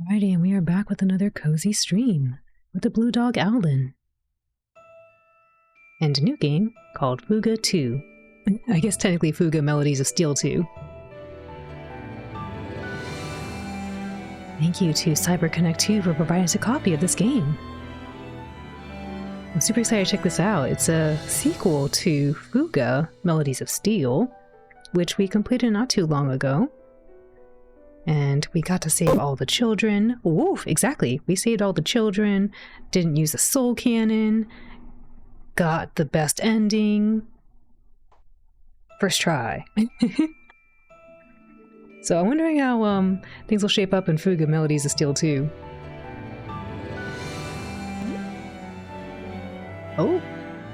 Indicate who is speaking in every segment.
Speaker 1: Alrighty, and we are back with another cozy stream with the blue dog Alden. And a new game called Fuga 2. I guess technically Fuga Melodies of Steel 2. Thank you to CyberConnect2 for providing us a copy of this game. I'm super excited to check this out. It's a sequel to Fuga Melodies of Steel, which we completed not too long ago. And we got to save all the children. Woof, exactly. We saved all the children, didn't use the soul cannon, got the best ending. First try. So I'm wondering how things will shape up in Fuga Melodies of Steel 2. Oh,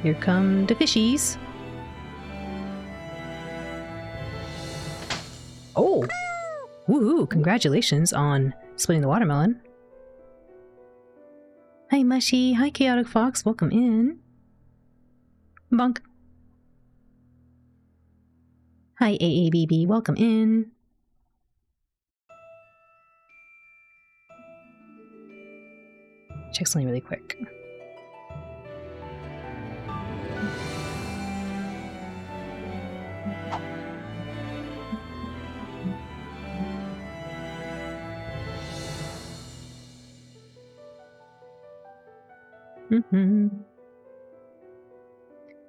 Speaker 1: here come the fishies. Oh! Woohoo! Congratulations on splitting the watermelon. Hi Mushy, hi Chaotic Fox, welcome in. Bunk. Hi AABB, welcome in. Check something really quick.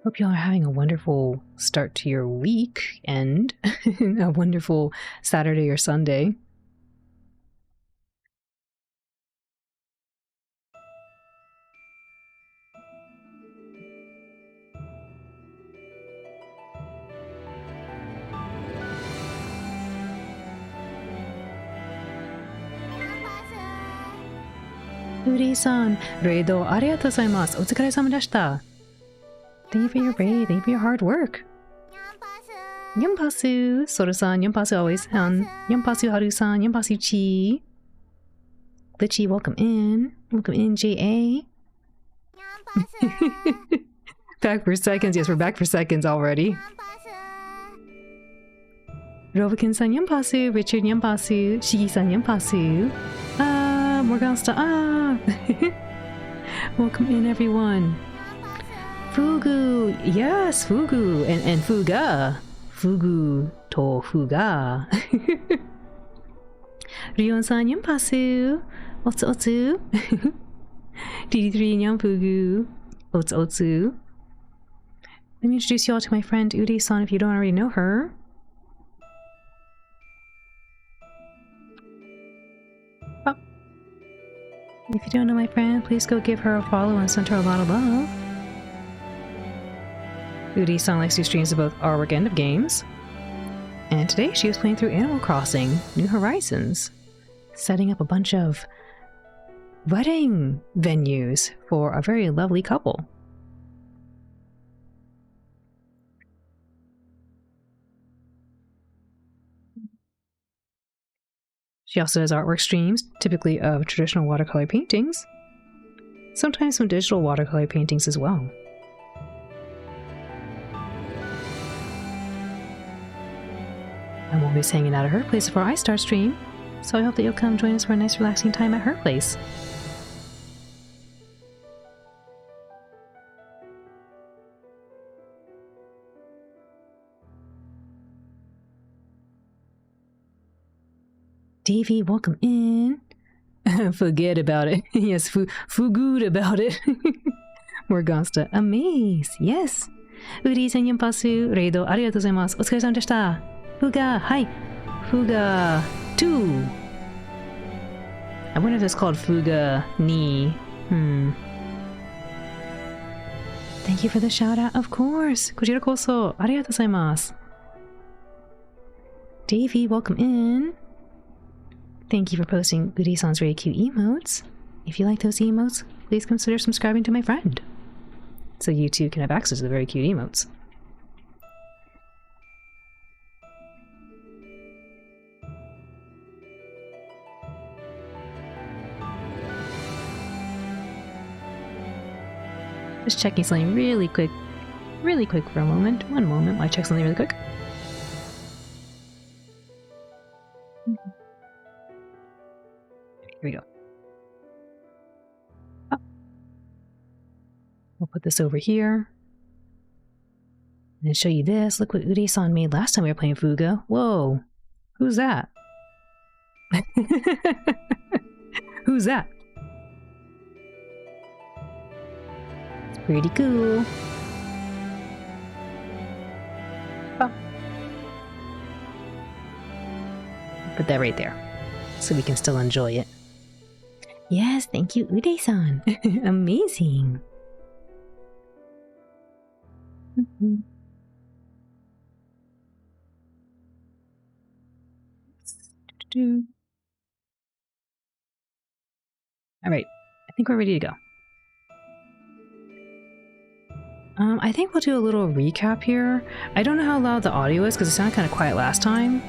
Speaker 1: Hope y'all are having a wonderful start to your week and a wonderful Saturday or Sunday. Uri-san, Reido, arigatou gozaimasu. Otsukaresama deshita. Thank you for your raid. Thank you for your hard work. Yampasu, Sora-san, Yampasu always-san, Yampasu Haru-san, Yampasu Chi. Glitchy, welcome in. Welcome in, JA. Back for seconds. Yes, we're back for seconds already. Rovakin-san, Yampasu. Richard, Yampasu. Shigi-san, Yampasu. Morgansta, welcome in, everyone. Fugu, yes, Fugu, and Fuga. Fugu to Fuga. Rion-san, Yampasu. Otsu Otsu. DD3 Nyam Fugu. Otsu Otsu. Let me introduce you all to my friend Uri-san if you don't already know her. If you don't know my friend, please go give her a follow and send her a lot of love. Uri-san likes to do streams of both artwork and of games. And today she was playing through Animal Crossing New Horizons, setting up a bunch of wedding venues for a very lovely couple. She also does artwork streams, typically of traditional watercolor paintings, sometimes some digital watercolor paintings as well. I'm always hanging out at her place before I start stream, so I hope that you'll come join us for a nice relaxing time at her place. Davey, welcome in. Forget about it. Yes, good about it. Morgansta, amaze. Yes. Uri-san, Yampasu. Reido, arigatou gozaimasu. Otsukaresama deshita. Fuga, hi. Fuga 2. I wonder if it's called Fuga ni. Thank you for the shout out, of course. Kojiro koso. Arigatou gozaimasu. Davey, welcome in. Thank you for posting Uri-san's very cute emotes. If you like those emotes, please consider subscribing to my friend, so you too can have access to the very cute emotes. Just checking something really quick for a moment. One moment while I check something really quick. Here we go. Oh. We'll put this over here. And show you this. Look what Ude-san made last time we were playing Fuga. Whoa. Who's that? Who's that? It's pretty cool. Oh. Put that right there, so we can still enjoy it. Yes, thank you, Ude-san. Amazing. All right, I think we're ready to go. I think we'll do a little recap here. I don't know how loud the audio is because it sounded kind of quiet last time.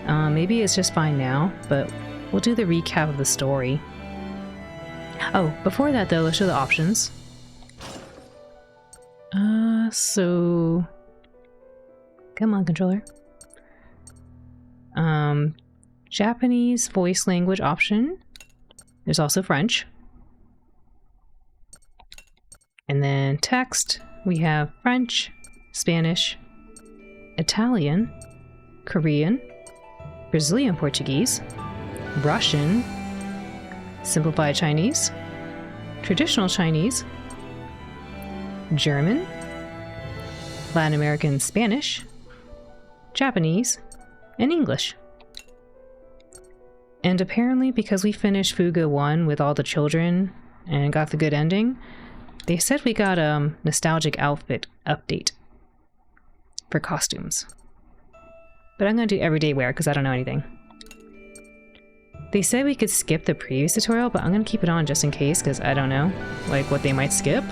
Speaker 1: Maybe it's just fine now, but we'll do the recap of the story. Oh, before that though, let's show the options. So... Come on, controller. Japanese voice language option. There's also French. And then text, we have French, Spanish, Italian, Korean, Brazilian Portuguese, Russian, Simplified Chinese, Traditional Chinese, German, Latin American Spanish, Japanese, and English. And apparently, because we finished Fuga 1 with all the children and got the good ending, they said we got a nostalgic outfit update for costumes. But I'm going to do everyday wear because I don't know anything. They said we could skip the previous tutorial, but I'm going to keep it on just in case because I don't know, like, what they might skip.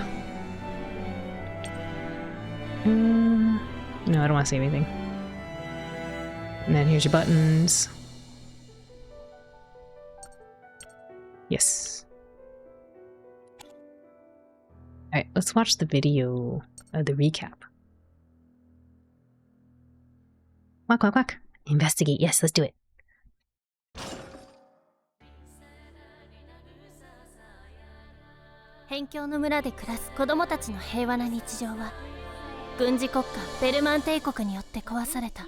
Speaker 1: No, I don't want to say anything. And then here's your buttons. Yes. Alright, let's watch the video of the recap. Quack, quack, quack. Investigate. Yes, let's do it.
Speaker 2: 辺境の村で暮らす子供たちの平和な日常は軍事国家ベルマン帝国によって壊された。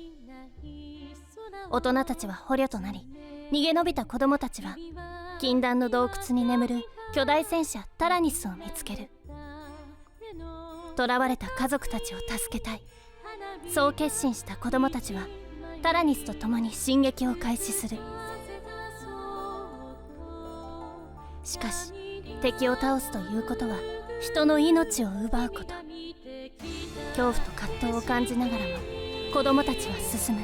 Speaker 2: 大人たちは捕虜となり、逃げ延びた子供たちは禁断の洞窟に眠る巨大戦車タラニスを見つける。囚われた家族たちを助けたい。そう決心した子供たちはタラニスと共に進撃を開始する。しかし敵を倒すということは人の命を奪うこと。恐怖と葛藤を感じながらも子供たちは進む。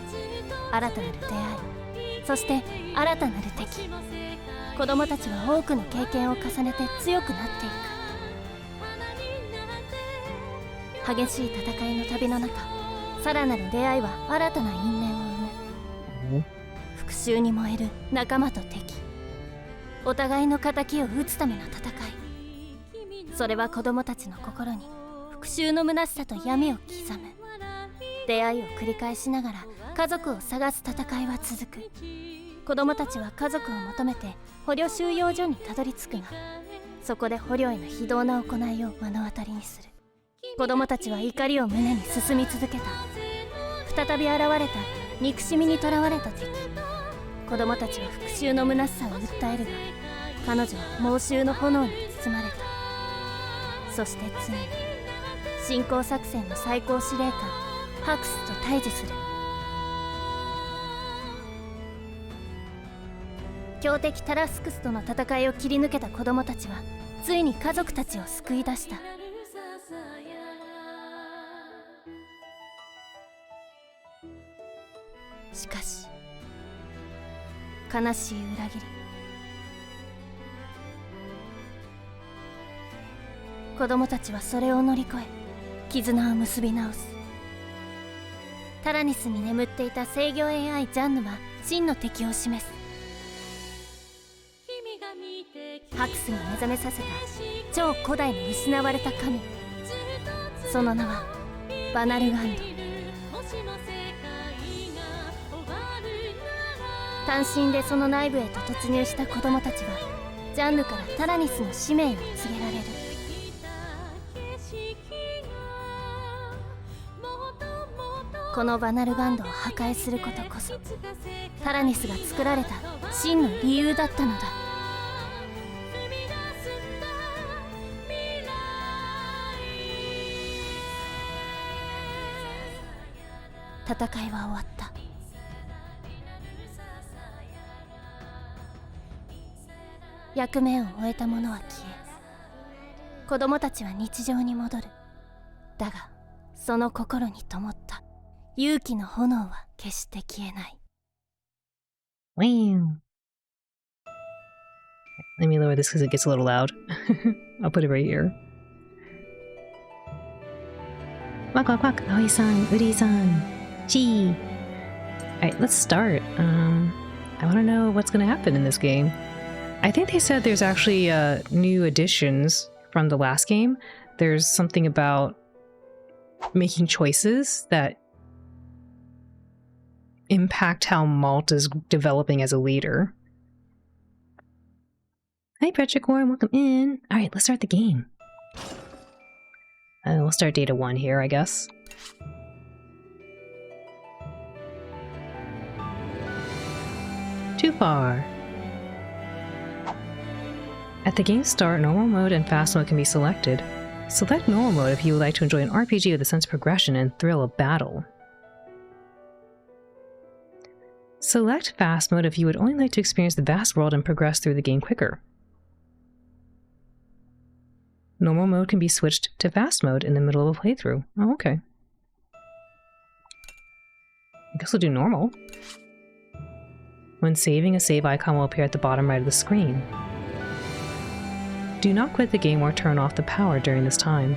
Speaker 2: 新たなる出会い、そして新たなる敵。子供たちは多くの経験を重ねて強くなっていく。激しい戦いの旅の中、さらなる出会いは新たな因縁を生む。復讐に燃える仲間と敵、お互いの敵を討つための戦い。それは子供たちの心に復讐の虚しさと闇を刻む。出会いを繰り返しながら家族を探す戦いは続く。子供たちは家族を求めて捕虜収容所にたどり着くが、そこで捕虜への非道な行いを目の当たりにする。子供たちは怒りを胸に進み続けた。再び現れた憎しみにとらわれた敵。子供たちは復讐の虚しさを訴えるが、彼女は猛襲の炎に包まれた。そしてついに侵攻作戦の最高司令官ハクスと対峙する。強敵タラスクスとの戦いを切り抜けた子供たちはついに家族たちを救い出した。しかし悲しい裏切り。子供たちはそれを乗り越え絆を結び直す。タラニスに眠っていた制御 AI ジャンヌは真の敵を示す。ハクスに目覚めさせた超古代の失われた神、その名はバナルガンド。単身でその内部へと突入した子供たちはジャンヌからタラニスの使命を告げられる。このバナルバンドを破壊することこそタラニスが作られた真の理由だったのだ。戦いは終わった。役目を終えた者は消え、子供たちは日常に戻る。だがその心に灯った勇気の炎は決して消えない。
Speaker 1: Wow. Let me lower this because it gets a little loud. I'll put it right here. Wak wak wak, Aoi-san, Uri-san, Chi. Alright, let's start. I want to know what's going to happen in this game. I think they said there's actually new additions from the last game. There's something about making choices that impact how Malt is developing as a leader. Hi, Petrichor, welcome in. Alright, let's start the game. We'll start Data 1 here, I guess. Too far. At the game's start, normal mode and fast mode can be selected. Select normal mode if you would like to enjoy an RPG with a sense of progression and thrill of battle. Select fast mode if you would only like to experience the vast world and progress through the game quicker. Normal mode can be switched to fast mode in the middle of a playthrough. Oh, okay. I guess we'll do normal. When saving, a save icon will appear at the bottom right of the screen. Do not quit the game or turn off the power during this time.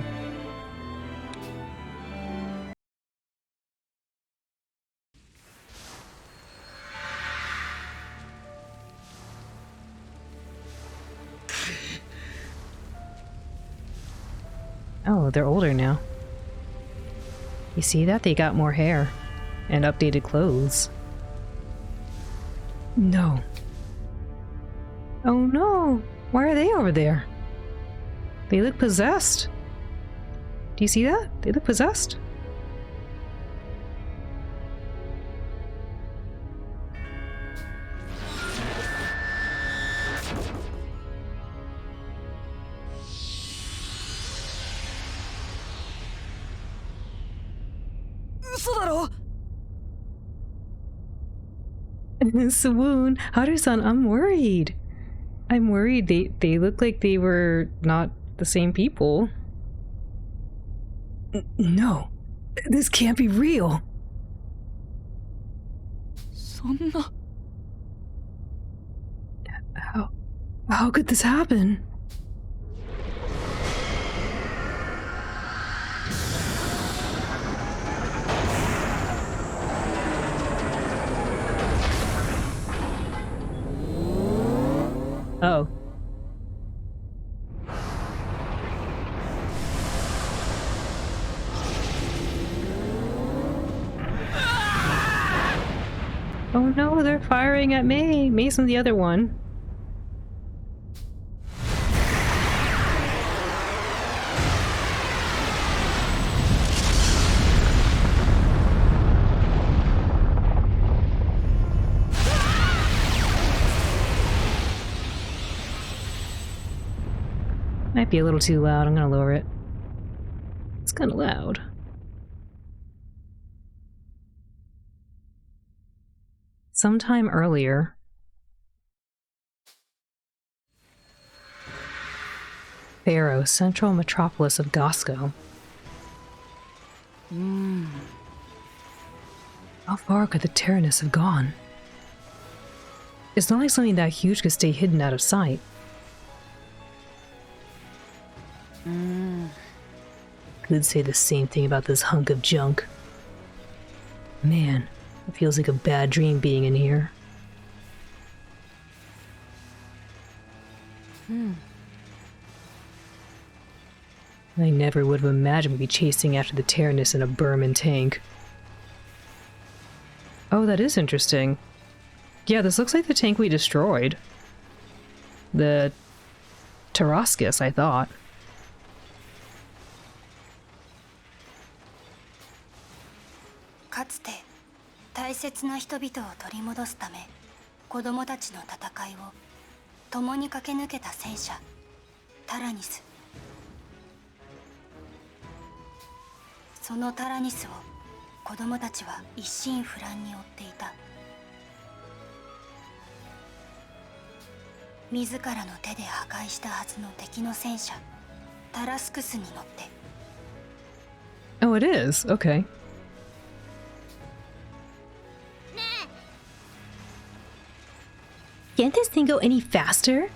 Speaker 1: Oh, they're older now. You see that? They got more hair and updated clothes. No. Oh no! Why are they over there? They look possessed. Do you see that? They look possessed. Swoon, Haru-san, I'm worried. I'm worried. They look like they were not the same people. No, this can't be real. How could this happen? Oh. Oh no, they're firing at May. Mason's the other one. Might be a little too loud. I'm gonna lower it. It's kind of loud. Sometime earlier, Pharaoh, central metropolis of Gosco. How far could the Tyrannus have gone? It's not like something that huge could stay hidden out of sight. Could say the same thing about this hunk of junk. Man, it feels like a bad dream being in here. I never would have imagined we'd be chasing after the Tyrannus in a Berman tank. Oh, that is interesting. Yeah, this looks like the tank we destroyed. The Tarascus, I thought.
Speaker 2: かつて大切な人々を取り戻すため子供たちの戦いを共に駆け抜けた戦車タラニス。そのタラニスを子供たちは一心不乱に追っていた。自らの手で破壊したはずの敵の戦車タラスクスに乗って。
Speaker 1: Oh, it is. Okay. Can't this thing go any faster?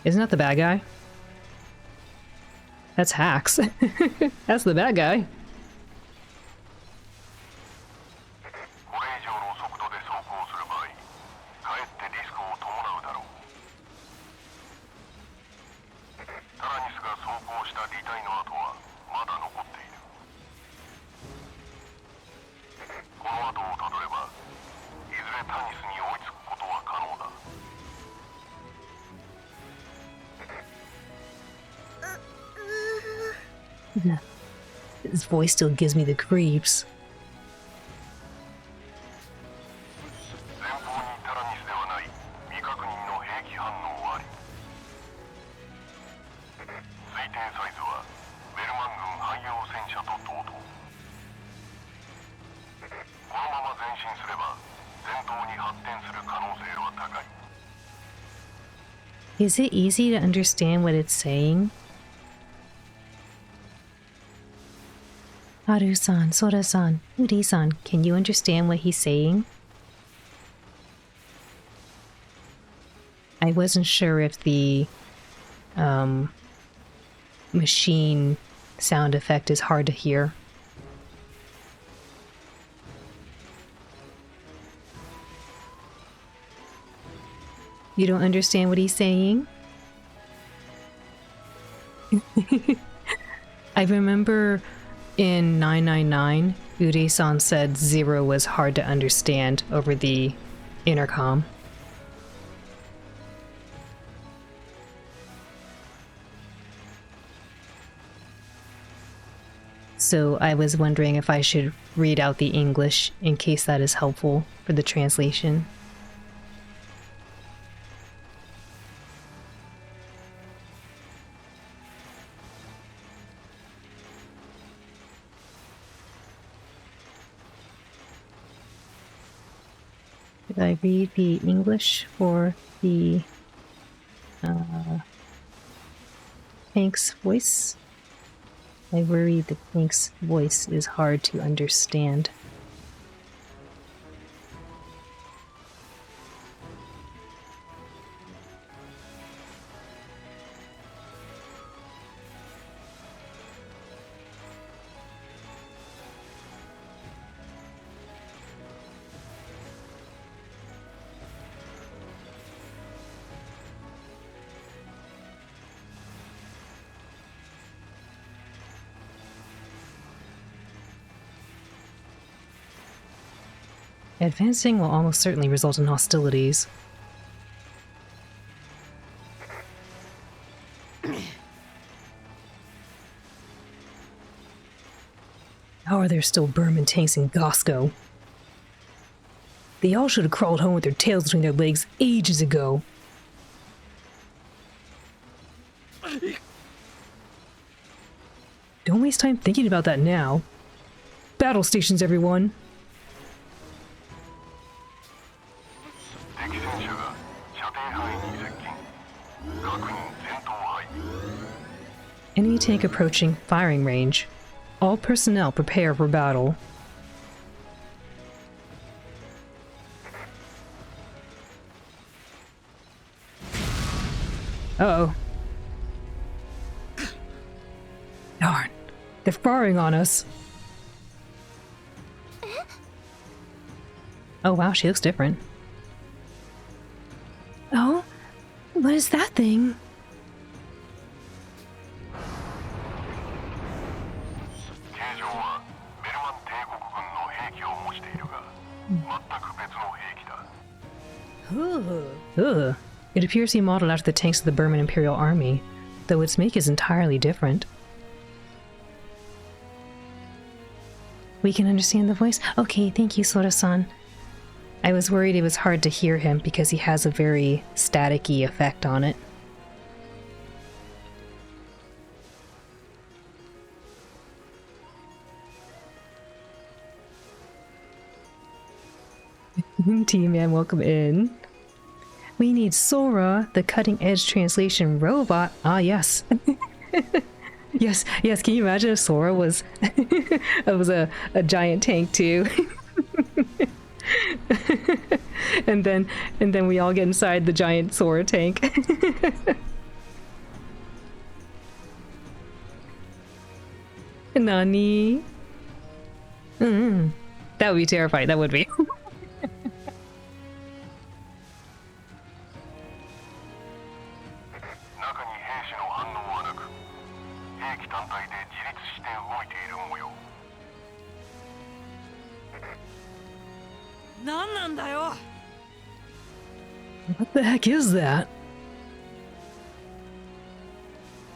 Speaker 1: Isn't that the bad guy? That's Hacks. That's the bad guy. His voice still gives me the creeps. Is it easy to understand what it's saying? Haru-san, Sora-san, Uri-san, can you understand what he's saying? I wasn't sure if the machine sound effect is hard to hear. You don't understand what he's saying? I remember in 999, Uri-san said Zero was hard to understand over the intercom. So I was wondering if I should read out the English in case that is helpful for the translation. Did I read the English for the Tank's voice? I worry the Tank's voice is hard to understand. Advancing will almost certainly result in hostilities. How are there still Burman tanks in Gosco? They all should have crawled home with their tails between their legs ages ago. Don't waste time thinking about that now. Battle stations, everyone! Enemy tank approaching firing range. All personnel prepare for battle. Uh-oh. Darn. They're firing on us. Oh wow, she looks different. Oh? What is that thing? Ugh. It appears he modeled after the tanks of the Burman Imperial Army, though its make is entirely different. We can understand the voice? Okay, thank you, Sora-san. I was worried it was hard to hear him because he has a very static-y effect on it. T-Man, welcome in. We need Sora, the cutting-edge translation robot. Ah, yes. Yes, yes, can you imagine if Sora was a giant tank too? and then we all get inside the giant Sora tank. Nani? That would be terrifying, that would be. What the heck is that?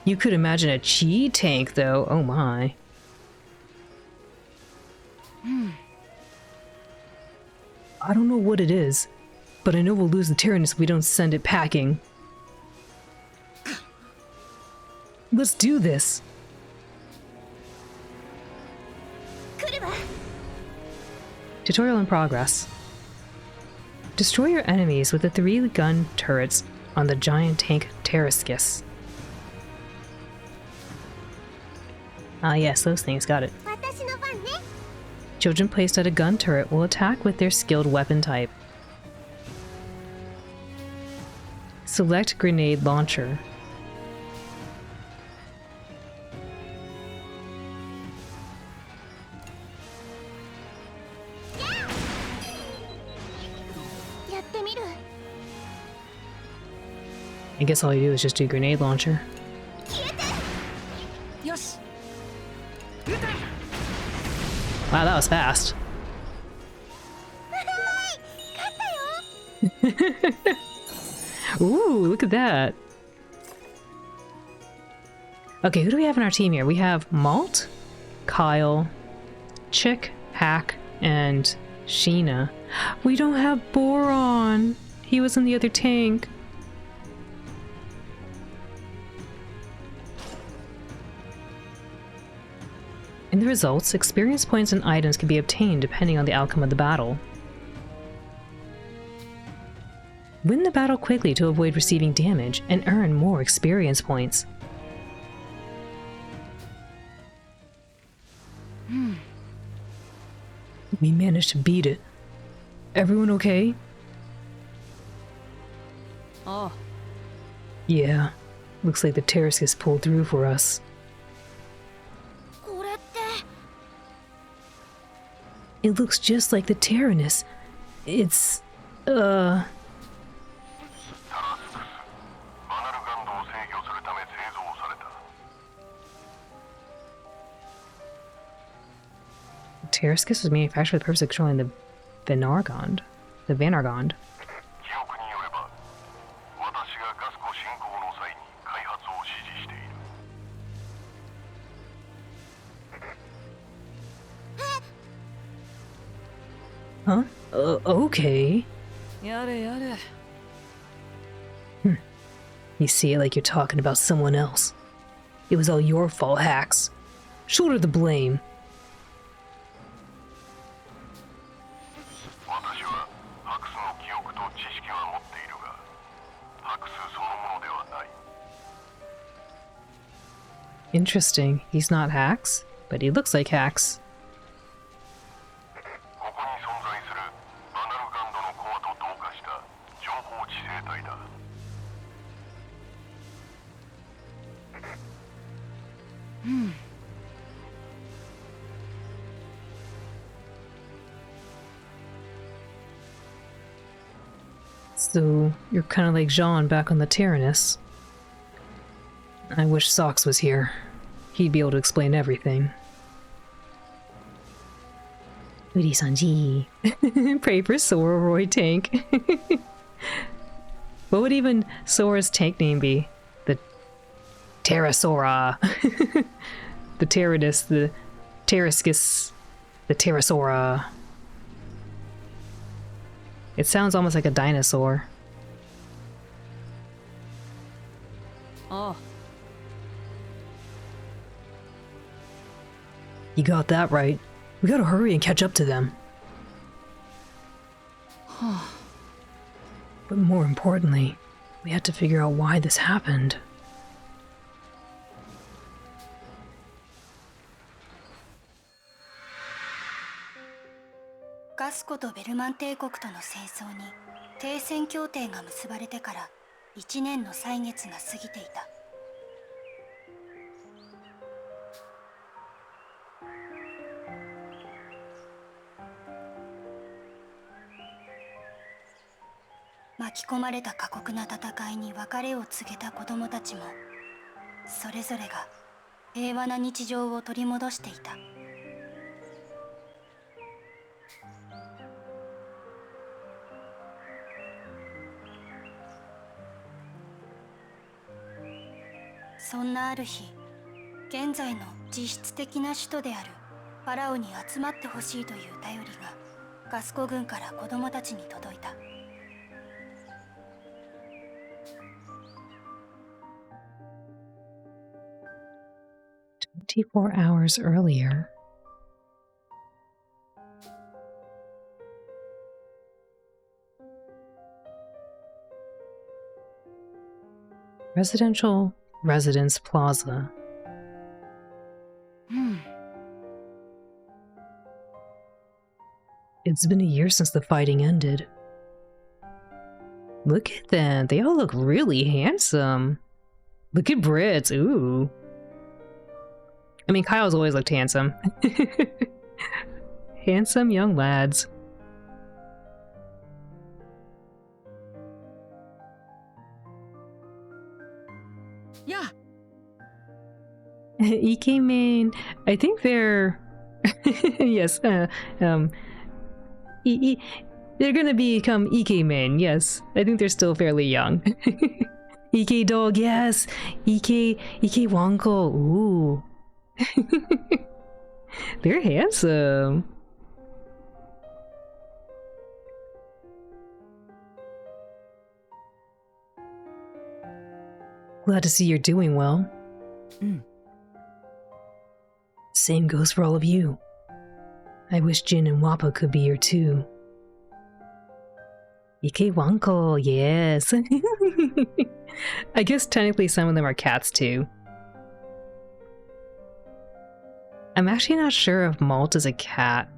Speaker 1: You could imagine a chi tank, though. Oh my. I don't know what it is, but I know we'll lose the Tyrannus if we don't send it packing. Let's do this. Tutorial in progress. Destroy your enemies with the 3-gun turrets on the giant tank Terrascus. Ah yes, those things, got it. Children placed at a gun turret will attack with their skilled weapon type. Select grenade launcher. I guess all you do is just do grenade launcher. Wow, that was fast. Ooh, look at that. Okay, who do we have in our team here? We have Malt, Kyle, Chick, Hack, and Sheena. We don't have Boron. He was in the other tank. In the results, experience points and items can be obtained depending on the outcome of the battle. Win the battle quickly to avoid receiving damage and earn more experience points. We managed to beat it. Everyone okay?
Speaker 2: Oh.
Speaker 1: Yeah, looks like the Terrascus pulled through for us. It looks just like the Tyrannus. It's... Terrascus was manufactured for the purpose of controlling the Vanargond. The Vanargond. Huh? Okay.
Speaker 2: Yada.
Speaker 1: You see it like you're talking about someone else. It was all your fault, Hacks. Shoulder the blame. Interesting. He's not Hacks, but he looks like Hacks. So, you're kind of like Jean back on the Tyrannus. I wish Socks was here. He'd be able to explain everything. Uri Sanji. Pray for Sororoid tank. What would even Sora's tank name be? The Pterosora. The Pterodus, the Pteriscus, the Pterosora. It sounds almost like a dinosaur.
Speaker 2: Oh.
Speaker 1: You got that right. We gotta hurry and catch up to them. But more importantly, we had to figure out why this happened.
Speaker 3: ガスコとベルマン帝国との戦争に停戦協定が結ばれてから1年の歳月が過ぎていた。巻き込まれた過酷な戦いに別れを告げた子供たちもそれぞれが平和な日常を取り戻していた。そんなある日、現在の実質的な首都であるファラオに集まってほしいという頼りがガスコ軍から子供たちに届いた。
Speaker 1: 24 hours earlier. Residential Residence Plaza. It's been a year since the fighting ended. Look at them. They all look really handsome. Look at Brits. Ooh. I mean, Kyle's always looked handsome. Handsome young lads.
Speaker 2: Yeah.
Speaker 1: Ikemen, I think they're yes, they're gonna become Ikemen, yes. I think they're still fairly young. Ike dog, yes. Ike Wanko, ooh. They're handsome. Glad to see you're doing well. Same goes for all of you. I wish Jin and Wappa could be here too. Ike Wanko, yes. I guess technically some of them are cats too. I'm actually not sure if Malt is a cat.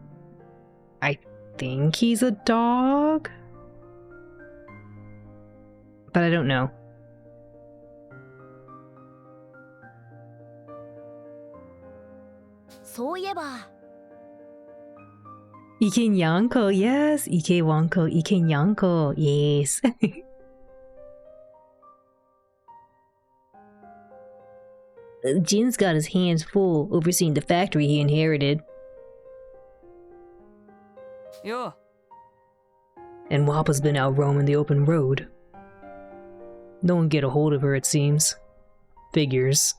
Speaker 1: I think he's a dog? But I don't know. Ike Nyanko, yes. Ike Wanko, Ike Nyanko, yes. Jin's got his hands full overseeing the factory he inherited.
Speaker 2: Yeah.
Speaker 1: And Wappa's been out roaming the open road. No one get a hold of her, it seems. Figures.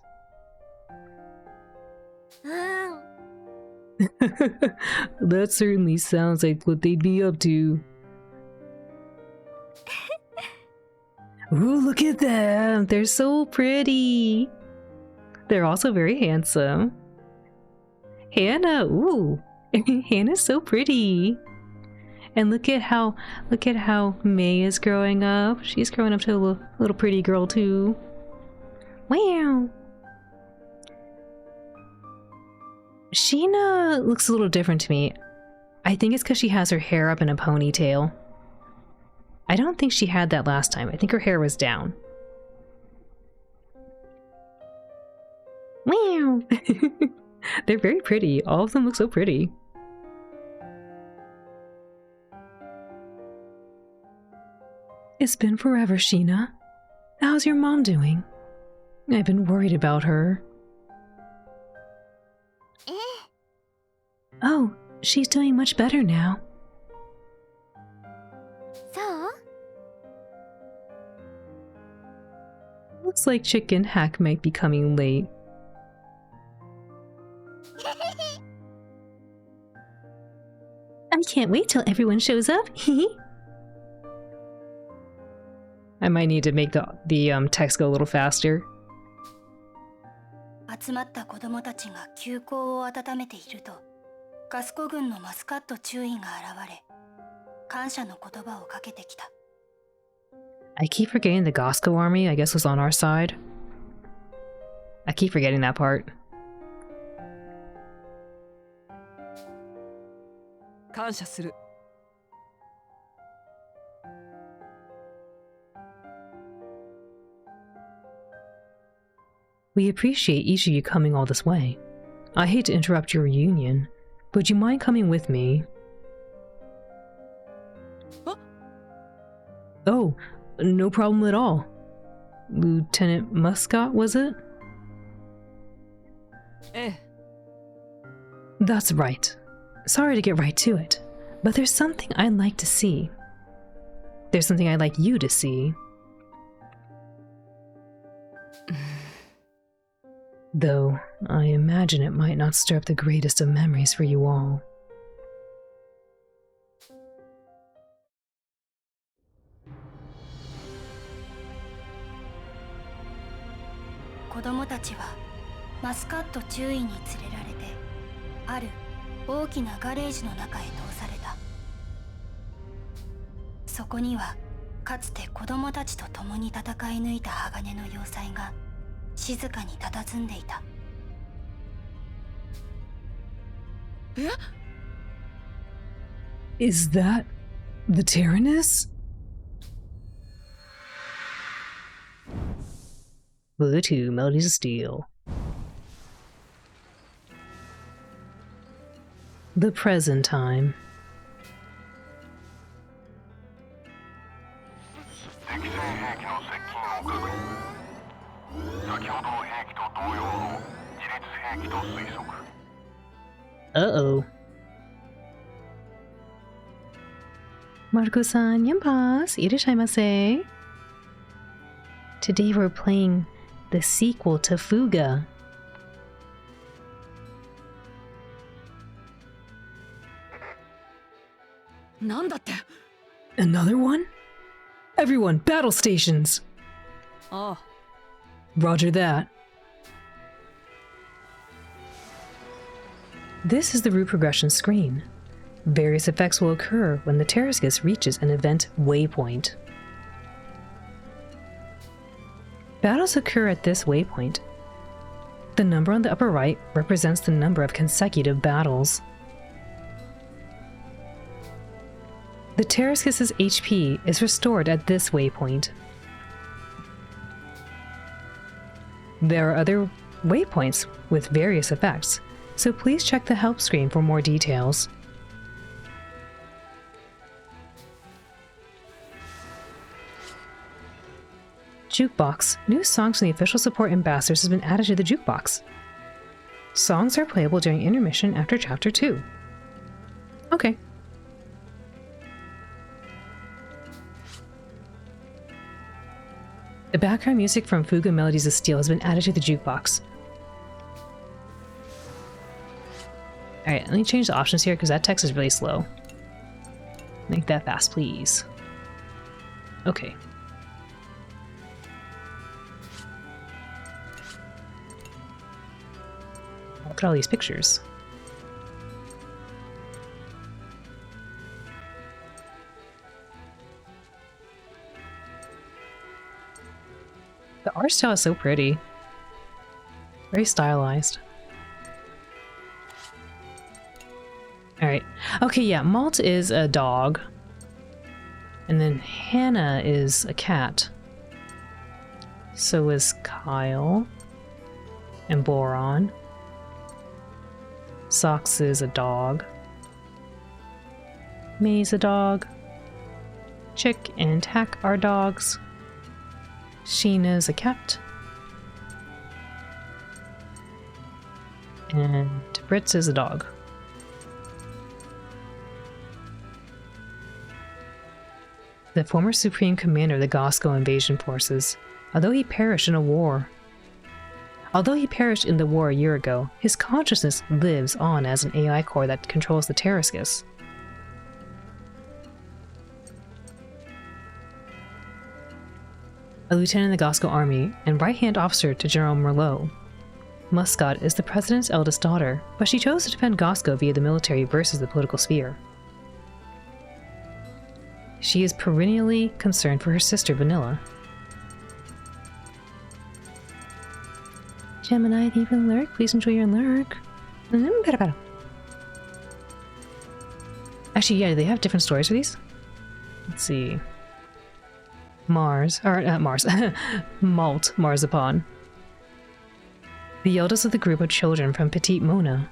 Speaker 1: That certainly sounds like what they'd be up to. Ooh, look at them! They're so pretty! They're also very handsome. Hannah, ooh! Hannah's so pretty! And look at how May is growing up. She's growing up to a little pretty girl too. Wow! Sheena looks a little different to me. I think it's because she has her hair up in a ponytail. I don't think she had that last time. I think her hair was down. Wow! They're very pretty. All of them look so pretty. It's been forever, Sheena. How's your mom doing? I've been worried about her. Oh, She's doing much better now.
Speaker 2: そう
Speaker 1: Looks like Chicken Hack might be coming late. I can't wait till everyone shows up. I might need to make the text go a little faster.
Speaker 3: 集まった子供たちが休校を温めていると、ガスコ軍のマスカット中尉が現れ、感謝の言葉をかけてきた。
Speaker 1: I keep forgetting the Gosco army, I guess, was on our side. I keep forgetting that part.
Speaker 4: 感謝する。
Speaker 1: We appreciate each of you coming all this way. I hate to interrupt your reunion, but would you mind coming with me?
Speaker 4: Huh?
Speaker 1: Oh, no problem at all. Lieutenant Muscat, was it?
Speaker 4: ええ、
Speaker 1: That's right. Sorry to get right to it, but there's something I'd like to see. There's something I'd like you to see. Though, I imagine it might not stir up the greatest of memories for you all.
Speaker 3: 「子供たちはマスカット中尉に連れられて、ある大きなガレージの中へ通された。そこにはかつて子供たちと共に戦い抜いた鋼の要塞が静かに佇んでいた。
Speaker 4: え？
Speaker 1: Is that the Tyrannus? Fuga 2, Melodies of Steel. The present time.
Speaker 5: 敵戦兵器の接近を確認。先ほどの兵器と同様の自律兵器と推測。
Speaker 1: Uh-oh. Marco-san, yanpas, irashaimase. Today we're playing the sequel to Fuga. Another one? Everyone, battle stations!
Speaker 4: ああ、
Speaker 1: Roger that. This is the route progression screen. Various effects will occur when the Terrascus reaches an event waypoint. Battles occur at this waypoint. The number on the upper right represents the number of consecutive battles. The Terrascus's HP is restored at this waypoint. There are other waypoints with various effects, so please check the help screen for more details. Jukebox. New songs from the official support ambassadors has been added to the jukebox. Songs are playable during intermission after Chapter 2. Okay. The background music from Fuga Melodies of Steel has been added to the jukebox. Alright, let me change the options here because that text is really slow. Make that fast, please. Okay. Look at all these pictures. The art style is so pretty. Very stylized. Alright. Okay, yeah, Malt is a dog. And then Hannah is a cat. So is Kyle. And Boron. Socks is a dog. May's a dog. Chick and Tack are dogs. Sheena's a cat. And Brits is a dog. the former supreme commander of the Gosco invasion forces. Although he perished in the war a year ago, his consciousness lives on as an AI core that controls the Terrascus. A lieutenant in the Gosco army and right-hand officer to General Merlot. Muscat is the president's eldest daughter, but she chose to defend Gosco via the military versus the political sphere. She is perennially concerned for her sister Vanilla. Gemini, thank you for the lurk. Please enjoy your lurk. Actually, yeah, they have different stories for these. Let's see. Malt Marzipan. The eldest of the group of children from Petite Mona.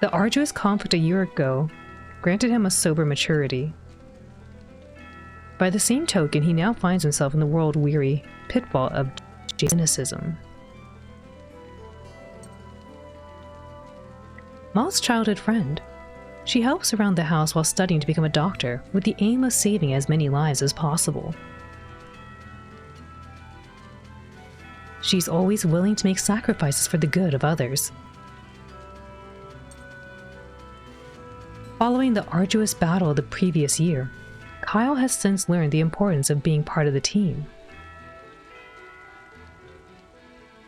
Speaker 1: The arduous conflict a year ago granted him a sober maturity. By the same token, he now finds himself in the world-weary pitfall of cynicism. Malt's childhood friend. She helps around the house while studying to become a doctor, with the aim of saving as many lives as possible. She's always willing to make sacrifices for the good of others. Following the arduous battle of the previous year, Kyle has since learned the importance of being part of the team.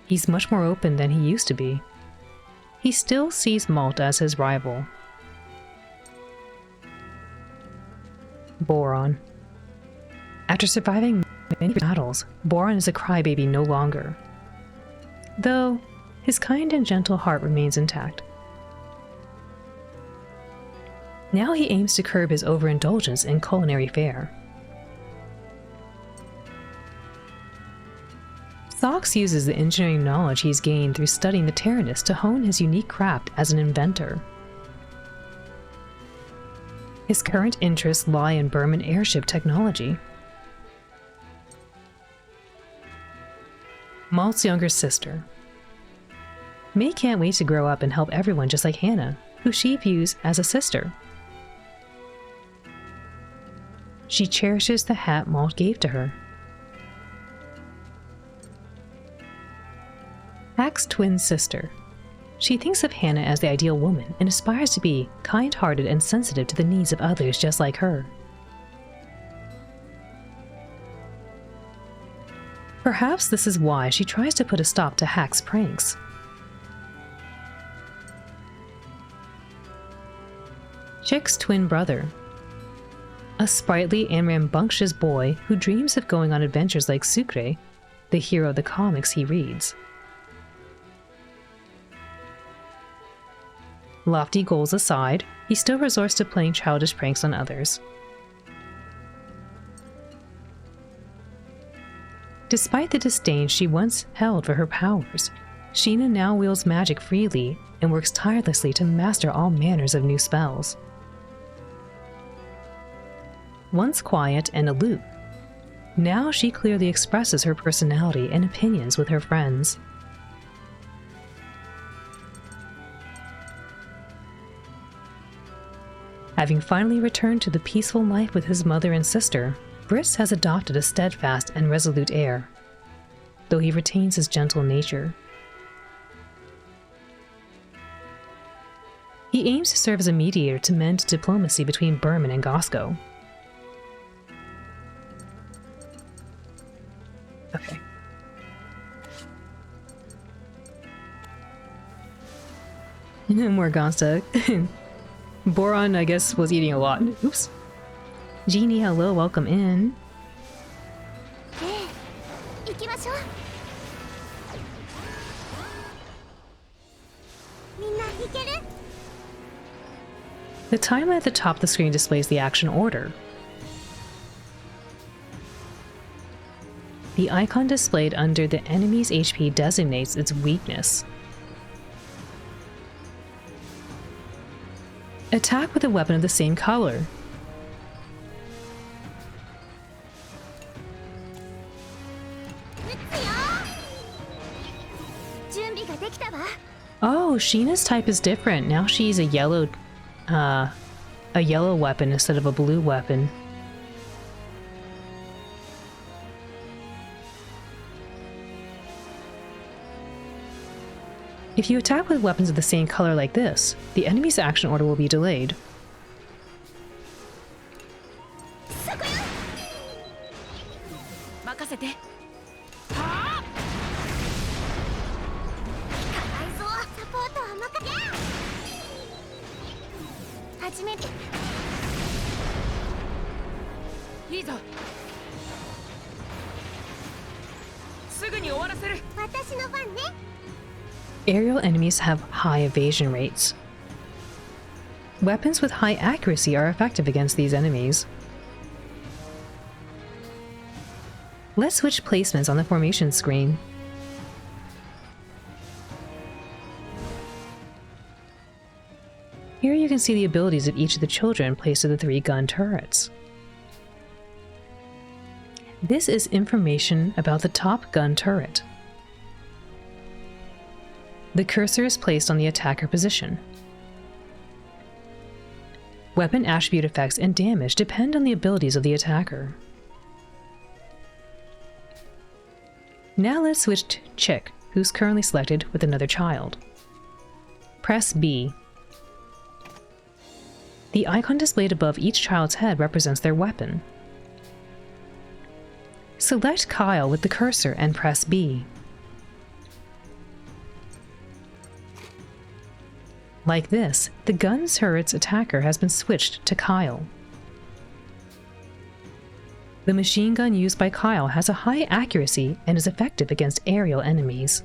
Speaker 1: He's much more open than he used to be. He still sees Malt as his rival. Boron. After surviving many battles, Boron is a crybaby no longer. Though, his kind and gentle heart remains intact. Now he aims to curb his overindulgence in culinary fare. Sox uses the engineering knowledge he's gained through studying the Terranus to hone his unique craft as an inventor. His current interests lie in Berman airship technology. Malt's younger sister. May can't wait to grow up and help everyone just like Hannah, who she views as a sister. She cherishes the hat Malt gave to her. Hack's twin sister. She thinks of Hannah as the ideal woman and aspires to be kind-hearted and sensitive to the needs of others just like her. Perhaps this is why she tries to put a stop to Hack's pranks. Chick's twin brother. A sprightly and rambunctious boy who dreams of going on adventures like Sucre, the hero of the comics he reads. Lofty goals aside, he still resorts to playing childish pranks on others. Despite the disdain she once held for her powers, Sheena now wields magic freely and works tirelessly to master all manners of new spells. Once quiet and aloof, now she clearly expresses her personality and opinions with her friends. Having finally returned to the peaceful life with his mother and sister, Briss has adopted a steadfast and resolute air, though he retains his gentle nature. He aims to serve as a mediator to mend diplomacy between Berman and Gosco. Okay. More Gonsta. Boron, I guess, was eating a lot. Oops. Jeannie, hello, welcome in. The timeline at the top of the screen displays the action order. The icon displayed under the enemy's HP designates its weakness. Attack with a weapon of the same color. Oh, Sheena's type is different. Now she's a yellow weapon instead of a blue weapon. If you attack with weapons of the same color like this, the enemy's action order will be delayed. Aerial enemies have high evasion rates. Weapons with high accuracy are effective against these enemies. Let's switch placements on the formation screen. Here you can see the abilities of each of the children placed to the 3 gun turrets. This is information about the top gun turret. The cursor is placed on the attacker position. Weapon attribute effects and damage depend on the abilities of the attacker. Now let's switch to Chick, who's currently selected with another child. Press B. The icon displayed above each child's head represents their weapon. Select Kyle with the cursor and press B. Like this, the gun turret's attacker has been switched to Kyle. The machine gun used by Kyle has a high accuracy and is effective against aerial enemies.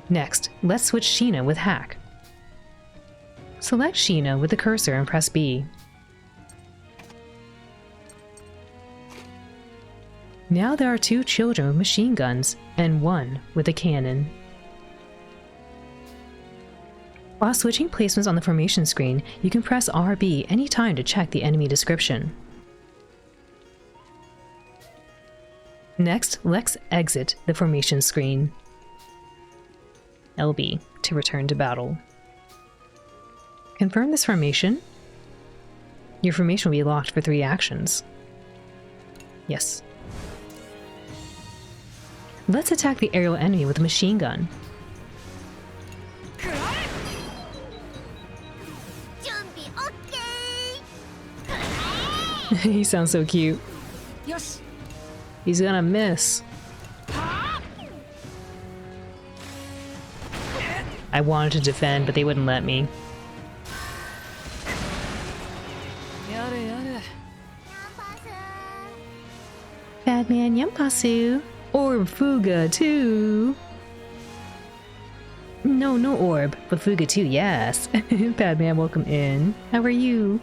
Speaker 1: Next, let's switch Sheena with Hack. Select Sheena with the cursor and press B. Now there are 2 children with machine guns and 1 with a cannon. While switching placements on the formation screen, you can press RB anytime to check the enemy description. Next, let's exit the formation screen. LB to return to battle. Confirm this formation. Your formation will be locked for 3 actions. Yes. Let's attack the aerial enemy with a machine gun. He sounds so cute. He's gonna miss. I wanted to defend, but they wouldn't let me. Badman Yampasu. Orb Fuga too. No orb, but Fuga too, yes. Badman, welcome in. How are you?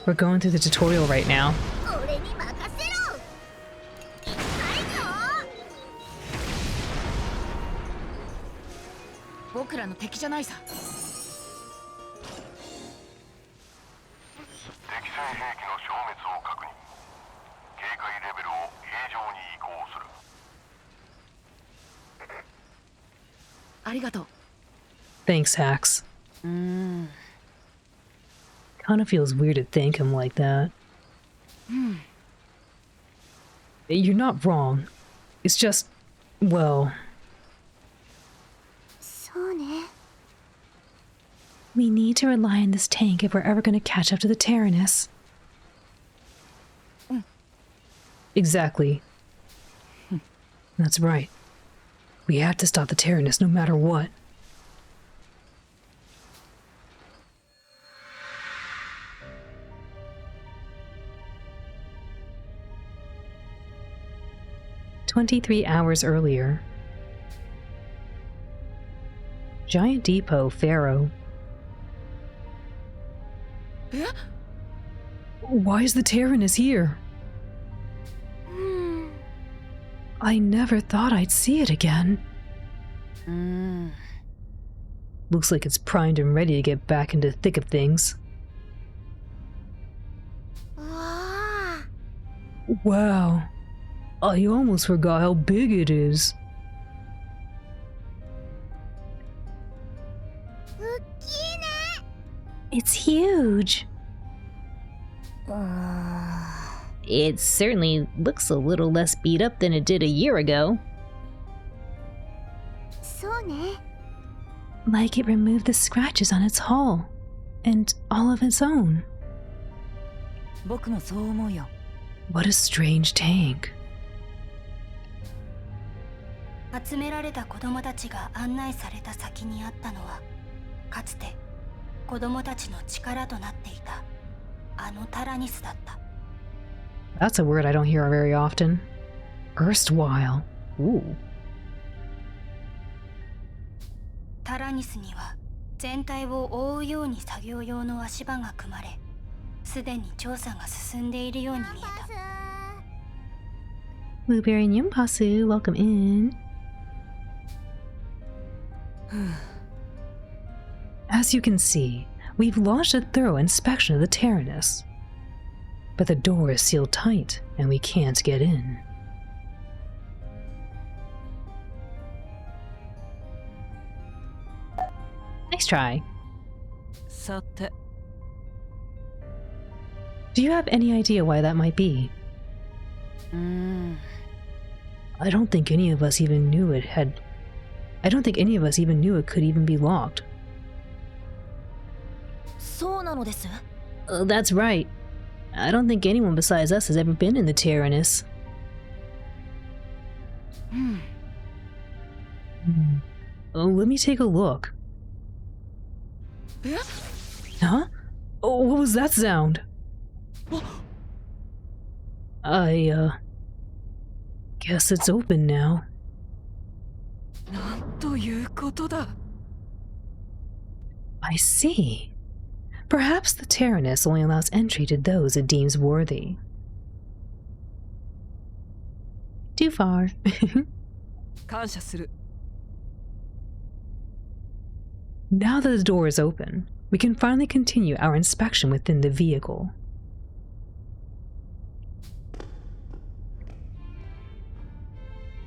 Speaker 1: We're going through the tutorial right now. Thanks, Hax. Kinda feels weird to thank him like that. You're not wrong. It's just, well... We need to rely on this tank if we're ever going to catch up to the Tyrannus. Exactly. That's right. We have to stop the Tyrannus no matter what. "23 hours earlier. Giant Depot, Pharaoh. Why is the Tyrannus here? I never thought I'd see it again. Looks like it's primed and ready to get back into the thick of things. Wow. I almost forgot how big it is. It's huge. It certainly looks a little less beat up than it did a year ago.
Speaker 3: そうね。
Speaker 1: Like it removed the scratches on its hull. And all of its own.
Speaker 4: 僕もそう思うよ。
Speaker 1: What a strange tank.
Speaker 3: 集められた子供たちが案内された先にあったのは、かつて子供たちの力となっていたあのタラニスだった。
Speaker 1: That's a word I don't hear very often. Erstwhile. Ooh.
Speaker 3: タラニスには全体を覆うように作業用の足場が組まれ、すでに調査が進んでいるように見えた。
Speaker 1: Blueberry Nyimpasu, welcome in. As you can see, we've launched a thorough inspection of the Tyrannus. But the door is sealed tight, and we can't get in. Nice try.
Speaker 4: さて、
Speaker 1: Do you have any idea why that might be? I don't think any of us even knew it could even be locked.
Speaker 2: そうなのです。
Speaker 1: That's right. I don't think anyone besides us has ever been in the Tyrannus. Let me take a look. Huh? Oh, what was that sound? I guess it's open now.
Speaker 4: なんということだ。
Speaker 1: I see. Perhaps the Tyrannus only allows entry to those it deems worthy. Too far.
Speaker 4: 感謝する。
Speaker 1: Now that the door is open, we can finally continue our inspection within the vehicle.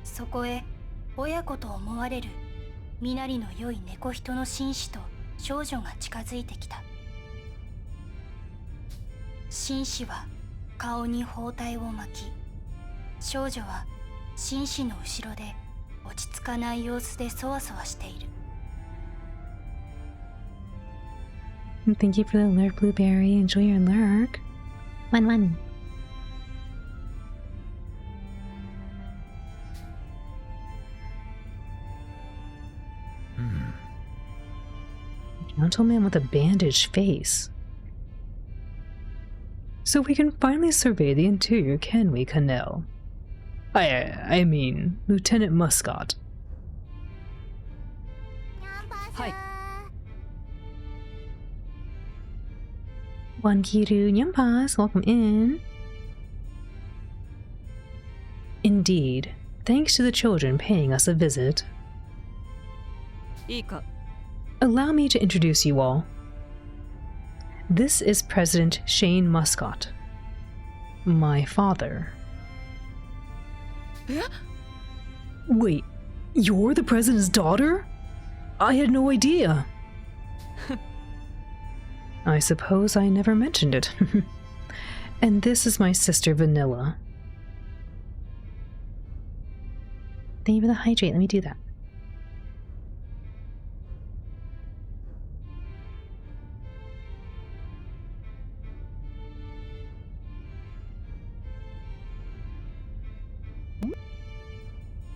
Speaker 3: そこへ親子と思われる身なりの良い猫人の紳士と少女が近づいてきた。紳士は顔に包帯を巻き、少女は紳士の後ろで落ち着かない様子でそわそわしている。
Speaker 1: Thank you for the lurk, Blueberry. Enjoy your lurk. One. Gentleman with a bandaged face. So we can finally survey the interior, can we, Cannell? I mean, Lieutenant Muscott.
Speaker 4: はい。
Speaker 1: One Kiru Nyampas, welcome in. Indeed, thanks to the children paying us a visit.
Speaker 4: いいか。
Speaker 1: Allow me to introduce you all. This is President Shane Muscott, my father.
Speaker 4: え？
Speaker 1: Wait, you're the president's daughter? I had no idea. I suppose I never mentioned it. And this is my sister Vanilla. Thank you for the hydrate. Let me do that.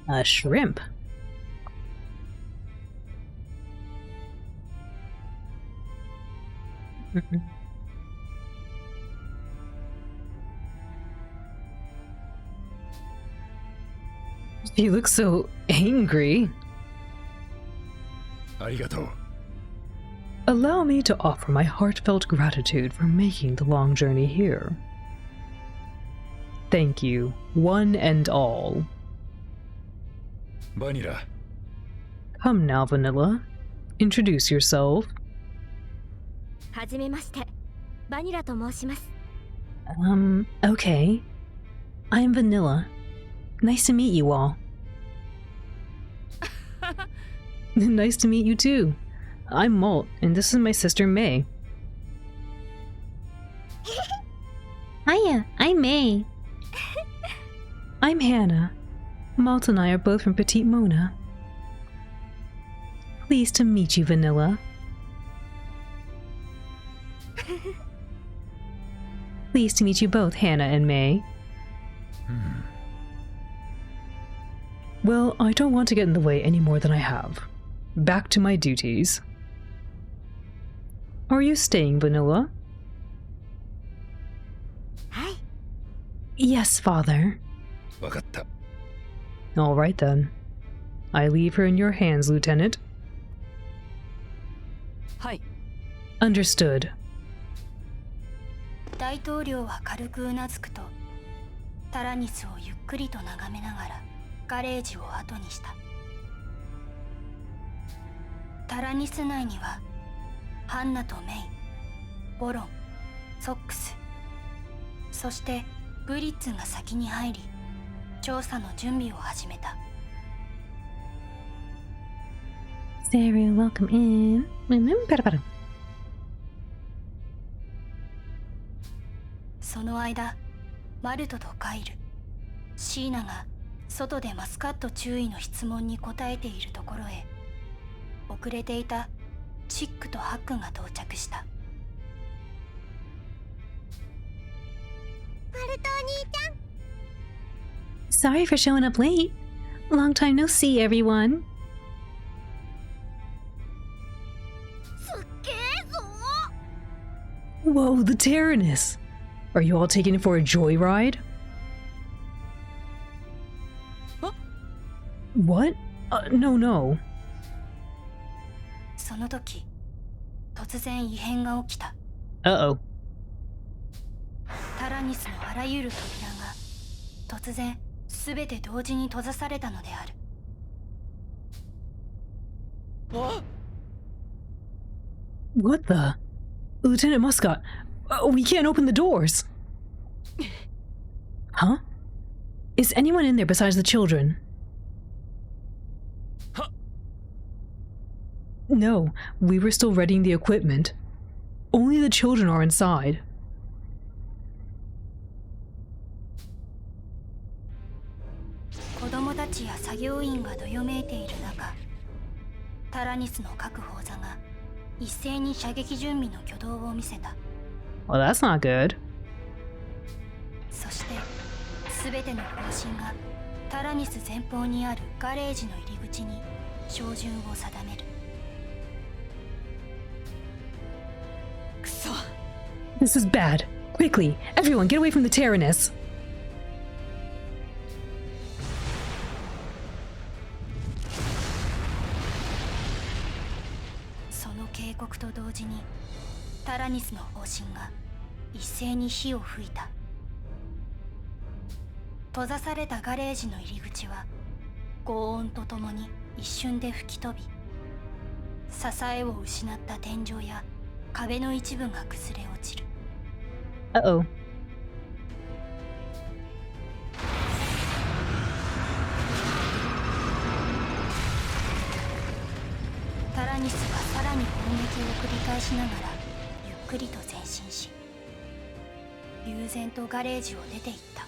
Speaker 1: A shrimp. You look so angry.
Speaker 5: ありがとう。
Speaker 1: Allow me to offer my heartfelt gratitude for making the long journey here. Thank you, one and all.
Speaker 5: バニラ、
Speaker 1: Come now, Vanilla. Introduce yourself.
Speaker 2: はじめまして、バニラと申します。
Speaker 1: Okay. I'm Vanilla. Nice to meet you all. Nice to meet you too. I'm Malt, and this is my sister May.
Speaker 6: Hiya, I'm May.
Speaker 1: I'm Hannah. Malt and I are both from Petite Mona. Pleased to meet you, Vanilla. Pleased to meet you both, Hannah and May. Well, I don't want to get in the way any more than I have. Back to my duties. Are you staying, Vanilla?
Speaker 3: Hi.
Speaker 1: Yes, Father.
Speaker 6: わかった。
Speaker 1: All right then. I leave her in your hands, Lieutenant.
Speaker 4: はい。
Speaker 1: Understood.
Speaker 3: 大統領は軽くうなずくと、タラニスをゆっくりと眺めながらガレージを後にした。タラニス内にはハンナとメイ、ボロン、ソックス、そしてブリッツが先に入り、調査の準備を始めた。
Speaker 1: Sarah, welcome in.
Speaker 3: その間、マルトとカイル、シーナが外でマスカット中尉の質問に答えているところへ、遅れていたチックとハックが到着した。マルトお兄ちゃん。
Speaker 1: Sorry for showing up late. Long time no see, everyone.
Speaker 3: すっげえぞ。
Speaker 1: Whoa, the Tyrannus! Are you all taking it for a joyride?
Speaker 4: Huh?
Speaker 1: What? No, no.
Speaker 3: その時、突然異変が起きた。
Speaker 1: Uh-oh.
Speaker 3: タラニスのあらゆる扉が突然すべて同時に閉ざされたのである。
Speaker 4: あ
Speaker 1: What the? Lieutenant Muscott, we can't open the doors. Huh? Is anyone in there besides the children?
Speaker 4: Huh?
Speaker 1: No, we were still readying the equipment. Only the children are inside.
Speaker 3: 子供たちや作業員がどよめいている中、タラニスの各砲座が一斉に射撃準備の挙動を見せた。
Speaker 1: Well, that's not good.
Speaker 3: そして全ての砲身がタラニス前方にあるガレージの入り口に照準を定める。
Speaker 4: くそ。
Speaker 1: This is bad. Quickly, everyone get away from the Tyrannus.
Speaker 3: その警告と同時にタラニスの砲身が一斉に火を吹いた。閉ざされたガレージの入り口は轟音とともに一瞬で吹き飛び、支えを失った天井や壁の一部が崩れ落ちる。
Speaker 1: Uh-oh.
Speaker 3: タラニスはさらに砲撃を繰り返しながらゆっくりと前進し、悠然とガレージを出て行った。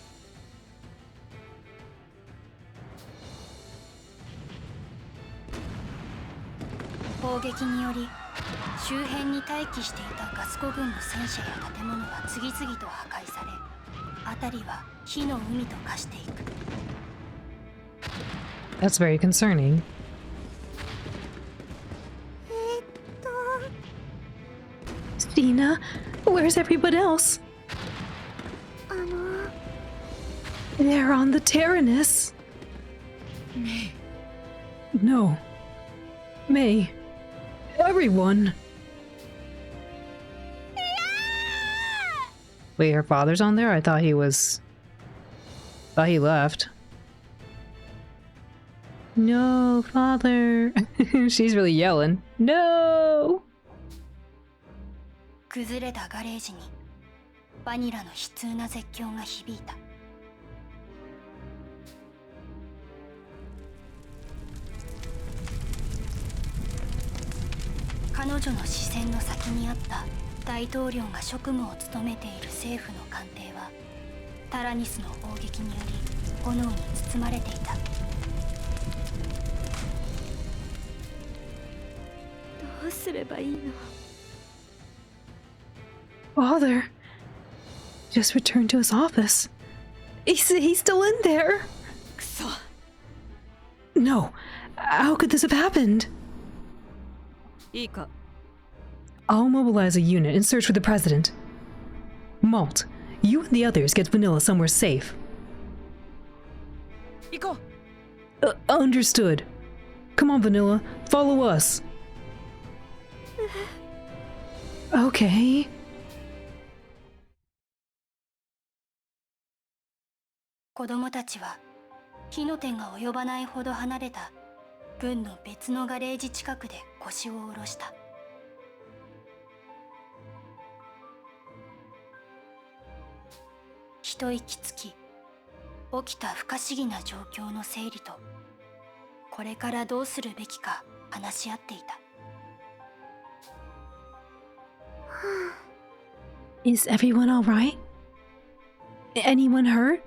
Speaker 3: 砲撃により周辺に待機していたガスコ軍の戦車や建物は次々と破壊され、辺りは火の海と化していく。
Speaker 1: That's very concerning. Stina, where's everyone else? They're on the Tyrannus.
Speaker 4: May.
Speaker 1: No. May. Everyone. Wait, her father's on there? I thought he was... thought he left. No, father. She's really yelling. No!
Speaker 3: 崩れたガレージにバニラの悲痛な絶叫が響いた。彼女の視線の先にあった大統領が職務を務めている政府の官邸はタラニスの砲撃により炎に包まれていた。
Speaker 2: どうすればいいの？
Speaker 1: Father just returned to his office. He's still in there.
Speaker 4: くそ。
Speaker 1: No, how could this have happened?
Speaker 4: いいか。
Speaker 1: I'll mobilize a unit and search for the president. Malt, you and the others get Vanilla somewhere safe.
Speaker 4: 行こう。
Speaker 1: Understood. Come on, Vanilla, follow us. Okay.
Speaker 3: 子供たちは火の手が及ばないほど離れた軍の別のガレージ近くで腰を下ろした。一息つき、起きた不可思議な状況の整理と、これからどうするべきか話し合っていた。
Speaker 1: Is everyone all right? Anyone hurt?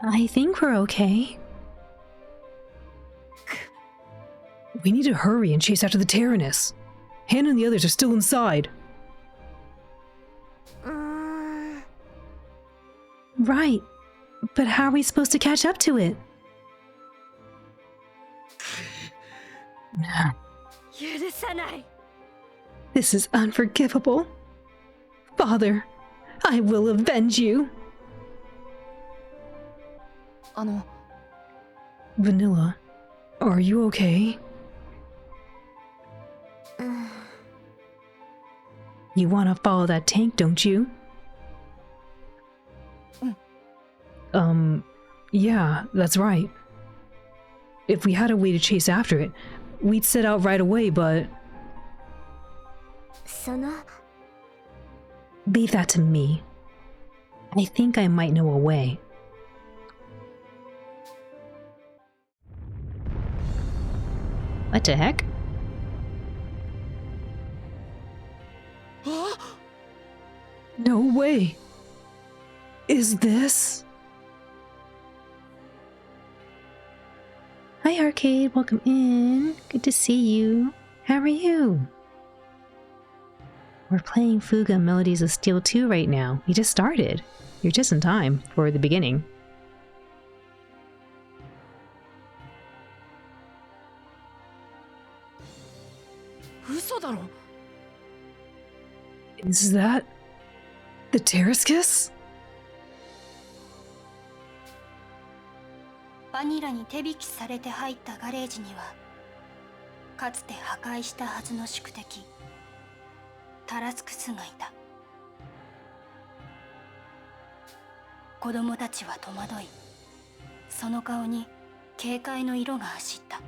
Speaker 1: I think we're okay. We need to hurry and chase after the Tyrannus. Hannah and the others are still inside. Right, but how are we supposed to catch up to it?
Speaker 2: 許さない。
Speaker 1: This is unforgivable. Father, I will avenge you.
Speaker 4: あの、
Speaker 1: Vanilla, are you okay? You want to follow that tank, don't you? Yeah, that's right. If we had a way to chase after it, we'd set out right away, but...
Speaker 2: その
Speaker 1: Leave that to me. I think I might know a way. What the heck?
Speaker 4: あ。
Speaker 1: No way. Is this? Hi, Arcade. Welcome in. Good to see you. How are you? We're playing Fuga Melodies of Steel 2 right now. We just started. You're just in time for the beginning. Is that the Terrascus?
Speaker 3: バニラに手引きされて入ったガレージには、かつて破壊したはずの宿敵タラスクスがいた。子供たちは戸惑い、その顔に警戒の色が走った。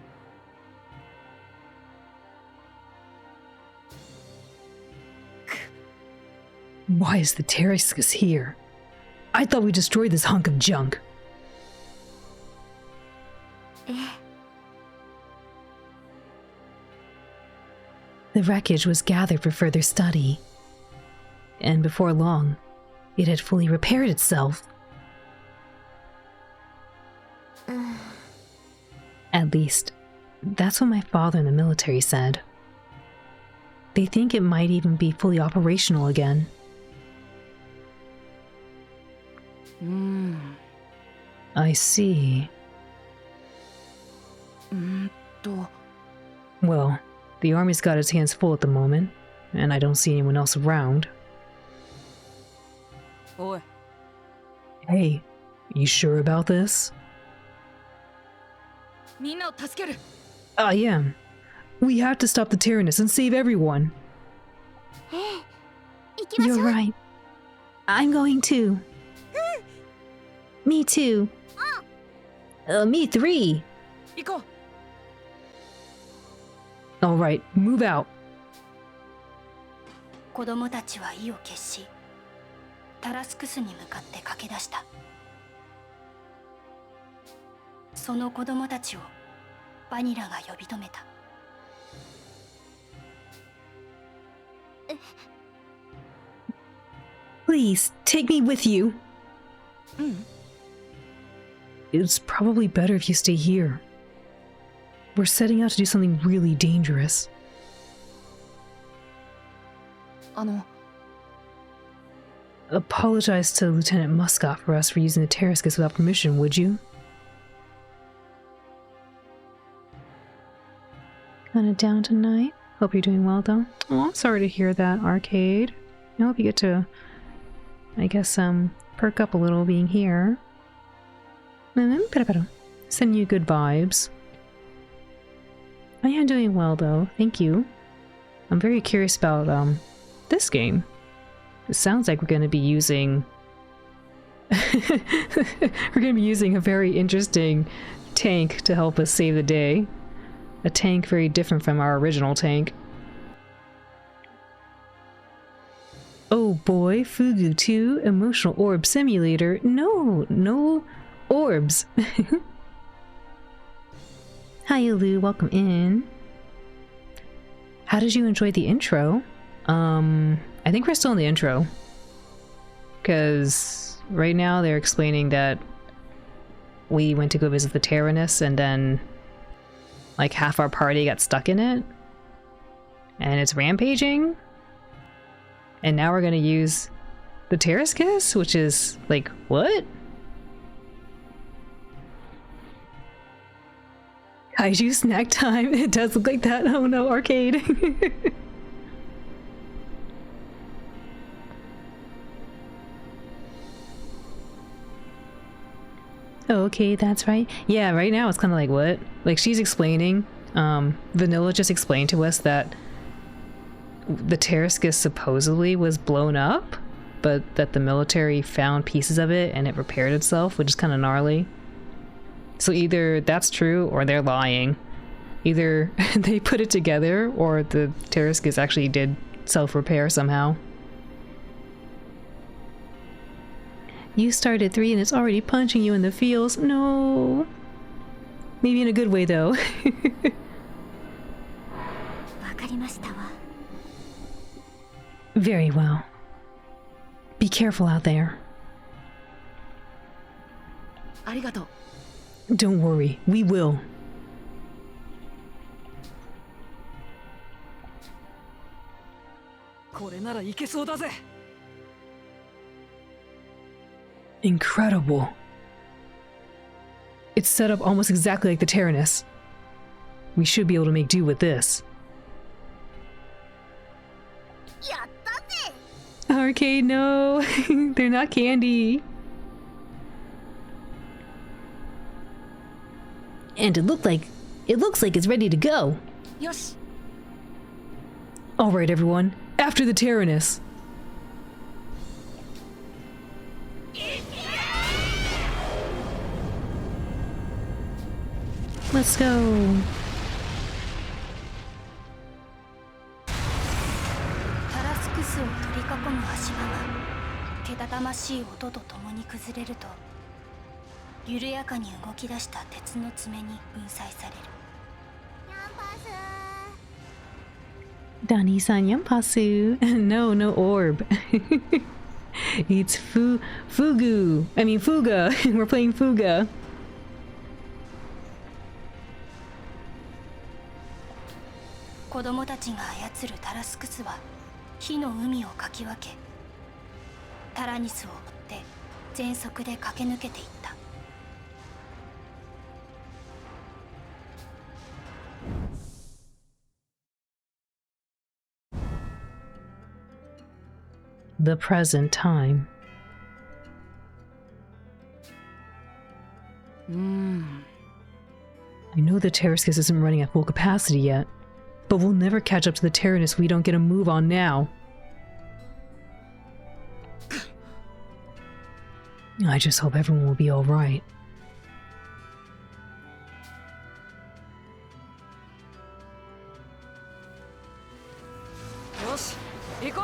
Speaker 1: Why is the Terrascus here? I thought we destroyed this hunk of junk. The wreckage was gathered for further study, and before long, it had fully repaired itself. At least, that's what my father in the military said. They think it might even be fully operational again. I see. Well, the army's got its hands full at the moment, and I don't see anyone else around.
Speaker 4: おい。
Speaker 1: Hey, you sure about this?
Speaker 4: みんなを助ける。
Speaker 1: I am. We have to stop the Tyrannus and save everyone.
Speaker 2: 行きましょ
Speaker 1: You're
Speaker 2: う。
Speaker 1: right. I'm going too. Me too. Me three.
Speaker 4: 行こう。
Speaker 1: All right, move out.
Speaker 3: 子供たちは意を決し、タラスクスに向かって駆け出した。その子供たちをバニラが呼び止めた。
Speaker 1: Please, take me with you. It's probably better if you stay here. We're setting out to do something really dangerous. Apologize to Lieutenant Muscott for us for using the Terrascus without permission, would you? Kinda down tonight? Hope you're doing well, though. Oh, I'm sorry to hear that, Arcade. I hope you get to, I guess, perk up a little being here. Send you good vibes. I am doing well, though. Thank you. I'm very curious about, this game. It sounds like we're going to be using... we're going to be using a very interesting tank to help us save the day. A tank very different from our original tank. Oh boy, Fuga 2, Emotional Orb Simulator. No orbs. Hi Lou, welcome in. How did you enjoy the intro? I think we're still in the intro. Because right now they're explaining that we went to go visit the Tyrannus and then like half our party got stuck in it. And it's rampaging. And now we're gonna use the Terrascus, which is like, what? Kaiju snack time. It does look like that. Oh no, Arcade. Okay, that's right. Yeah, right now it's kind of like, what? Like, she's explaining, Vanilla just explained to us that the Terrascus supposedly was blown up, but that the military found pieces of it and it repaired itself, which is kind of gnarly. So either that's true or they're lying. Either they put it together or the Terrascus actually did self-repair somehow. You started 3 and it's already punching you in the feels. No. Maybe in a good way though. Very well. Be careful out there. Don't worry, we will. Incredible. It's set up almost exactly like the Tyrannus. We should be able to make do with this. Arcade, no. They're not candy. And it looks like it's ready to go.
Speaker 3: Yosh.
Speaker 1: All right, everyone. After the Tyrannus. Let's go.
Speaker 3: タラスクスを取り囲む足場がけたたましい音とともに崩れると緩やかに動き出した鉄の爪に粉砕される。
Speaker 1: Dani-san, Yampasu. No orb. It's Fugu. I mean Fuga. We're playing Fuga.
Speaker 3: 子供たちが操るタラスクスは火の海をかき分け、タラニスを追って全速で駆け抜けていった。
Speaker 1: The present time. I know the Terrascus isn't running at full capacity yet, but we'll never catch up to the Tyrannus if we don't get a move on now. I just hope everyone will be alright.
Speaker 4: Yosh, 行こ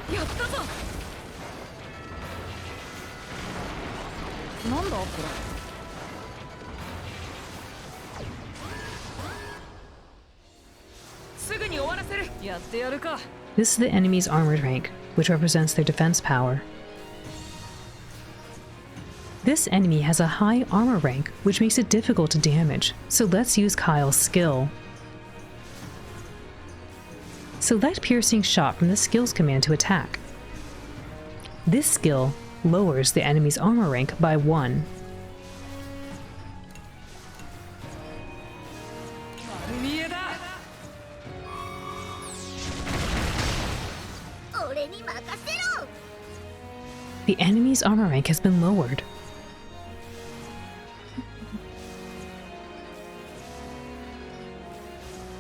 Speaker 4: う。やったぞ。なんだこれ。すぐに終わらせる。やってやるか。
Speaker 1: This is the enemy's armored rank, which represents their defense power. This enemy has a high armor rank, which makes it difficult to damage, so let's use Kyle's skill. Select Piercing Shot from the skills command to attack. This skill lowers the enemy's armor rank by 1. The enemy's armor rank has been lowered.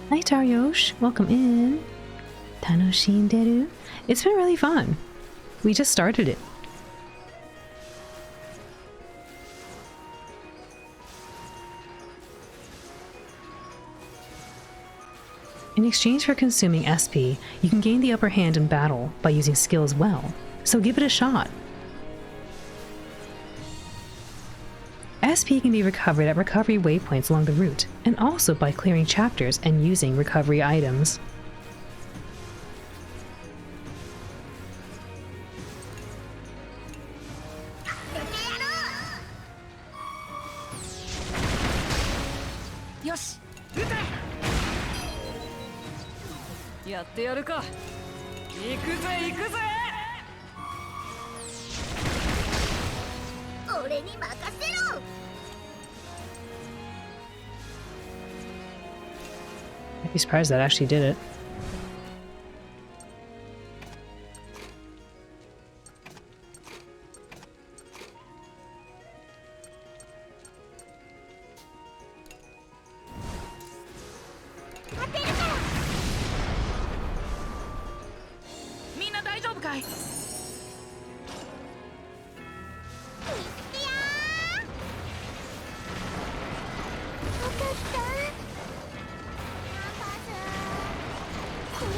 Speaker 1: Hi Taryosh, welcome in. Tanoshinderu. It's been really fun. We just started it. In exchange for consuming SP, you can gain the upper hand in battle by using skill as well, so give it a shot. SP can be recovered at recovery waypoints along the route, and also by clearing chapters and using recovery items. I'd be surprised that actually did it.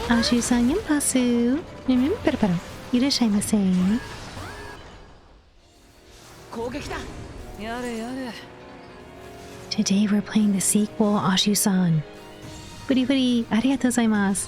Speaker 1: Ashu-san, yanpasu. Peru-peru. Irashaimase. Today we're playing the sequel, Ashu-san. Buri buri, arigatou gozaimasu.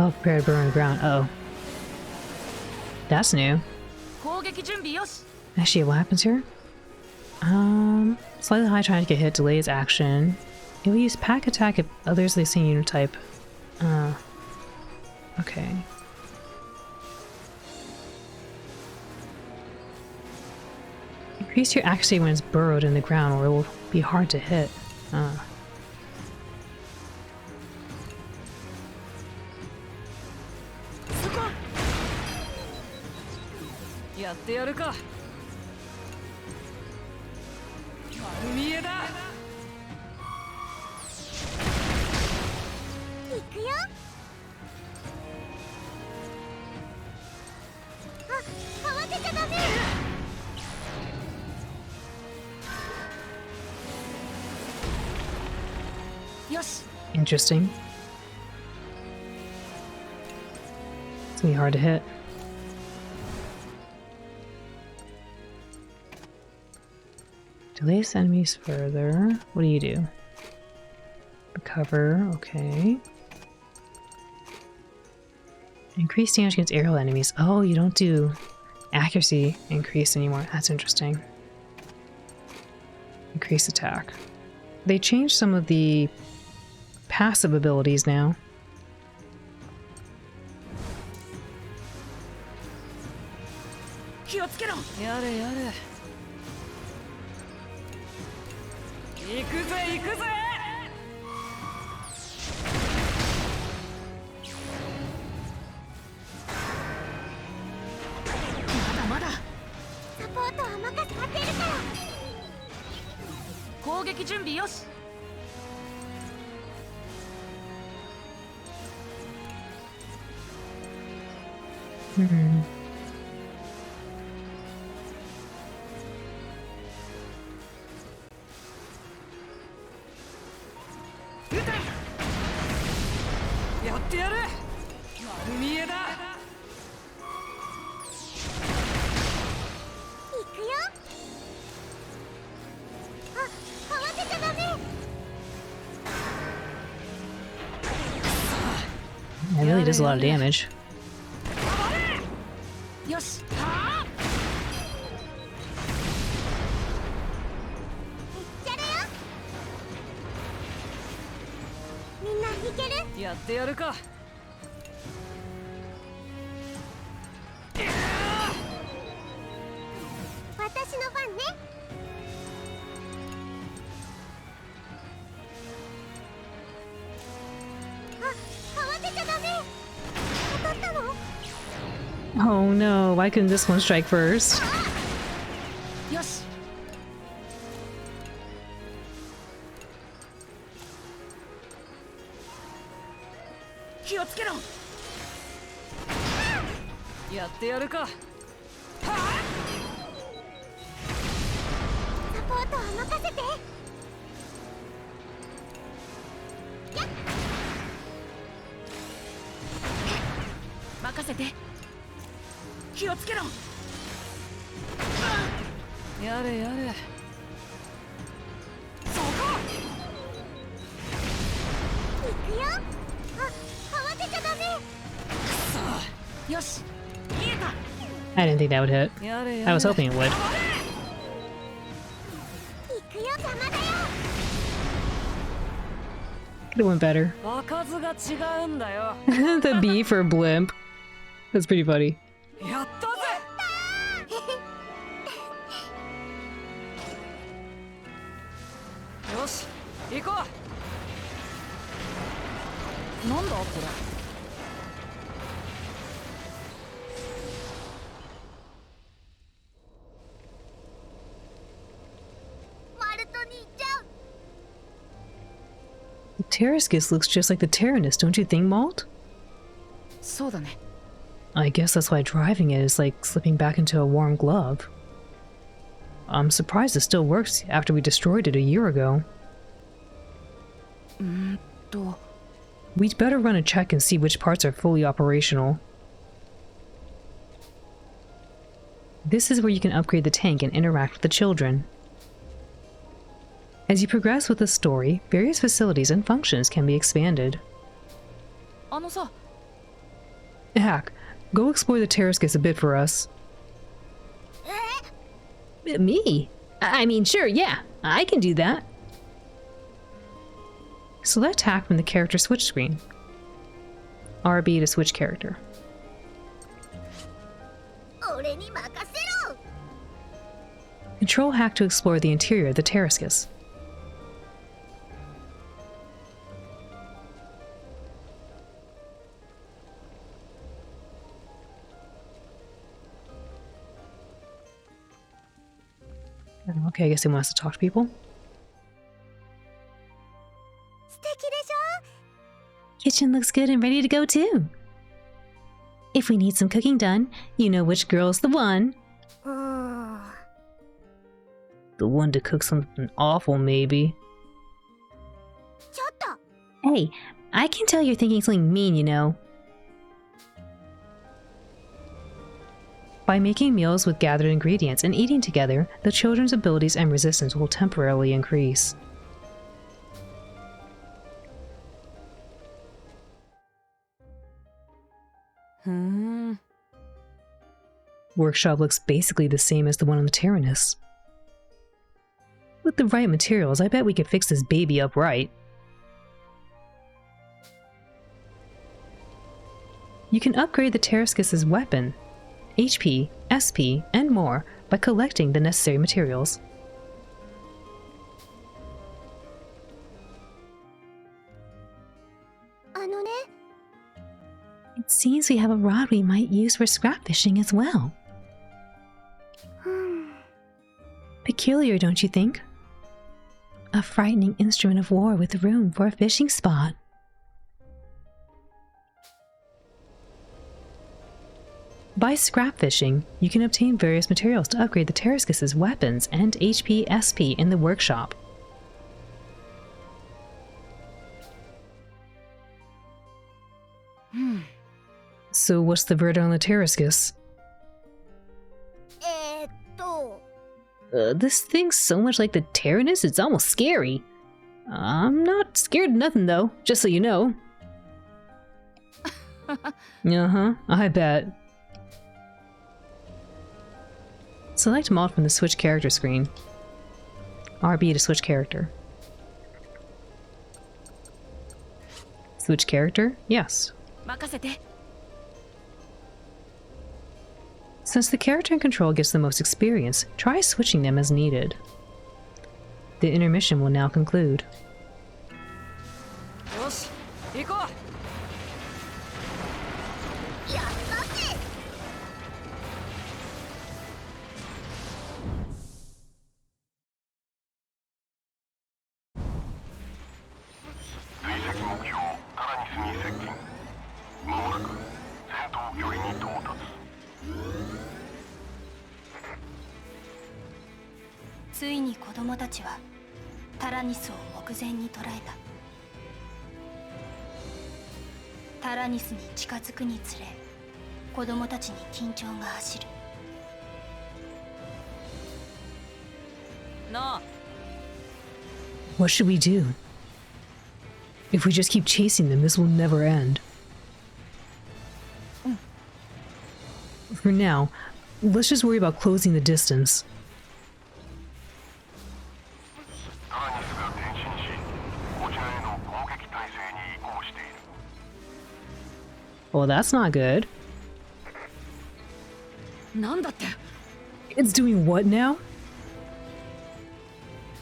Speaker 1: Oh, prepare to burn the ground. Oh. That's new. Actually, what happens here? Slightly high trying to get hit, delays action. It will use pack attack if others of the same unit type. Okay. Increase your accuracy when it's burrowed in the ground or it will be hard to hit. Interesting. It's gonna be hard to hit. Delays enemies further. What do you do? Recover, okay. Increase damage against aerial enemies. Oh, you don't do accuracy increase anymore. That's interesting. Increase attack. They changed some of the passive abilities now. Hmm. It really does a lot of damage.
Speaker 4: よし
Speaker 2: みんないける？
Speaker 4: やってやるか
Speaker 2: 私の番ね。あ、慌てちゃダメ。当たったの？
Speaker 1: Oh no, why couldn't this one strike first?
Speaker 4: よし気をつけろやってやるか
Speaker 2: サポートは任せて。
Speaker 4: 任せて気をつけろやれやれそこ
Speaker 2: 行くよ。あ、慌てちゃダメ。
Speaker 4: よし見えた
Speaker 1: I didn't think that would hit.
Speaker 4: やれやれ
Speaker 1: I was hoping it would.
Speaker 2: 行くよ、邪魔だよ。
Speaker 1: Could have went better.
Speaker 4: 開かずが違うんだよ
Speaker 1: The B for blimp. That's pretty funny.
Speaker 4: やったぜよし行こうなんだこれ
Speaker 2: マルト兄ちゃん。
Speaker 1: The Terrascus looks just like the Terranus, don't you think, Malt?
Speaker 4: そうだね
Speaker 1: I guess that's why driving it is like slipping back into a warm glove. I'm surprised it still works after we destroyed it a year ago.
Speaker 4: と
Speaker 1: We'd better run a check and see which parts are fully operational. This is where you can upgrade the tank and interact with the children. As you progress with the story, various facilities and functions can be expanded.
Speaker 4: あのさ
Speaker 1: Hack, go explore the Terrascus a bit for us. Me? I mean, sure, yeah, I can do that. Select Hack from the character switch screen. RB to switch character.
Speaker 2: 俺に任せろ。
Speaker 1: Control Hack to explore the interior of the Terrascus. Okay, I guess he wants to talk to people.
Speaker 2: 素敵でしょ？
Speaker 1: Kitchen looks good and ready to go too. If we need some cooking done, you know which girl's the one.
Speaker 2: うーん。
Speaker 1: The one to cook something awful, maybe.
Speaker 2: ちょっと。
Speaker 1: Hey, I can tell you're thinking something mean, you know. By making meals with gathered ingredients and eating together, the children's abilities and resistance will temporarily increase. Workshop looks basically the same as the one on the Terranus. With the right materials, I bet we could fix this baby up right. You can upgrade the Terrascus's weapon, HP, SP, and more by collecting the necessary materials. It seems we have a rod we might use for scrap fishing as well. Peculiar, don't you think? A frightening instrument of war with room for a fishing spot. By scrap fishing, you can obtain various materials to upgrade the Terrascus's weapons and HP SP in the workshop. So what's the verdict on the Terrascus? This thing's so much like the Tyrannus, it's almost scary. I'm not scared of nothing though, just so you know. Uh-huh, I bet. Select mod from the switch character screen. RB to switch character. Switch character? Yes.
Speaker 4: 任せて。
Speaker 1: Since the character in control gets the most experience, try switching them as needed. The intermission will now conclude.
Speaker 4: よし、行こう。
Speaker 5: 追跡目標タラニスに接近。まもなく戦闘距離に到達。
Speaker 3: ついに子供たちはタラニスを目前に捉えた。タラニスに近づくにつれ、子供たちに緊張が走る。
Speaker 4: なあ。
Speaker 1: What should we do? If we just keep chasing them, this will never end. For now, let's just worry about closing the distance.
Speaker 5: タラニスが転身し、こちらへの攻撃態勢に移行している。
Speaker 1: Well, that's not good.
Speaker 4: なんだって。
Speaker 1: It's doing what now?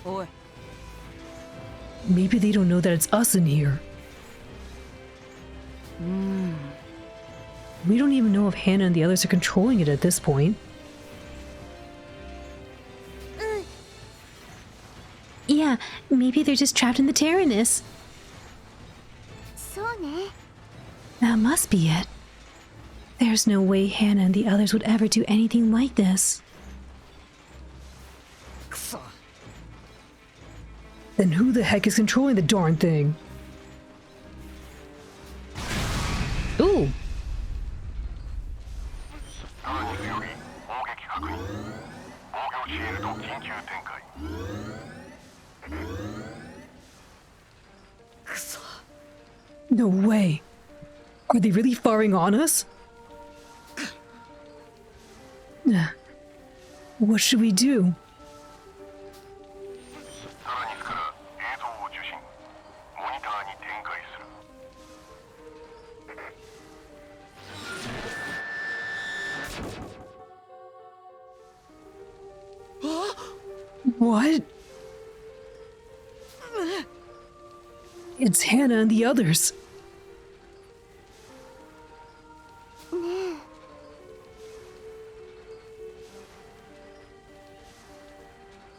Speaker 4: おい。
Speaker 1: Maybe they don't know that it's us in here. We don't even know if Hannah and the others are controlling it at this point. Yeah, maybe they're just trapped in the Tyrannus. That must be it. There's no way Hannah and the others would ever do anything like this.
Speaker 4: くそ。
Speaker 1: Then who the heck is controlling the darn thing? Ooh!
Speaker 5: タラニスより砲撃確認。防御シールド緊急展開。
Speaker 4: くそ。
Speaker 1: No way! Are they really firing on us? What should we do?
Speaker 5: タラニスから映像を受信。モニターに展開する。
Speaker 1: What? It's Hannah and the others.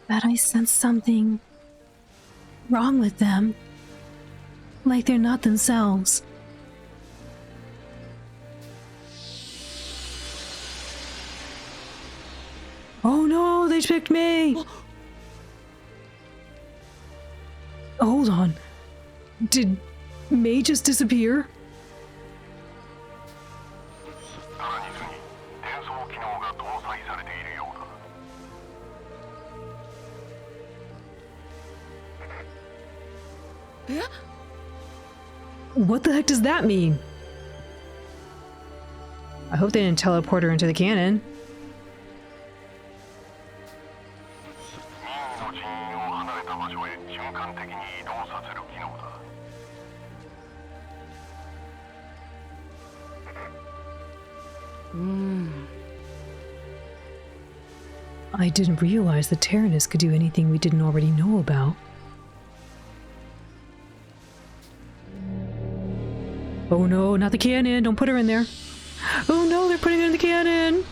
Speaker 1: But I sense something wrong with them. Like they're not themselves. Oh no, they picked me! Hold on. Did May just disappear?
Speaker 5: タラニスに転送機能が搭載されているようだ。
Speaker 1: What the heck does that mean? I hope they didn't teleport her into the cannon.
Speaker 5: 任意の人員を離れた場所へ瞬間的に移動させる機能だ。
Speaker 1: I didn't realize the Tyrannus could do anything we didn't already know about. Oh no, not the cannon! Don't put her in there! Oh no, they're putting her in the cannon!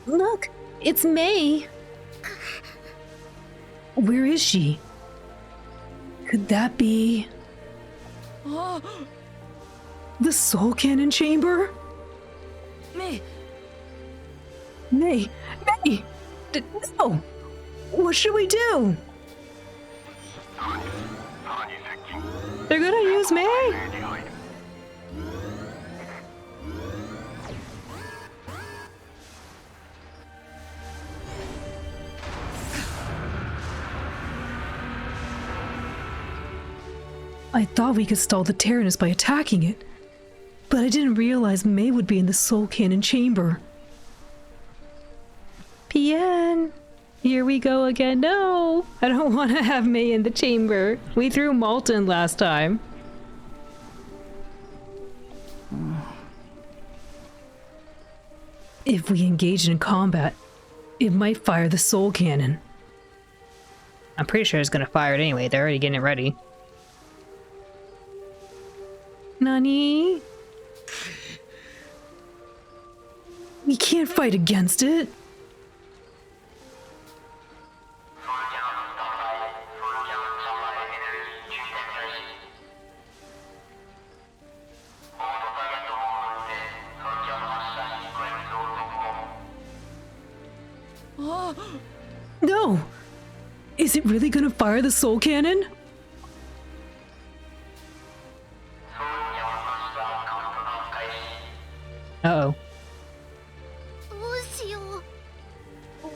Speaker 1: Look! It's May! Where is she? Could that be
Speaker 4: Oh,
Speaker 1: the soul cannon chamber?
Speaker 4: me.
Speaker 1: May! May! No! What should we do?
Speaker 5: さらに接近
Speaker 1: They're gonna use May!
Speaker 5: に入る
Speaker 1: I thought we could stall the Tyrannus by attacking it, but I didn't realize May would be in the soul cannon chamber. PN! Here we go again. No! I don't want to have May in the chamber. We threw Malta in last time. If we engage in combat, it might fire the soul cannon. I'm pretty sure it's gonna fire it anyway. They're already getting it ready. Nani? We can't fight against it. No! Is it really gonna fire the soul cannon? Uh-oh.
Speaker 2: どうしよう。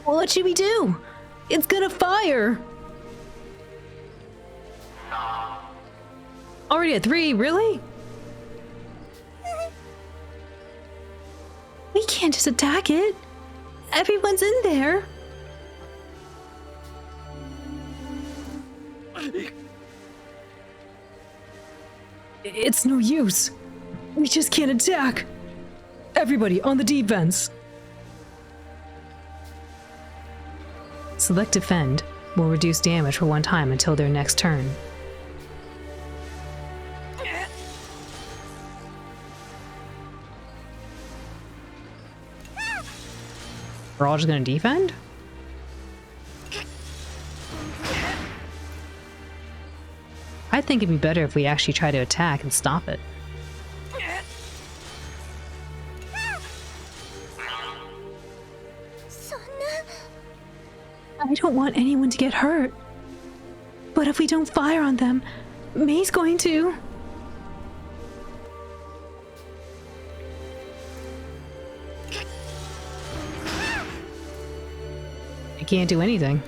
Speaker 1: What should we do? It's gonna fire! Already at 3, really? We can't just attack it. Everyone's in there. It's no use. We just can't attack. Everybody on the defense. Select defend will reduce damage for one time until their next turn. We're all just gonna defend? I think it'd be better if we actually try to attack and stop it. I don't want anyone to get hurt. But if we don't fire on them, May's going to. I can't do anything.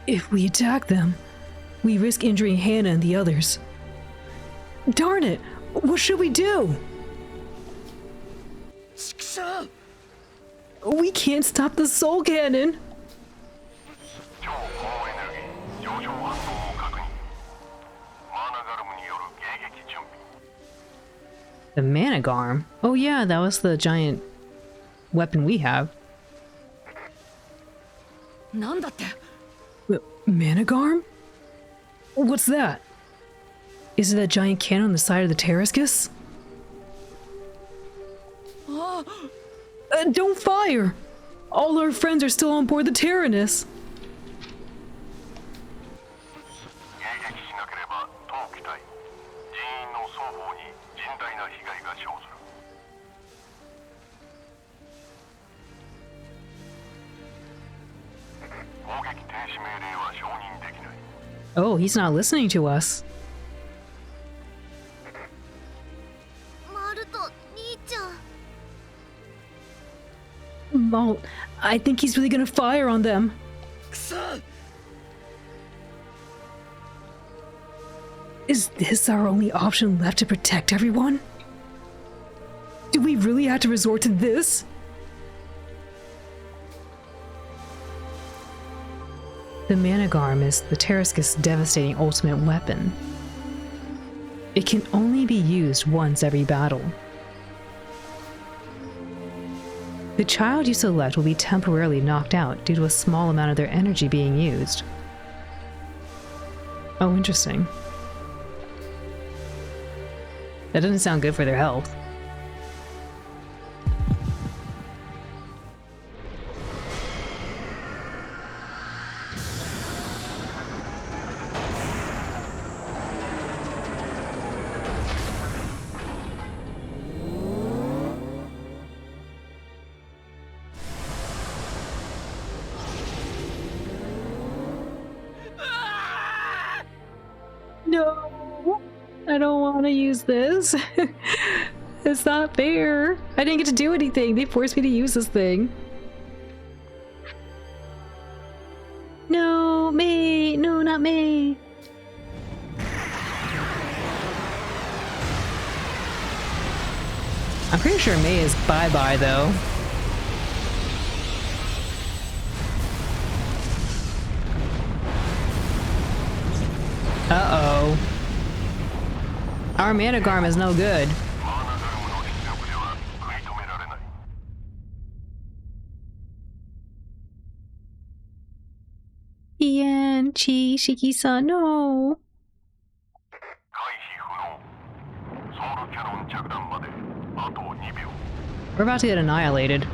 Speaker 1: If we attack them, we risk injuring Hannah and the others. Darn it! What should we do? We can't stop the soul cannon!
Speaker 5: 超高エネルギー上昇反応を確認マーナガルムによる迎撃準備
Speaker 1: The Managarm? Oh yeah, that was the giant weapon we have.
Speaker 4: なんだって
Speaker 1: Managarm? What's that? Is it that giant cannon on the side of the Terrascus? Don't fire! All our friends are still on board the Tyrannus.
Speaker 5: 迎撃しなければ当機体人員の双方に甚大な被害が生ずる 攻撃停止命令は承認できない
Speaker 1: Oh, he's not listening to us.
Speaker 2: マルト兄ちゃん。
Speaker 1: Malt, I think he's really gonna fire on them.
Speaker 4: くそ
Speaker 1: Is this our only option left to protect everyone? Do we really have to resort to this? The Managarm is the Terrascus' devastating ultimate weapon. It can only be used once every battle. The child you select will be temporarily knocked out due to a small amount of their energy being used. Oh, interesting. That doesn't sound good for their health. I don't want to use this. It's not fair. I didn't get to do anything. They forced me to use this thing. No, May! No, not May! I'm pretty sure May is bye-bye, though. Uh-oh. Our Managarm is no good. Ian, Chi, Shiki-san, no! We're about to get annihilated.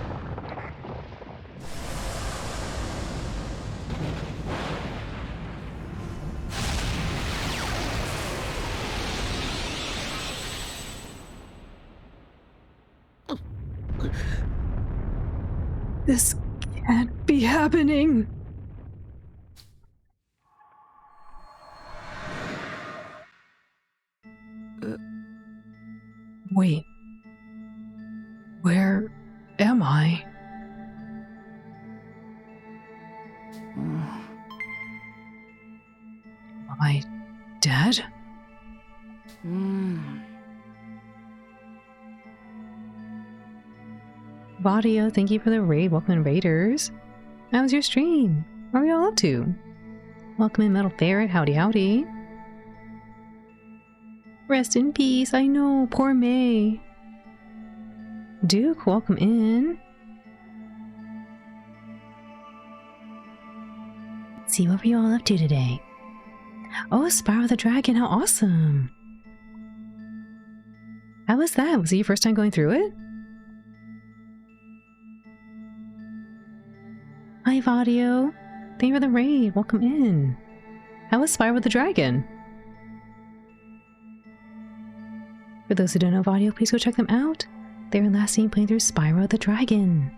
Speaker 1: This can't be happening. Wait. Where am I? Am I dead? Vadio, thank you for the raid. Welcome in, Raiders. How was your stream? What are we all up to? Welcome in, Metal Ferret. Howdy, howdy. Rest in peace. I know. Poor May. Duke, welcome in. Let's see, what were you all up to today? Oh, Spiral the Dragon. How awesome. How was that? Was it your first time going through it? Hi, Vadio. Thank you for the raid. Welcome in. How was Spiral the Dragon? For those who don't know Vadio, please go check them out. They were last seen playing through Spyro the Dragon.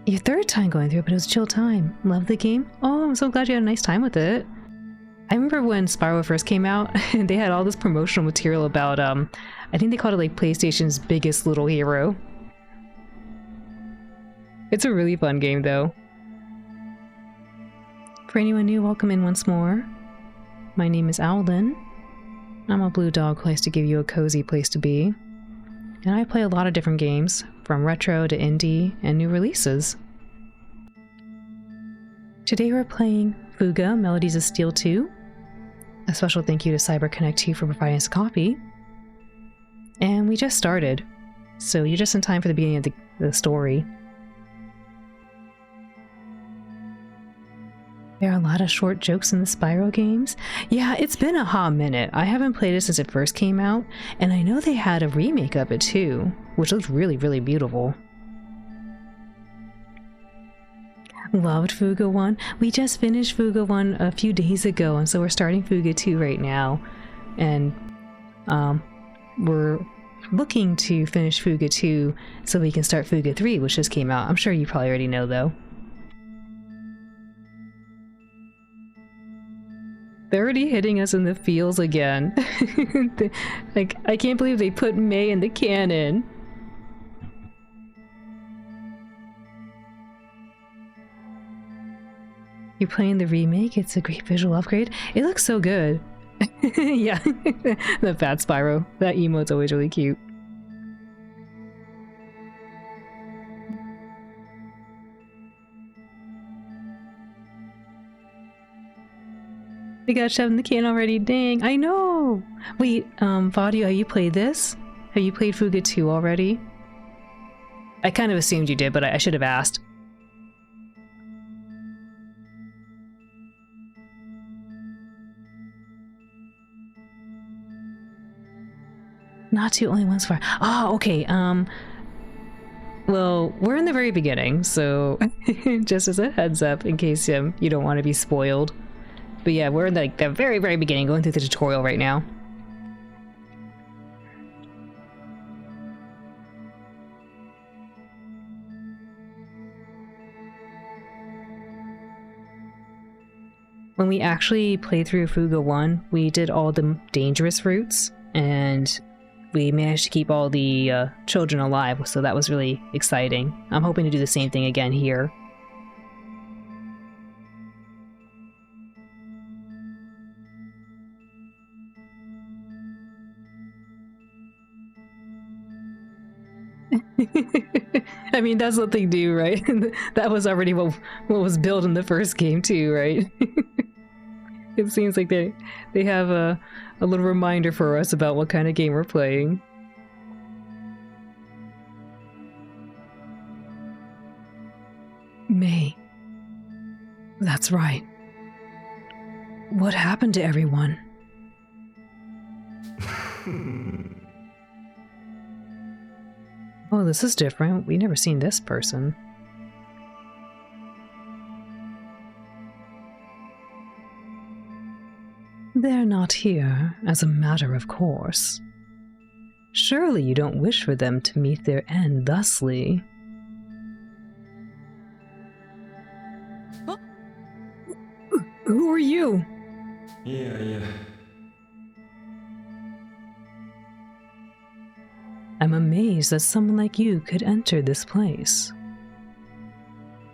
Speaker 1: Your third time going through it, but it was a chill time. Love the game? Oh, I'm so glad you had a nice time with it. I remember when Spyro first came out, and they had all this promotional material about, I think they called it like PlayStation's biggest little hero. It's a really fun game though. For anyone new, welcome in once more. My name is Owlin. I'm a blue dog who likes to give you a cozy place to be. And I play a lot of different games, from retro to indie and new releases. Today we're playing Fuga, Melodies of Steel 2. A special thank you to CyberConnect 2 for providing us a copy. And we just started, so you're just in time for the beginning of the story. There are a lot of short jokes in the Spyro games. Yeah, it's been a hot minute. I haven't played it since it first came out, and I know they had a remake of it too, which looks really, really beautiful. Loved Fuga 1. We just finished Fuga 1 a few days ago, and so we're starting Fuga 2 right now. And we're looking to finish Fuga 2 so we can start Fuga 3, which just came out. I'm sure you probably already know though. They're already hitting us in the feels again. Like, I can't believe they put May in the canon. You're playing the remake? It's a great visual upgrade. It looks so good. Yeah, the fat Spyro. That emote's always really cute. They got shoved in the can already, dang. I know! Wait, Vadio, have you played this? Have you played Fuga 2 already? I kind of assumed you did, but I should have asked. Not two, only one's far. Oh, okay, well, we're in the very beginning, so just as a heads up in case you don't want to be spoiled. But yeah, we're in like the very, very beginning, going through the tutorial right now. When we actually played through Fuga 1, we did all the dangerous routes, and we managed to keep all the children alive, so that was really exciting. I'm hoping to do the same thing again here. I mean, that's what they do, right? That was already what was built in the first game too, right? It seems like they have a little reminder for us about what kind of game we're playing. May. That's right. What happened to everyone? Oh, this is different. We never seen this person. They're not here, as a matter of course. Surely you don't wish for them to meet their end thusly.
Speaker 6: Huh?
Speaker 1: Who are you?
Speaker 6: Yeah.
Speaker 1: I'm amazed that someone like you could enter this place.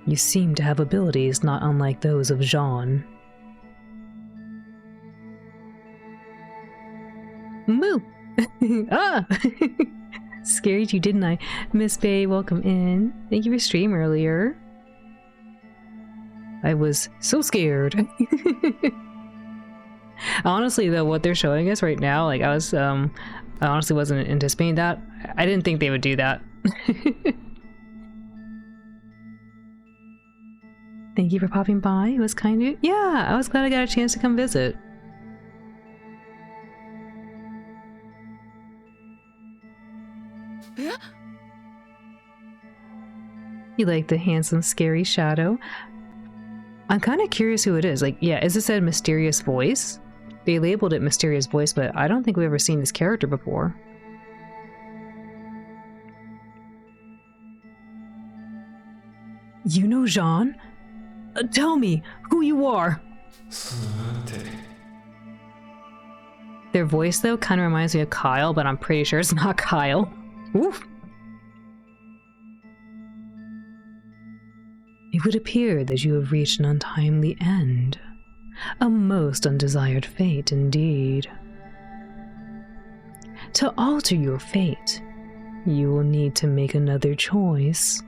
Speaker 1: You seem to have abilities not unlike those of Jean. Moo! Ah! Scared you, didn't I? Miss Bay, welcome in. Thank you for stream earlier. I was so scared. Honestly, though, what they're showing us right now, like, I honestly wasn't anticipating that. I didn't think they would do that. Thank you for popping by. It was kind of... Yeah, I was glad I got a chance to come visit.
Speaker 4: Yeah?
Speaker 1: You like the handsome, scary shadow? I'm kind of curious who it is. Like, yeah, is this a mysterious voice? They labeled it mysterious voice, but I don't think we've ever seen this character before. You know Jean? Tell me who you are. Their voice, though, kind of reminds me of Kyle, but I'm pretty sure it's not Kyle. Oof. It would appear that you have reached an untimely end. A most undesired fate indeed. To alter your fate, you will need to make another choice.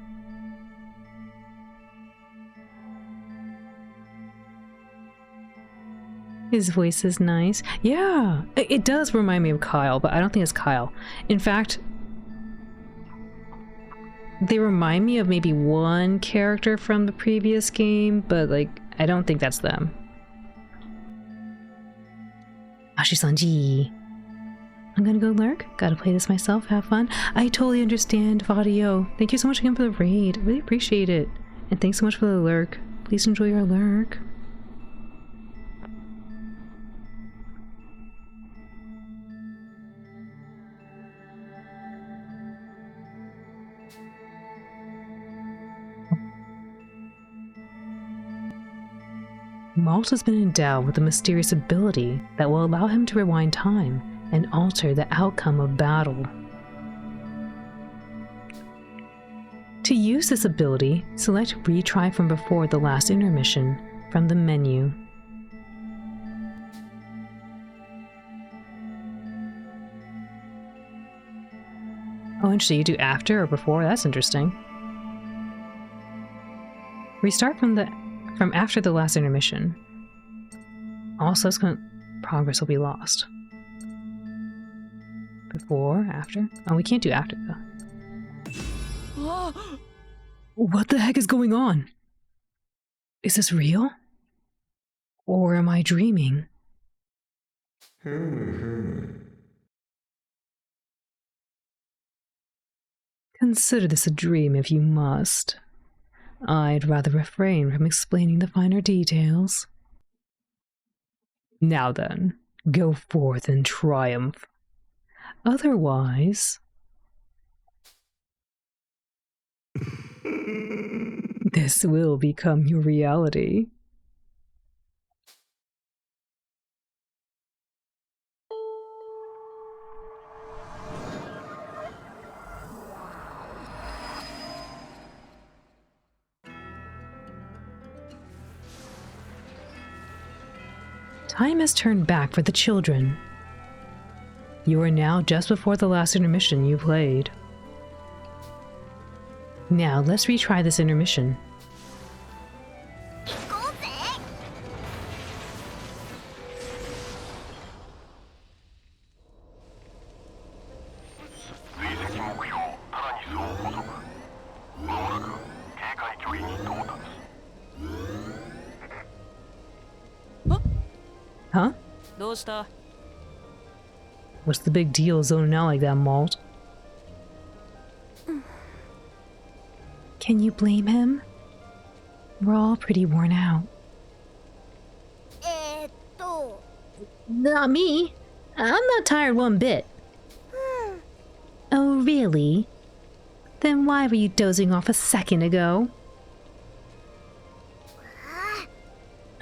Speaker 1: His voice is nice. Yeah, it does remind me of Kyle, but I don't think it's Kyle. In fact, they remind me of maybe one character from the previous game, but like, I don't think that's them. Ashi-sanji. I'm gonna go lurk. Gotta play this myself, have fun. I totally understand, Vadio. Thank you so much again for the raid. Really appreciate it. And thanks so much for the lurk. Please enjoy your lurk. Malt has been endowed with a mysterious ability that will allow him to rewind time and alter the outcome of battle. To use this ability, select Retry from before the last intermission from the menu. Oh, interesting. You do after or before? That's interesting. Restart from after the last intermission. All subsequent progress will be lost. Before, after? Oh, we can't do after, though. What the heck is going on? Is this real? Or am I dreaming? Consider this a dream if you must. I'd rather refrain from explaining the finer details. Now then, go forth in triumph. Otherwise... this will become your reality. Time has turned back for the children. You are now just before the last intermission you played. Now let's retry this intermission. Huh?
Speaker 4: どうした
Speaker 1: What's the big deal zoning out like that, Malt? Can you blame him? We're all pretty worn out. Not me. I'm not tired one bit. Oh, really? Then why were you dozing off a second ago?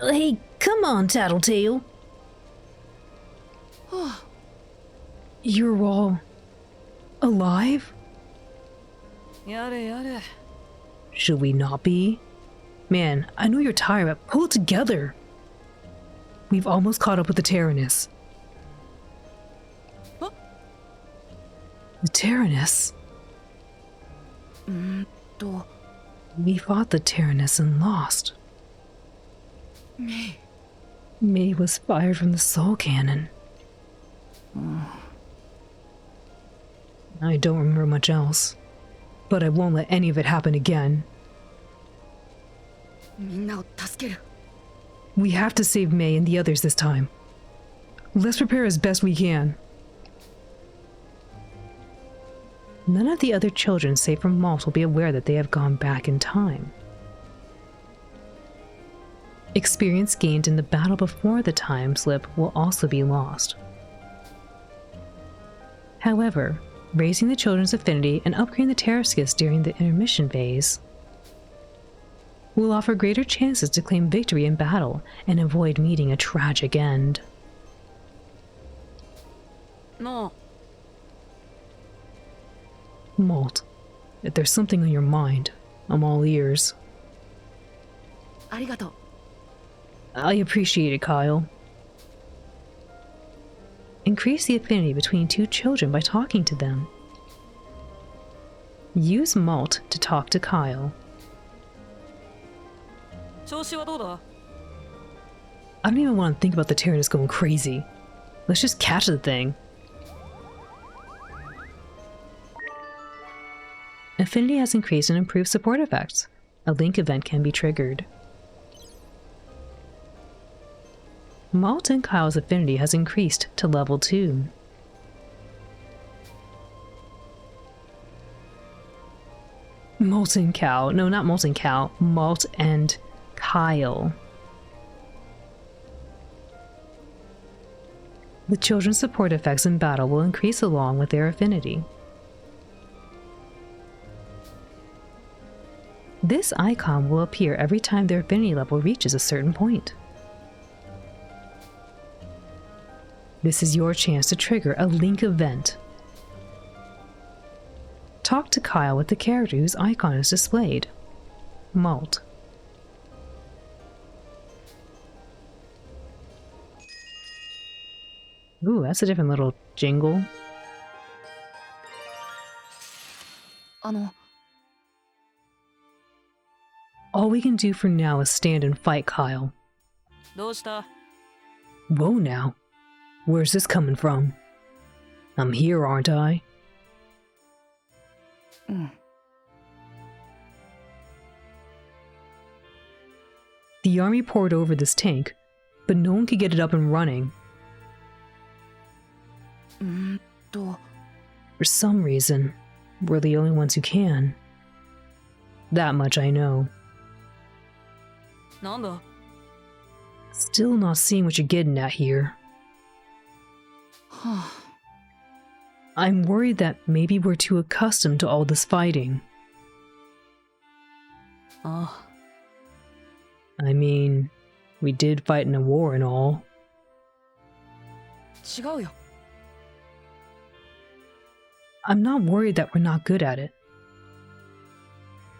Speaker 1: Hey, come on, Tattletale. You're all alive?
Speaker 4: やれやれ
Speaker 1: Should we not be? Man, I know you're tired, but pull it together. We've almost caught up with the Tyrannus.
Speaker 4: Huh?
Speaker 1: The Tyrannus? We fought the Tyrannus and lost. May was fired from the soul cannon. I don't remember much else, but I won't let any of it happen again.
Speaker 4: みんなを助ける
Speaker 1: We have to save May and the others this time. Let's prepare as best we can. None of the other children, save for Malt, will be aware that they have gone back in time. Experience gained in the battle before the time slip will also be lost. However, raising the children's affinity and upgrading the Terrascus during the intermission phase will offer greater chances to claim victory in battle and avoid meeting a tragic end.
Speaker 4: な
Speaker 1: Malt, if there's something on your mind, I'm all ears.
Speaker 4: あありがとう
Speaker 1: I appreciate it, Kyle. Increase the affinity between two children by talking to them. Use Malt to talk to Kyle.
Speaker 4: 調子はどうだ
Speaker 1: I don't even want to think about the Tyrannus going crazy. Let's just catch the thing. Affinity has increased and improved support effects. A link event can be triggered. Malt and Kyle's affinity has increased to level 2. Malt and Cal. No, not Malt and Cal. Malt and Kyle. The children's support effects in battle will increase along with their affinity. This icon will appear every time their affinity level reaches a certain point. This is your chance to trigger a link event. Talk to Kyle with the character whose icon is displayed. Malt. Ooh, that's a different little jingle.
Speaker 4: あの
Speaker 1: All we can do for now is stand and fight, Kyle.
Speaker 4: どうした
Speaker 1: Whoa now. Where's this coming from? I'm here, aren't I?
Speaker 4: うん
Speaker 1: The army poured over this tank, but no one could get it up and running.
Speaker 4: と
Speaker 1: For some reason, we're the only ones who can. That much I know.
Speaker 4: なんだ
Speaker 1: Still not seeing what you're getting at here.
Speaker 4: は
Speaker 1: I'm worried that maybe we're too accustomed to all this fighting.
Speaker 4: あ
Speaker 1: I mean, we did fight in a war and all.
Speaker 4: 違うよ
Speaker 1: I'm not worried that we're not good at it.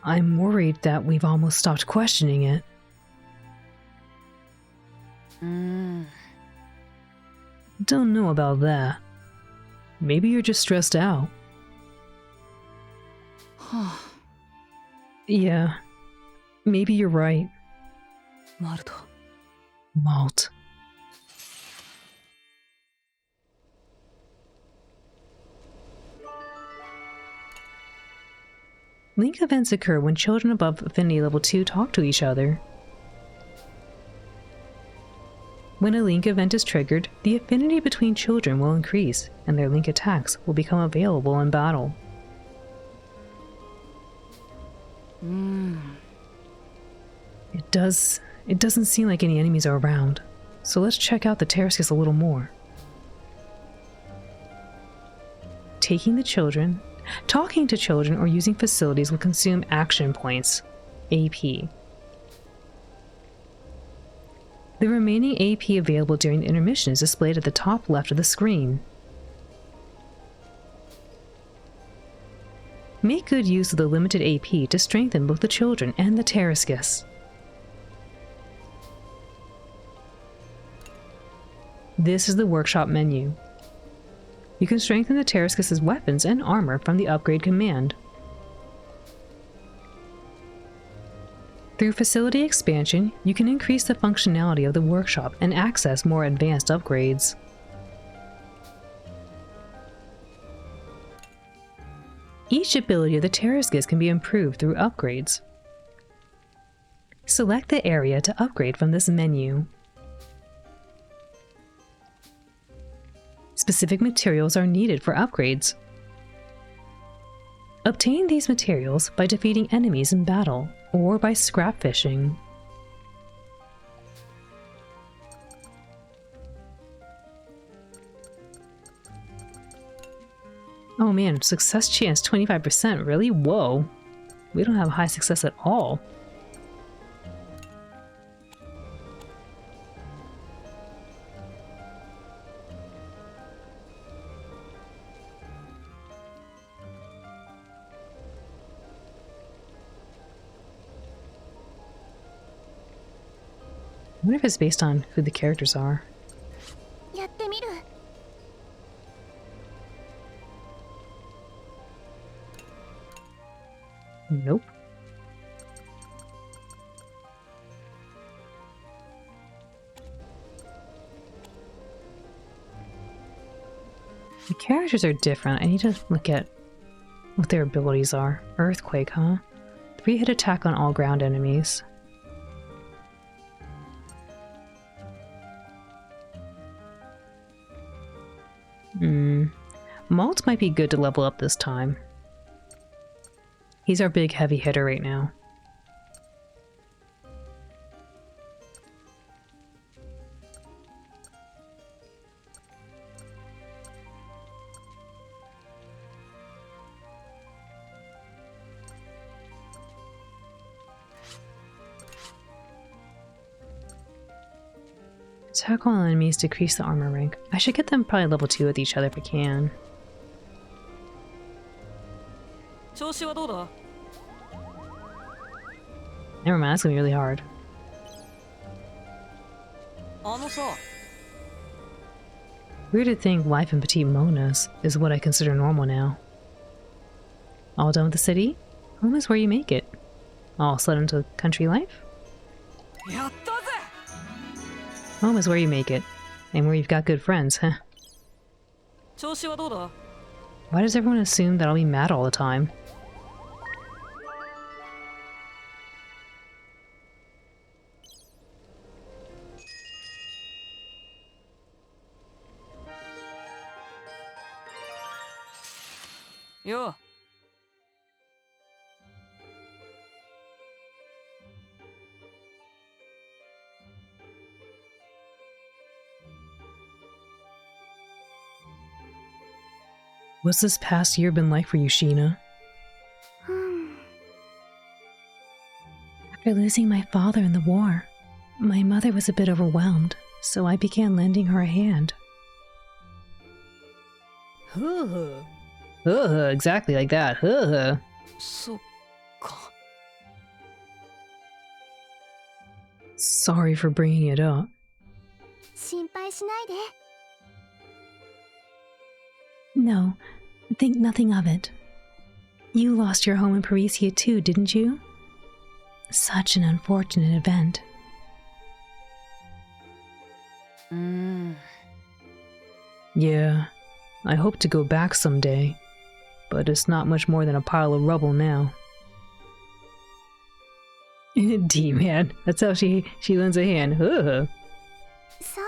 Speaker 1: I'm worried that we've almost stopped questioning it. Don't know about that. Maybe you're just stressed out. Yeah, maybe you're right. Malt. Link events occur when children above affinity level 2 talk to each other. When a link event is triggered, the affinity between children will increase, and their link attacks will become available in battle. It doesn't seem like any enemies are around, so let's check out the Terrascus a little more. Talking to children or using facilities will consume action points, AP. The remaining AP available during the intermission is displayed at the top left of the screen. Make good use of the limited AP to strengthen both the children and the Terrascus. This is the workshop menu. You can strengthen the Terrascus's weapons and armor from the upgrade command. Through facility expansion, you can increase the functionality of the workshop and access more advanced upgrades. Each ability of the Terrascus can be improved through upgrades. Select the area to upgrade from this menu. Specific materials are needed for upgrades. Obtain these materials by defeating enemies in battle or by scrap fishing. Oh man, success chance 25%, really? Whoa. We don't have high success at all. I wonder if it's based on who the characters are.
Speaker 2: やってみる。
Speaker 1: Nope. The characters are different. I need to look at what their abilities are. Earthquake, huh? 3-hit attack on all ground enemies. Malt might be good to level up this time. He's our big heavy hitter right now. Attack all enemies, decrease the armor rank. I should get them probably level 2 with each other if I can.
Speaker 4: 調子はどうだ?
Speaker 1: Never mind, that's gonna be really hard.
Speaker 4: あのさ
Speaker 1: Weird to think life in Petite Monas is what I consider normal now. All done with the city? Home is where you make it. All settled into country life?
Speaker 4: やったぜ
Speaker 1: Home is where you make it. And where you've got good friends, huh?
Speaker 4: 調子はどうだ?
Speaker 1: Why does everyone assume that I'll be mad all the time?
Speaker 4: Yo.
Speaker 1: What's this past year been like for you, Sheena? After losing my father in the war, my mother was a bit overwhelmed, so I began lending her a hand. Exactly like that.
Speaker 4: そっか
Speaker 1: Sorry for bringing it up.
Speaker 2: 心配しないで。
Speaker 1: No, think nothing of it. You lost your home in Parisia too, didn't you? Such an unfortunate event. Yeah, I hope to go back someday, but it's not much more than a pile of rubble now. D-man, that's how she lends a hand. Huh.
Speaker 3: そう。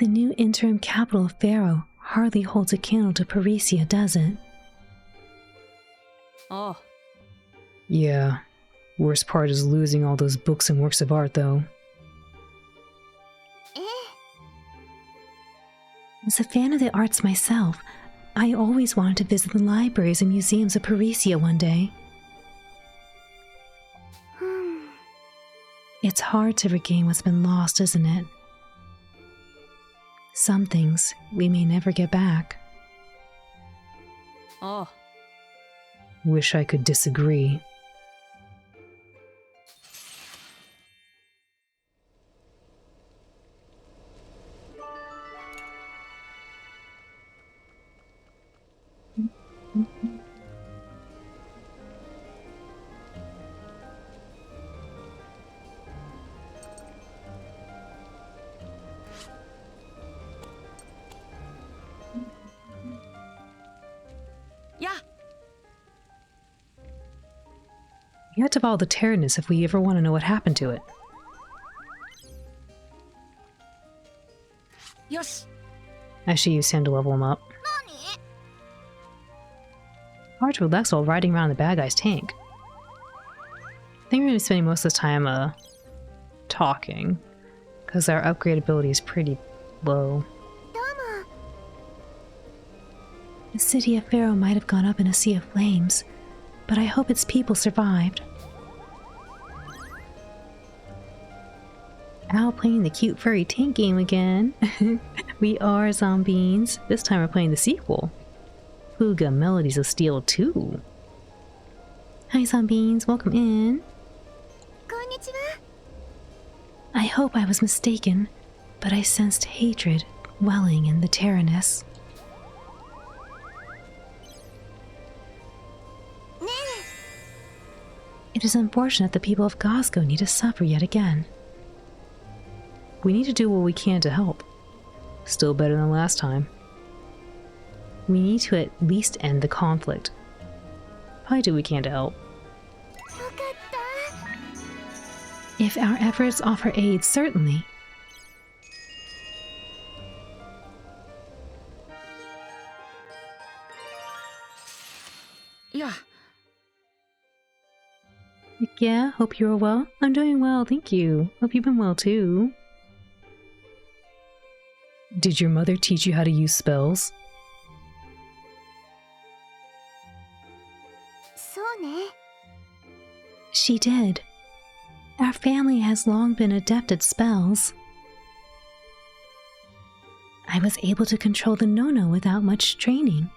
Speaker 1: The new interim capital of Pharaoh hardly holds a candle to Parisia, does it?
Speaker 4: Oh.
Speaker 1: Yeah. Worst part is losing all those books and works of art, though. As a fan of the arts myself, I always wanted to visit the libraries and museums of Parisia one day. It's hard to regain what's been lost, isn't it? Some things we may never get back.
Speaker 4: Oh.
Speaker 1: Wish I could disagree.
Speaker 4: Yeah.
Speaker 1: We have to follow the Tyrannus if we ever want to know what happened to it.
Speaker 4: Yosh.
Speaker 1: I should use him to level him up. Hard to relax while riding around the bad guy's tank. I think we're going to be spending most of the time talking, because our upgrade ability is pretty low. The city of Pharaoh might have gone up in a sea of flames, but I hope its people survived. Al playing the cute furry tank game again. We are Zombies. This time we're playing the sequel. Fuga, Melodies of Steel 2. Hi Zombies, welcome in.
Speaker 3: Konnichiwa.
Speaker 1: I hope I was mistaken, but I sensed hatred welling in the Tyrannus. It is unfortunate the people of Gosgo need to suffer yet again. We need to do what we can to help. Still better than last time. We need to at least end the conflict. Probably do what we can to help. If our efforts offer aid, certainly.
Speaker 4: Yeah.
Speaker 1: Yeah, hope you're well. I'm doing well, thank you. Hope you've been well too. Did your mother teach you how to use spells?
Speaker 3: そうね。
Speaker 1: She did. Our family has long been adept at spells. I was able to control the no-no without much training.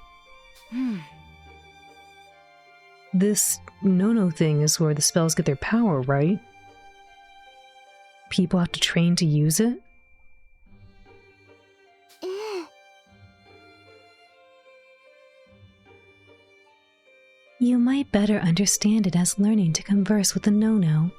Speaker 1: This no-no thing is where the spells get their power, right? People have to train to use it? You might better understand it as learning to converse with the no-no.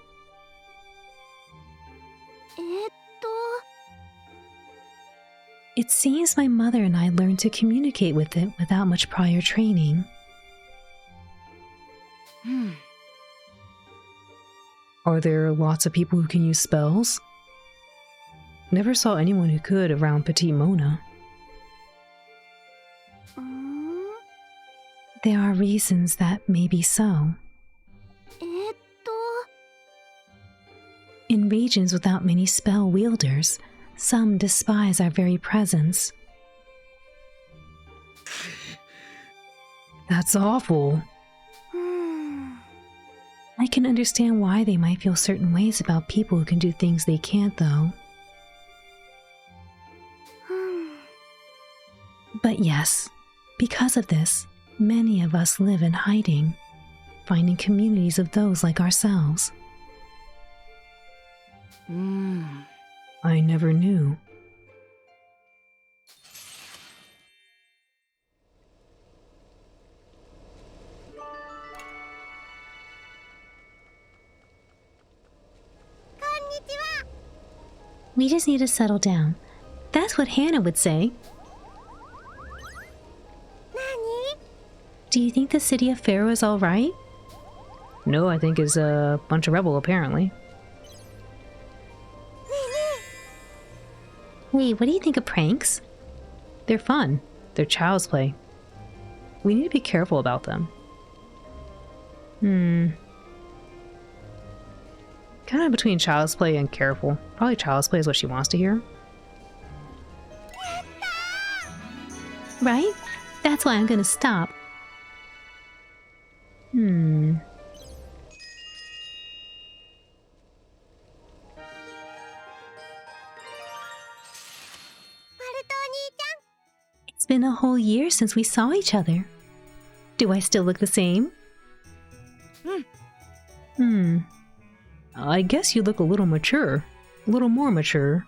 Speaker 1: It seems my mother and I learned to communicate with it without much prior training. Are there lots of people who can use spells? Never saw anyone who could around Petite Mona. There are reasons that may be so. In regions without many spell wielders, some despise our very presence. That's awful. I can understand why they might feel certain ways about people who can do things they can't, though. But yes, because of this, many of us live in hiding, finding communities of those like ourselves. I never knew. We just need to settle down. That's what Hannah would say. Do you think the city of Pharaoh is alright? No, I think it's a bunch of rebel, apparently. Wait, what do you think of pranks? They're fun. They're child's play. We need to be careful about them. Kind of between child's play and careful. Probably child's play is what she wants to hear. Right? That's why I'm gonna stop. It's been a whole year since we saw each other. Do I still look the same? I guess you look a little mature. A little more mature.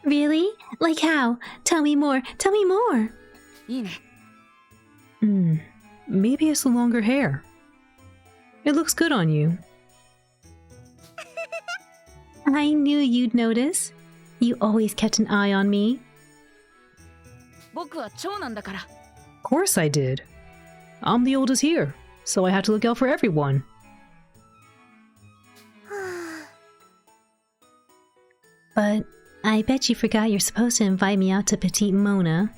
Speaker 1: Really? Like how? Tell me more. Tell me more.
Speaker 4: いいね。
Speaker 1: Maybe it's the longer hair. It looks good on you. I knew you'd notice. You always kept an eye on me.
Speaker 4: 僕は長男だから。
Speaker 1: Of course I did. I'm the oldest here, so I had to look out for everyone. But I bet you forgot you're supposed to invite me out to Petite Mona.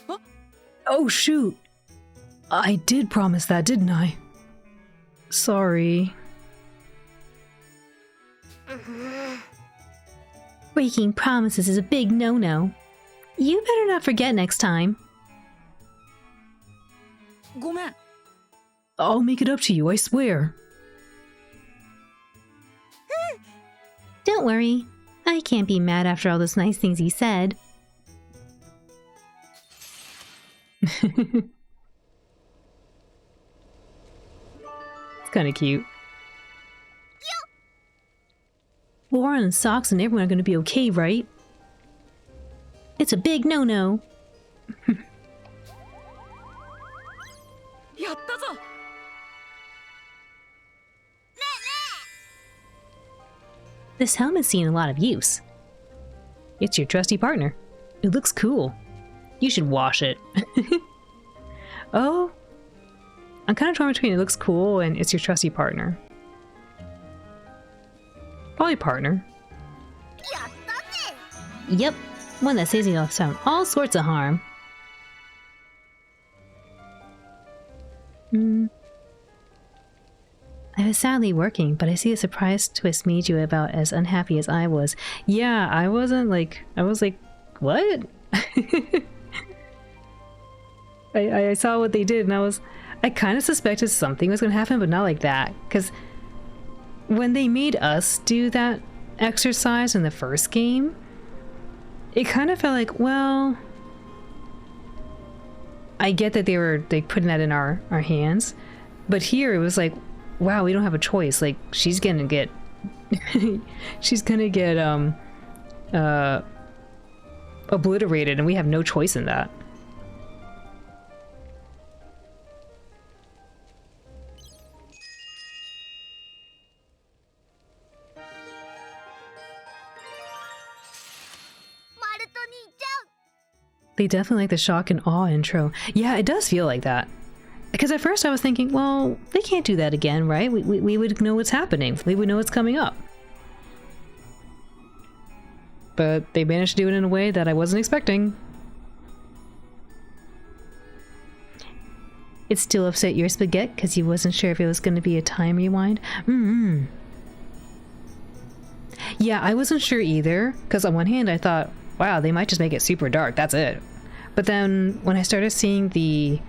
Speaker 4: Huh?
Speaker 1: Oh shoot! I did promise that, didn't I? Sorry. Breaking promises is a big no-no. You better not forget next time.
Speaker 4: ごめん。
Speaker 1: I'll make it up to you, I swear. Don't worry. I can't be mad after all those nice things you said. It's kind of cute. Lauren and Socks and everyone are going to be okay, right? It's a big no-no.
Speaker 4: やったぞ。
Speaker 1: This helmet's seen a lot of use. It's your trusty partner. It looks cool. You should wash it. Oh. I'm kind of torn between it looks cool and it's your trusty partner. Probably partner. Yep. One that saves you from all sorts of harm. I was sadly working, but I see a surprise twist made you about as unhappy as I was. Yeah, I was like, what? I saw what they did and I kind of suspected something was going to happen, but not like that. Because when they made us do that exercise in the first game, it kind of felt like, well, I get that they putting that in our hands, but here it was like, wow, we don't have a choice. Like, she's gonna get obliterated and we have no choice in that. They definitely like the shock and awe intro. Yeah, it does feel like that. Because at first I was thinking, well, they can't do that again, right? We would know what's happening. We would know what's coming up. But they managed to do it in a way that I wasn't expecting. It still upset your spaghetti because you wasn't sure if it was going to be a time rewind? Yeah, I wasn't sure either. Because on one hand I thought, wow, they might just make it super dark. That's it. But then when I started seeing the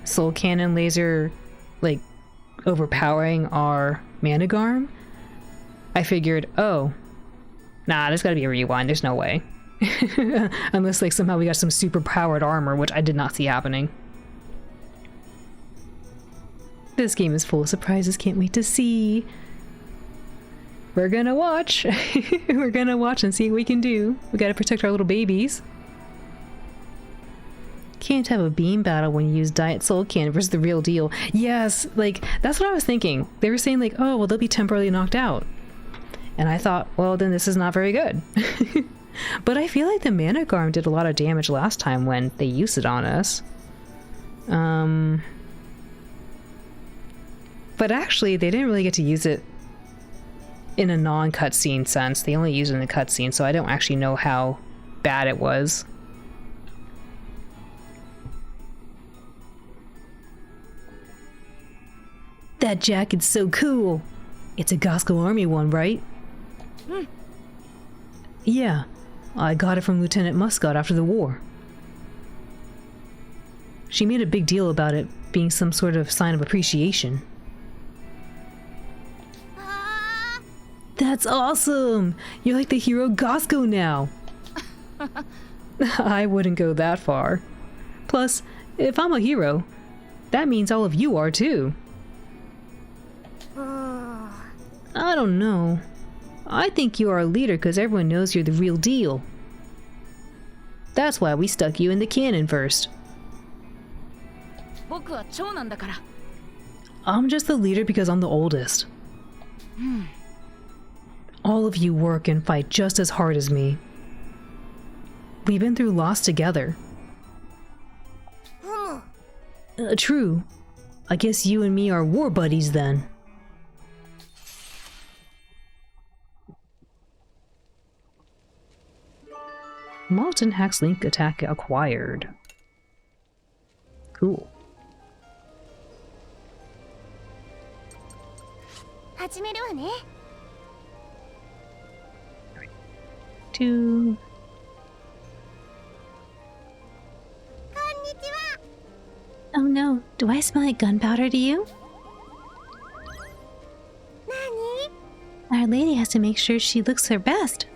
Speaker 1: soul cannon laser like overpowering our Managarm, I figured, oh, nah, there's gotta be a rewind. There's no way. Unless like somehow we got some super powered armor, which I did not see happening. This game is full of surprises. Can't wait to see. We're gonna watch. We're gonna watch and see what we can do. We gotta protect our little babies. Can't have a beam battle when you use Diet Soul Can versus the real deal. Yes, like, that's what I was thinking. They were saying like, oh, well, they'll be temporarily knocked out. And I thought, well, then this is not very good. But I feel like the Mana Garm did a lot of damage last time when they used it on us. But actually, they didn't really get to use it in a non-cutscene sense. They only used it in the cutscene, so I don't actually know how bad it was. That jacket's so cool. It's a Gosco Army one, right? Yeah, I got it from Lieutenant Muscott after the war. She made a big deal about it being some sort of sign of appreciation. That's awesome! You're like the hero Gosco now! I wouldn't go that far. Plus, if I'm a hero, that means all of you are too. I don't know. I think you are a leader because everyone knows you're the real deal. That's why we stuck you in the cannon first. I'm just the leader because I'm the oldest. All of you work and fight just as hard as me. We've been through loss together. True. I guess you and me are war buddies then. Molten Hack's Link attack acquired. Cool.
Speaker 2: 始めるわね。
Speaker 1: 2. Oh no, do I smell like gunpowder to you? Our lady has to make sure she looks her best.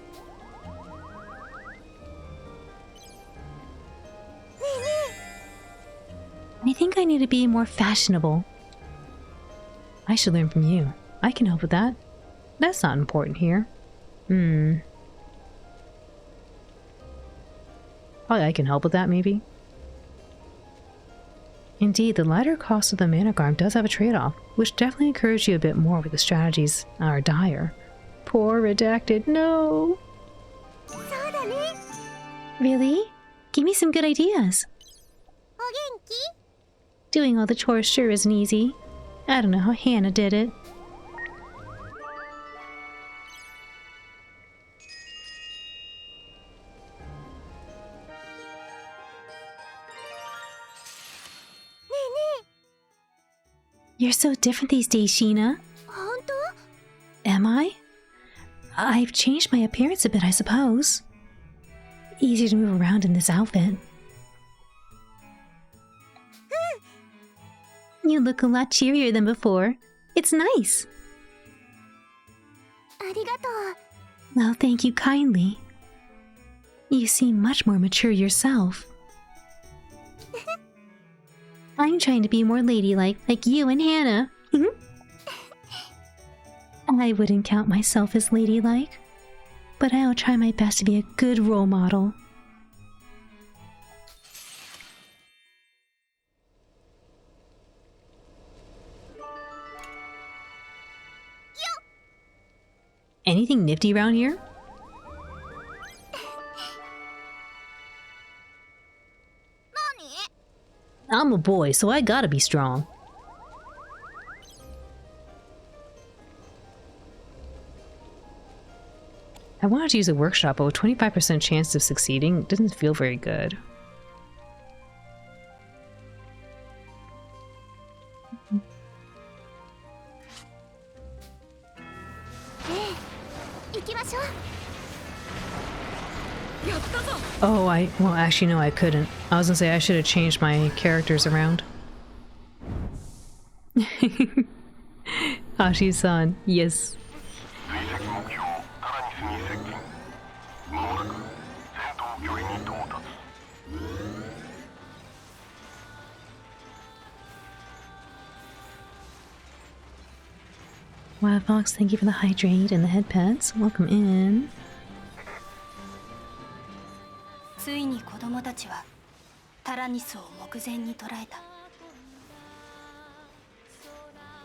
Speaker 1: I think I need to be more fashionable. I should learn from you. I can help with that. That's not important here. Probably I can help with that, maybe. Indeed, the lighter cost of the Mana Garm does have a trade-off, which definitely encouraged you a bit more with the strategies are dire. Poor Redacted, no! Really? Give me some good ideas. Doing all the chores sure isn't easy. I don't know how Hannah did it. You're so different these days, Sheena. Am I? I've changed my appearance a bit, I suppose. Easier to move around in this outfit. You look a lot cheerier than before. It's nice. Well, thank you kindly. You seem much more mature yourself. I'm trying to be more ladylike, like you and Hannah. I wouldn't count myself as ladylike, but I'll try my best to be a good role model. Anything nifty around here? I'm a boy, so I gotta be strong. I wanted to use a workshop, but with 25% chance of succeeding, it doesn't feel very good. Oh, well, actually, no, I couldn't. I was gonna say I should have changed my characters around. Hashi-san, yes.
Speaker 5: 追跡目標タラニスに接近。まもなく戦闘距離に到達。
Speaker 1: Wild Fox, thank you for the hydrate and the head pets. Welcome in.
Speaker 3: ついに子供たちはタラニスを目前に捉えた。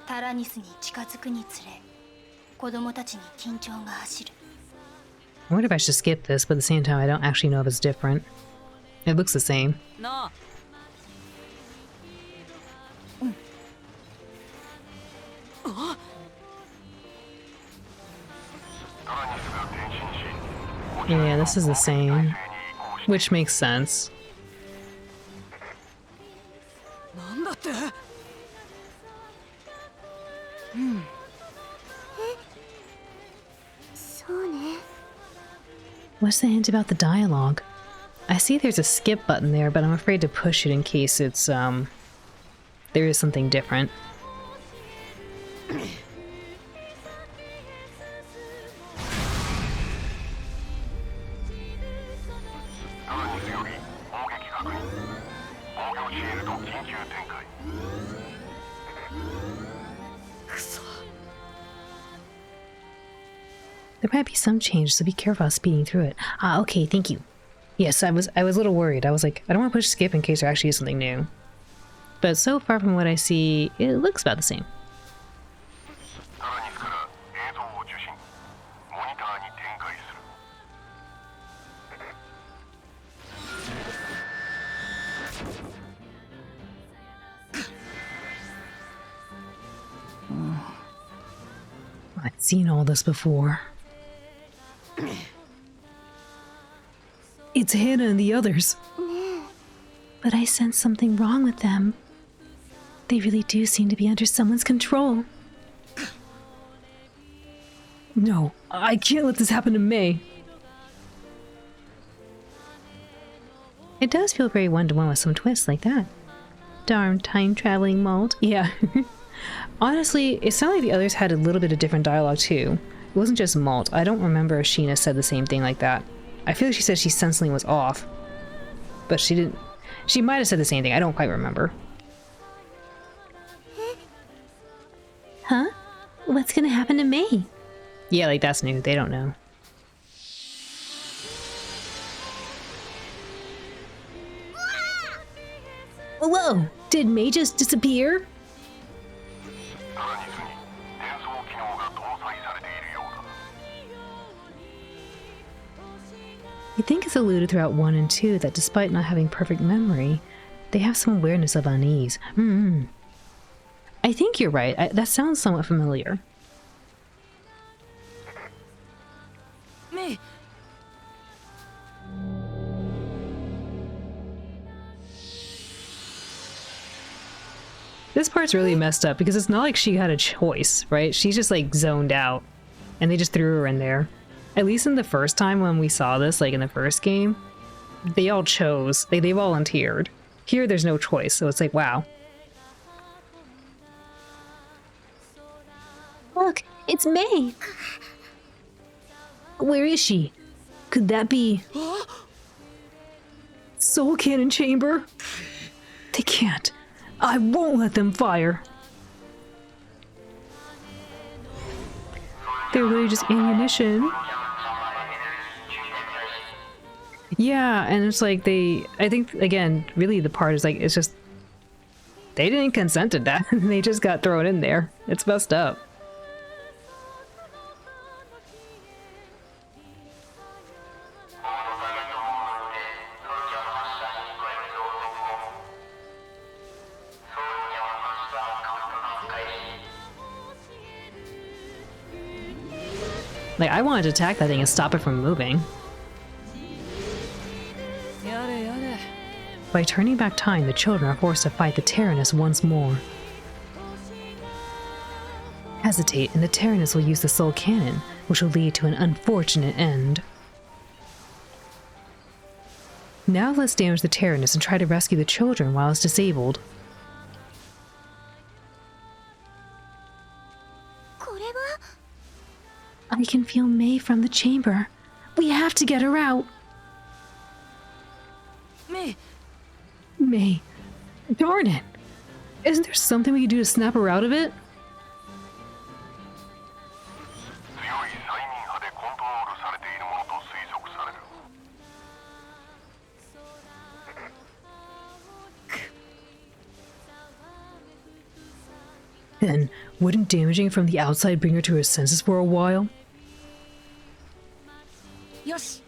Speaker 3: タラニスに近づくにつれ、子供たちに緊張が走る。
Speaker 1: I wonder if I should skip this, but at the same time, I don't actually know if it's different. It looks the same.
Speaker 4: No.
Speaker 1: Yeah, this is the same. Which makes sense.
Speaker 4: なんだって。
Speaker 3: そうね。
Speaker 1: What's the hint about the dialogue? I see there's a skip button there, but I'm afraid to push it in case it's, there is something different. There might be some change, so be careful about speeding through it. Ah, okay, thank you. Yes, I was a little worried. I was like, I don't want to push skip in case there actually is something new. But so far from what I see, it looks about the same. I've seen all this before. It's Hannah and the others. But I sense something wrong with them. They really do seem to be under someone's control. No, I can't let this happen to May. It does feel very one-to-one with some twists like that. Darn time-traveling malt. Yeah. Honestly, it sounded like the others had a little bit of different dialogue too. It wasn't just malt. I don't remember if Sheena said the same thing like that. I feel like she said she sensed something was off. But she didn't. She might have said the same thing. I don't quite remember. Huh? What's gonna happen to May? Yeah, like that's new. They don't know. Whoa! Did May just disappear? I think it's alluded throughout 1 and 2 that despite not having perfect memory, they have some awareness of unease. I think you're right. That sounds somewhat familiar.
Speaker 4: Me.
Speaker 1: This part's really messed up because it's not like she had a choice, right? She's just like zoned out and they just threw her in there. At least in the first time when we saw this, like in the first game, they all chose. They volunteered. Here, there's no choice, so it's like, wow. Look, it's May. Where is she? Could that be Soul Cannon Chamber? They can't. I won't let them fire. They're really just ammunition. Yeah, and it's like I think, again, really the part is like, it's just, they didn't consent to that. They just got thrown in there. It's messed up. Like, I wanted to attack that thing and stop it from moving. By turning back time, the children are forced to fight the Tyrannus once more. Hesitate, and the Tyrannus will use the Soul Cannon, which will lead to an unfortunate end. Now let's damage the Tyrannus and try to rescue the children while it's disabled. I can feel May from the chamber. We have to get her out.
Speaker 4: Me.
Speaker 1: May. Darn it. Isn't there something we can do to snap her out of it? Then, wouldn't damaging from the outside bring her to her senses for a while?
Speaker 4: よし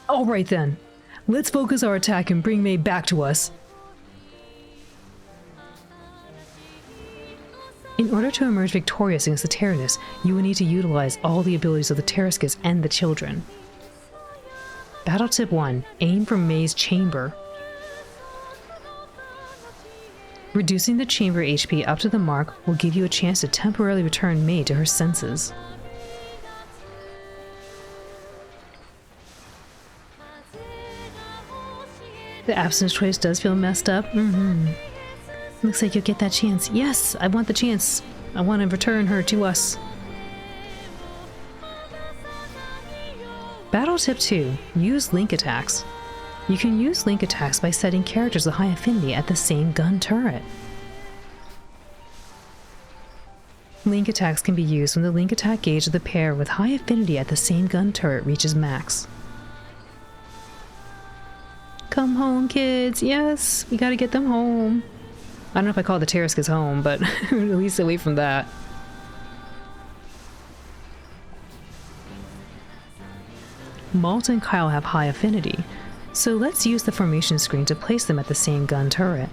Speaker 1: Alright then. Let's focus our attack and bring Mei back to us. In order to emerge victorious against the Tyrannus, you will need to utilize all the abilities of the Terrascus and the children. Battle tip 1. Aim for Mei's chamber. Reducing the chamber HP up to the mark will give you a chance to temporarily return Mei to her senses. The absence choice does feel messed up. Looks like you'll get that chance. Yes, I want the chance. I want to return her to us. Battle tip 2. Use link attacks. You can use link attacks by setting characters with high affinity at the same gun turret. Link attacks can be used when the link attack gauge of the pair with high affinity at the same gun turret reaches max. Come home, kids. Yes, we gotta get them home. I don't know if I call the Terrascus home, but at least away from that. Malt and Kyle have high affinity, so let's use the formation screen to place them at the same gun turret.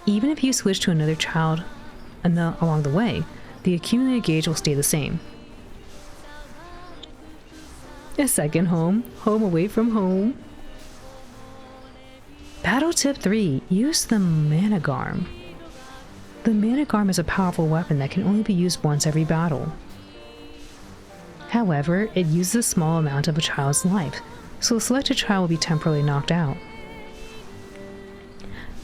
Speaker 1: Even if you switch to another child along the way, the accumulated gauge will stay the same. A second home, home away from home. Battle tip 3. Use the Managarm. The Managarm is a powerful weapon that can only be used once every battle. However, it uses a small amount of a child's life, so a selected child will be temporarily knocked out.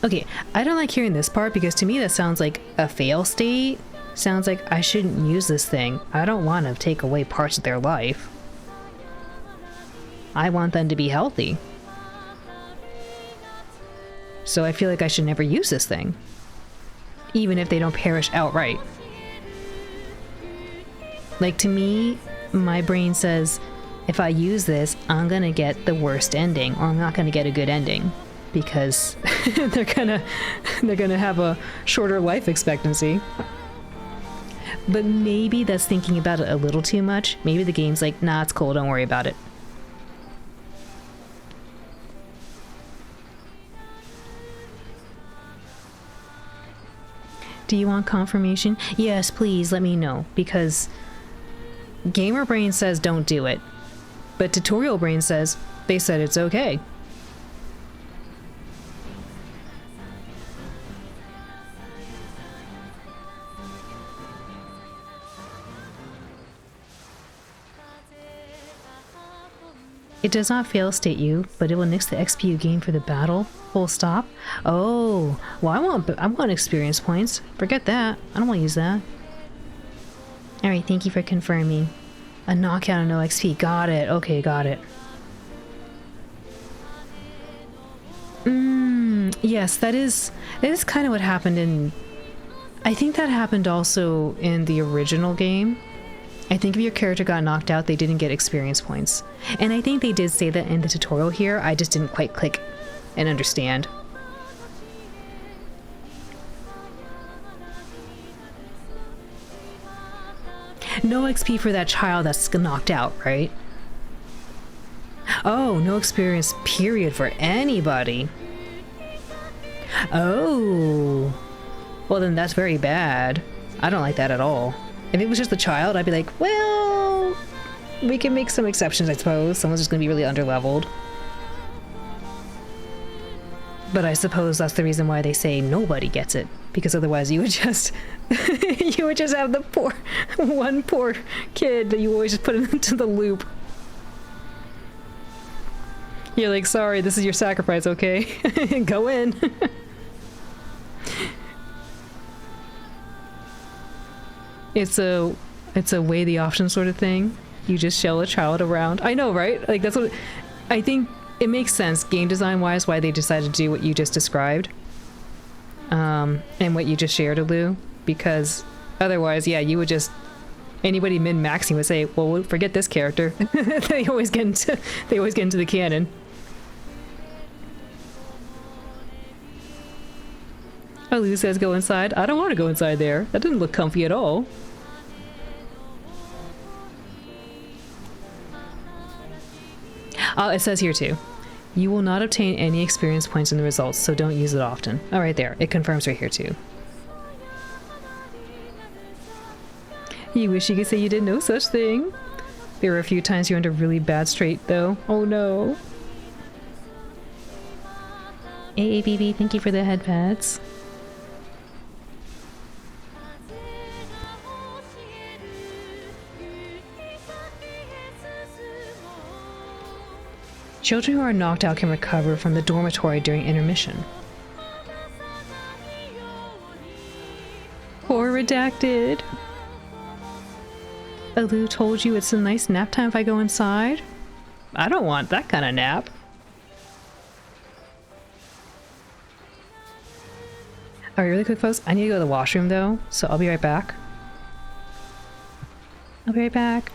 Speaker 1: Okay, I don't like hearing this part because to me that sounds like a fail state. Sounds like I shouldn't use this thing. I don't want to take away parts of their life. I want them to be healthy. So I feel like I should never use this thing. Even if they don't perish outright. Like, to me, my brain says, if I use this, I'm gonna get the worst ending, or I'm not gonna get a good ending. Because they're gonna have a shorter life expectancy. But maybe that's thinking about it a little too much. Maybe the game's like, nah, it's cool, don't worry about it. Do you want confirmation? Yes, please let me know, because Gamer Brain says don't do it, but Tutorial Brain says they said it's okay. It does not fail state you, but it will nix the XP you gain for the battle. Full stop. Oh, well, I want experience points. Forget that. I don't want to use that. Alright, thank you for confirming. A knockout and no XP. Got it. Okay, got it. Yes, that is kind of what happened in... I think that happened also in the original game. I think if your character got knocked out, they didn't get experience points. And I think they did say that in the tutorial here, I just didn't quite click and understand. No XP for that child that's knocked out, right? Oh, no experience period for anybody. Oh. Well, then that's very bad. I don't like that at all. If it was just a child, I'd be like, well, we can make some exceptions, I suppose. Someone's just gonna be really underleveled. But I suppose that's the reason why they say nobody gets it, because otherwise you would just you would just have the one poor kid that you always just put into the loop. You're like, sorry, this is your sacrifice, okay? Go in. It's a weigh the option sort of thing. You just shell a child around. I know, right? Like, that's what I think. It makes sense game design wise why they decided to do what you just described, and what you just shared, Alu, because otherwise, yeah, you would just, anybody min-maxing would say, well, forget this character. They always get into the canon. Lou says go inside. I don't want to go inside there. That didn't look comfy at all. Oh, it says here too. You will not obtain any experience points in the results, so don't use it often. Oh, right there. It confirms right here too. You wish you could say you did no such thing. There were a few times you went a really bad straight, though. Oh no. AABB, thank you for the head pads. Children who are knocked out can recover from the dormitory during intermission. Poor redacted. Alu told you it's a nice nap time if I go inside? I don't want that kind of nap. Alright, really quick folks, I need to go to the washroom though, so I'll be right back. I'll be right back.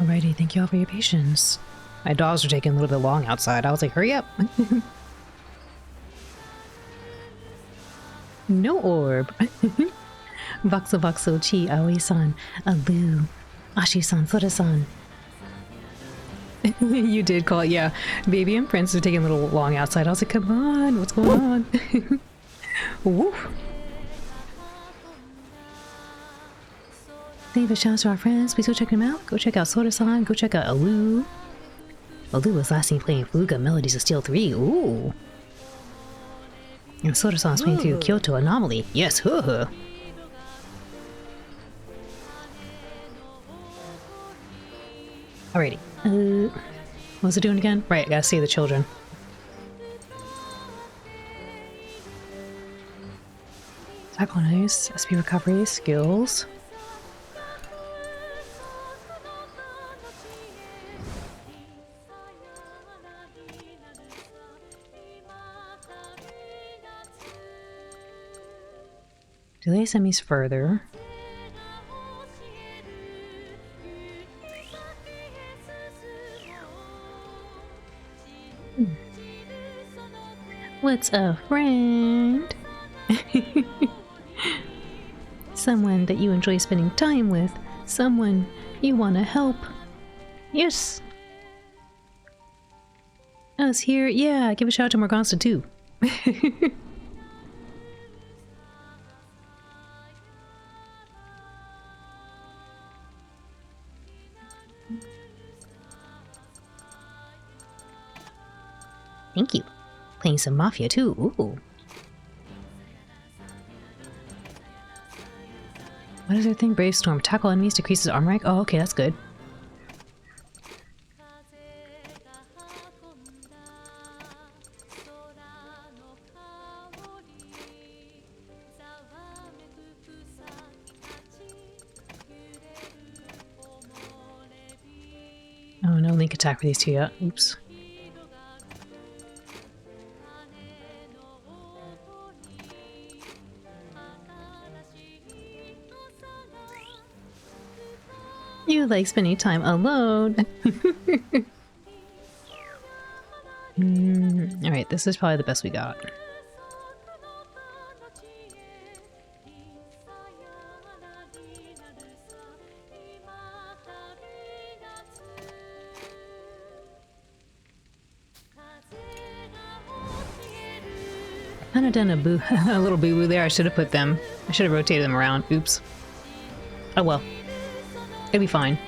Speaker 1: Alrighty, thank you all for your patience. My dogs are taking a little bit long outside. I was like, hurry up. No orb. Voxel Voxel Chi Aoi-san Alu Ashi-san Sora-san. You did call it, yeah. Baby and Prince are taking a little long outside. I was like, come on, what's going on? Woo. Leave a shout out to our friends. Please go check them out. Go check out Sora-san. Go check out Alu. Alu was last seen playing Fuga Melodies of Steel 3. Ooh. And Sora-san is playing through Kyoto Anomaly. Yes, huh. Alrighty. What was it doing again? Right, I gotta save the children. Tackle nice. SP recovery, skills. Delay semis further. What's a friend? Someone that you enjoy spending time with. Someone you want to help. Yes. Us here. Yeah, give a shout out to Morgansta too. Thank you. Playing some Mafia too. Ooh. What is their thing? Brave Storm. Tackle enemies, decreases armor rank. Oh, okay, that's good. Oh, no link attack for these two yet. Oops. You like spending time alone. Alright, this is probably the best we got. Kind of done a a little boo-boo there. I should have put them. I should have rotated them around. Oops. Oh well. It'll be fine.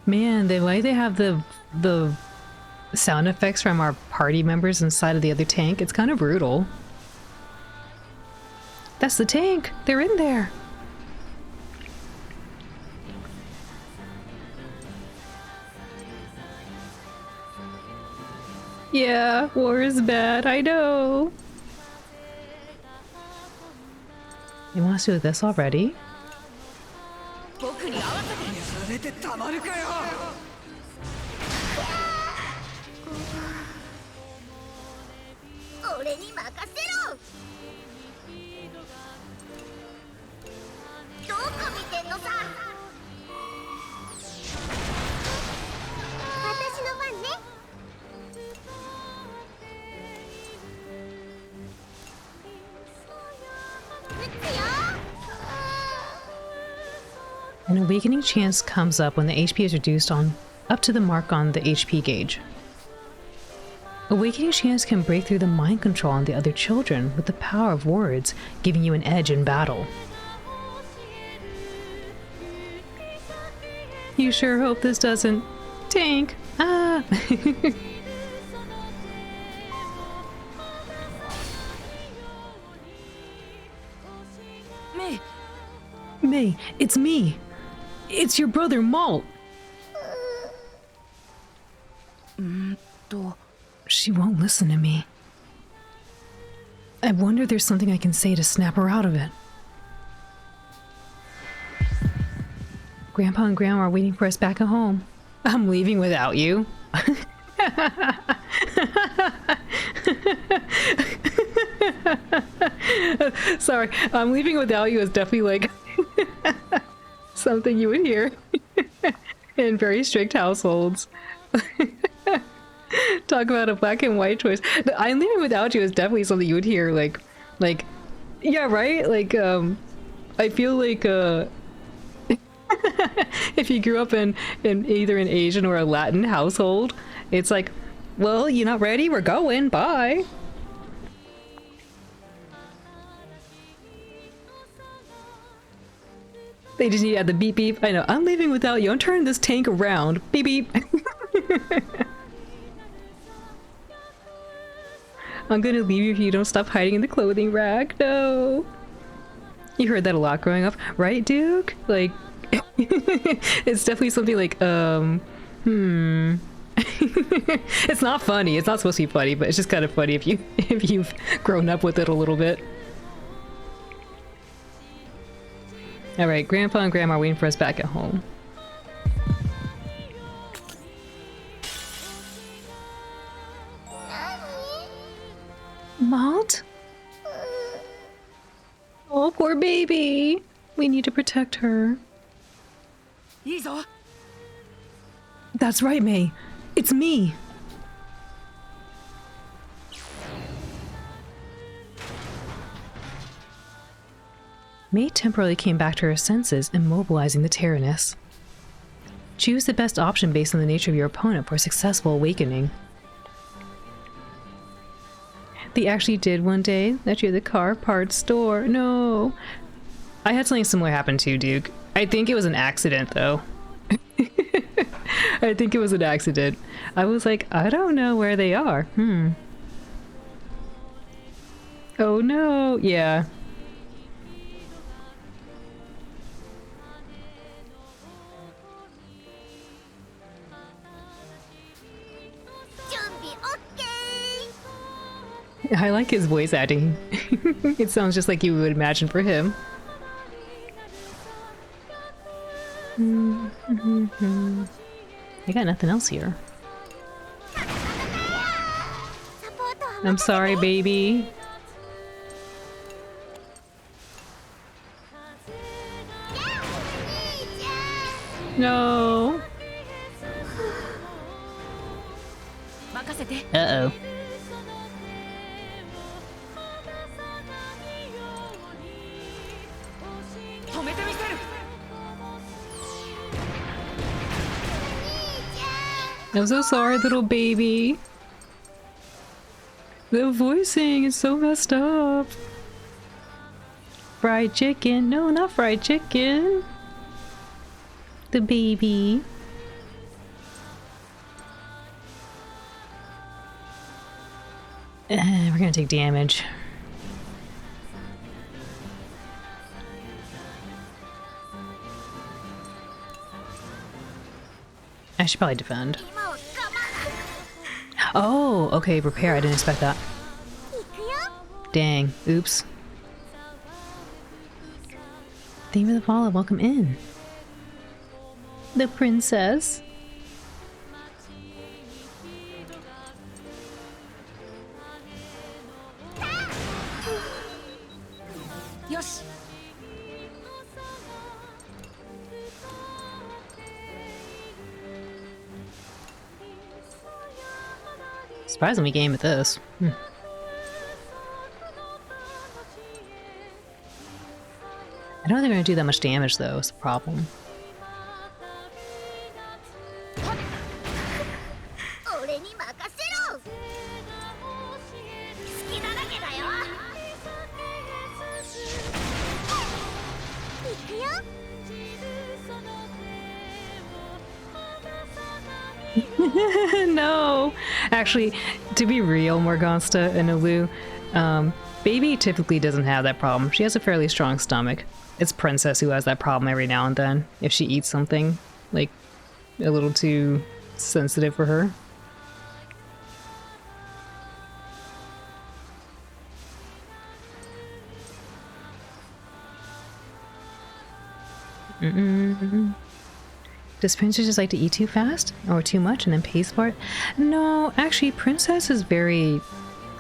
Speaker 1: Man, why they have the sound effects from our party members inside of the other tank? It's kind of brutal. That's the tank! They're in there! Yeah, war is bad, I know. You want us to do this already? An awakening chance comes up when the HP is reduced up to the mark on the HP gauge. Awakening chance can break through the mind control on the other children with the power of words, giving you an edge in battle. You sure hope this doesn't tank. Ah! May, it's me. It's your brother, Malt. She won't listen to me. I wonder if there's something I can say to snap her out of it. Grandpa and Grandma are waiting for us back at home. I'm leaving without you. Sorry, I'm leaving without you is definitely like something you would hear in very strict households. Talk about a black and white choice. I'm leaving without you is definitely something you would hear like, yeah, right? Like, I feel like, if you grew up in either an Asian or a Latin household, it's like, well, you're not ready? We're going. Bye. They just need to add the beep beep. I know. I'm leaving without you. I'm turning this tank around. Beep beep. I'm gonna leave you if you don't stop hiding in the clothing rack. No. You heard that a lot growing up, right, Duke? Like, it's definitely something like, It's not funny. It's not supposed to be funny, but it's just kind of funny if you've grown up with it a little bit. All right, Grandpa and Grandma are waiting for us back at home. Malt? Oh, poor baby. We need to protect her.
Speaker 4: いいぞ
Speaker 1: That's right, May. It's me. May temporarily came back to her senses, immobilizing the Tyrannus. Choose the best option based on the nature of your opponent for a successful awakening. They actually did one day that you're the car parts store. No. I had something similar happen too, Duke. I think it was an accident, though. I think it was an accident. I was like, I don't know where they are. Oh no. Yeah. I like his voice acting. It sounds just like you would imagine for him. I got nothing else here. I'm sorry, baby. No.
Speaker 4: 任せて
Speaker 1: Uh-oh.
Speaker 4: 止めてみせる
Speaker 1: I'm so sorry, little baby. The voicing is so messed up. Fried chicken. No, not fried chicken. The baby. We're gonna take damage. I should probably defend. Oh, okay, repair. I didn't expect that. Dang. Oops. Thank you for the follow. Welcome in. The princess.
Speaker 4: Yosh.
Speaker 1: Surprisingly game at this. I don't think they're gonna do that much damage though, is the problem. No! Actually, to be real, Morgansta and Olu, Baby typically doesn't have that problem. She has a fairly strong stomach. It's Princess who has that problem every now and then, if she eats something, like, a little too sensitive for her. Does Princess just like to eat too fast? Or too much and then pays for it? No, actually, Princess is very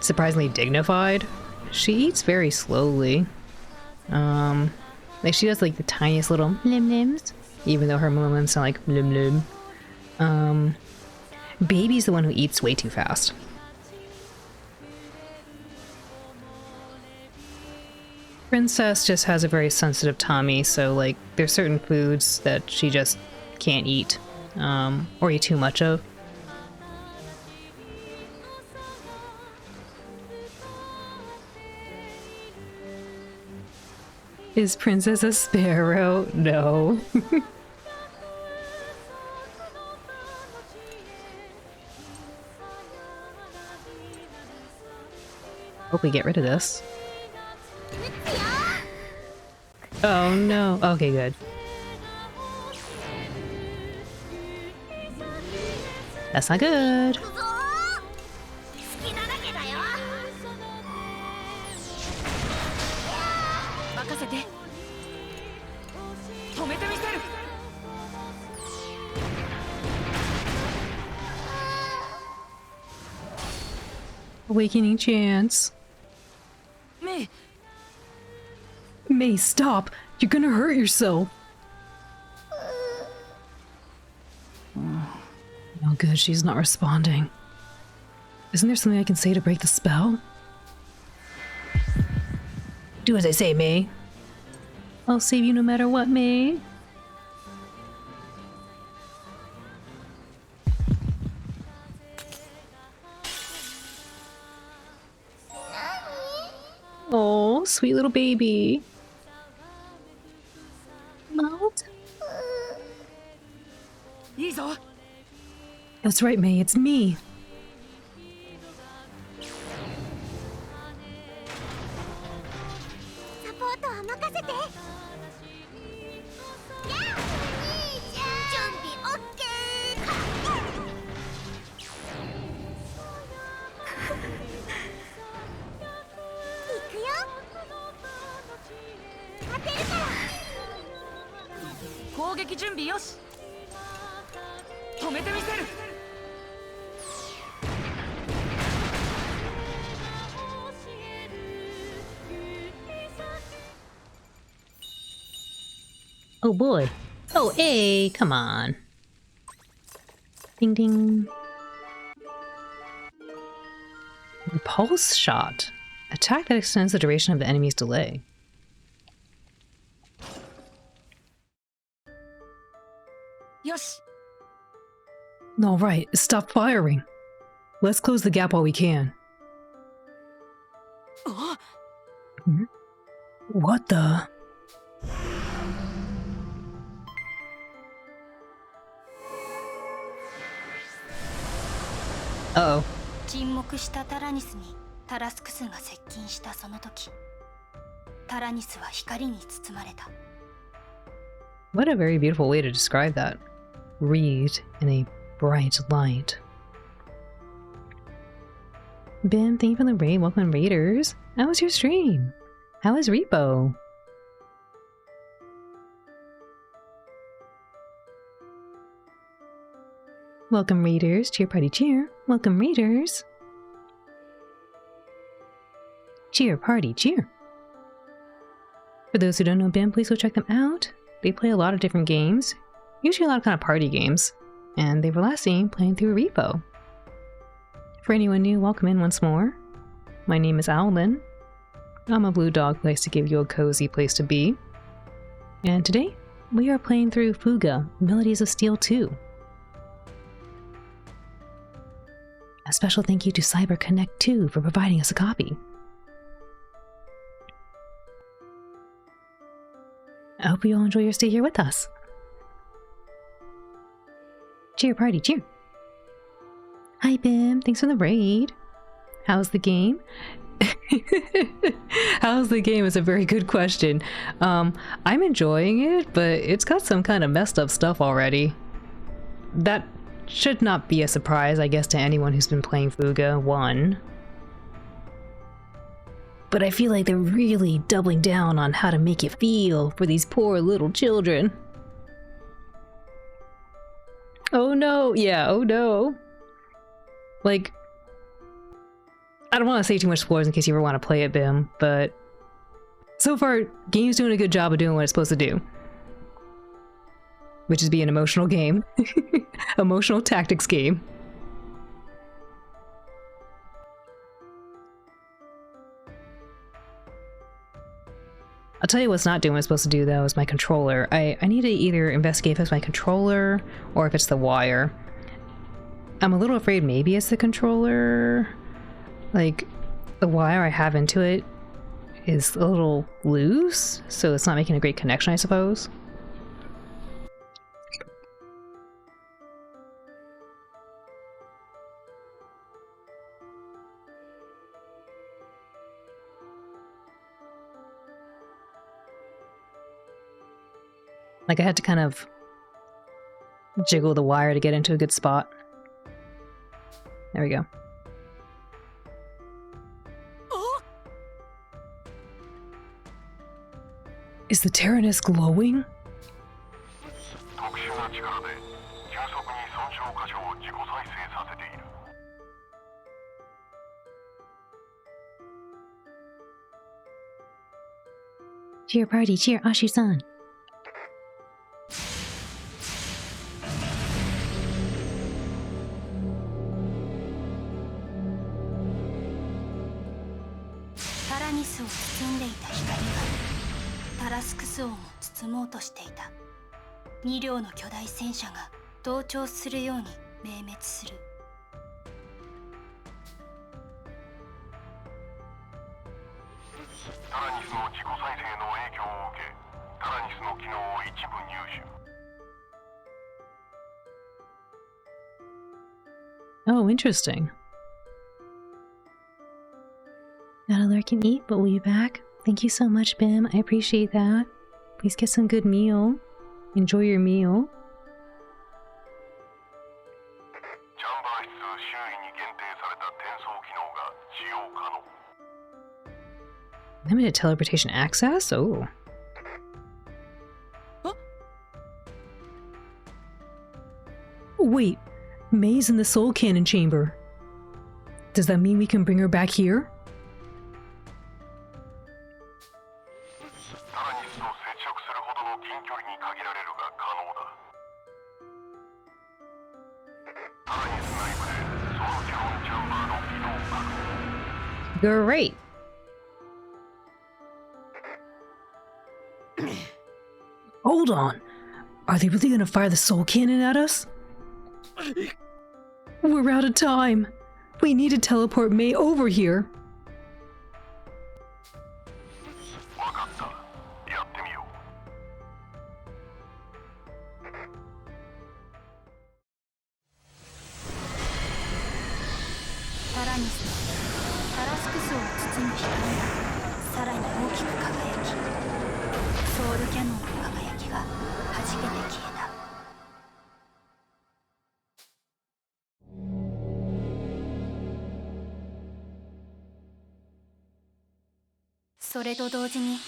Speaker 1: surprisingly dignified. She eats very slowly. Like she does like the tiniest little lim lims, even though her lims sound like lim lim. Baby's the one who eats way too fast. Princess just has a very sensitive tummy, so like there's certain foods that she just can't eat, or eat too much of. Is Princess a sparrow? No. Hope we get rid of this. Oh no. Okay, good. That's not good.
Speaker 4: 任せて止めてみせる
Speaker 1: Awakening chance.
Speaker 4: メイ
Speaker 1: May, stop! You're gonna hurt yourself! Oh good, she's not responding. Isn't there something I can say to break the spell? Do as I say, May. I'll save you no matter what, May. Oh, sweet little baby. Mount?
Speaker 4: いいぞ
Speaker 1: That's right, May, it's me. Oh boy. Oh, hey, come on. Ding ding. Pulse shot. Attack that extends the duration of the enemy's delay.
Speaker 4: Yosh.
Speaker 1: All right, stop firing. Let's close the gap while we can. What the? Uh-oh.
Speaker 3: 沈黙したタラニスにタラスクスが接近したその時、タラニスは光に包まれた。
Speaker 1: What a very beautiful way to describe that. Wreathed in a bright light. Bim, thank you for the raid. Welcome, Raiders. How was your stream? How was Repo? Welcome, Raiders. Cheer party cheer. Welcome, Raiders. Cheer party cheer. For those who don't know BIM, please go check them out. They play a lot of different games, usually a lot of kind of party games, and they were last seen playing through Repo. For anyone new, welcome in once more. My name is Owlin. I'm a blue dog who likes to give you a cozy place to be. And today, we are playing through Fuga, Melodies of Steel 2. A special thank you to CyberConnect 2 for providing us a copy. I hope you all enjoy your stay here with us. Cheer party, cheer! Hi Bim, thanks for the raid. How's the game? How's the game is a very good question. I'm enjoying it, but it's got some kind of messed up stuff already. That should not be a surprise, I guess, to anyone who's been playing Fuga 1. But I feel like they're really doubling down on how to make you feel for these poor little children. Oh no, yeah, oh no. Like, I don't want to say too much spoilers in case you ever want to play it, Bim, but so far, game's doing a good job of doing what it's supposed to do. Which is be an emotional game. Emotional tactics game. I'll tell you what's not doing what it's supposed to do, though, is my controller. I need to either investigate if it's my controller or if it's the wire. I'm a little afraid maybe it's the controller. Like, the wire I have into it is a little loose, so it's not making a great connection, I suppose. Like, I had to kind of jiggle the wire to get into a good spot. There we go. Is the Tyrannus glowing?
Speaker 5: 特殊な力で急速に損傷箇所を自己再生させている。
Speaker 1: Cheer party, cheer Ashi-san.
Speaker 3: Tyrannus を包んでいた光がタラスクス王も包もうとしていた。2両の巨大戦車が同調するように明滅する。
Speaker 5: タラニスの自己再生の影響を受け、タラニスの機能を一部入手。
Speaker 1: Oh, interesting. Gotta lurk and eat, but we'll be back. Thank you so much, Bim. I appreciate that. Please get some good meal. Enjoy your meal.
Speaker 5: チャンバー室周囲に限定された転送機能が使用可能。
Speaker 1: Limited teleportation access? Oh. Wait, May's in the soul cannon chamber. Does that mean we can bring her back here?
Speaker 5: タラニスと接触するほどの近距離に限られるが可能だ。タラニス内部でソウル基本チャンバーの起動確認。
Speaker 1: Great. Hold on. Are they really gonna fire the soul cannon at us? We're out of time. We need to teleport May over here.
Speaker 5: わかった。やってみよう。
Speaker 3: タラニスとタラスクスを包む光がさらに大きく輝き、ソウルキャノンの輝きがはじけて消えた。それと同時に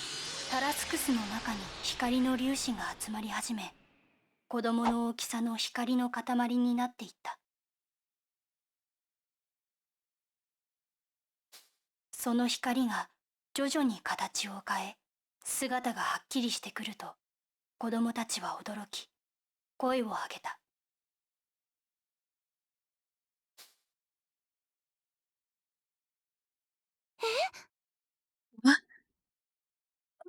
Speaker 3: タラスクスの中に光の粒子が集まり始め、子供の大きさの光の塊になっていった。その光が徐々に形を変え、姿がはっきりしてくると、子供たちは驚き、声を上げた。
Speaker 1: What?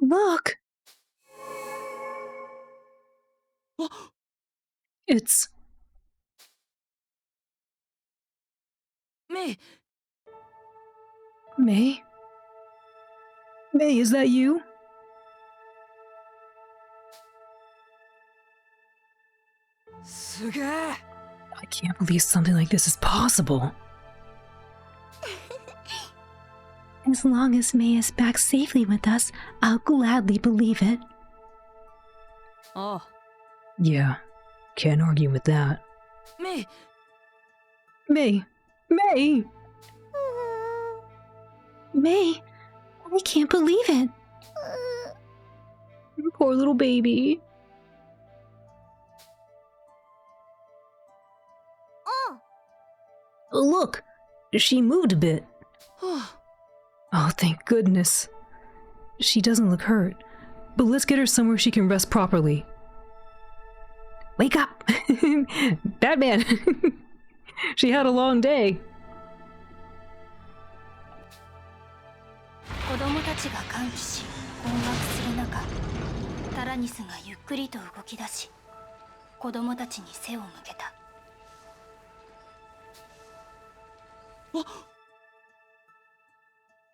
Speaker 1: Look! It's...
Speaker 4: May!
Speaker 1: May? May, is that you?
Speaker 4: Suga!
Speaker 1: I can't believe something like this is possible. As long as May is back safely with us, I'll gladly believe it.
Speaker 4: Oh,
Speaker 1: Yeah, can't argue with that.
Speaker 4: May!
Speaker 1: May! May! May! I can't believe it! Poor little baby. Oh, look! She moved a bit. Oh, thank goodness. She doesn't look hurt, but let's get her somewhere she can rest properly. Wake up! Batman! She had a long day.
Speaker 3: 子供たちが歓喜し困惑する中、タラニスがゆっくりと動き出し、子供たちに背を向けた。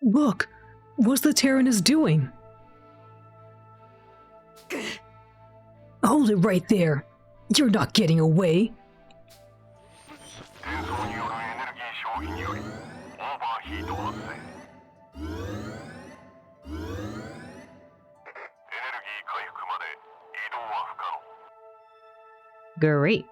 Speaker 1: Look! What's the Tyrannus doing? Hold it right there! You're not getting away!
Speaker 5: 転送によるエネルギー消費によりオーバーヒート発生。エネルギー回復まで移動は不可能。
Speaker 1: Great.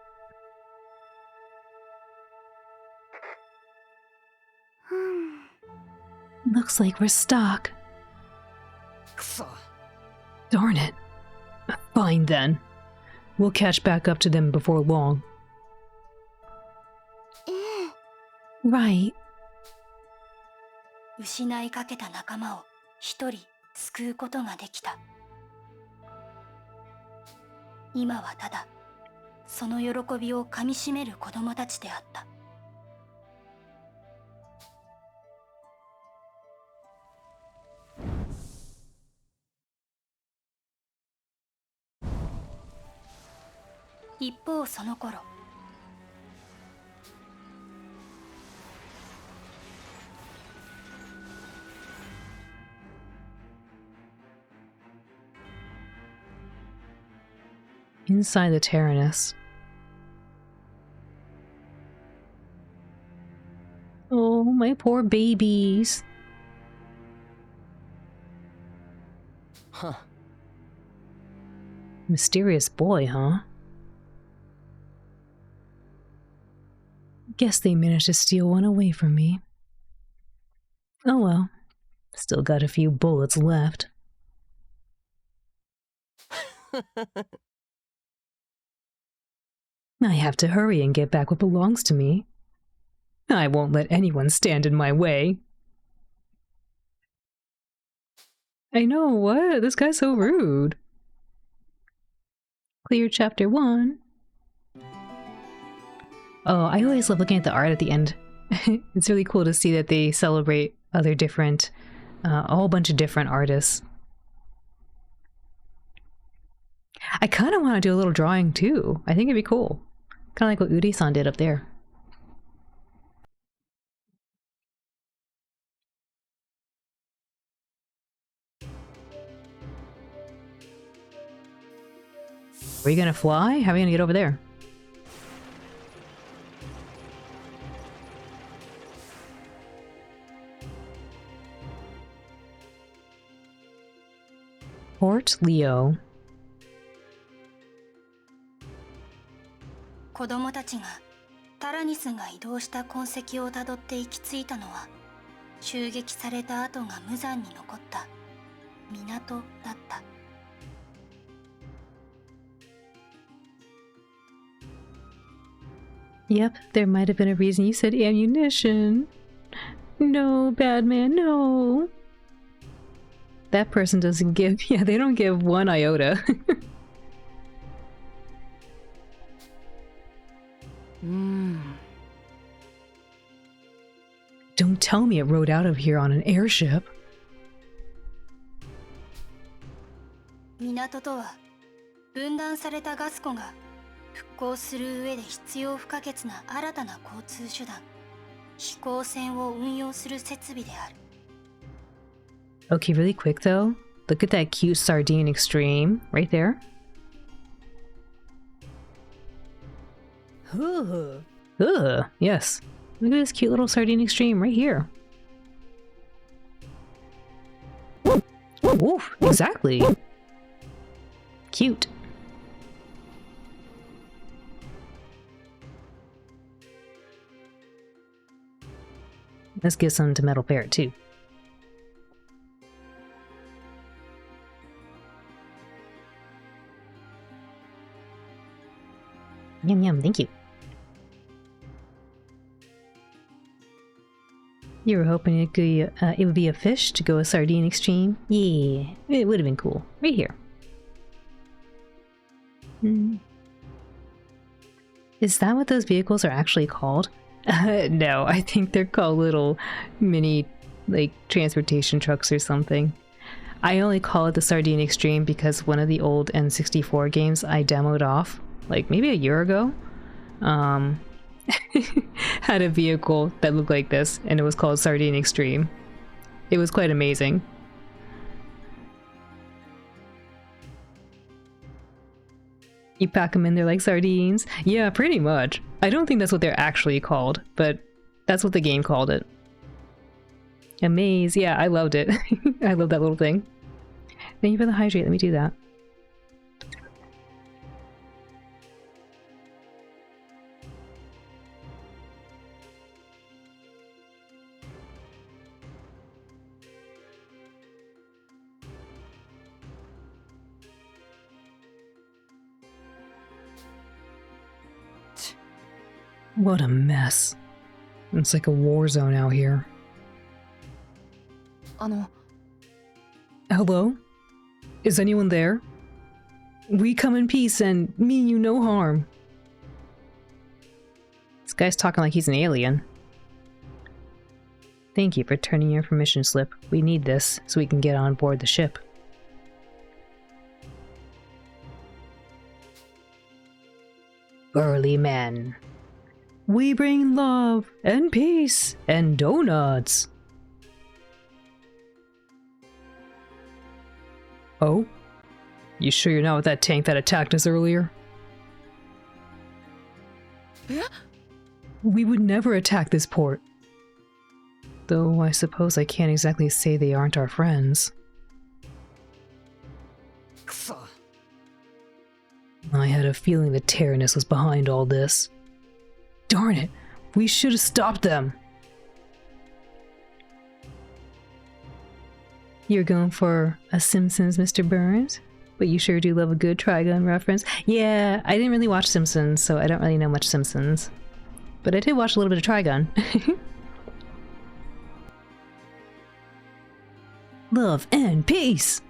Speaker 1: Looks like we're stuck. Darn it. Fine then. We'll catch back up to them before long. Right.
Speaker 3: 失いかけた仲間を一人救うことができた。今はただその喜びをかみしめる子供たちであった。一方その頃、
Speaker 1: Inside the Tyrannus. Oh, my poor babies.
Speaker 7: Huh.
Speaker 1: Mysterious boy, huh? Guess they managed to steal one away from me. Oh well. Still got a few bullets left. I have to hurry and get back what belongs to me. I won't let anyone stand in my way. I know, what? This guy's so rude. Clear chapter 1. Oh, I always love looking at the art at the end. It's really cool to see that they celebrate other different, a whole bunch of different artists. I kind of want to do a little drawing too. I think it'd be cool. Kind of like what Uri-san did up there. Are you gonna fly? How are you gonna get over there? Port Leo.
Speaker 3: 子供たちがタラニスが移動した痕跡をたどって行き着いたのは、襲撃された跡が無残に残った港だった。
Speaker 1: Yep, there might have been a reason you said ammunition. No, Batman, no. That person doesn't give... Yeah, they don't give one iota. Don't tell me it rode out of here on an airship.
Speaker 3: 港とは分断されたガス湖が復興する上で必要不可欠な新たな交通手段、飛行船を運用する設備である。
Speaker 1: Okay, really quick though. Look at that cute sardine extreme right there. Ugh, yes. Look at this cute little sardine extreme right here. Oof, exactly. Cute. Let's give some to Metal Parrot too. Yum yum, thank you. You were hoping it would be a fish to go a sardine extreme? Yeah, it would have been cool. Right here. Is that what those vehicles are actually called? No, I think they're called little mini, like, transportation trucks or something. I only call it the Sardine Extreme because one of the old N64 games I demoed off, like, maybe a year ago, had a vehicle that looked like this, and it was called Sardine Extreme. It was quite amazing. You pack them in there like sardines? Yeah, pretty much. I don't think that's what they're actually called, but that's what the game called it. A maze, yeah, I loved it. I love that little thing. Thank you for the hydrate, let me do that. What a mess. It's like a war zone out here. Hello? Is anyone there? We come in peace and mean you no harm. This guy's talking like he's an alien. Thank you for turning your permission slip. We need this so we can get on board the ship. Early men. We bring love and peace and donuts. Oh? You sure you're not with that tank that attacked us earlier? We would never attack this port. Though I suppose I can't exactly say they aren't our friends. I had a feeling the Tyrannus was behind all this. Darn it! We should have stopped them! You're going for a Simpsons, Mr. Burns? But you sure do love a good Trigun reference. Yeah, I didn't really watch Simpsons, so I don't really know much Simpsons. But I did watch a little bit of Trigun. Love and peace!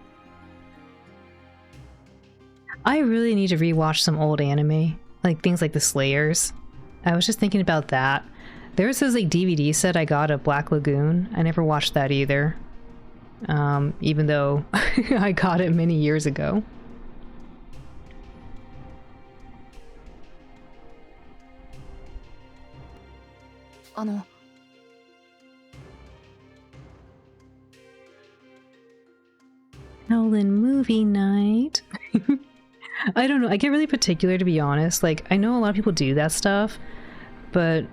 Speaker 1: I really need to rewatch some old anime. Like things like The Slayers. I was just thinking about that. There's this like DVD set I got of Black Lagoon. I never watched that either. Even though I got it many years ago. Howlin' movie night. I don't know, I get really particular, to be honest. Like, I know a lot of people do that stuff, but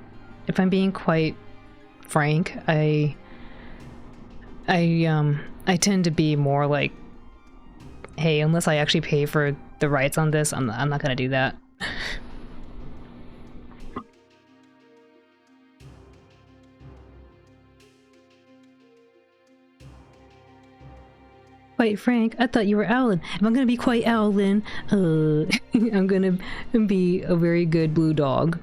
Speaker 1: if I'm being quite frank, I tend to be more like, hey, unless I actually pay for the rights on this, I'm not gonna do that. Quite frank, I thought you were Owlin. If I'm gonna be quite Owlin, I'm gonna be a very good blue dog.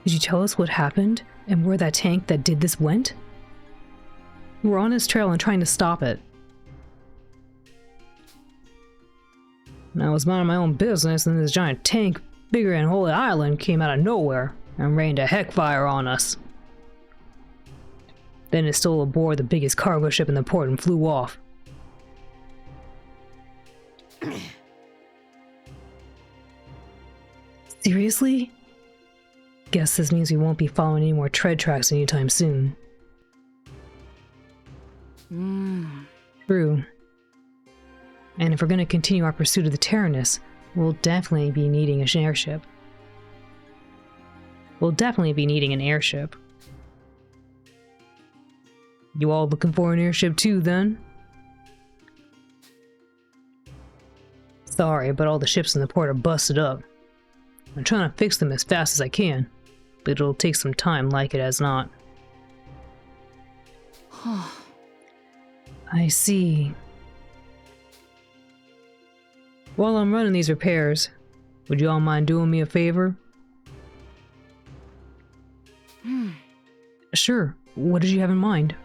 Speaker 1: Did you tell us what happened and where that tank that did this went? We're on his trail and trying to stop it. And I was minding my own business and this giant tank bigger than Holy Island came out of nowhere and rained a heck fire on us. Then it stole aboard the biggest cargo ship in the port and flew off. Seriously? Guess this means we won't be following any more tread tracks anytime soon. True. And if we're going to continue our pursuit of the Tyrannus, we'll definitely be needing an airship. We'll definitely be needing an airship. You all looking for an airship too, then? Sorry, but all the ships in the port are busted up. I'm trying to fix them as fast as I can, but it'll take some time, like it as not. I see. While I'm running these repairs, would you all mind doing me a favor? Sure. What did you have in mind?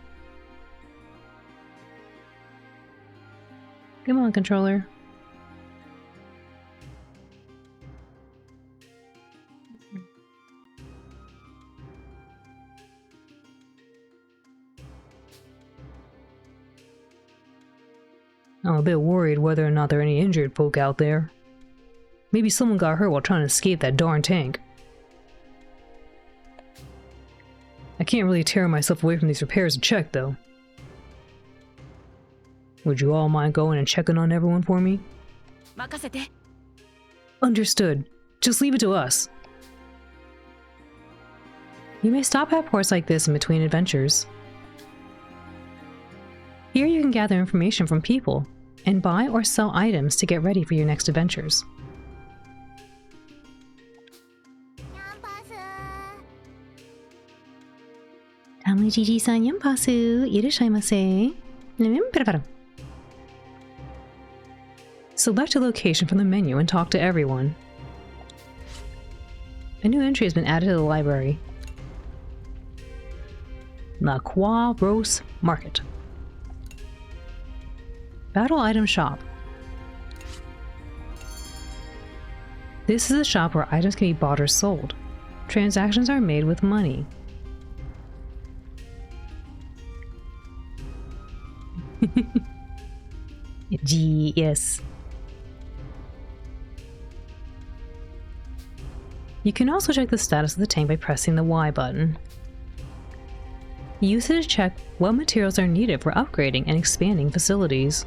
Speaker 1: Come on, controller. I'm a bit worried whether or not there are any injured folk out there. Maybe someone got hurt while trying to escape that darn tank. I can't really tear myself away from these repairs to check, though. Would you all mind going and checking on everyone for me?
Speaker 4: 任せて。
Speaker 1: Understood. Just leave it to us. You may stop at ports like this in between adventures. Here you can gather information from people and buy or sell items to get ready for your next adventures. Gigi-san, yanpasu, irashaimase. Select a location from the menu and talk to everyone. A new entry has been added to the library. La Croix Rose Market. Battle Item Shop. This is a shop where items can be bought or sold. Transactions are made with money. Yes. You can also check the status of the tank by pressing the Y button. Use it to check what materials are needed for upgrading and expanding facilities.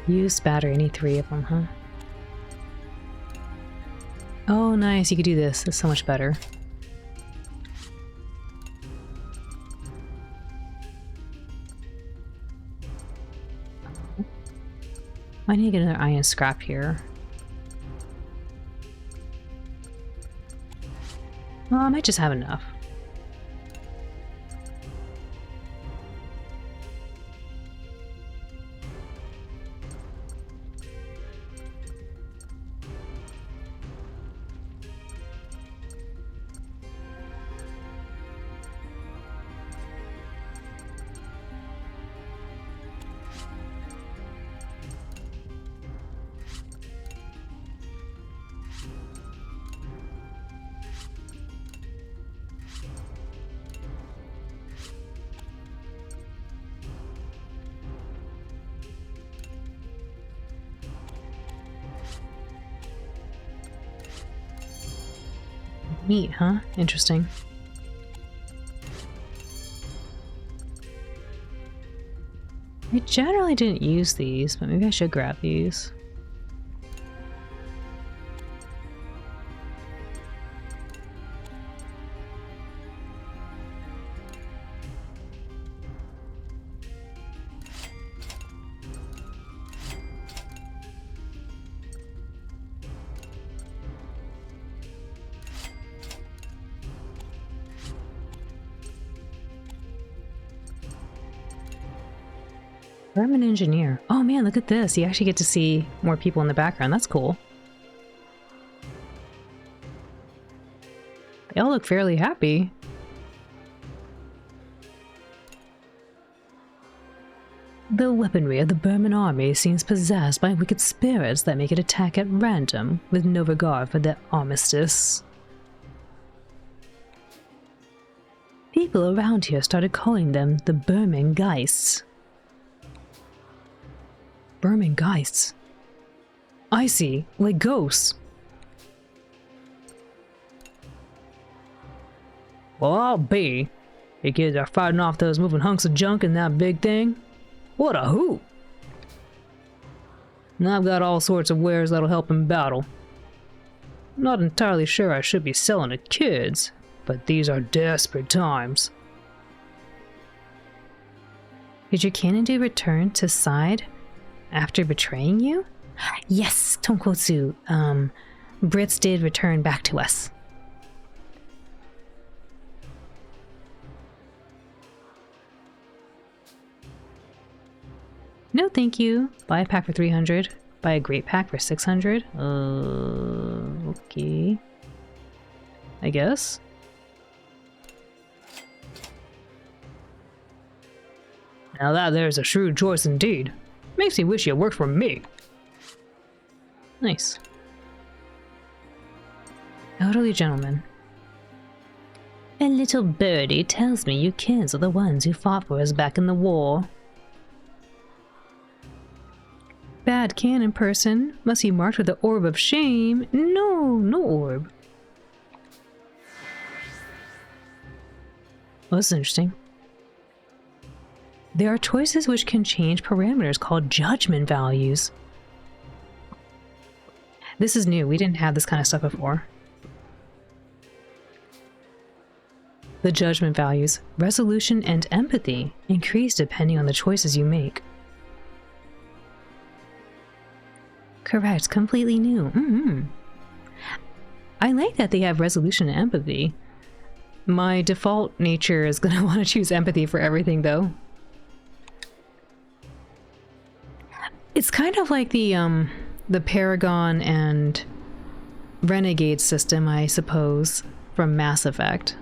Speaker 1: Used battery, need 3 of them, huh? Oh, nice, you could do this. That's so much better. I need to get another iron scrap here. Well, I might just have enough. Neat, huh? Interesting. I generally didn't use these, but maybe I should grab these. I'm an engineer. Oh man, look at this. You actually get to see more people in the background. That's cool. They all look fairly happy. The weaponry of the Burman army seems possessed by wicked spirits that make it attack at random, with no regard for their armistice. People around here started calling them the Burman Geists. Burman Geists? I see, like ghosts. Well, I'll be. You kids are fighting off those moving hunks of junk in that big thing? What a hoot! And I've got all sorts of wares that'll help in battle. I'm not entirely sure I should be selling to kids, but these are desperate times. Did your Kanadu return to side after betraying you? Yes, Tonkotsu. Brits did return back to us. No thank you. Buy a pack for 300. Buy a great pack for 600. Okay. I guess. Now that there's a shrewd choice indeed. Makes me wish you worked for me. Nice. Elderly gentleman. A little birdie tells me you kids are the ones who fought for us back in the war. Bad cannon person. Must be marked with the orb of shame. No, no orb. Well, this is interesting. There are choices which can change parameters called judgment values. This is new. We didn't have this kind of stuff before. The judgment values, resolution and empathy, increase depending on the choices you make. Correct, completely new. I like that they have resolution and empathy. My default nature is gonna want to choose empathy for everything, though. It's kind of like the Paragon and Renegade system, I suppose, from Mass Effect.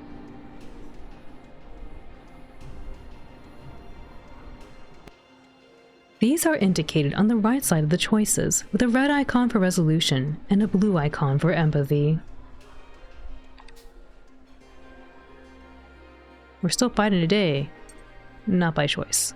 Speaker 1: These are indicated on the right side of the choices, with a red icon for resolution and a blue icon for empathy. We're still fighting today, not by choice.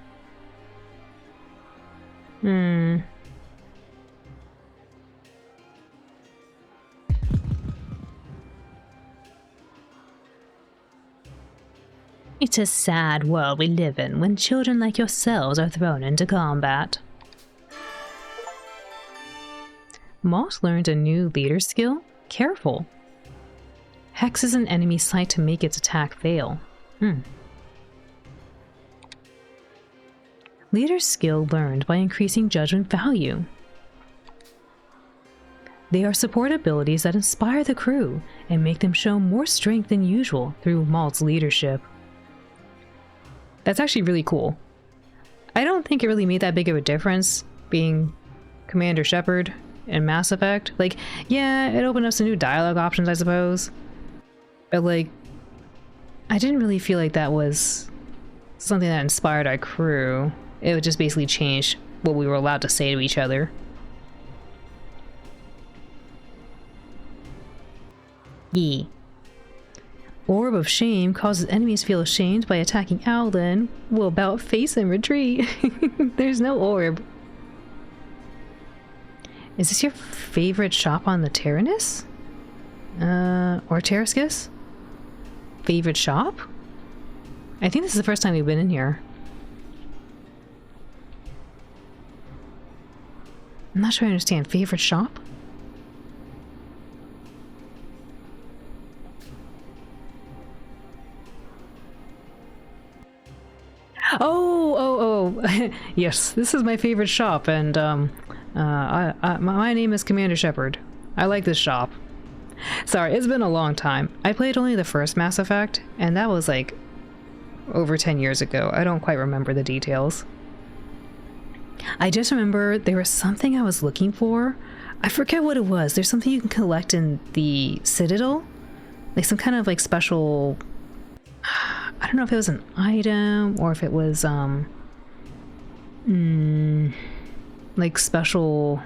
Speaker 1: It's a sad world we live in when children like yourselves are thrown into combat. Moss learned a new leader skill. Careful. Hexes an enemy's sight to make its attack fail. Leader skill learned by increasing judgment value. They are support abilities that inspire the crew and make them show more strength than usual through Malt's leadership. That's actually really cool. I don't think it really made that big of a difference being Commander Shepard in Mass Effect. Like, yeah, it opened up some new dialogue options, I suppose. But like, I didn't really feel like that was something that inspired our crew. It would just basically change what we were allowed to say to each other. Yee. Orb of Shame causes enemies feel ashamed by attacking Owlin. Will about face and retreat. There's no orb. Is this your favorite shop on the Tyrannus? Or Terrascus? Favorite shop? I think this is the first time we've been in here. I'm not sure I understand. Favorite shop? Oh, yes, this is my favorite shop, and my name is Commander Shepard. I like this shop. Sorry, it's been a long time. I played only the first Mass Effect, and that was like over 10 years ago. I don't quite remember the details. I just remember there was something I was looking for. I forget what it was. There's something you can collect in the Citadel, like some kind of like special, I don't know if it was an item or if it was like special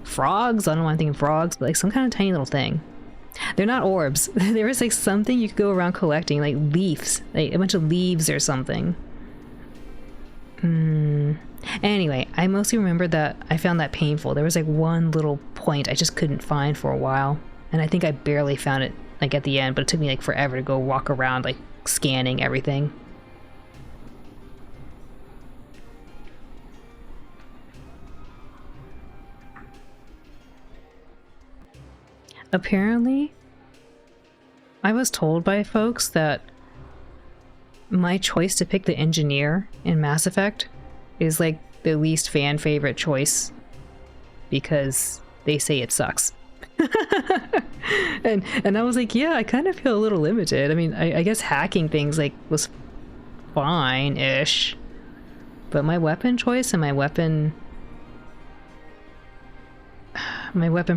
Speaker 1: frogs. I don't know why I'm thinking frogs, but like some kind of tiny little thing. They're not orbs. There was like something you could go around collecting, like leaves, like a bunch of leaves or something. Anyway, I mostly remember that I found that painful. There was like one little point I just couldn't find for a while, and I think I barely found it like at the end, but it took me like forever to go walk around like scanning everything. Apparently, I was told by folks that my choice to pick the engineer in Mass Effect is like the least fan favorite choice because they say it sucks. and I was like, yeah, I kind of feel a little limited. I mean, I guess hacking things like was fine-ish, but my weapon choice and my weapon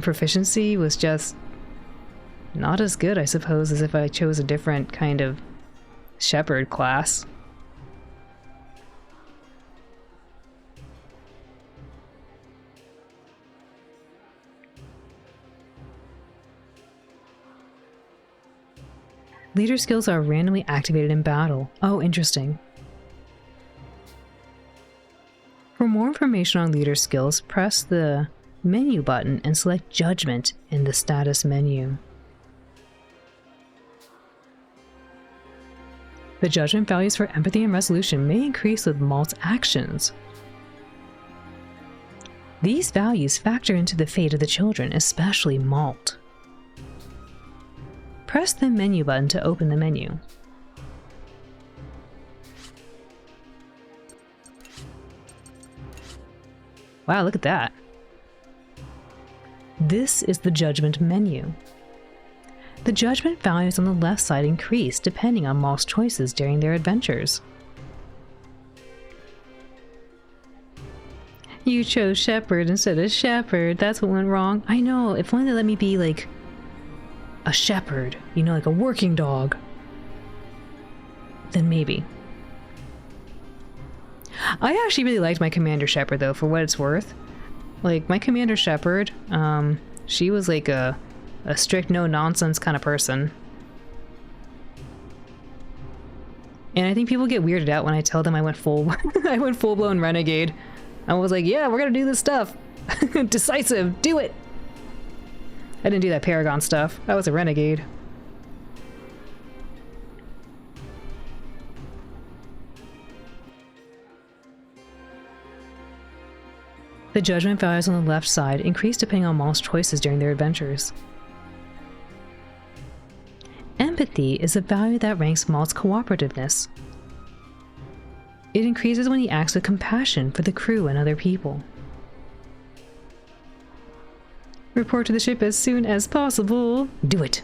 Speaker 1: proficiency was just not as good, I suppose, as if I chose a different kind of shepherd class. Leader skills are randomly activated in battle. Oh, interesting. For more information on leader skills, press the menu button and select Judgment in the status menu. The judgment values for empathy and resolution may increase with Malt's actions. These values factor into the fate of the children, especially Malt. Press the menu button to open the menu. Wow, look at that. This is the judgment menu. The judgment values on the left side increase depending on Malt's choices during their adventures. You chose Shepherd instead of Shepherd. That's what went wrong. I know, if only they let me be like a shepherd, you know, like a working dog, then maybe. I actually really liked my Commander Shepherd though, for what it's worth. Like, my Commander Shepherd, she was like a strict no-nonsense kind of person. And I think people get weirded out when I tell them I went full-blown renegade. I was like, yeah, we're gonna do this stuff. Decisive, do it! I didn't do that Paragon stuff. I was a renegade. The judgment values on the left side increase depending on Malt's choices during their adventures. Empathy is a value that ranks Malt's cooperativeness. It increases when he acts with compassion for the crew and other people. Report to the ship as soon as possible. Do it.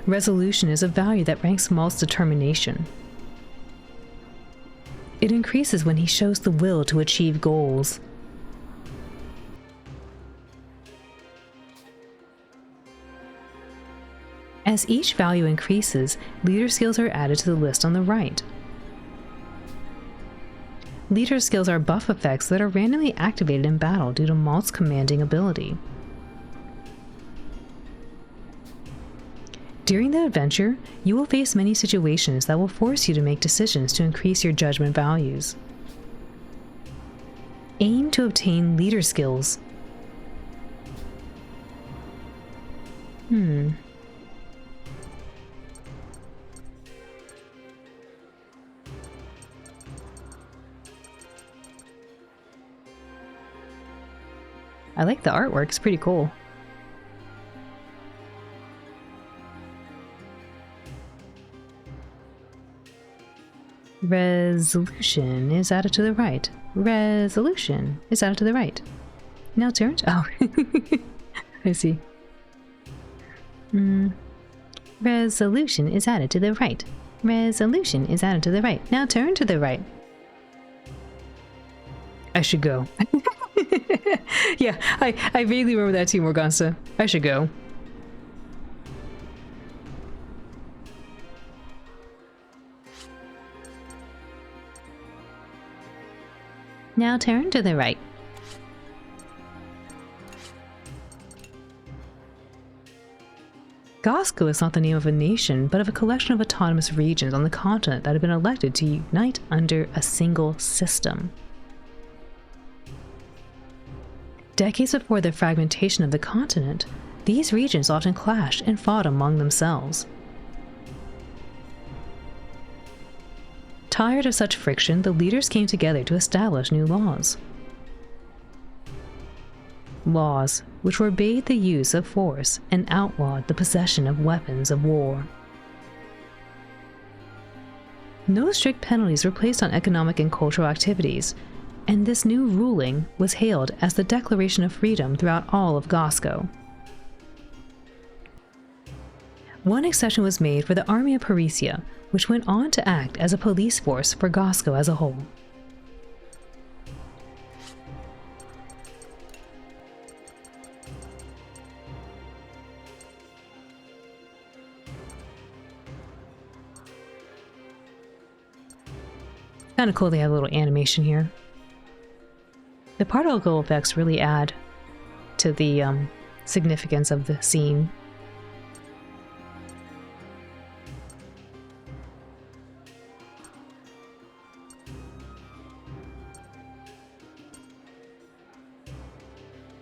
Speaker 1: Resolution is a value that ranks Malt's determination. It increases when he shows the will to achieve goals. As each value increases, leader skills are added to the list on the right. Leader skills are buff effects that are randomly activated in battle due to Malt's commanding ability. During the adventure, you will face many situations that will force you to make decisions to increase your judgment values. Aim to obtain leader skills. I like the artwork, it's pretty cool. Resolution is added to the right. Resolution is added to the right. Now turn. Oh, I see. Resolution is added to the right. Resolution is added to the right. Now turn to the right. I should go. Yeah, I vaguely remember that too, Morganza. I should go. Now turn to the right. Gosco is not the name of a nation, but of a collection of autonomous regions on the continent that have been elected to unite under a single system. Decades before the fragmentation of the continent, these regions often clashed and fought among themselves. Tired of such friction, the leaders came together to establish new laws. Laws which forbade the use of force and outlawed the possession of weapons of war. No strict penalties were placed on economic and cultural activities, and this new ruling was hailed as the Declaration of Freedom throughout all of Gosco. One exception was made for the Army of Parisia, which went on to act as a police force for Gosco as a whole. Kind of cool they have a little animation here. The particle effects really add to the significance of the scene.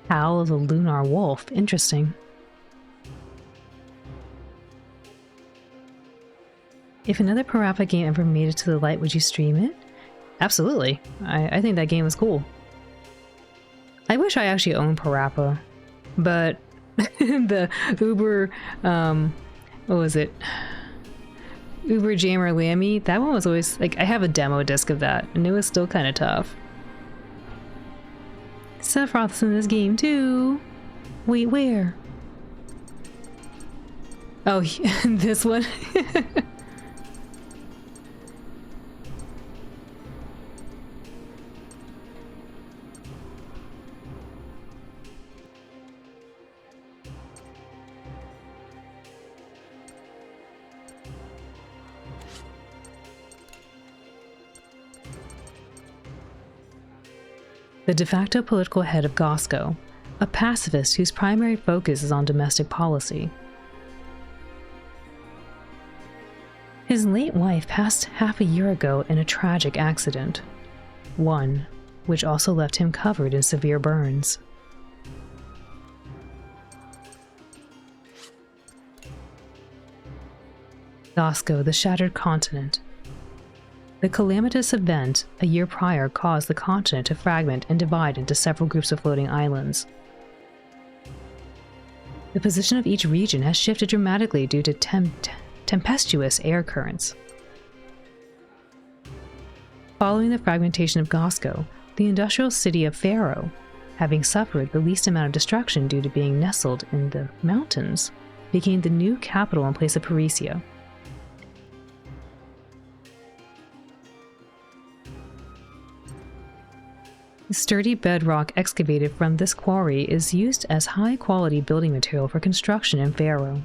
Speaker 1: Howl of the Lunar Wolf. Interesting. If another Parappa game ever made it to the light, would you stream it? Absolutely. I think that game was cool. I wish I actually owned Parappa, but the Uber, what was it? Uber Jammer Lammy, that one was always, like, I have a demo disc of that, and it was still kind of tough. Sephiroth's in this game too. Wait, where? Oh, this one? The de facto political head of Gosco, a pacifist whose primary focus is on domestic policy. His late wife passed half a year ago in a tragic accident, one which also left him covered in severe burns. Gosco, the shattered continent. The calamitous event a year prior caused the continent to fragment and divide into several groups of floating islands. The position of each region has shifted dramatically due to tempestuous air currents. Following the fragmentation of Gosco, the industrial city of Pharaoh, having suffered the least amount of destruction due to being nestled in the mountains, became the new capital in place of Parisia. The sturdy bedrock excavated from this quarry is used as high-quality building material for construction in Pharaoh.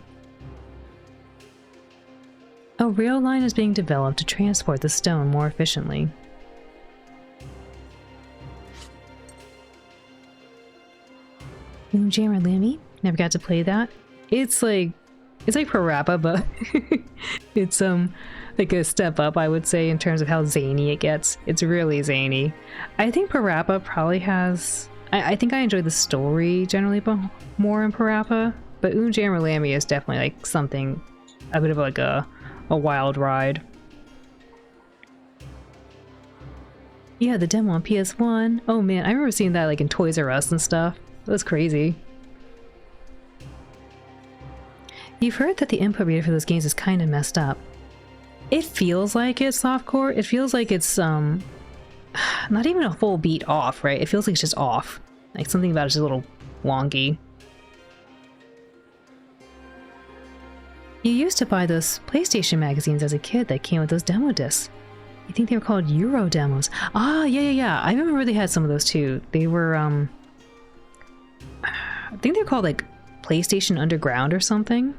Speaker 1: A rail line is being developed to transport the stone more efficiently. Moonjammer Lammy? Never got to play that. It's like Parappa, but it's like a step up, I would say, in terms of how zany it gets. It's really zany. I think Parappa probably has... I think I enjoy the story generally more in Parappa, but Moonjammer Lammy is definitely like something, a bit of like a wild ride. Yeah, the demo on PS1. Oh man, I remember seeing that like in Toys R Us and stuff. It was crazy. You've heard that the input reader for those games is kind of messed up. It feels like it's softcore. It feels like it's not even a full beat off, right? It feels like it's just off. Like something about it's just a little wonky. You used to buy those PlayStation magazines as a kid that came with those demo discs. I think they were called Euro demos. Ah, yeah. I remember they had some of those too. They were, I think they're called like PlayStation Underground or something.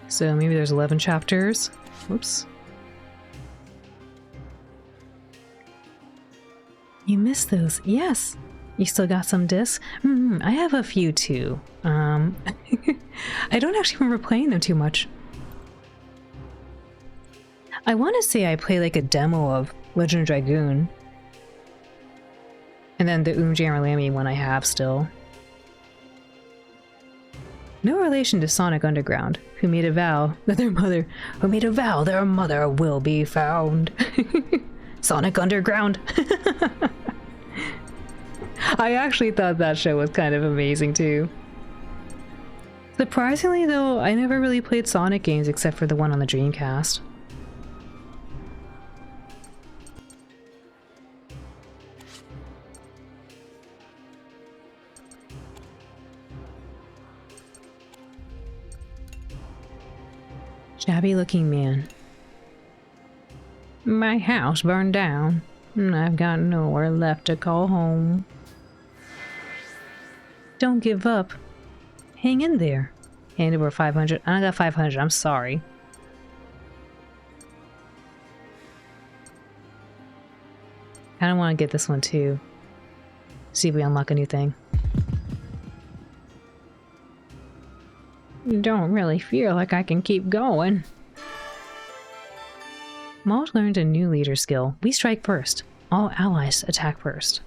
Speaker 1: So maybe there's 11 chapters. Whoops. You missed those. Yes. You still got some discs? I have a few too. I don't actually remember playing them too much. I want to say I played like a demo of Legend of Dragoon. And then the Jammerlammy one I have still. No relation to Sonic Underground, who made a vow that their mother will be found. Sonic Underground. I actually thought that show was kind of amazing too. Surprisingly though, I never really played Sonic games except for the one on the Dreamcast. Shabby looking man. My house burned down, and I've got nowhere left to call home. Don't give up. Hang in there. Hand over 500. I got 500. I'm sorry. Kinda want to get this one too. See if we unlock a new thing. Don't really feel like I can keep going. Maud learned a new leader skill. We strike first. All allies attack first.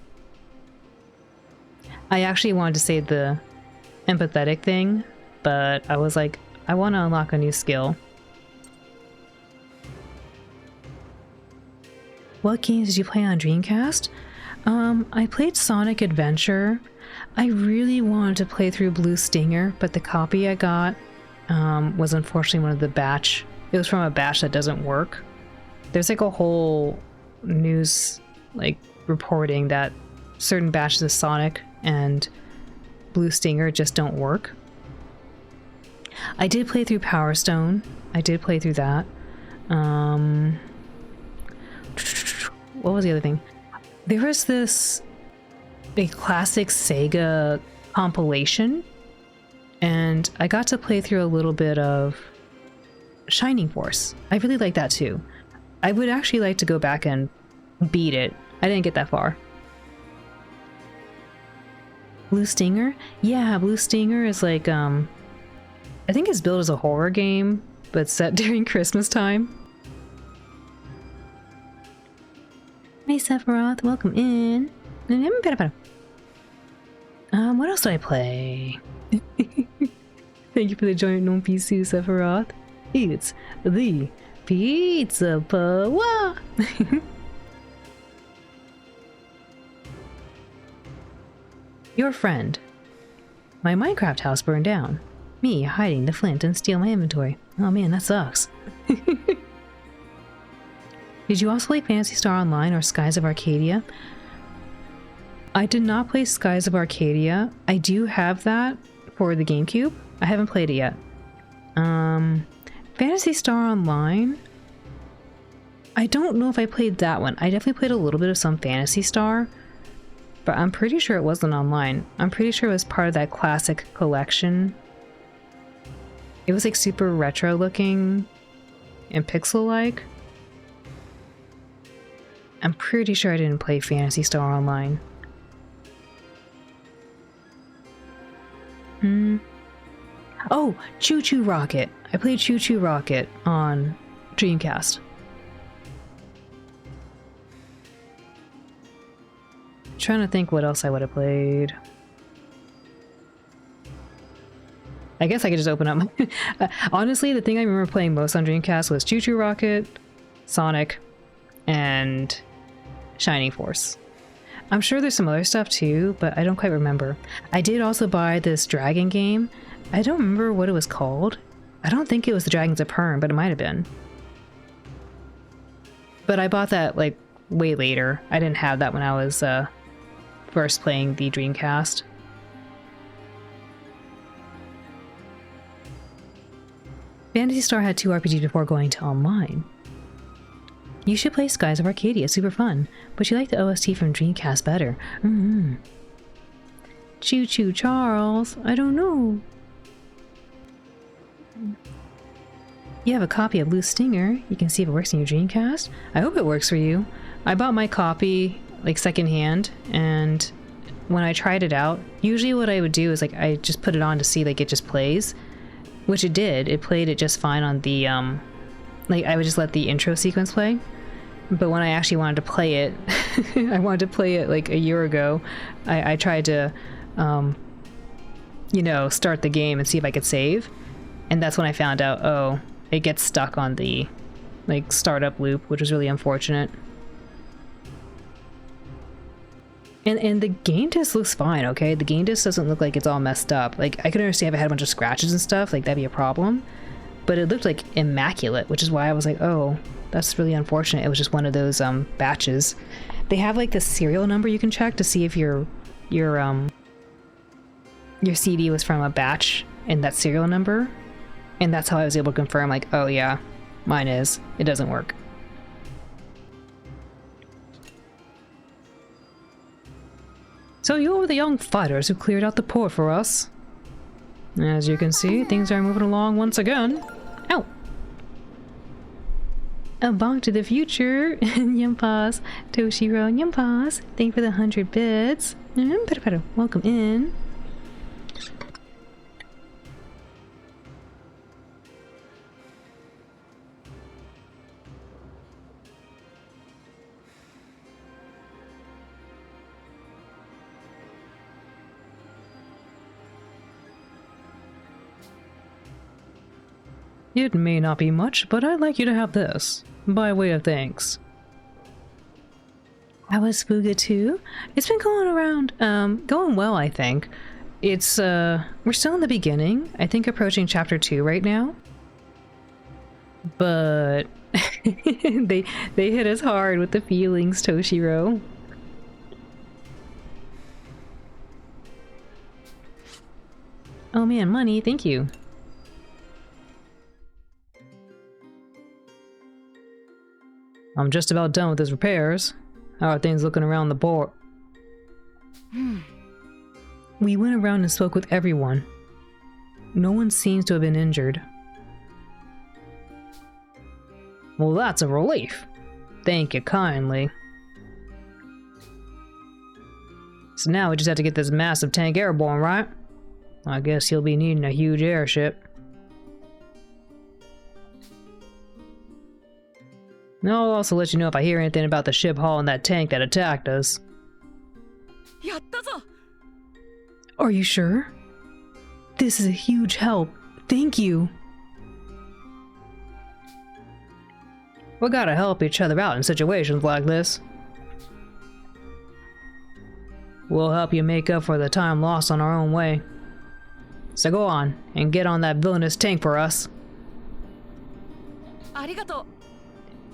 Speaker 1: I actually wanted to say the empathetic thing, but I was like, I want to unlock a new skill. What games did you play on Dreamcast? I played Sonic Adventure. I really wanted to play through Blue Stinger, but the copy I got was unfortunately one of the batch. It was from a batch that doesn't work. There's like a whole news like reporting that certain batches of Sonic and Blue Stinger just don't work. I did play through Power Stone. I did play through that. What was the other thing? There was this a classic Sega compilation, and I got to play through a little bit of Shining Force. I really like that too. I would actually like to go back and beat it. I didn't get that far. Blue Stinger? Yeah, Blue Stinger is like, I think it's billed as a horror game, but set during Christmas time. Hey Sephiroth, welcome in. What else did I play? Thank you for the joint non PC Sephiroth. It's the Pizza Pawa. Your friend. My Minecraft house burned down. Me hiding the flint and steal my inventory. Oh man, that sucks. Did you also play Phantasy Star Online or Skies of Arcadia? I did not play Skies of Arcadia. I do have that for the GameCube. I haven't played it yet. Phantasy Star Online? I don't know if I played that one. I definitely played a little bit of some Phantasy Star, but I'm pretty sure it wasn't online. I'm pretty sure it was part of that classic collection. It was like super retro looking and pixel-like. I'm pretty sure I didn't play Phantasy Star Online. Oh, Choo Choo Rocket. I played Choo Choo Rocket on Dreamcast. Trying to think what else I would have played. I guess I could just open up my... Honestly, the thing I remember playing most on Dreamcast was Choo Choo Rocket, Sonic, and Shining Force. I'm sure there's some other stuff too, but I don't quite remember. I did also buy this dragon game. I don't remember what it was called. I don't think it was the Dragons of Perm, but it might have been. But I bought that like way later. I didn't have that when I was first playing the Dreamcast. Phantasy Star had 2 RPGs before going to online. You should play Skies of Arcadia, super fun, but you like the OST from Dreamcast better. Choo Choo Charles, I don't know. You have a copy of Blue Stinger. You can see if it works in your Dreamcast. I hope it works for you. I bought my copy like secondhand, and when I tried it out, usually what I would do is like I just put it on to see like it just plays, which it did. It played it just fine on the like I would just let the intro sequence play. But when I actually wanted to play it, I wanted to play it like a year ago. I tried to, you know, start the game and see if I could save. And that's when I found out, oh, it gets stuck on the, like, startup loop, which was really unfortunate. And the game disc looks fine, okay? The game disc doesn't look like it's all messed up. Like, I could understand if it had a bunch of scratches and stuff, like, that'd be a problem. But it looked, like, immaculate, which is why I was like, oh, that's really unfortunate. It was just one of those, batches. They have, like, the serial number you can check to see if your CD was from a batch and that serial number. And that's how I was able to confirm, like, oh, yeah, mine is. It doesn't work. So you're the young fighters who cleared out the port for us. As you can see, things are moving along once again. Ow! A bonk to the future. Yumpas. Toshiro, Yumpas. Thank you for the 100 bits. Welcome in. It may not be much, but I'd like you to have this, by way of thanks. How was Fuga 2? It's been going around, going well, I think. It's, we're still in the beginning. I think approaching chapter 2 right now. But they hit us hard with the feelings, Toshiro. Oh man, money, thank you. I'm just about done with his repairs. How are things looking around the port? We went around and spoke with everyone. No one seems to have been injured. Well, that's a relief. Thank you kindly. So now we just have to get this massive tank airborne, right? I guess he'll be needing a huge airship. I'll also let you know if I hear anything about the ship hauling that tank that attacked us. Are you sure? This is a huge help. Thank you. We gotta help each other out in situations like this. We'll help you make up for the time lost on our own way. So go on, and get on that villainous tank for us.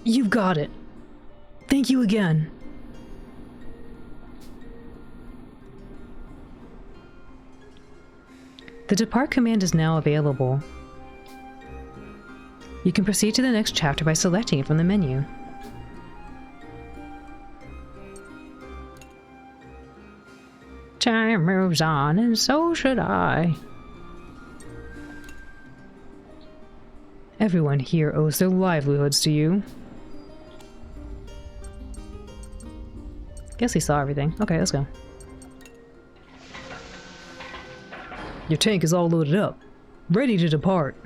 Speaker 1: You've got it. Thank you again. The Depart command is now available. You can proceed to the next chapter by selecting it from the menu. Time moves on, and so should I. Everyone here owes their livelihoods to you. Guess he saw everything. Okay, let's go. Your tank is all loaded up, ready to depart.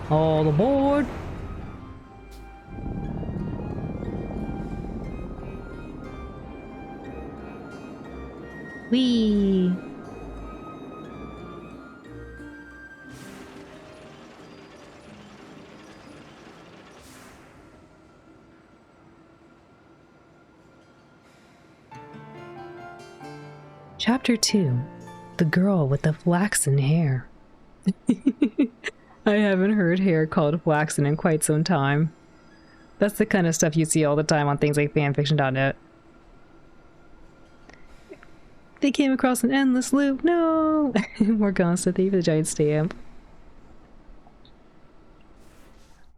Speaker 1: All aboard! Whee! Chapter 2. The Girl with the Flaxen Hair. I haven't heard hair called flaxen in quite some time. That's the kind of stuff you see all the time on things like fanfiction.net. They came across an endless loop. No! More constantly for the giant stamp.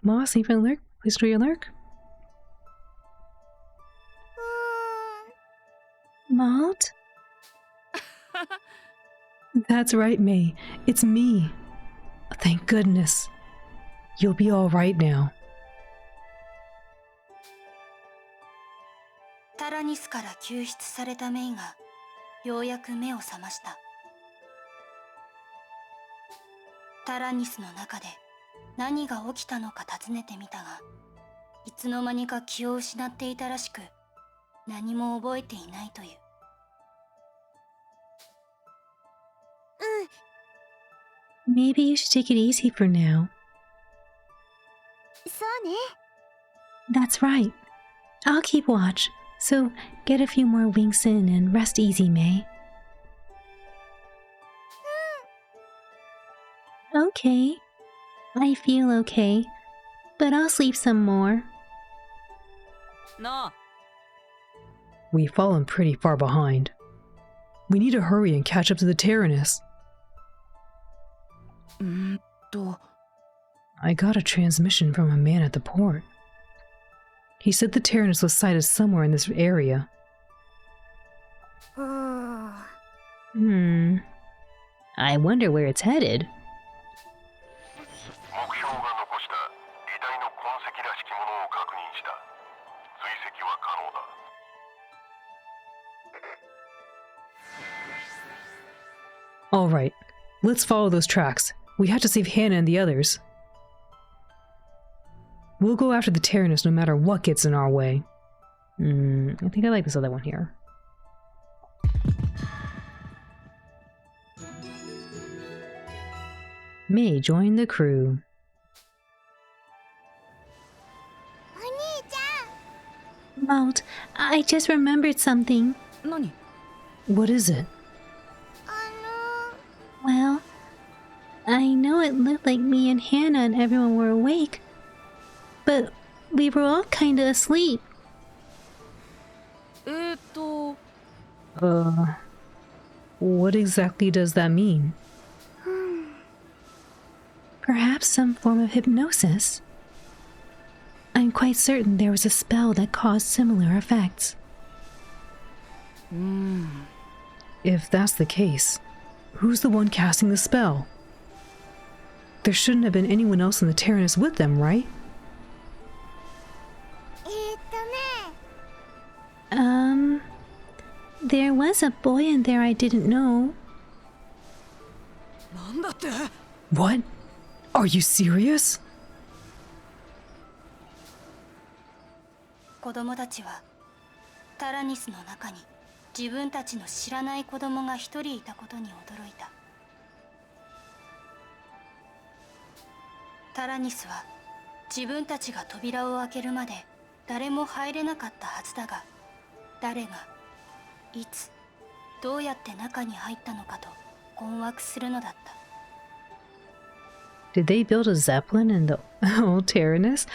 Speaker 1: Moss, even lurk? Please do your lurk. Malt? That's right, May. It's me. Thank goodness. You'll be all right now.
Speaker 3: タラニスから救出されたメイがようやく目を覚ました。タラニスの中で何が起きたのか尋ねてみたが、いつの間にか気を失っていたらしく、何も覚えていないという。
Speaker 1: Maybe you should take it easy for now.
Speaker 2: そうね。
Speaker 1: That's right. I'll keep watch, so get a few more winks in and rest easy, May. Okay. I feel okay, but I'll sleep some more.
Speaker 4: なあ、
Speaker 1: We've fallen pretty far behind. We need to hurry and catch up to the Tyrannus. I got a transmission from a man at the port. He said the Tyrannus was sighted somewhere in this area. I wonder where it's headed.
Speaker 5: 目標が残した遺体の痕跡らしきものを確認した。追跡は可能だ。
Speaker 1: All right, let's follow those tracks. We have to save Hannah and the others. We'll go after the Tyrannus no matter what gets in our way. I think I like this other one here. May join the crew. Malt, I just remembered something.
Speaker 4: 何？
Speaker 1: What is it? Well, I know it looked like me and Hannah and everyone were awake, but we were all kinda asleep. What exactly does that mean? Perhaps some form of hypnosis. I'm quite certain there was a spell that caused similar effects. If that's the case, who's the one casting the spell? There shouldn't have been anyone else in the Tyrannus with them, right? There was a boy in there I didn't know.
Speaker 4: なんだって？
Speaker 1: What? Are you serious?
Speaker 3: 子供たちはタラニスの中に自分たちの知らない子供が一人いたことに驚いた。タラニスは自分たちが扉を開けるまで誰も入れなかったはずだが、誰がいつどうやって中に入ったのかと困惑するのだった。
Speaker 1: Did they build a zeppelin in the old Tyrannus?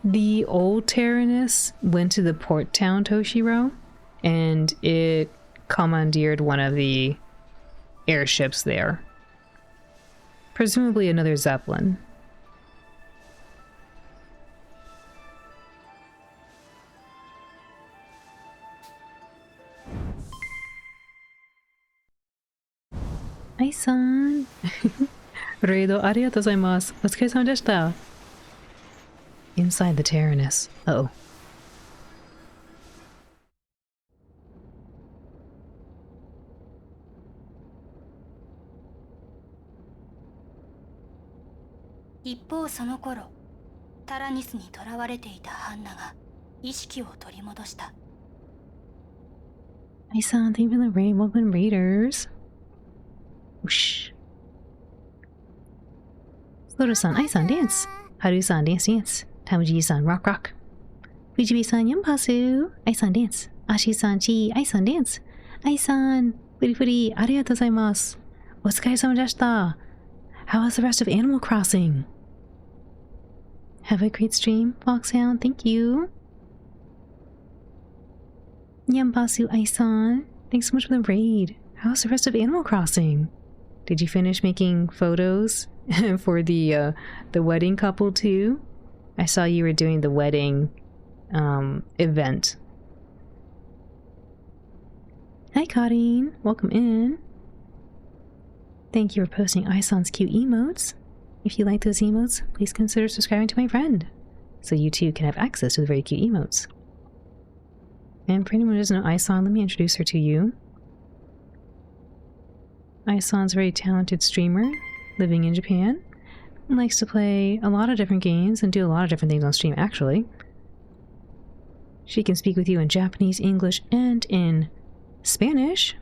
Speaker 1: The old Tyrannus went to the port town Toshiro, and it commandeered one of the airships there. Presumably another zeppelin. Ai-san. レイドありがとうございます。お疲れ様でした。Inside the Tyrannus. Uh-oh.
Speaker 3: 一方その頃、タラニスに囚われていたハンナが意識を取り戻した。
Speaker 1: Ai-san, thank you for the raid. Welcome, Raiders. Whoosh. Sloto-san, Ai-san, dance. Haru-san, dance, dance. Tamuji-san, rock, rock. Fujibi-san, yampasu. Ai-san, dance. Ashi-san, chi. Ai-san, dance. Ai-san, furi furi, arigatou gozaimasu. Otsukaresama deshita. How was the rest of Animal Crossing? Have a great stream, Foxhound. Thank you. Yampasu, Ai-san. Thanks so much for the raid. How's the rest of Animal Crossing? Did you finish making photos for the wedding couple too? I saw you were doing the wedding event. Hi, Karin. Welcome in. Thank you for posting Ai-san's cute emotes. If you like those emotes, please consider subscribing to my friend, so you too can have access to the very cute emotes. And for anyone who doesn't know Ai-san, let me introduce her to you. Ai-san's a very talented streamer living in Japan. likes to play a lot of different games and do a lot of different things on stream, actually. She can speak with you in Japanese, English, and in Spanish.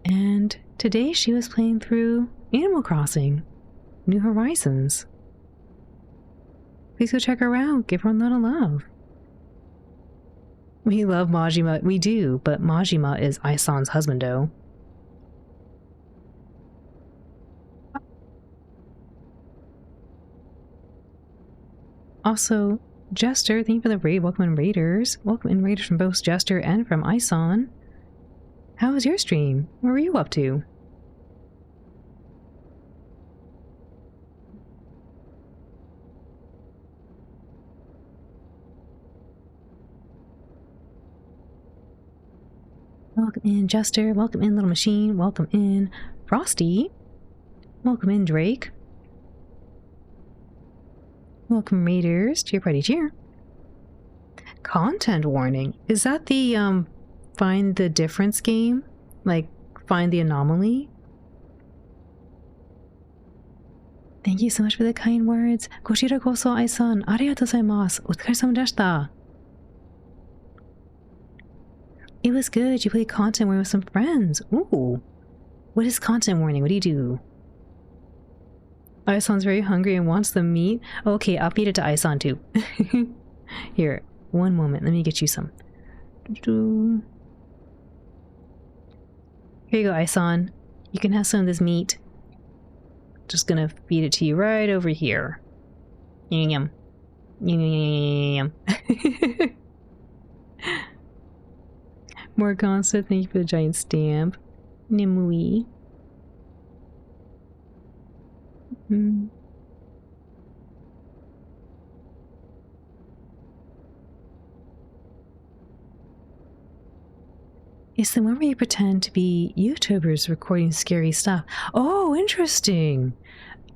Speaker 1: And today she was playing through Animal Crossing New Horizons. Please go check her out. Give her a lot of love. We love Majima. We do, but Majima is Aisan's husbando. Also, Jester, thank you for the raid. Welcome in Raiders. Welcome in Raiders from both Jester and from Aisan. How was your stream? What were you up to? Welcome in, Jester. Welcome in, Little Machine. Welcome in, Frosty. Welcome in, Drake. Welcome, Raiders, to your party cheer. Content warning. Is that the, find the difference game? Like, find the anomaly? Thank you so much for the kind words. Koshira koso Aisan. Arigatou gozaimasu. Otsukaresama deshita. It was good. You played content warning with some friends. Ooh. What is content warning? What do you do? Aisan's very hungry and wants the meat. Okay, I'll feed it to Aisan too. Here, one moment. Let me get you some. Here you go, Aisan. You can have some of this meat. Just gonna feed it to you right over here. Yum yum. Yum yum yum. Morganza, thank you for the giant stamp. Nimui. It's the one where you pretend to be YouTubers recording scary stuff. Oh, interesting.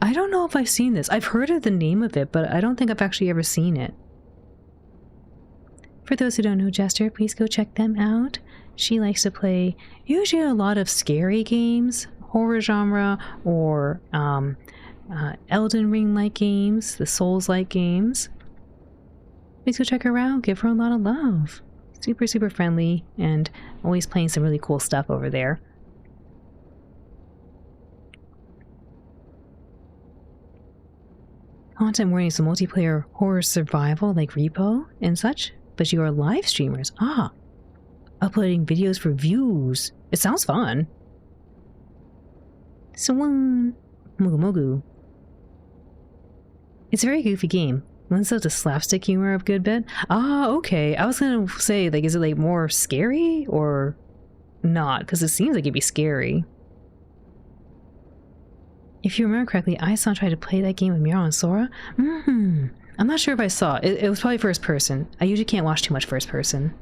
Speaker 1: I don't know if I've seen this. I've heard of the name of it, but I don't think I've actually ever seen it. For those who don't know Jester, please go check them out. She likes to play usually a lot of scary games, horror genre, or Elden Ring-like games, the Souls-like games. Please go check her out. Give her a lot of love. Super, super friendly and always playing some really cool stuff over there. Content warning is a multiplayer horror survival like Repo and such, but you are live streamers. Ah, uploading videos for views. It sounds fun. Swan. Mogu Mogu. It's a very goofy game. Lends out the slapstick humor of good bit. Ah, okay. I was gonna say, like, is it like more scary or not? Because it seems like it'd be scary. If you remember correctly, Aisan tried to play that game with Mira and Sora. I'm not sure if I saw it. It was probably first person. I usually can't watch too much first person.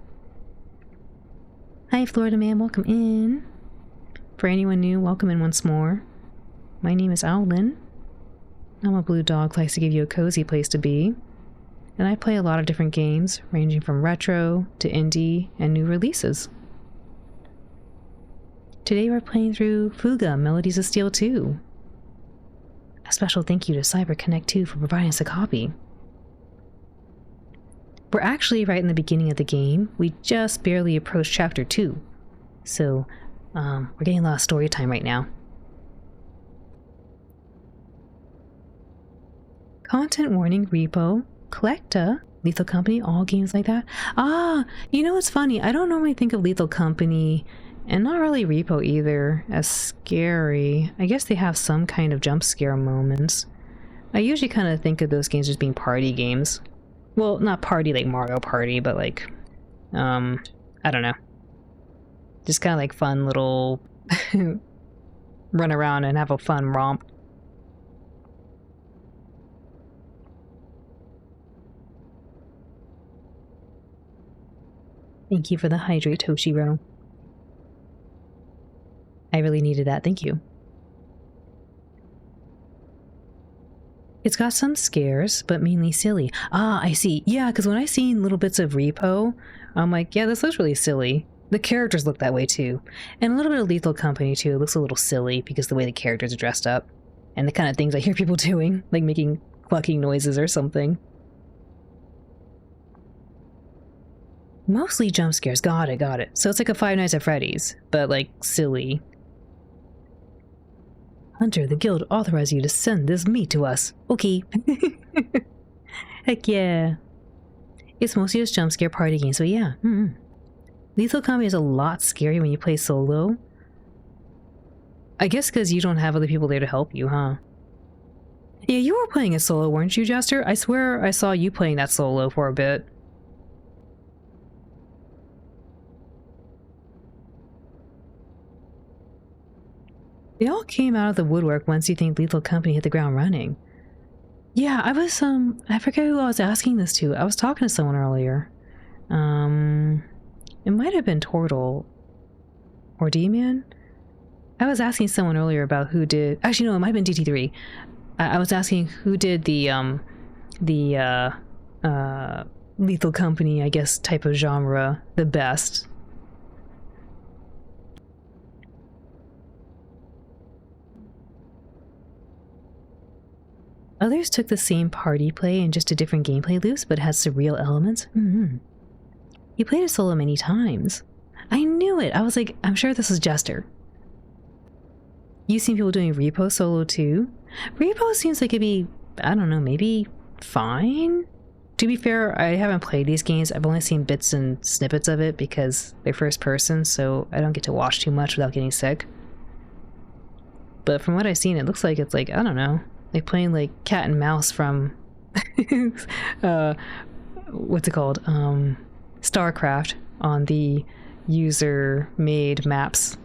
Speaker 1: Hi, Florida man. Welcome in. For anyone new, welcome in once more. My name is Owlin. I'm a blue dog who likes to give you a cozy place to be. And I play a lot of different games, ranging from retro to indie and new releases. Today we're playing through Fuga, Melodies of Steel 2. A special thank you to CyberConnect 2 for providing us a copy. We're actually right in the beginning of the game. We just barely approached chapter 2. So, we're getting a lot of story time right now. Content warning, Repo, Collecta, Lethal Company, all games like that. Ah, you know what's funny? I don't normally think of Lethal Company, and not really Repo either, as scary. I guess they have some kind of jump scare moments. I usually kind of think of those games as being party games. Well, not party like Mario Party, but like, I don't know. Just kind of like fun little run around and have a fun romp. Thank you for the hydrate, Toshiro. I really needed that, thank you. It's got some scares, but mainly silly. Ah, I see. Yeah, because when I seen little bits of Repo, I'm like, yeah, this looks really silly. The characters look that way too. And a little bit of Lethal Company too. It looks a little silly because the way the characters are dressed up. and the kind of things I hear people doing, like making clucking noises or something. Mostly jump scares. Got it, got it. So it's like a Five Nights at Freddy's, but like silly. Hunter, the guild authorized you to send this meat to us. Okay. Heck yeah. It's mostly just jump scare party game, so yeah. Lethal Company is a lot scarier when you play solo. I guess because you don't have other people there to help you, huh? Yeah, you were playing a solo, weren't you, Jester? I swear I saw you playing that solo for a bit. They all came out of the woodwork once you think Lethal Company hit the ground running. Yeah, I was, I forget who I was asking this to. I was talking to someone earlier. It might have been Tortle. Or D-Man? I was asking someone earlier about who did... Actually, no, it might have been DT3. I was asking who did the Lethal Company, I guess, type of genre the best. Others took the same party play and just a different gameplay loops, but had surreal elements. You played a solo many times. I knew it! I was like, I'm sure this is Jester. You've seen people doing Repo solo too? Repo seems like it'd be, I don't know, maybe fine? To be fair, I haven't played these games. I've only seen bits and snippets of it because they're first person, so I don't get to watch too much without getting sick. But from what I've seen, it looks like it's like, I don't know, like playing like cat and mouse from what's it called? StarCraft on the user-made maps.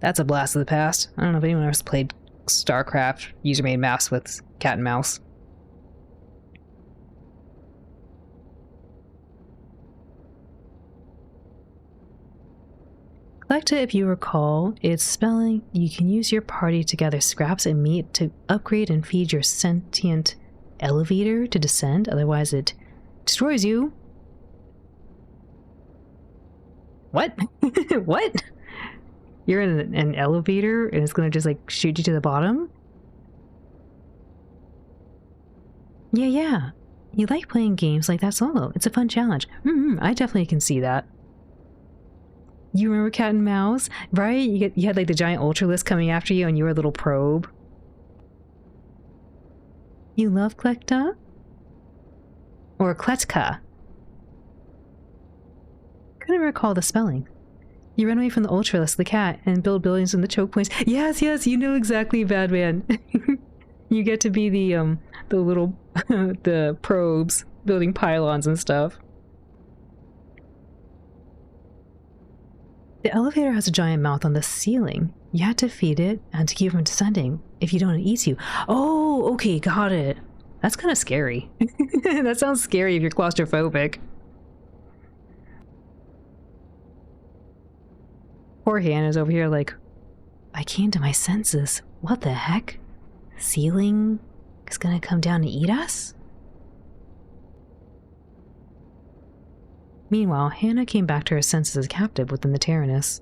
Speaker 1: That's a blast of the past. I don't know if anyone else played StarCraft user-made maps with cat and mouse. Collecta, if you recall, its spelling, you can use your party to gather scraps and meat to upgrade and feed your sentient elevator to descend, otherwise it destroys you. What? What? You're in an elevator and it's gonna just like shoot you to the bottom? Yeah. You like playing games like that solo. It's a fun challenge. I definitely can see that. You remember Cat and Mouse? Right? You had like the giant Ultralisk coming after you and you were a little probe. You love Collecta? Or Kletka? Couldn't recall the spelling. You run away from the Ultralisk, the cat, and build buildings in the choke points. Yes, you know exactly, Badman. You get to be the little, the probes, building pylons and stuff. The elevator has a giant mouth on the ceiling. You had to feed it and to keep it from descending. If you don't, it eats you. Oh, okay, got it. That's kind of scary. That sounds scary if you're claustrophobic. Poor Hannah's over here like, I came to my senses. What the heck? Ceiling is gonna come down and eat us? Meanwhile, Hannah came back to her senses as a captive within the Tyrannus.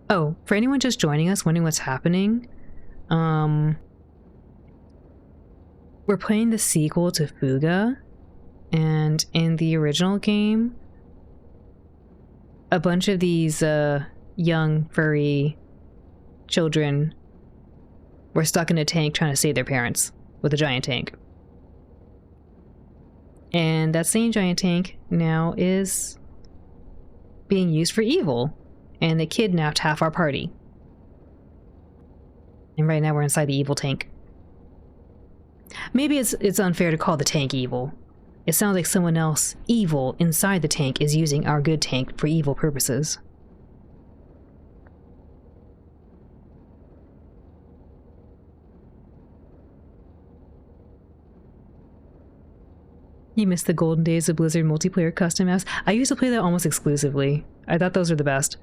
Speaker 1: Oh, for anyone just joining us, wondering what's happening, we're playing the sequel to Fuga. And in the original game, a bunch of these young, furry children were stuck in a tank trying to save their parents with a giant tank. And that same giant tank now is being used for evil. And they kidnapped half our party. And right now we're inside the evil tank. Maybe it's unfair to call the tank evil. It sounds like someone else, evil, inside the tank is using our good tank for evil purposes. You missed the golden days of Blizzard multiplayer custom maps? I used to play that almost exclusively. I thought those were the best.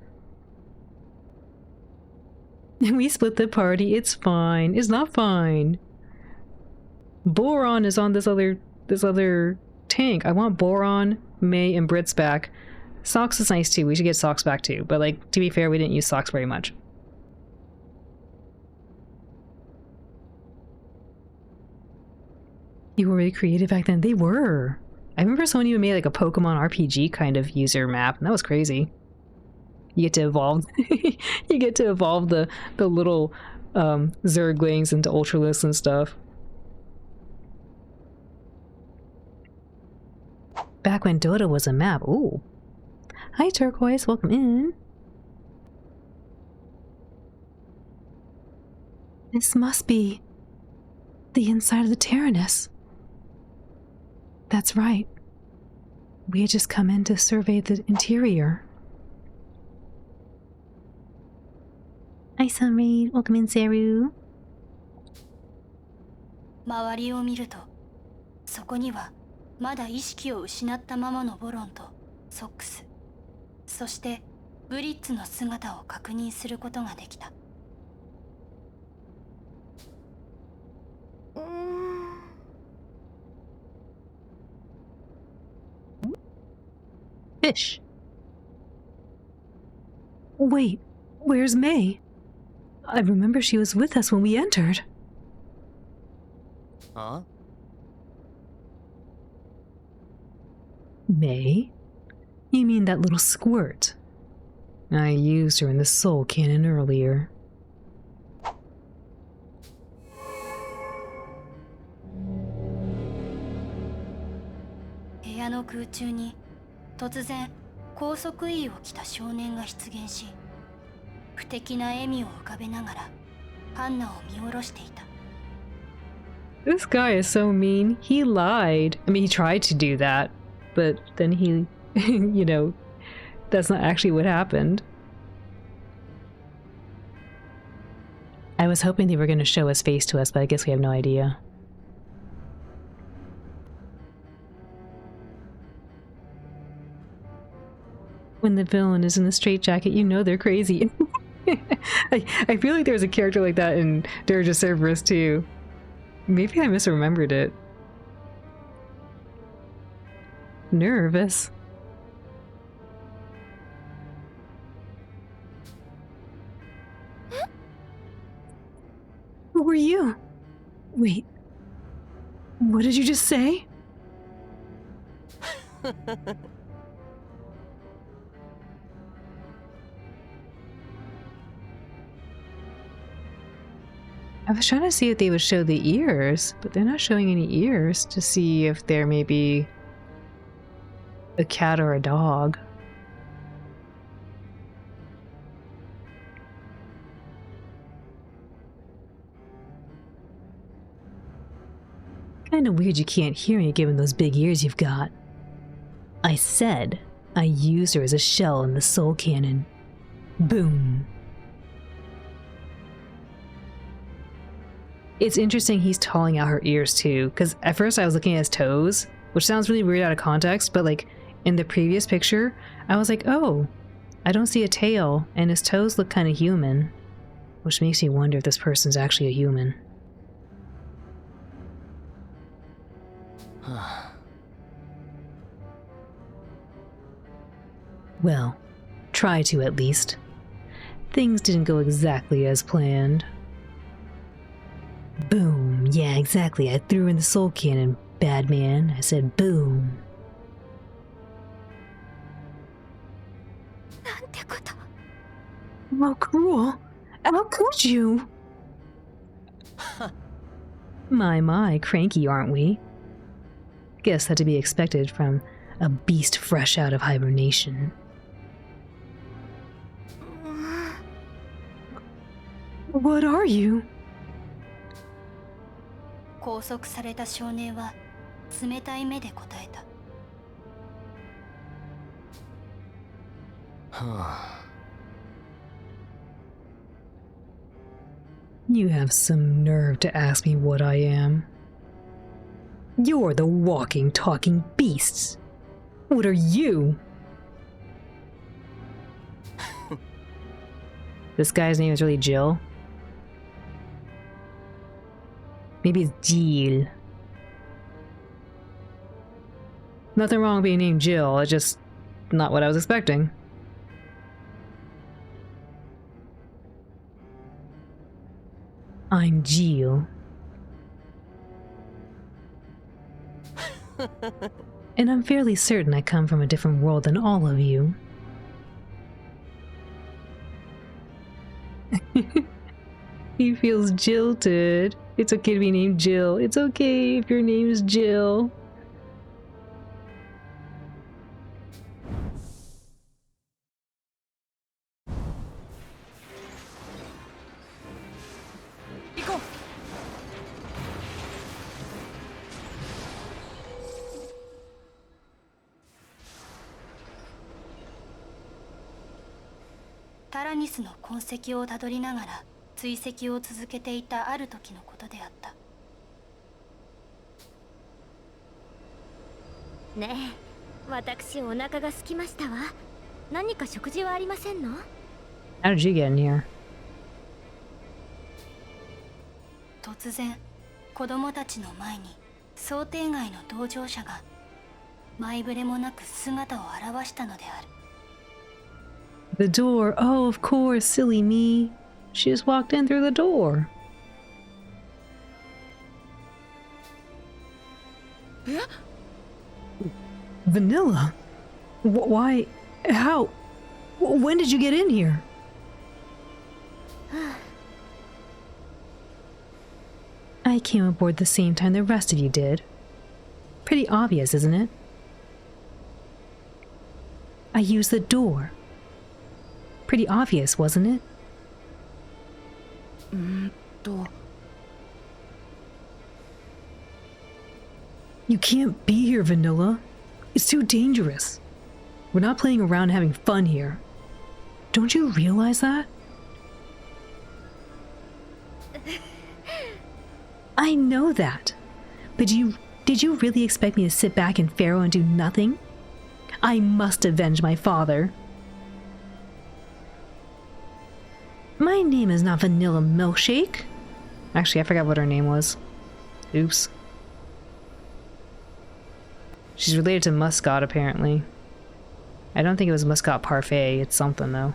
Speaker 1: We split the party, it's fine. It's not fine. Boron is on this other tank. I want Boron, May, and Brits back. Socks is nice too. We should get Socks back too. But like, to be fair, we didn't use Socks very much. You were really creative back then. They were. I remember someone even made like a Pokemon RPG kind of user map, and that was crazy. You get to evolve. You get to evolve the little Zerglings into Ultralisks and stuff. Back when Dota was a map. Ooh. Hi Turquoise, welcome in. This must be the inside of the Tyrannus. That's right. We had just come in to survey the interior. Hi Sunray, welcome in Saru.
Speaker 3: 周りを見ると、そこにはまだ意識を失ったままのボロンとソックス、そしてブリッツの姿を確認することができた。
Speaker 1: Fish. Wait, where's May? I remember she was with us when we entered.
Speaker 7: Huh?
Speaker 1: May? You mean that little squirt? I used her in the soul cannon earlier.
Speaker 3: 部屋の空中に突然高速衣を着た少年が出現し、不敵な笑みを浮かべながらハンナを見下ろしていた。
Speaker 1: This guy is so mean. He lied. I mean, he tried to do that, but then he, you know, that's not actually what happened. I was hoping they were going to show his face to us, but I guess we have no idea. When the villain is in the straitjacket, you know they're crazy. I feel like there's a character like that in Dirge of Cerberus too. Maybe I misremembered it. Nervous. Who were you? Wait. What did you just say? I was trying to see if they would show the ears, but they're not showing any ears to see if there may be a cat or a dog. Kinda weird you can't hear me given those big ears you've got. I said I used her as a shell in the soul cannon. Boom. It's interesting he's tolling out her ears too, because at first I was looking at his toes, which sounds really weird out of context, but like in the previous picture, I was like, oh, I don't see a tail, and his toes look kind of human, which makes me wonder if this person's actually a human. Well, try to at least. Things didn't go exactly as planned. Boom. Yeah, exactly. I threw in the soul cannon, bad man. I said boom. How cruel. How could you? My, cranky, aren't we? Guess that to be expected from a beast fresh out of hibernation. What are you?
Speaker 3: 拘束された少年は冷たい目で答えた。
Speaker 1: You have some nerve to ask me what I am. You're the walking, talking beasts. What are you? This guy's name is really Jill. Maybe it's Jill. Nothing wrong with being named Jill, it's just not what I was expecting. I'm Jill. And I'm fairly certain I come from a different world than all of you. He feels jilted. It's okay to be named Jill. It's okay if your name is Jill.
Speaker 4: Iko!
Speaker 3: タラニスの痕跡をたどりながら追跡を続けていたある時のことであった。
Speaker 2: ねえ、私お腹が空きましたわ。何か食事はありませんの？
Speaker 1: How did you get in here?
Speaker 3: 突然子供たちの前に想定外の同乗者が前触れもなく姿を現したのである。
Speaker 1: The door. Oh, of course, silly me. She just walked in through the door. Vanilla? Why? How? When did you get in here? I came aboard the same time the rest of you did. Pretty obvious, isn't it? I used the door. Pretty obvious, wasn't it? You can't be here, Vanilla. It's too dangerous. We're not playing around having fun here. Don't you realize that? I know that. But did you really expect me to sit back in Pharaoh and do nothing? I must avenge my father. My name is not Vanilla Milkshake. Actually, I forgot what her name was. Oops. She's related to Muscat, apparently. I don't think it was Muscat Parfait. It's something, though.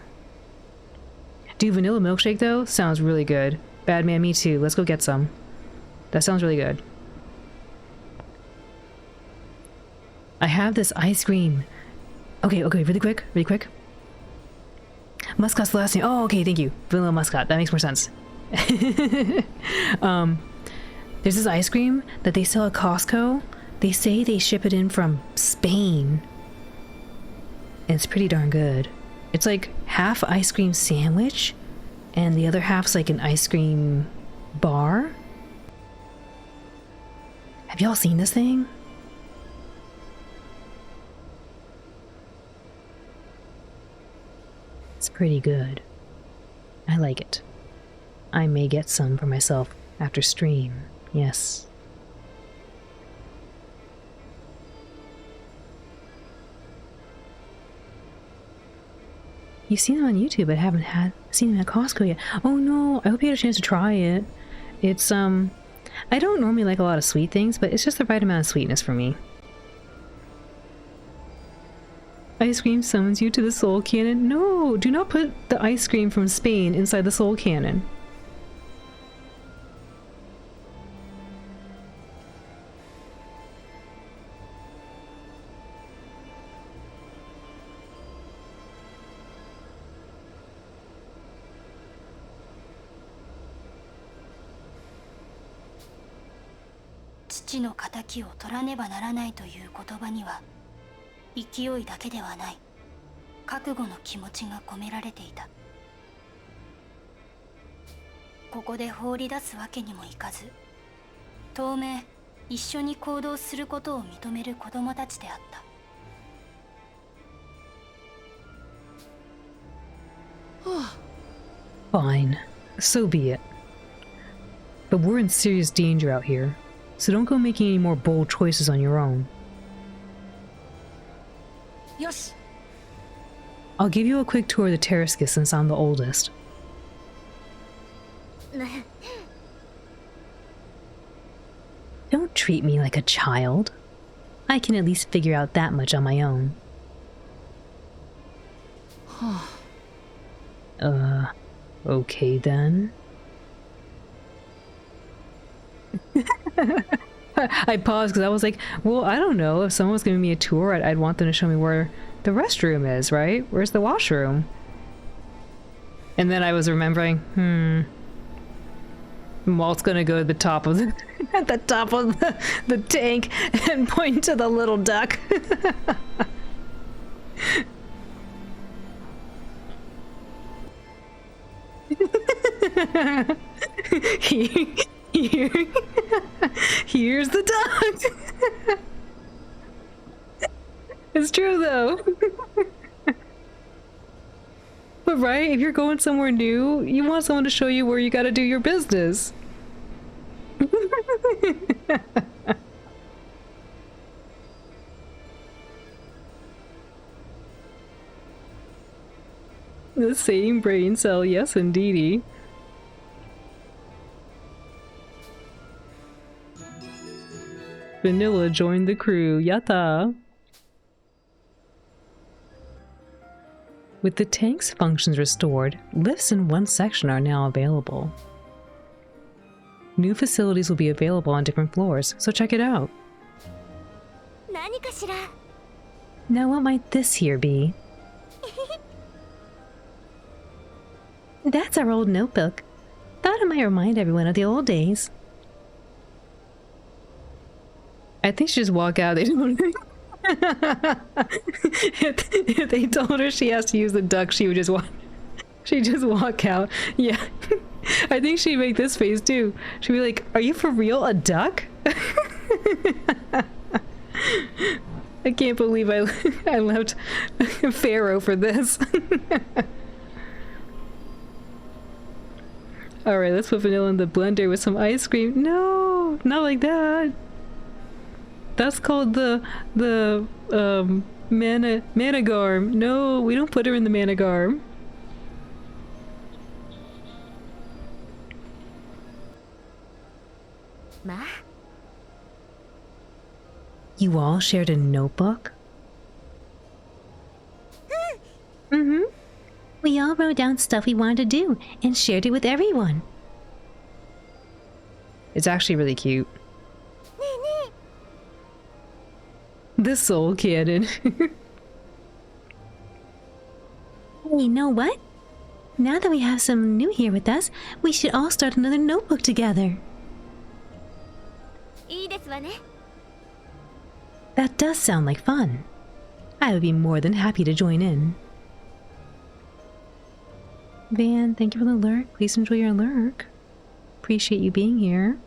Speaker 1: Dude, Vanilla Milkshake, though, sounds really good. Bad man, me too. Let's go get some. That sounds really good. I have this ice cream. Okay, really quick. Muscat's the last name. Oh, okay, thank you. Vanilla Muscat. That makes more sense. There's this ice cream that they sell at Costco. They say they ship it in from Spain. And it's pretty darn good. It's like half ice cream sandwich, and the other half's like an ice cream bar. Have y'all seen this thing? It's pretty good. I like it. I may get some for myself after stream. Yes. You've seen them on YouTube, but haven't seen them at Costco yet. Oh no, I hope you had a chance to try it. It's, I don't normally like a lot of sweet things, but it's just the right amount of sweetness for me. Ice cream summons you to the soul cannon. No, do not put the ice cream from Spain inside the soul cannon.
Speaker 3: 「父の仇を取らねばならない」という言葉には勢いだけではない覚悟の気持ちが込められていた。ここで放り出すわけにもいかず、当面一緒に行動することを認める子供たちであった。
Speaker 1: Fine. So be it. But we're in serious danger out here, so don't go making any more bold choices on your own.
Speaker 4: よし
Speaker 1: I'll give you a quick tour of the Terraskis since I'm the oldest. Don't treat me like a child. I can at least figure out that much on my own. Okay then. I paused because I was like, well, I don't know. If someone was giving me a tour, I'd want them to show me where the restroom is, right? Where's the washroom? And then I was remembering, Walt's gonna go to the top of the at the top of the tank and point to the little duck. Here's the duck. It's true though. But right, if you're going somewhere new, you want someone to show you where you gotta do your business. The same brain cell, yes indeedy. Vanilla joined the crew, yatta! With the tank's functions restored, lifts in one section are now available. New facilities will be available on different floors, so check it out. Now what might this here be? That's our old notebook. Thought it might remind everyone of the old days. I think she just walk out. They don't. if they told her she has to use the duck, she would just walk. She'd just walk out. Yeah, I think she'd make this face too. She'd be like, "Are you for real? A duck?" I can't believe I left Pharaoh for this. All right, let's put vanilla in the blender with some ice cream. No, not like that. That's called the managarm. No, we don't put her in the managarm.
Speaker 2: Ma?
Speaker 1: You all shared a notebook? Mm-hmm. We all wrote down stuff we wanted to do and shared it with everyone. It's actually really cute. The soul cannon. Hey, you know what? Now that we have someone new here with us, we should all start another notebook together. That does sound like fun. I would be more than happy to join in. Van, thank you for the lurk. Please enjoy your lurk. Appreciate you being here.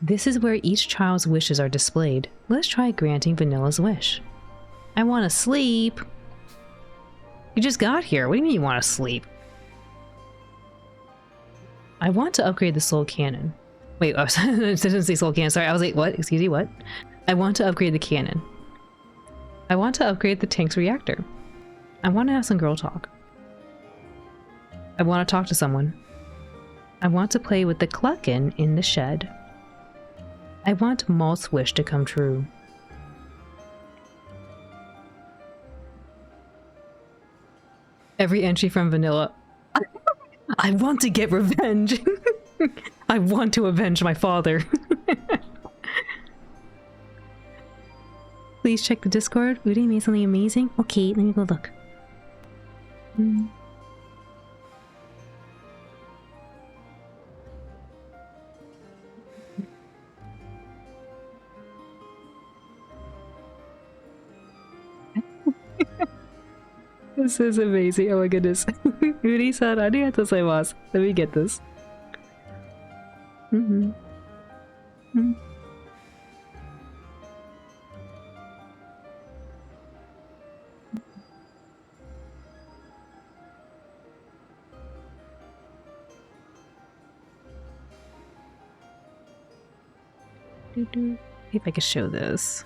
Speaker 1: This is where each child's wishes are displayed. Let's try granting Vanilla's wish. I want to sleep. You just got here. What do you mean you want to sleep? I want to upgrade the soul cannon. Wait, I didn't say soul cannon. Sorry, I was like, what? Excuse me, what? I want to upgrade the cannon. I want to upgrade the tank's reactor. I want to have some girl talk. I want to talk to someone. I want to play with the Cluckin in the shed. I want Malt's wish to come true. Every entry from Vanilla. I want to get revenge. I want to avenge my father. Please check the Discord. Udi made something amazing. Okay, let me go look. This is amazing. Oh my goodness. Uri-san, arigatou gozaimasu. Let me get this. See if I can show this.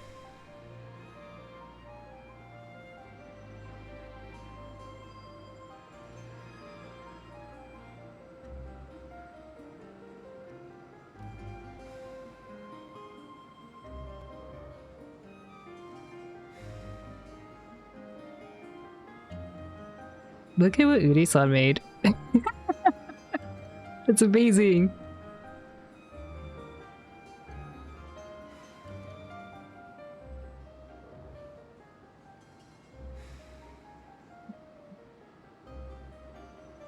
Speaker 1: Look at what Uri-san made. It's amazing.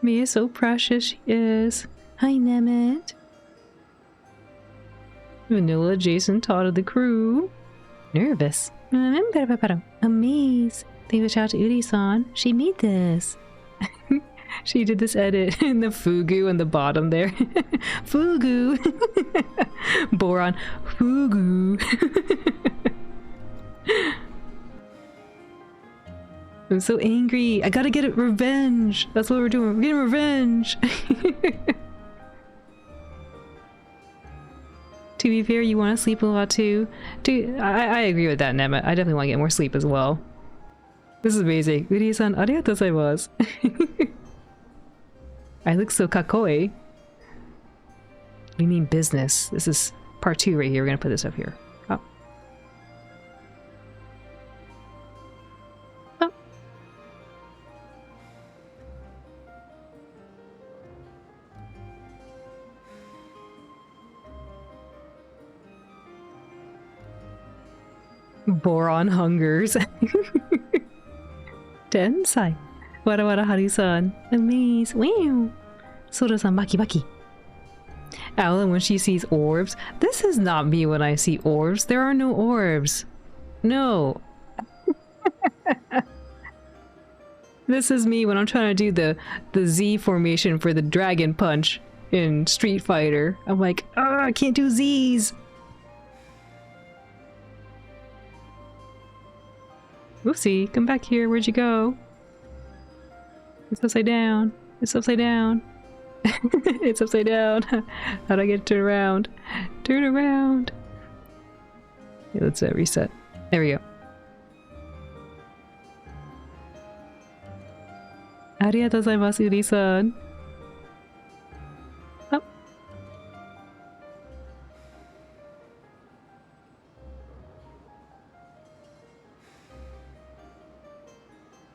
Speaker 1: Mia's so precious, she is. Hi, Nemeth. Vanilla, Jason, Todd of the crew. Nervous. Amazed. Thank you, shout out to Uri-san. She made this. She did this edit in the Fugu on the bottom there. Fugu. Boron. Fugu. I'm so angry. I gotta get it revenge. That's what we're doing. We're getting revenge. To be fair, you want to sleep a lot too. Dude, I agree with that, Nemeth. I definitely want to get more sleep as well. This is amazing. Uri-san, arigatou gozaimasu. I look so kakoi. We mean business. This is part 2 right here. We're gonna put this up here. Oh. Oh. Boron hungers. Tensai. Wara wara Haru-san. Amaze. Wow. Sora-san baki baki. Alan when she sees orbs. This is not me when I see orbs. There are no orbs. No. This is me when I'm trying to do the Z formation for the dragon punch in Street Fighter. I'm like, oh, I can't do Z's. Oopsie, come back here. Where'd you go? It's upside down. It's upside down. It's upside down. How'd I get to turn around? Turn around. Okay, let's reset. There we go. Arigatou gozaimasu, Uri-san. Oh.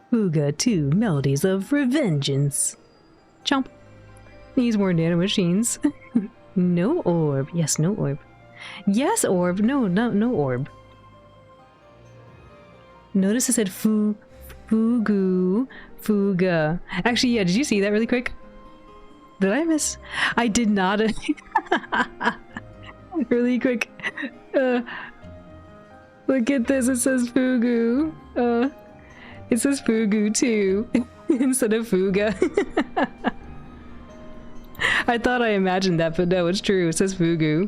Speaker 1: Fuga 2, Melodies of Revengeance. Chomp. These were nanomachines. No orb. Yes, no orb. Yes, orb. No, no orb. Notice it said Fugu. Fuga. Actually, yeah, did you see that really quick? Did I miss? I did not. Really quick. Look at this. It says Fugu. It says Fugu too, instead of Fuga. I thought I imagined that, but no, it's true. It says Fugu.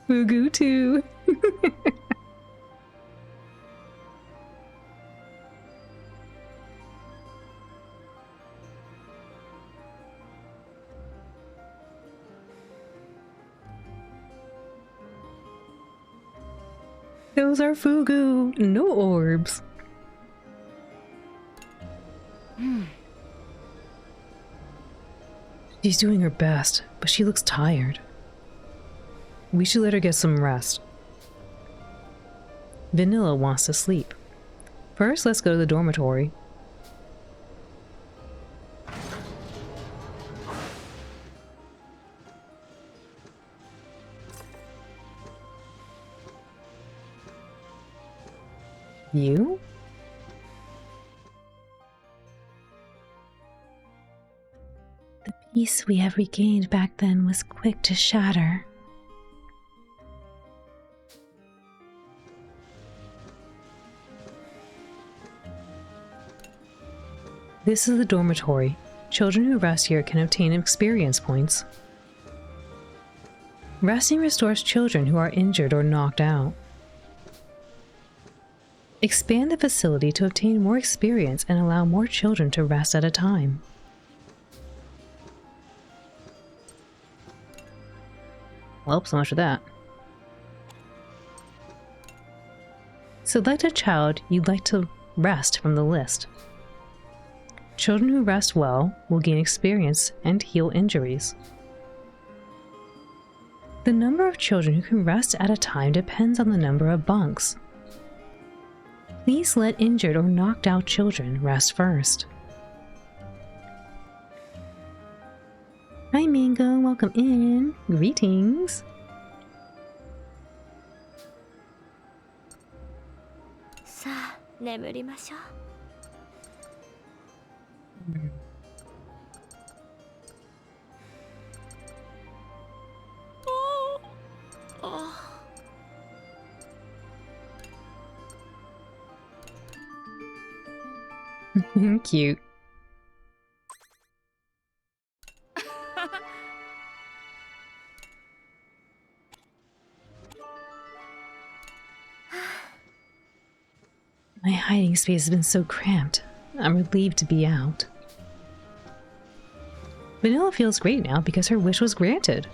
Speaker 1: Fugu too. Those are Fugu. No orbs. She's doing her best, but she looks tired. We should let her get some rest. Vanilla wants to sleep. First, let's go to the dormitory. You? The peace we have regained back then was quick to shatter. This is the dormitory. Children who rest here can obtain experience points. Resting restores children who are injured or knocked out. Expand the facility to obtain more experience and allow more children to rest at a time. Well, so much for that. Select a child you'd like to rest from the list. Children who rest well will gain experience and heal injuries. The number of children who can rest at a time depends on the number of bunks. Please let injured or knocked out children rest first. Hi Mango, welcome in. Greetings.
Speaker 2: Sa, 眠りましょう。
Speaker 1: Cute. My hiding space has been so cramped. I'm relieved to be out. Vanilla feels great now because her wish was granted.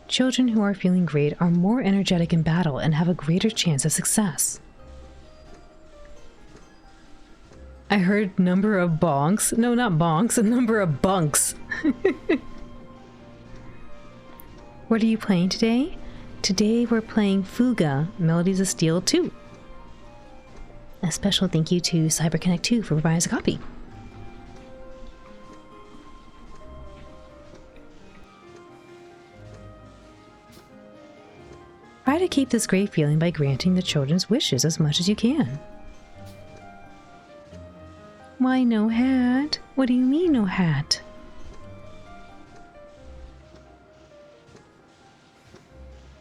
Speaker 1: Children who are feeling great are more energetic in battle and have a greater chance of success. I heard number of bonks. No, not bonks, a number of bunks. What are you playing today? Today we're playing Fuga, Melodies of Steel 2. A special thank you to CyberConnect2 for providing us a copy. Try to keep this great feeling by granting the children's wishes as much as you can. Why no hat? What do you mean no hat?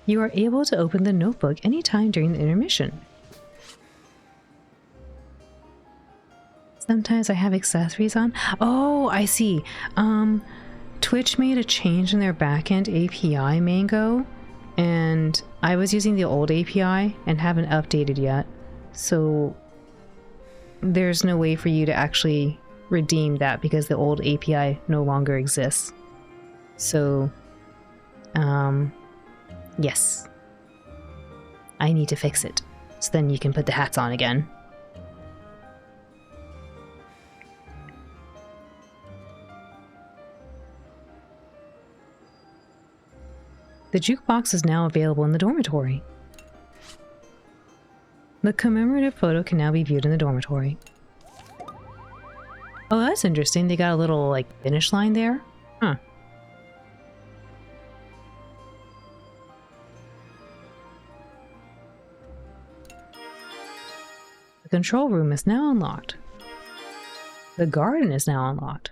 Speaker 1: You are able to open the notebook anytime during the intermission. Sometimes I have accessories on. Oh, I see. Twitch made a change in their backend API, Mango, and I was using the old API and haven't updated yet. So there's no way for you to actually redeem that because the old API no longer exists. So, yes. I need to fix it. So then you can put the hats on again. The jukebox is now available in the dormitory. The commemorative photo can now be viewed in the dormitory. Oh, that's interesting. They got a little, like, finish line there. Huh. The control room is now unlocked. The garden is now unlocked.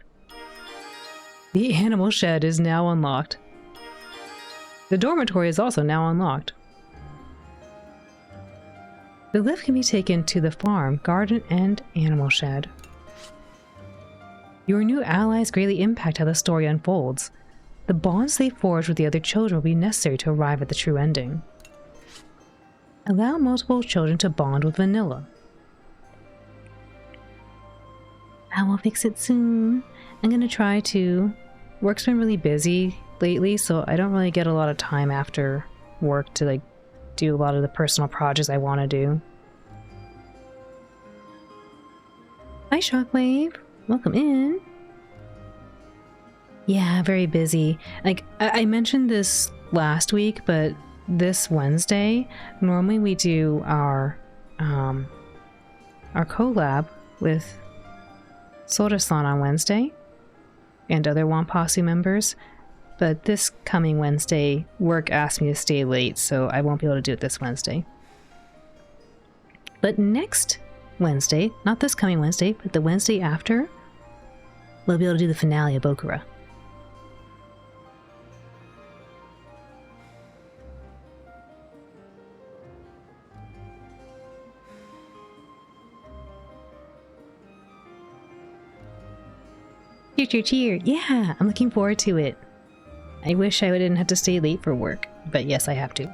Speaker 1: The animal shed is now unlocked. The dormitory is also now unlocked. The lift can be taken to the farm, garden, and animal shed. Your new allies greatly impact how the story unfolds. The bonds they forge with the other children will be necessary to arrive at the true ending. Allow multiple children to bond with Vanilla. I will fix it soon. I'm gonna try to. Work's been really busy lately, so I don't really get a lot of time after work to like do a lot of the personal projects I want to do. Hi Shockwave, welcome in. Yeah, very busy. Like I mentioned this last week, but this Wednesday, normally we do our collab with Soda-san on Wednesday and other Wampasu members. But this coming Wednesday, work asked me to stay late, so I won't be able to do it this Wednesday. But next Wednesday, not this coming Wednesday, but the Wednesday after, we'll be able to do the finale of Bokura. Cheer, cheer, cheer. Yeah, I'm looking forward to it. I wish I didn't have to stay late for work, but yes, I have to.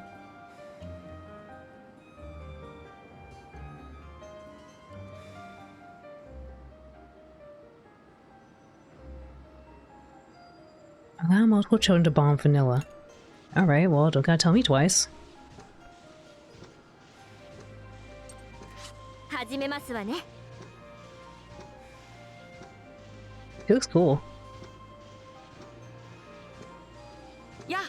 Speaker 1: Allow multiple children to bomb Vanilla. Alright, well, don't gotta tell me twice.
Speaker 2: 始めますわね。
Speaker 1: It looks cool.
Speaker 4: や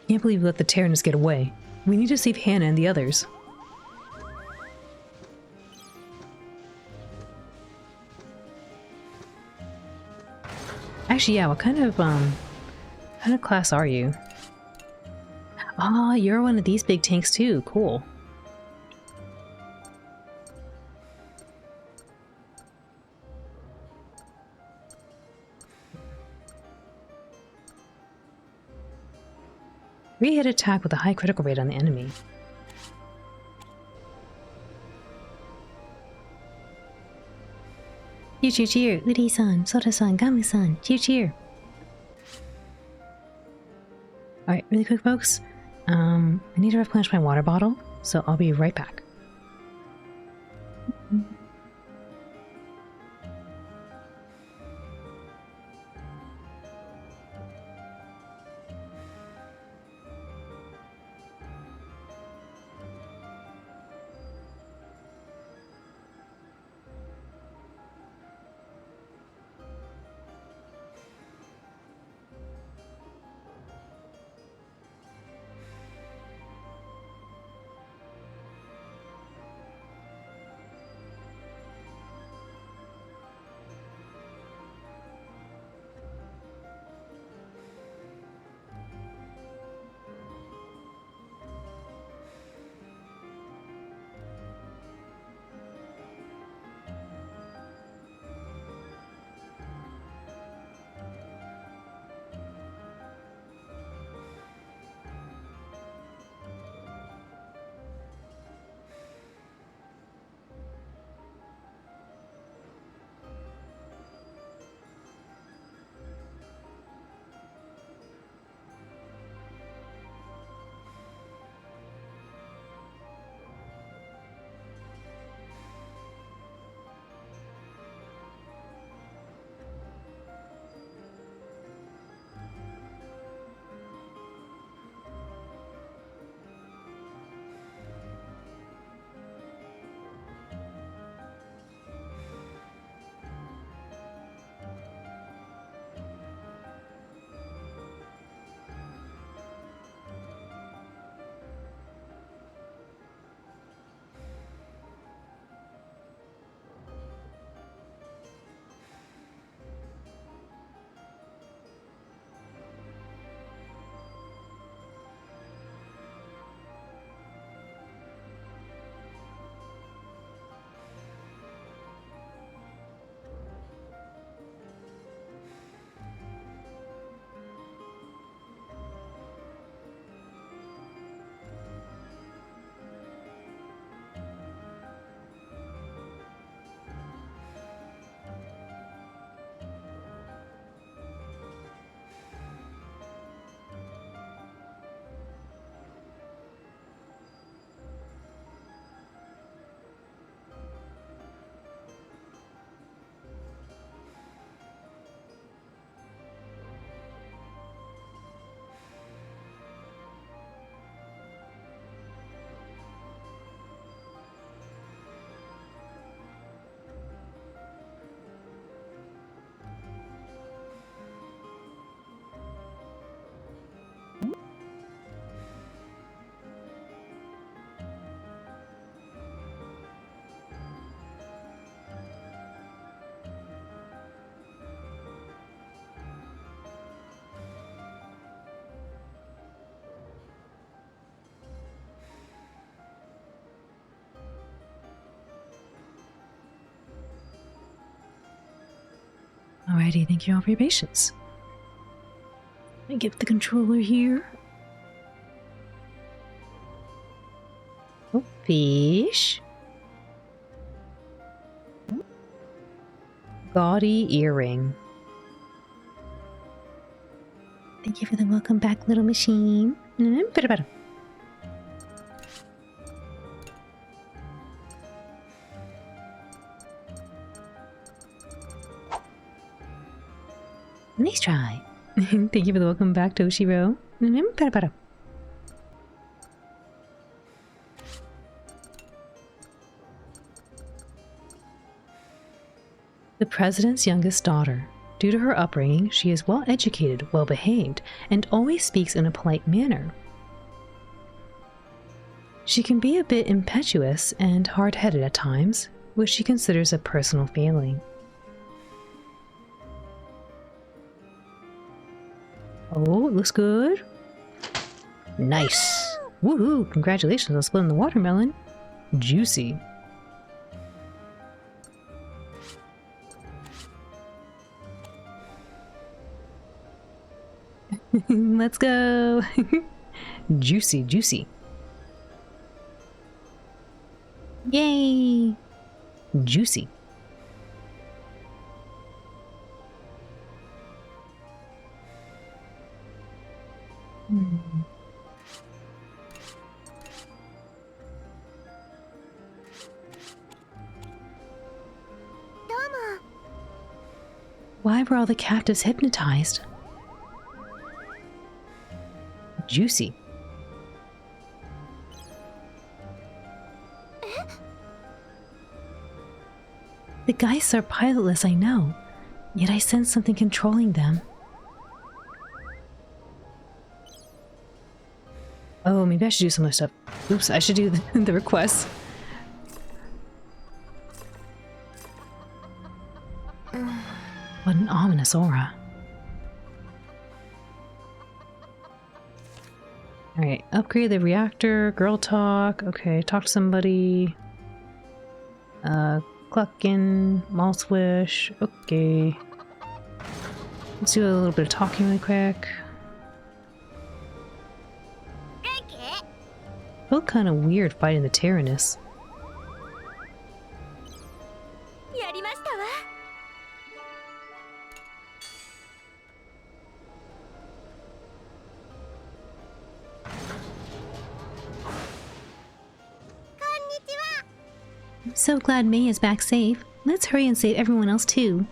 Speaker 1: Can't believe we let the Terranists get away. We need to save Hannah and the others. Actually, yeah, what kind of class are you? Ah, you're one of these big tanks too. Cool. Three-hit attack with a high critical rate on the enemy. Cheer, cheer, cheer. Uri-san, Sora-san, Gamu-san. Cheer, cheer. Alright, really quick, folks. I need to replenish my water bottle, so I'll be right back. Alrighty, thank you all for your patience. Let me get the controller here. Oh, fish. Gaudy earring. Thank you for the welcome back, little machine. Nice try. Thank you for the welcome back, Toshiro. The president's youngest daughter. Due to her upbringing, she is well educated, well behaved, and always speaks in a polite manner. She can be a bit impetuous and hard-headed at times, which she considers a personal failing. Oh, it looks good. Nice. Woohoo! Congratulations on splitting the watermelon. Juicy. Let's go. Juicy, juicy. Yay! Juicy. Why were all the captives hypnotized? Juicy. The geists are pilotless, I know, yet I sense something controlling them. Oh, maybe I should do some other stuff. Oops, I should do the requests. What an ominous aura. Alright, upgrade the reactor, girl talk, okay, talk to somebody. Cluckin, Mall Swish, okay. Let's do a little bit of talking really quick. Felt kind of weird fighting the Tyrannus. I'm so glad May is back safe. Let's hurry and save everyone else too.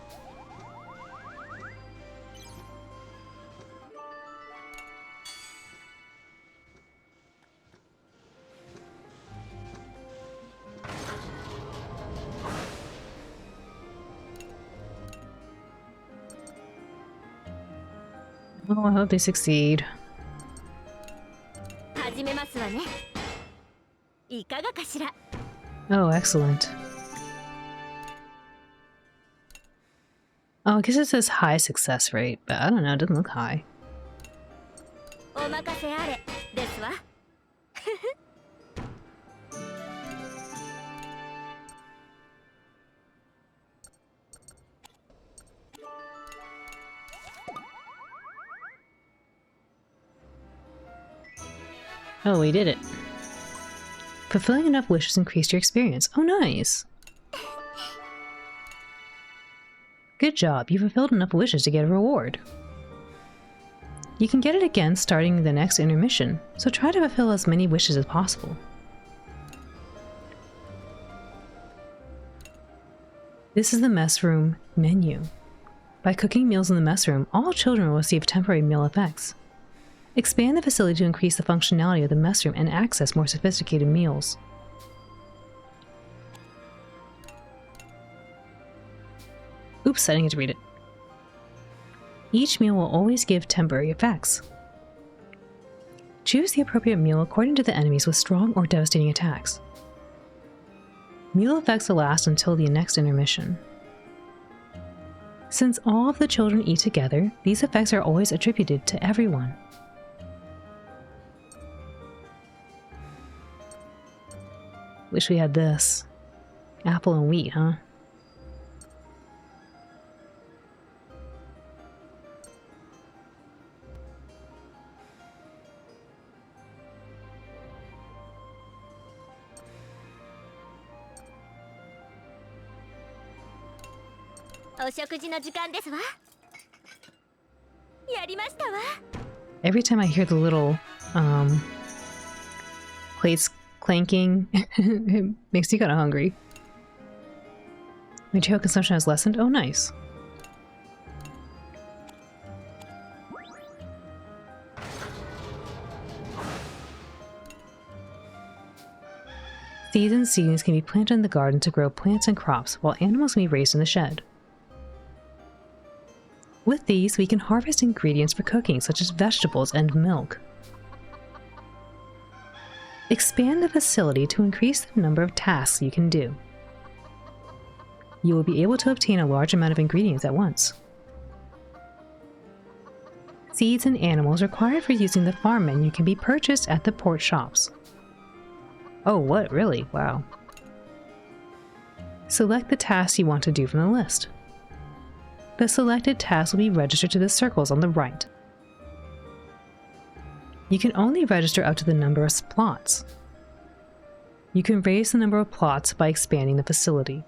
Speaker 1: Oh, I hope they succeed. Oh, excellent. Oh, I guess it says high success rate, but I don't know, it doesn't look high. Oh, we did it. Fulfilling enough wishes increased your experience. Oh, nice. Good job. You fulfilled enough wishes to get a reward. You can get it again starting the next intermission, so try to fulfill as many wishes as possible. This is the mess room menu. By cooking meals in the mess room, all children will receive temporary meal effects. Expand the facility to increase the functionality of the mess room and access more sophisticated meals. Oops, I didn't get to read it. Each meal will always give temporary effects. Choose the appropriate meal according to the enemies with strong or devastating attacks. Meal effects will last until the next intermission. Since all of the children eat together, these effects are always attributed to everyone. Wish we had this. Apple and wheat, huh? Every time I hear the little plates clanking, it makes you kind of hungry. Material consumption has lessened. Oh, nice. Seeds and seedlings can be planted in the garden to grow plants and crops, while animals can be raised in the shed. With these, we can harvest ingredients for cooking, such as vegetables and milk. Expand the facility to increase the number of tasks you can do. You will be able to obtain a large amount of ingredients at once. Seeds and animals required for using the farm menu can be purchased at the port shops. Oh, what? Really? Wow. Select the tasks you want to do from the list. The selected tasks will be registered to the circles on the right. You can only register up to the number of plots. You can raise the number of plots by expanding the facility.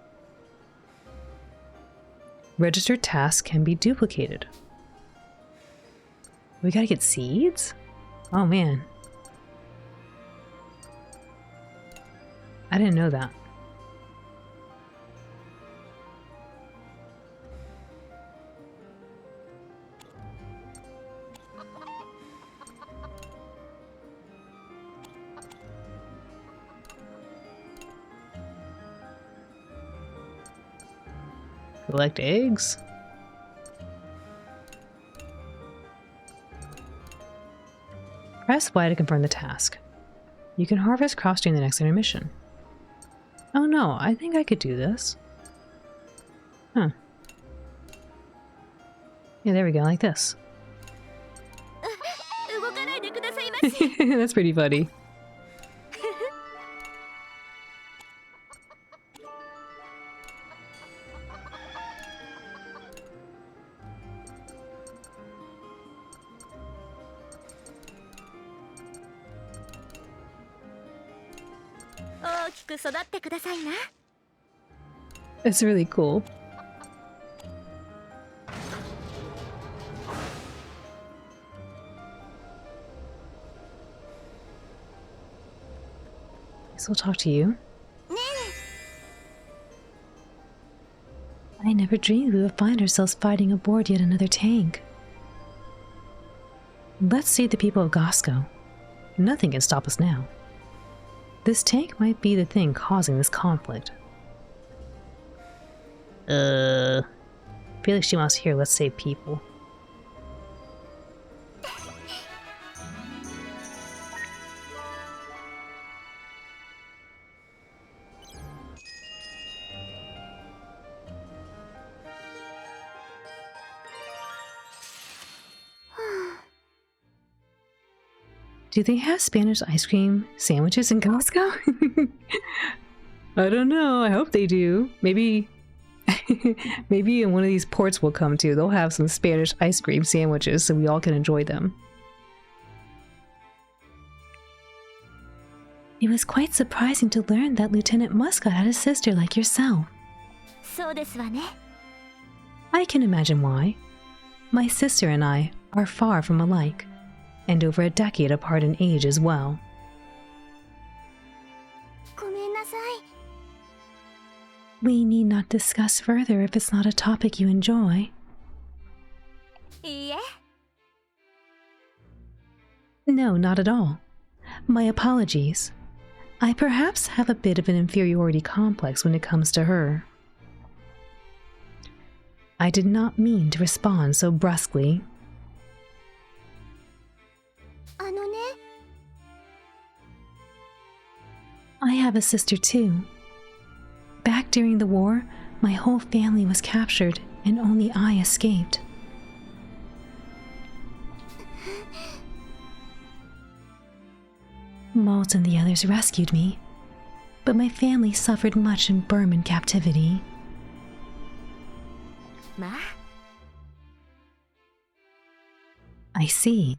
Speaker 1: Registered tasks can be duplicated. We gotta get seeds? Oh man. I didn't know that. Collect eggs? Press Y to confirm the task. You can harvest crops during the next intermission. Oh no, I think I could do this. Huh. Yeah, there we go, like this. That's pretty funny. It's really cool. Guess I'll talk to you. I never dreamed we would find ourselves fighting aboard yet another tank. Let's save the people of Gosco. Nothing can stop us now. This tank might be the thing causing this conflict. I feel like she wants to hear let's save people. Do they have Spanish ice cream sandwiches in Costco? I don't know. I hope they do. Maybe maybe in one of these ports we'll come to, they'll have some Spanish ice cream sandwiches so we all can enjoy them. It was quite surprising to learn that Lieutenant Muscat had a sister like yourself. I can imagine why. My sister and I are far from alike, and over a decade apart in age as well. We need not discuss further if it's not a topic you enjoy. No, not at all. My apologies. I perhaps have a bit of an inferiority complex when it comes to her. I did not mean to respond so brusquely. I have a sister too. Back during the war, my whole family was captured and only I escaped. Maltz and the others rescued me, but my family suffered much in Burman captivity. I see.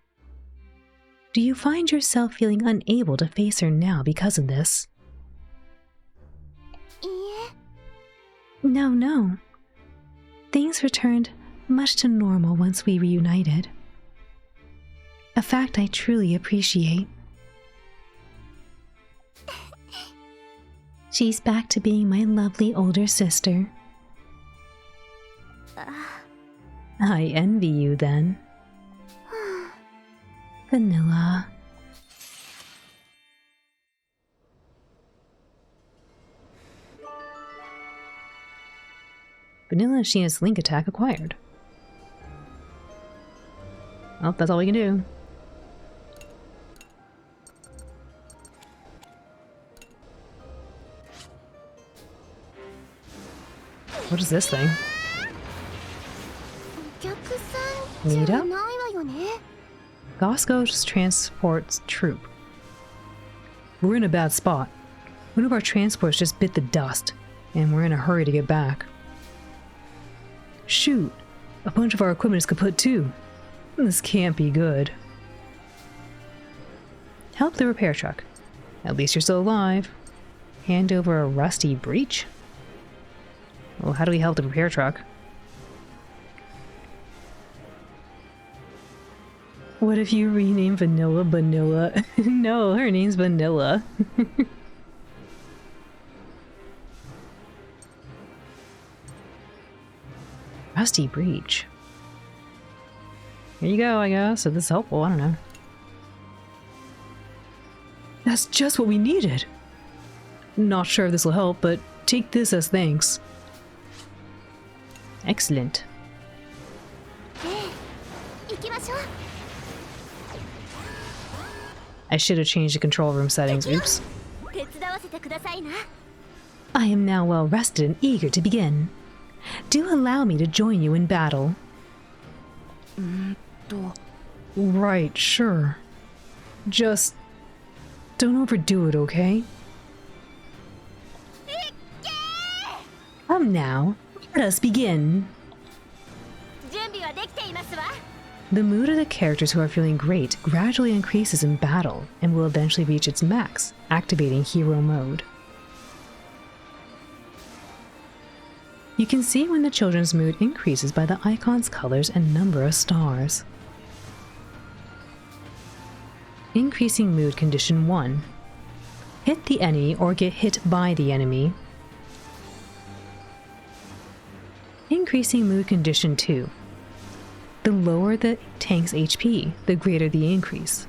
Speaker 1: Do you find yourself feeling unable to face her now because of this? No. Things returned much to normal once we reunited. A fact I truly appreciate. She's back to being my lovely older sister. I envy you then. Vanilla. Vanilla and Sheena's link attack acquired. Well, that's all we can do. What is this thing? Meet up? Gosco's transports troop. We're in a bad spot. One of our transports just bit the dust, and we're in a hurry to get back. Shoot! A bunch of our equipment is kaput too. This can't be good. Help the repair truck. At least you're still alive. Hand over a rusty breech? Well, how do we help the repair truck? What if you rename Vanilla Vanilla? No, her name's Vanilla. Rusty breech. Here you go, I guess, if this is helpful, I don't know. That's just what we needed! Not sure if this will help, but take this as thanks. Excellent. I should have changed the control room settings, oops. I am now well rested and eager to begin. Do allow me to join you in battle. Right, sure. Just don't overdo it, okay? Come now, let us begin. The mood of the characters who are feeling great gradually increases in battle and will eventually reach its max, activating hero mode. You can see when the children's mood increases by the icon's colors and number of stars. Increasing mood condition 1. Hit the enemy or get hit by the enemy. Increasing mood condition 2. The lower the tank's HP, the greater the increase.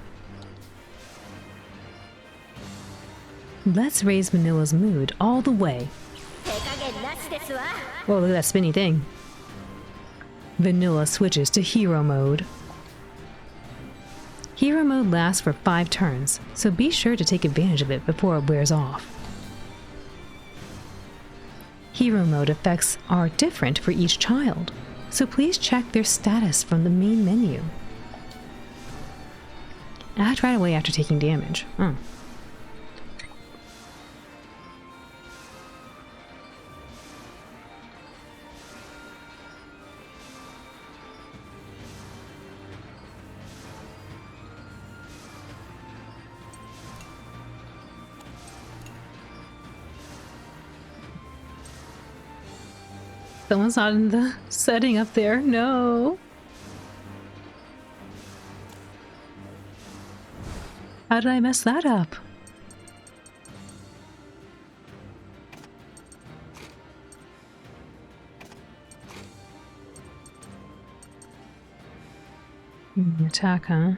Speaker 1: Let's raise Vanilla's mood all the way. Whoa, look at that spinny thing. Vanilla switches to hero mode. Hero mode lasts for 5 turns, so be sure to take advantage of it before it wears off. Hero mode effects are different for each child, so please check their status from the main menu. Act right away after taking damage. Oh. Someone's not in the setting up there. No. How did I mess that up? Attack, huh?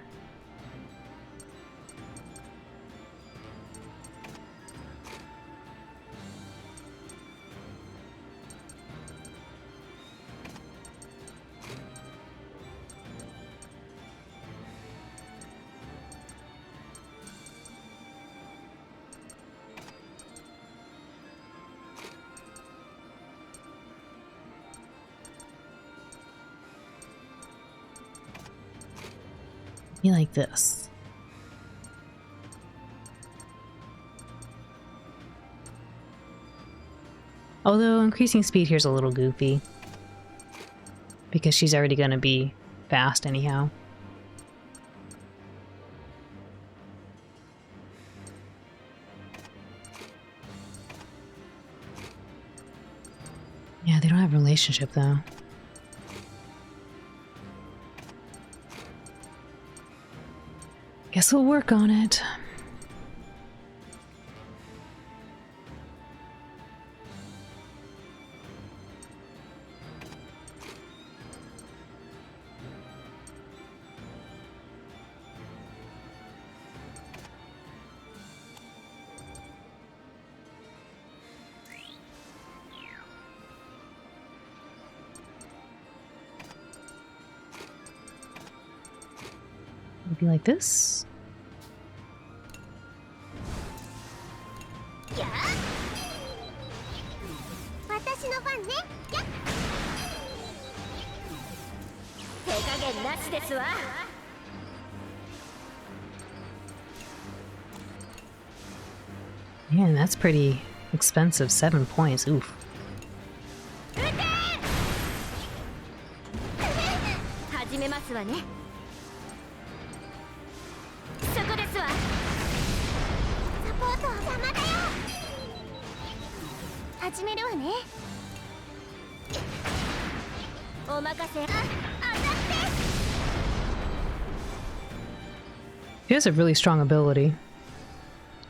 Speaker 1: Be like this. Although increasing speed here is a little goofy, because she's already going to be fast anyhow. Yeah, they don't have a relationship though. Guess we'll work on it. maybe like this? Man, that's pretty expensive. 7 points. Oof.
Speaker 2: 始めますわね。そこですわ。サポート邪魔だよ。始めるわね。お任せ。当たって。
Speaker 1: She has a really strong ability.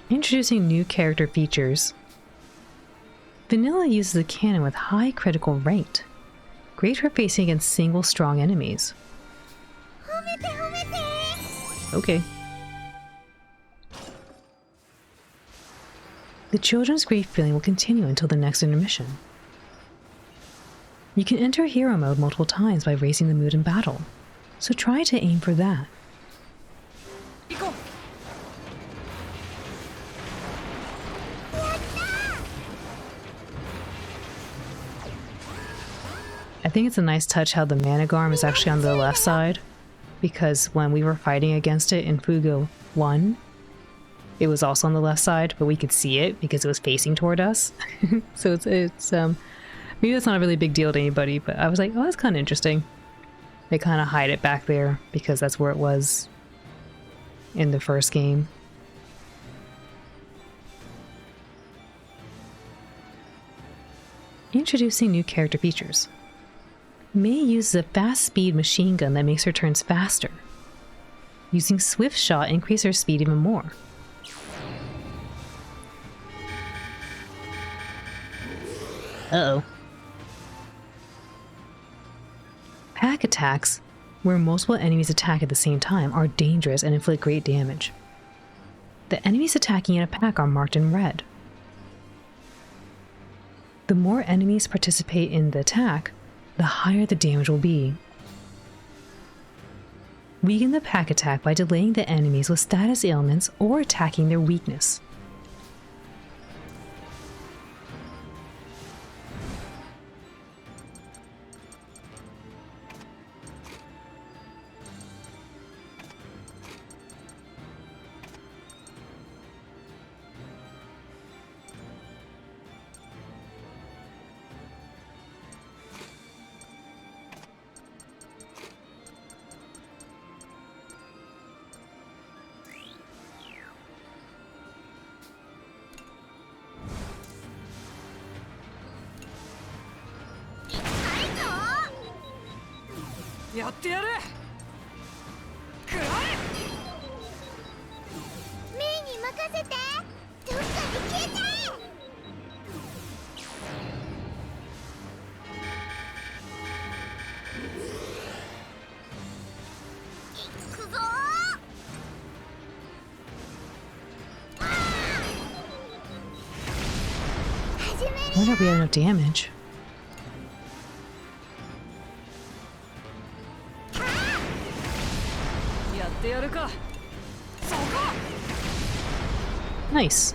Speaker 1: Introducing new character features. Vanilla uses a cannon with high critical rate. Great for facing against single strong enemies. Okay. The children's grief feeling will continue until the next intermission. You can enter hero mode multiple times by raising the mood in battle, so try to aim for that. I think it's a nice touch how the Managarm is actually on the left side, because when we were fighting against it in Fuga 1, it was also on the left side, but we could see it because it was facing toward us. So it's maybe that's not a really big deal to anybody, but I was like, oh, that's kind of interesting. They kind of hide it back there because that's where it was in the first game. Introducing new character features. Mei uses a fast speed machine gun that makes her turns faster. Using Swift Shot increases her speed even more. Uh-oh. Pack attacks, where multiple enemies attack at the same time, are dangerous and inflict great damage. The enemies attacking in a pack are marked in red. The more enemies participate in the attack, the higher the damage will be. Weaken the pack attack by delaying the enemies with status ailments or attacking their weakness. I wonder if we have enough damage. Nice.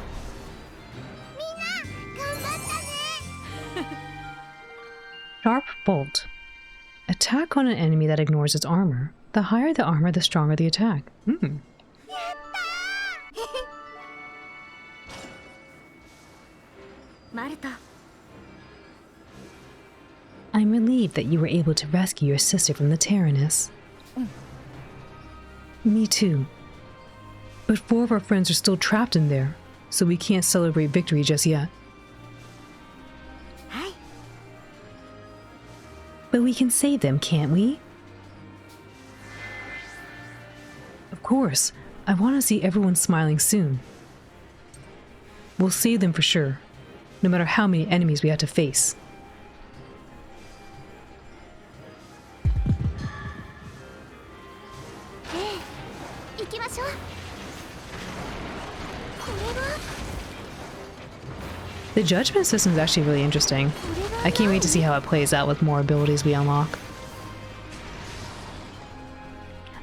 Speaker 1: Sharp Bolt. Attack on an enemy that ignores its armor. The higher the armor, the stronger the attack. I'm relieved that you were able to rescue your sister from the Tyrannus. Me too. But 4 of our friends are still trapped in there, so we can't celebrate victory just yet. But we can save them, can't we? Of course. I want to see everyone smiling soon. We'll save them for sure, no matter how many enemies we have to face. The judgment system is actually really interesting. I can't wait to see how it plays out with more abilities we unlock.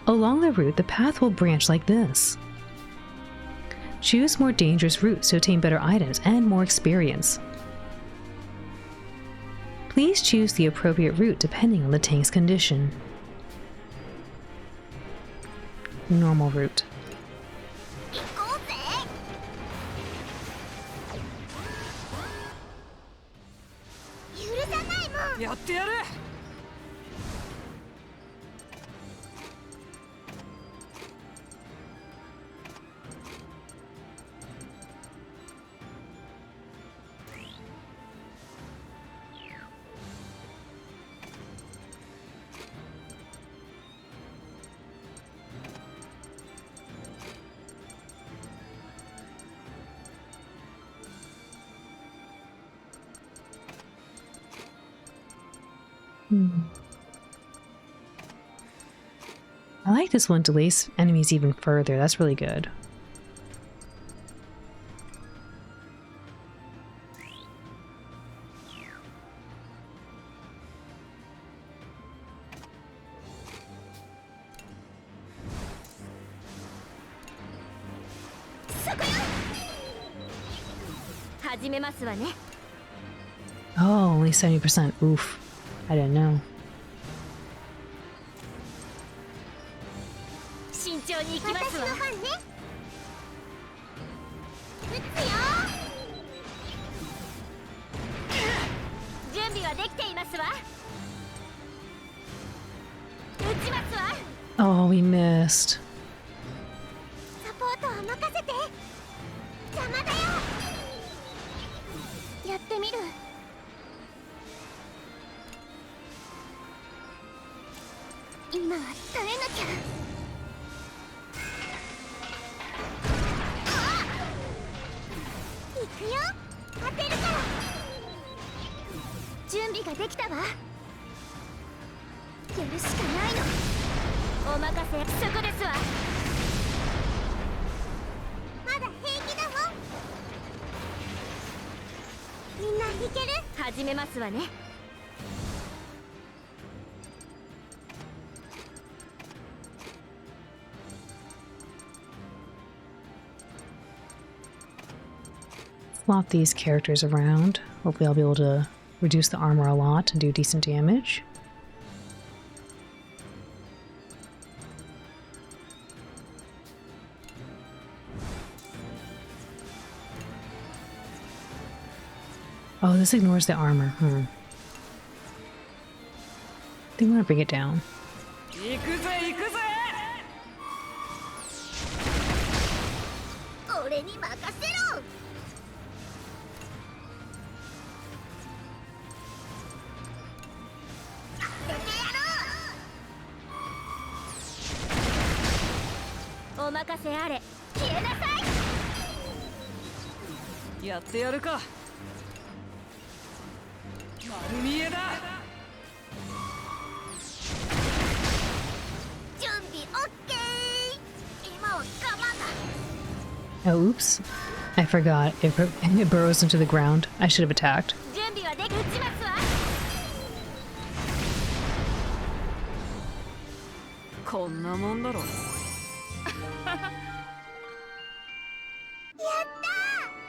Speaker 1: Along the route, the path will branch like this. Choose more dangerous routes to obtain better items and more experience. Please choose the appropriate route depending on the tank's condition. Normal route.
Speaker 4: やってやる。
Speaker 1: I like this one to lace enemies even further. That's really good. Oh, only 70%. Oof. I didn't know.
Speaker 2: 慎重に行きますわ。準備はできていますわ。撃ちますわ。
Speaker 1: Oh, we missed.
Speaker 2: サポートは任せて。邪魔だよ。やってみる。今は耐えなきゃ。行くよ。当てるから。準備ができたわ。やるしかないの。お任せ。そこですわ。まだ平気だもん。みんないける？始めますわね。
Speaker 1: Swap these characters around. Hopefully I'll be able to reduce the armor a lot and do decent damage. Oh, this ignores the armor. I think I'm gonna bring it down.
Speaker 4: 行くぜ行くぜ。
Speaker 2: 俺に任せろ。お任せあれ。消えなさい。
Speaker 4: やってやるか。丸見えだ。
Speaker 2: 準備オッケー。今は我慢だ。
Speaker 1: Oh, oops. I forgot. It burrows into the ground. I should have attacked.
Speaker 2: 準備はでき撃ちますわ。
Speaker 4: こんなもんだろ。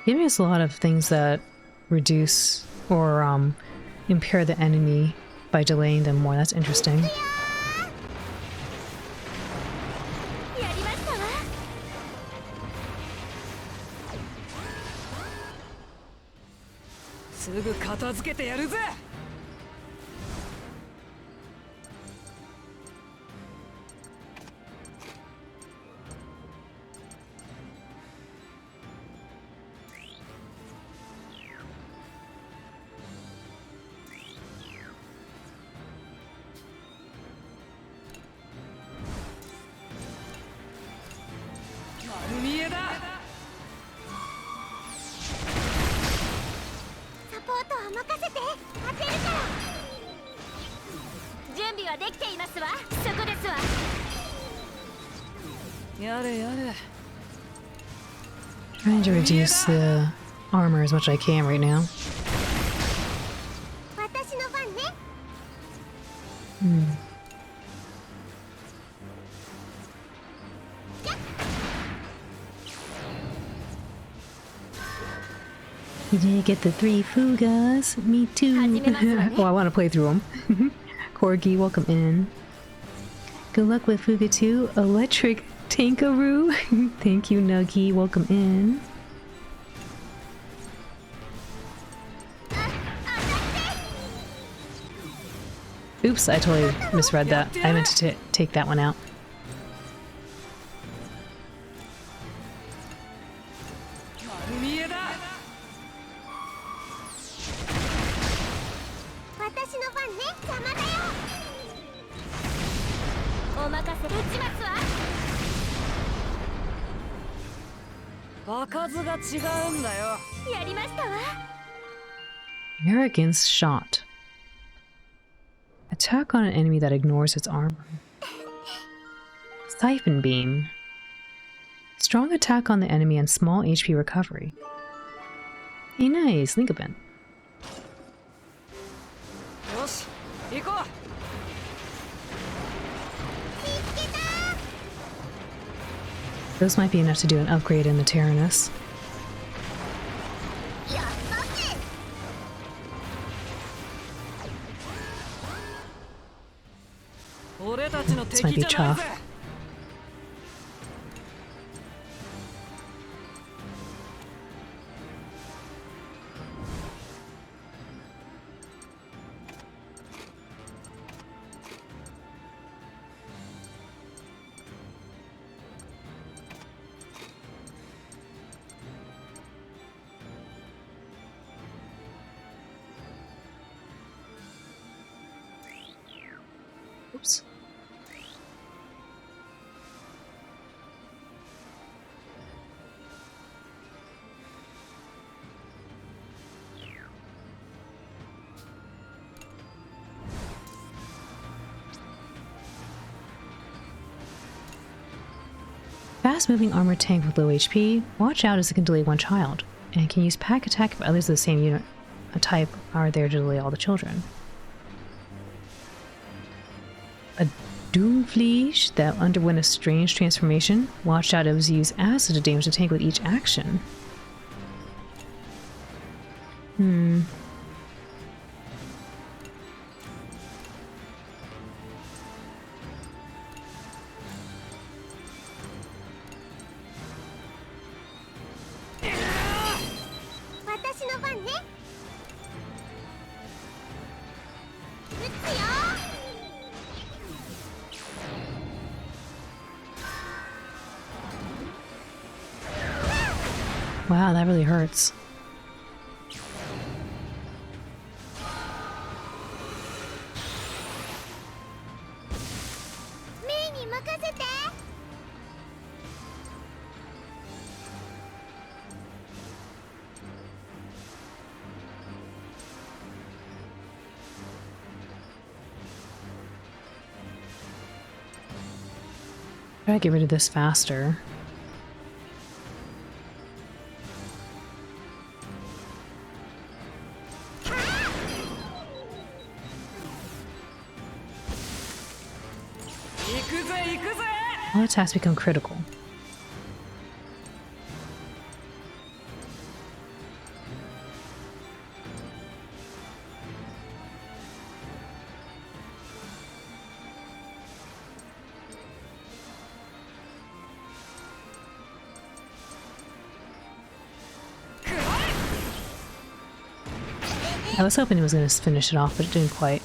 Speaker 1: Giving us a lot of things that reduce or impair the enemy by delaying them more. That's interesting.
Speaker 2: やりましたわ。
Speaker 4: すぐ片付けてやるぜ。丸見えだ。
Speaker 2: サポートは任せて。当てるから。準備はできていますわ。そこですわ。
Speaker 4: やれやれ。
Speaker 1: Trying to reduce the armor as much as I can right now.
Speaker 2: 私の番ね。
Speaker 1: Did you get the 3 Fugas? Me too. Oh, I want to play through them. Corgi, welcome in. Good luck with Fuga 2. Electric Tankaroo. Thank you, Nuggy. Welcome in. Oops, I totally misread that. I meant to take that one out. Arrogance shot. Attack on an enemy that ignores its armor. Siphon beam. Strong attack on the enemy and small HP recovery. Hey, nice. Linkabin. Those might be enough to do an upgrade in the Tyrannus. This might be tough. Oops. Fast-moving armored tank with low HP. Watch out as it can delay one child, and can use pack attack if others of the same unit type are there to delay all the children. A Doomfleesh that underwent a strange transformation. Watch out, it was used acid to damage the tank with each action. Wow, that really hurts. Try to get rid of this faster. All attacks become critical. I was hoping it was going to finish it off, but it didn't quite.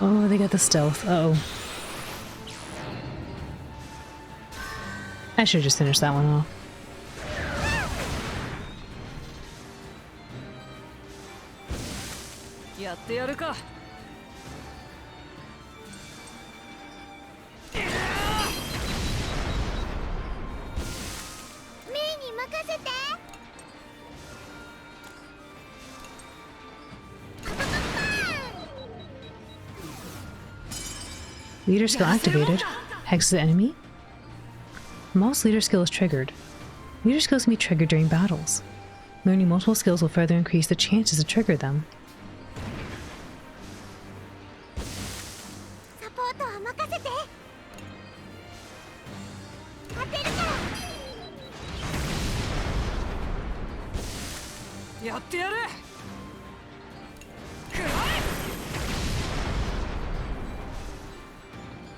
Speaker 1: Oh, they got the stealth. Uh-oh. I should have just finished that one off. Leader skill activated. Hex the enemy. Moss leader skill is triggered. Leader skills can be triggered during battles. Learning multiple skills will further increase the chances to trigger them.
Speaker 2: サポートは任せて。当てるから。
Speaker 4: やってやる。くらえ。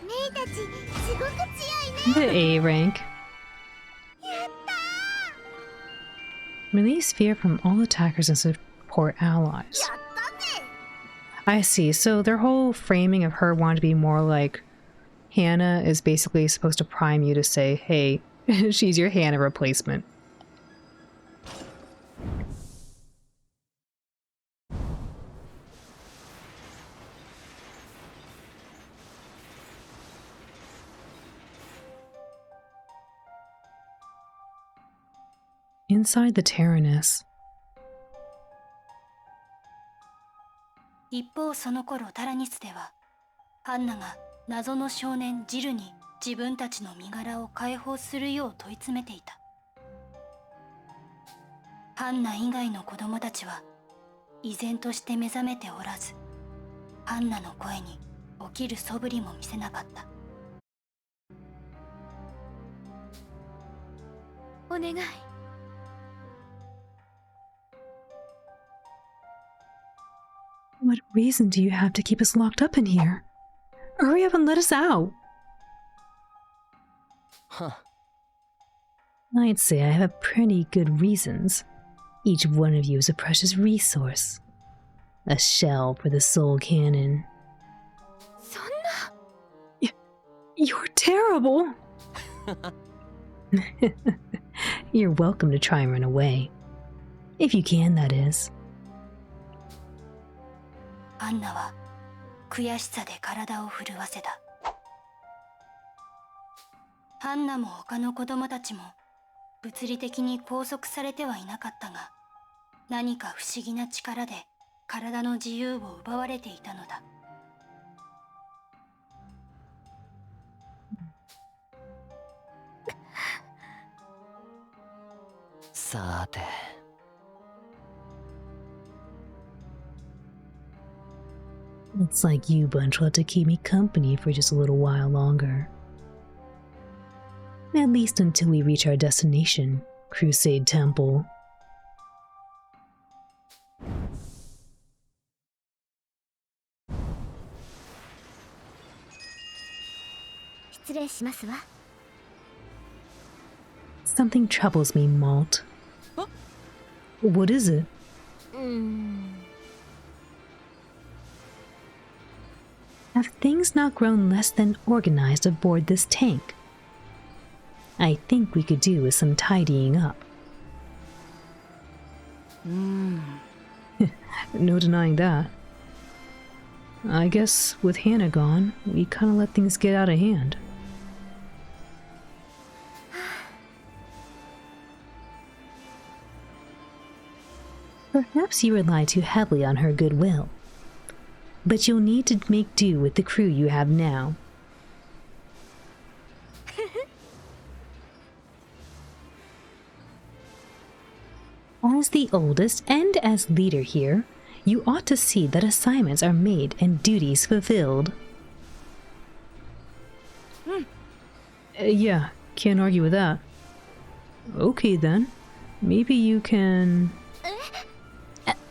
Speaker 2: メイたちすごく強いね。
Speaker 1: The A rank. Release fear from all attackers and support allies. I see. So their whole framing of her wanted to be more like Hannah is basically supposed to prime you to say, hey, she's your Hannah replacement. Inside the Tyrannus.
Speaker 3: 一方その頃タラニスではハンナが謎の少年ジルに自分たちの身柄を解放するよう問い詰めていた。ハンナ以外の子供たちは依然として目覚めておらず、ハンナの声に起きる素振りも見せなかった。
Speaker 2: お願い。
Speaker 1: What reason do you have to keep us locked up in here? Hurry up and let us out!
Speaker 7: Huh.
Speaker 1: I'd say I have pretty good reasons. Each one of you is a precious resource. A shell for the soul cannon.
Speaker 2: そんな。
Speaker 1: You're terrible! You're welcome to try and run away. If you can, that is.
Speaker 3: ハンナは悔しさで体を震わせた。ハンナも他の子供たちも物理的に拘束されてはいなかったが、何か不思議な力で体の自由を奪われていたのだ。
Speaker 7: さて。
Speaker 1: Looks like you bunch will have to keep me company for just a little while longer. At least until we reach our destination, Crusade Temple.
Speaker 2: 失礼しますわ。
Speaker 1: Something troubles me, Malt.
Speaker 4: Huh?
Speaker 1: What is it? Have things not grown less than organized aboard this tank? I think we could do with some tidying up. No denying that. I guess with Hannah gone, we kind of let things get out of hand. Perhaps you rely too heavily on her goodwill. But you'll need to make do with the crew you have now. As the oldest and as leader here, you ought to see that assignments are made and duties fulfilled. Yeah, can't argue with that. Okay then, maybe you can...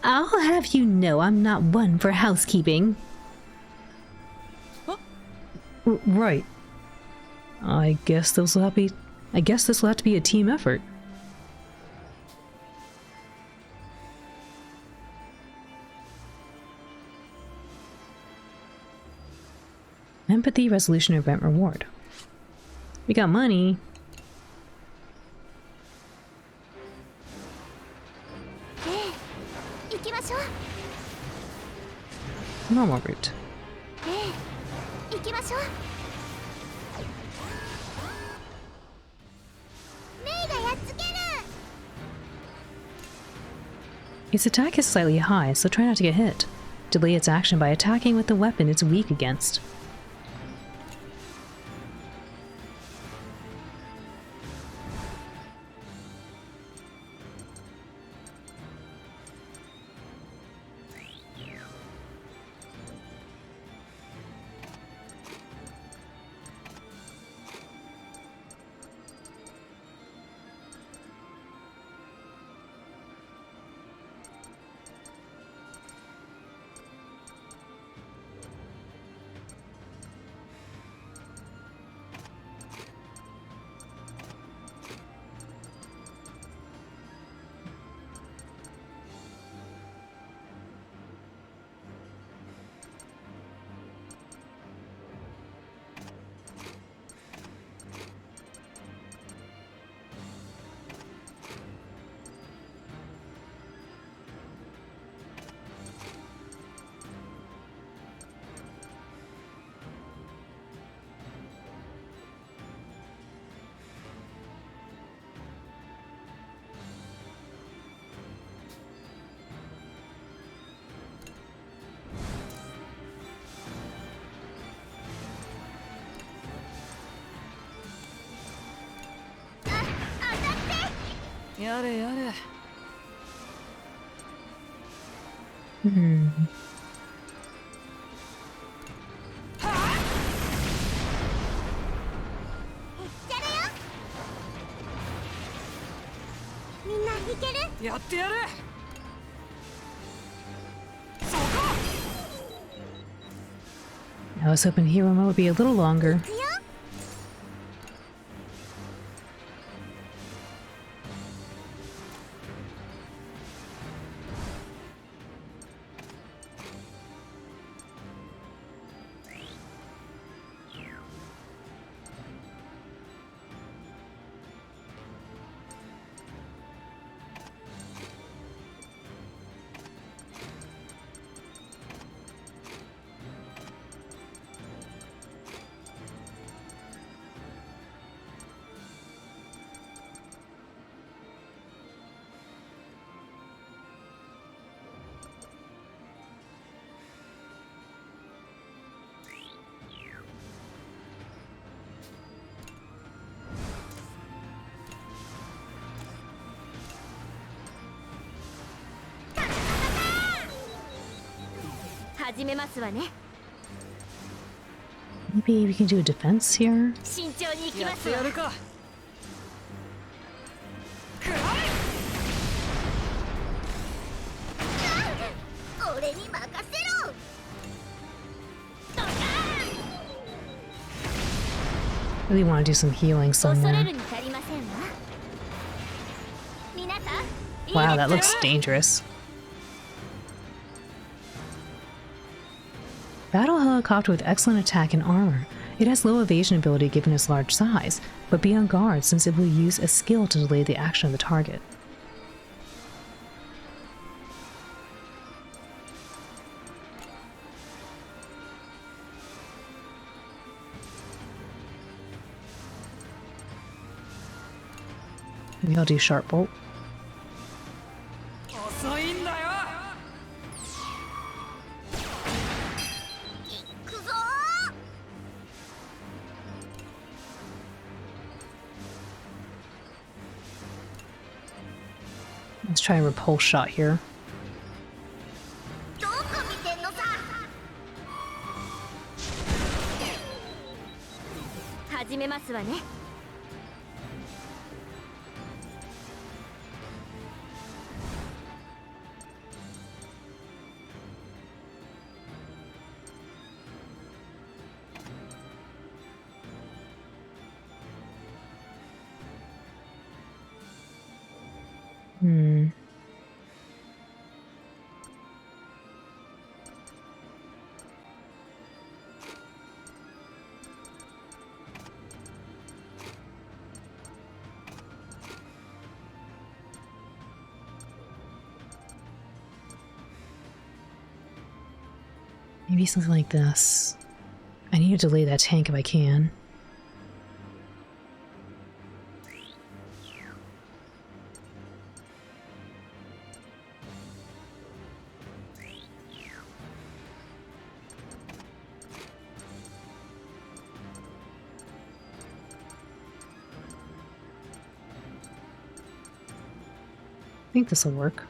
Speaker 1: I'll have you know I'm not one for housekeeping.
Speaker 4: Huh?
Speaker 1: Right. I guess this will have to be a team effort. Empathy, resolution, event reward. We got money. Normal route. Its attack is slightly high, so try not to get hit. Delay its action by attacking with the weapon it's weak against.
Speaker 4: やれやれ。
Speaker 1: Hmm.
Speaker 3: みんないける？
Speaker 4: やってやる。
Speaker 1: I was hoping hero mode would be a little longer. Maybe we can do a defense here?
Speaker 2: 慎重に行き
Speaker 4: や
Speaker 2: ますわ。
Speaker 4: ってやるか。
Speaker 3: 俺に任せろ。
Speaker 1: Really want to do some healing
Speaker 2: 恐れ
Speaker 1: somewhere.
Speaker 2: るに足りませんわ。皆さん、
Speaker 1: Wow, that looks dangerous. Battle helicopter with excellent attack and armor. It has low evasion ability given its large size, but be on guard since it will use a skill to delay the action of the target. Maybe I'll do Sharp Bolt.
Speaker 4: 遅いんだよ。
Speaker 3: 行くぞ。
Speaker 1: Let's try a repulse shot here.
Speaker 3: どこ見てんのさ。
Speaker 2: 始めますわね。
Speaker 1: Hmm. Maybe something like this. I need to delay that tank if I can. I think this will work.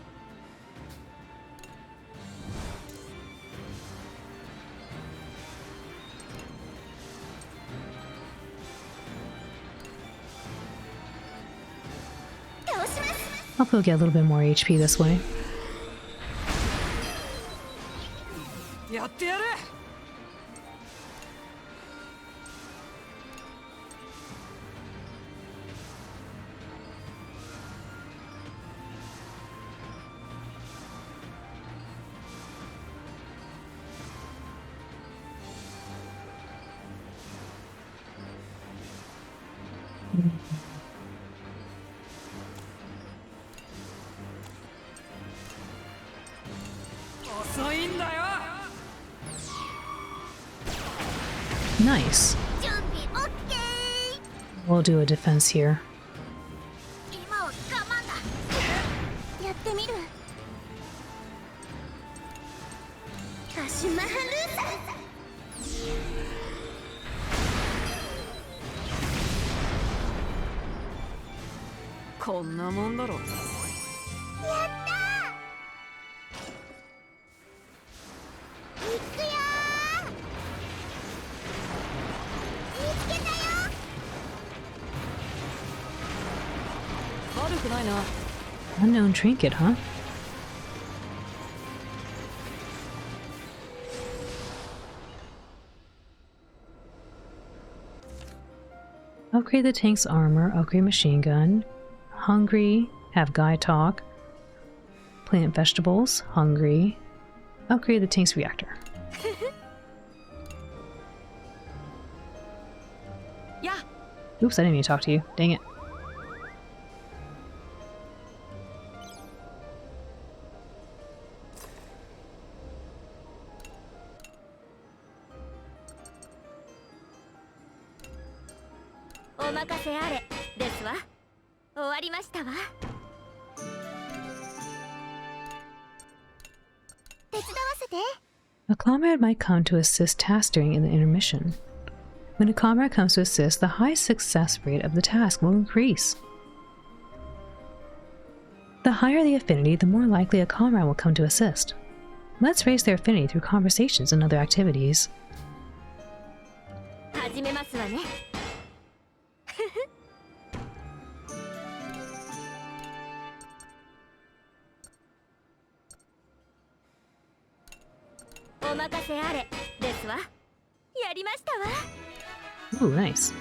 Speaker 1: Hopefully we'll get a little bit more HP this way.
Speaker 4: やってやる。 遅いんだよ。
Speaker 1: Nice.
Speaker 3: 準備オッケー。
Speaker 1: We'll do a defense here.
Speaker 3: 今は我慢だ。やってみる。カシュマハルーサ。
Speaker 2: こ
Speaker 4: こんなもんだろ。悪くないな。
Speaker 1: Unknown trinket, huh? Upgrade the tank's armor, upgrade machine gun. Hungry, have guy talk. Plant vegetables, hungry. Upgrade the tank's reactor.
Speaker 4: Yeah.
Speaker 1: Oops, I didn't mean to talk to you. Dang it. A comrade might come to assist task during the intermission. When a comrade comes to assist, the high success rate of the task will increase. The higher the affinity, the more likely a comrade will come to assist. Let's raise their affinity through conversations and other activities. Ooh, nice.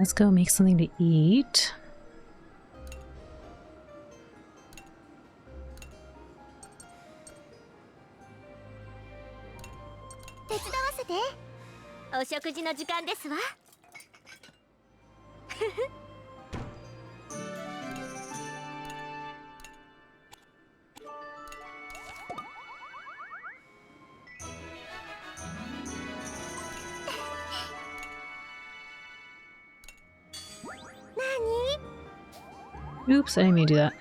Speaker 1: Let's go make something to eat. Oops, I didn't mean to do that.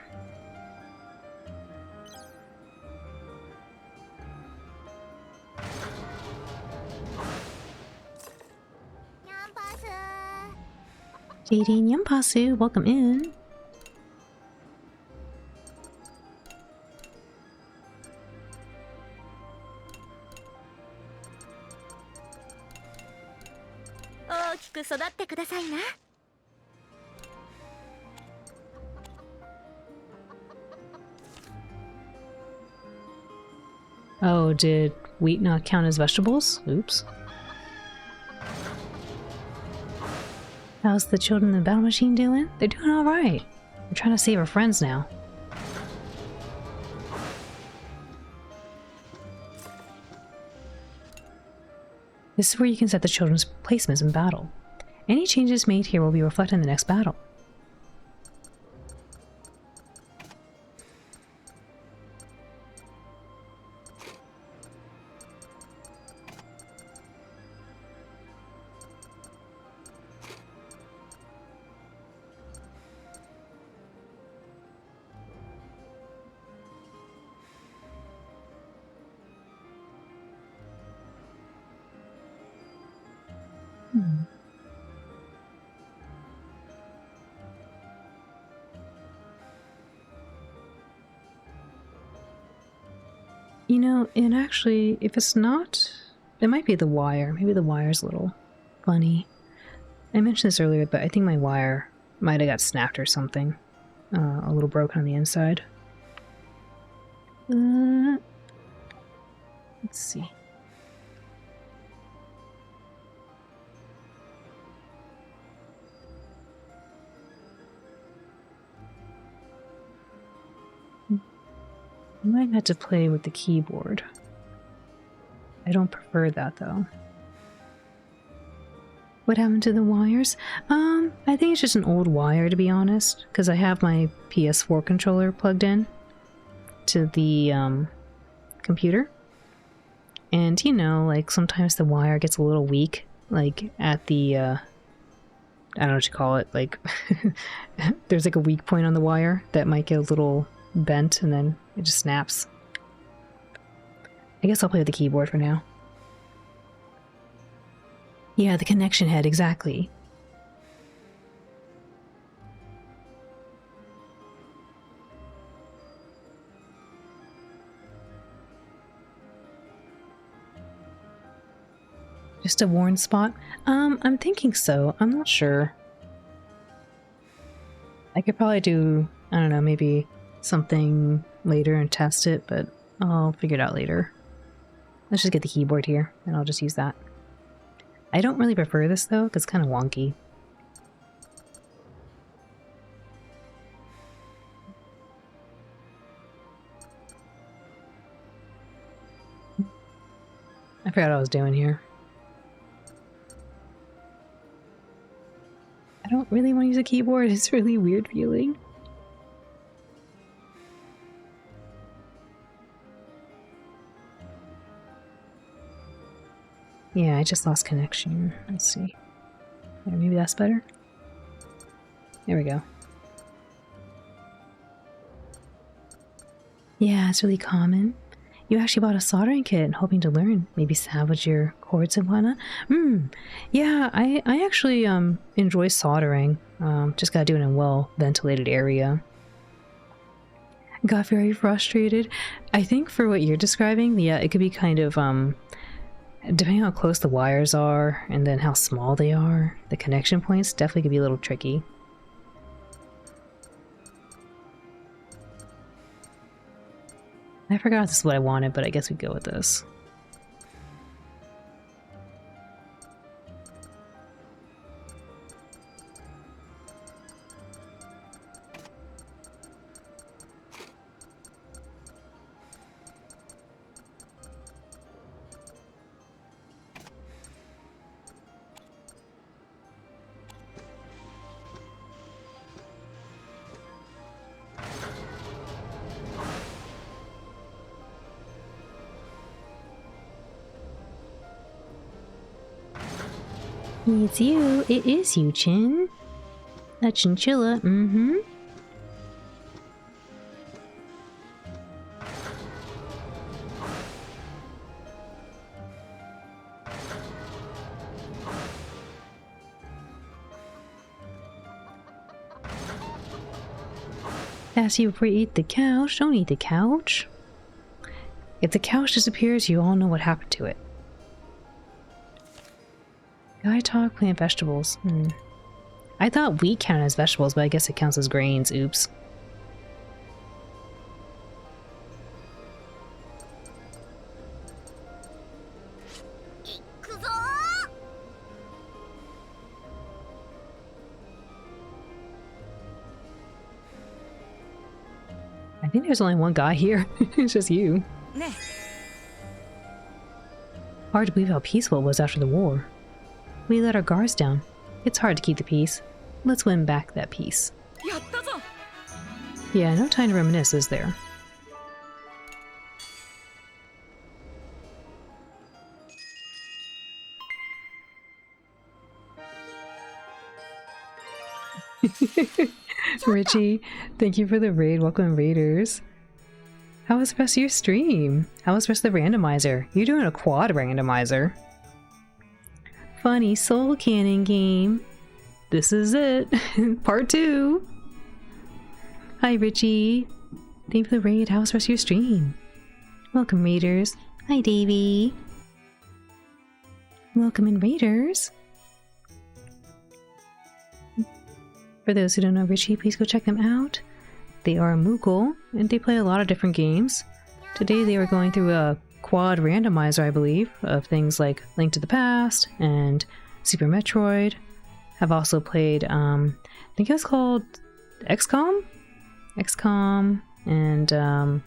Speaker 1: JD Nyampasu, welcome in. Oh, did wheat not count as vegetables? Oops. How's the children in the battle machine doing? They're doing alright. We're trying to save our friends now. This is where you can set the children's placements in battle. Any changes made here will be reflected in the next battle. You know, and actually, if it's not, it might be the wire. Maybe the wire's a little funny. I mentioned this earlier, but I think my wire might have got snapped or something. A little broken on the inside. Let's see. I might have to play with the keyboard. I don't prefer that though. What happened to the wires? I think it's just an old wire, to be honest, because I have my PS4 controller plugged in to the computer. And you know, like sometimes the wire gets a little weak, like at the I don't know what you call it, like there's like a weak point on the wire that might get a little bent and then it just snaps. I guess I'll play with the keyboard for now. Yeah, the connection head, exactly. Just a worn spot? I'm thinking so. I'm not sure. I could probably do, I don't know, maybe something later and test it, but I'll figure it out later. Let's just get the keyboard here, and I'll just use that. I don't really prefer this, though, because it's kind of wonky. I forgot what I was doing here. I don't really want to use a keyboard. It's really weird feeling. Yeah, I just lost connection. Let's see. There, maybe that's better. There we go. Yeah, it's really common. You actually bought a soldering kit, hoping to learn, maybe salvage your cords and whatnot. Yeah, I actually enjoy soldering. Just gotta do it in a well-ventilated area. Got very frustrated. I think for what you're describing, yeah, it could be kind of depending on how close the wires are and then how small they are, the connection points definitely could be a little tricky. I forgot this is what I wanted, but I guess we go with this. It's you. It is you, Chin. A chinchilla. Mm-hmm. Ask you before you eat the couch. Don't eat the couch. If the couch disappears, you all know what happened to it. Guy talk, plant vegetables. I thought wheat counted as vegetables, but I guess it counts as grains. Oops. I think there's only one guy here. It's just you. Hard to believe how peaceful it was after the war. We let our guards down. It's hard to keep the peace. Let's win back that peace. Yeah, no time to reminisce, is there? Richie, thank you for the raid. Welcome, raiders. How was the rest of your stream? How was the rest of the randomizer? You're doing a quad randomizer. Funny soul cannon game. This is it. Part 2. Hi, Richie. Thank you for the raid. How was the rest of your stream? Welcome, raiders. Hi, Davey. Welcome in, raiders. For those who don't know Richie, please go check them out. They are a Moogle, and they play a lot of different games. Today they were going through a quad randomizer, I believe, of things like Link to the Past and Super Metroid. Have also played, I think it was called XCOM? XCOM, and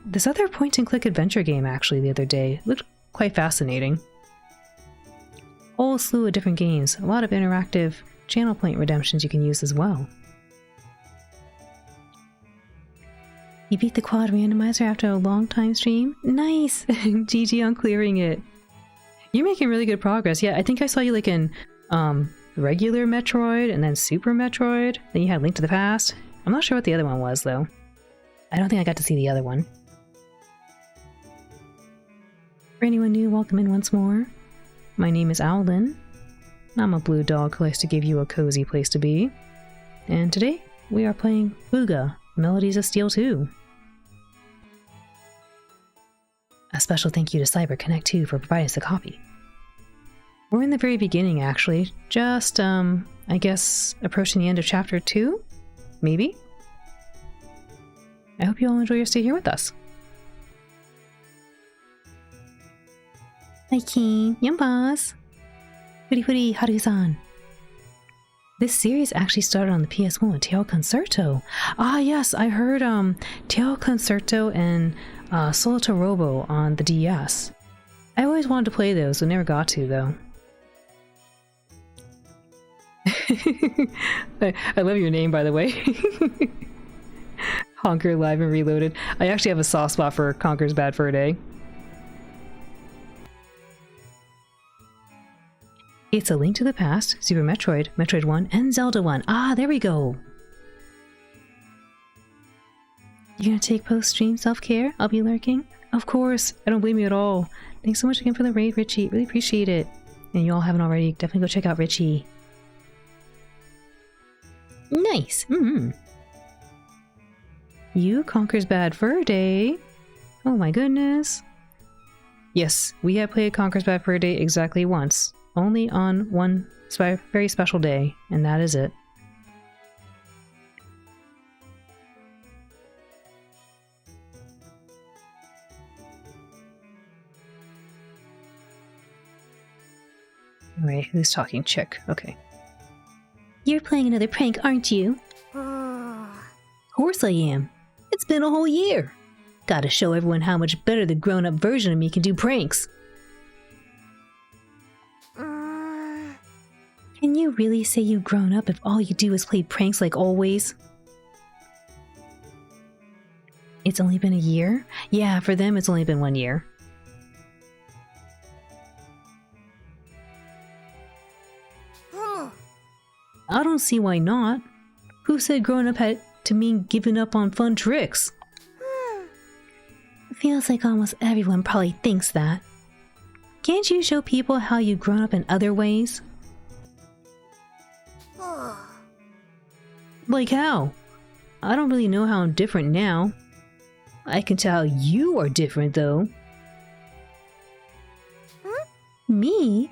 Speaker 1: this other point-and-click adventure game actually the other day. It looked quite fascinating. whole slew of different games. A lot of interactive channel point redemptions you can use as well. You beat the quad randomizer after a long time stream? Nice! GG on clearing it. You're making really good progress. Yeah, I think I saw you like in regular Metroid and then Super Metroid. Then you had Link to the Past. I'm not sure what the other one was though. I don't think I got to see the other one. For anyone new, welcome in once more. My name is Owlin. I'm a blue dog who likes to give you a cozy place to be. And today, we are playing Fuga, Melodies of Steel 2. A special thank you to CyberConnect 2 for providing us a copy. We're in the very beginning, actually. Just, I guess, approaching the end of Chapter 2? Maybe? I hope you all enjoy your stay here with us. Hi, King. Yambas. Huri Haru-san. This series actually started on the PS1 with Tail Concerto. Ah, yes, I heard Tail Concerto and Solito Robo on the DS. I always wanted to play those, but never got to, though. I love your name, by the way. Honker Live and Reloaded. I actually have a soft spot for Conker's Bad Fur Day. It's a Link to the Past, Super Metroid, Metroid 1, and Zelda 1. Ah, there we go! You gonna take post-stream self-care? I'll be lurking? Of course! I don't blame you at all. Thanks so much again for the raid, Richie. Really appreciate it. And you all haven't already, definitely go check out Richie. Nice! You Conker's Bad Fur Day? Oh my goodness. Yes, we have played Conker's Bad Fur Day exactly once. Only on one very special day, and that is it. Anyway, who's talking? Chick. Okay. You're playing another prank, aren't you? Of course I am. It's been a whole year. Gotta show everyone how much better the grown-up version of me can do pranks. Can you really say you've grown up if all you do is play pranks like always? It's only been a year? Yeah, for them it's only been 1 year. I don't see why not. Who said growing up had to mean giving up on fun tricks? Feels like almost everyone probably thinks that. Can't you show people how you've grown up in other ways? Like how? I don't really know how I'm different now. I can tell you are different though. Me?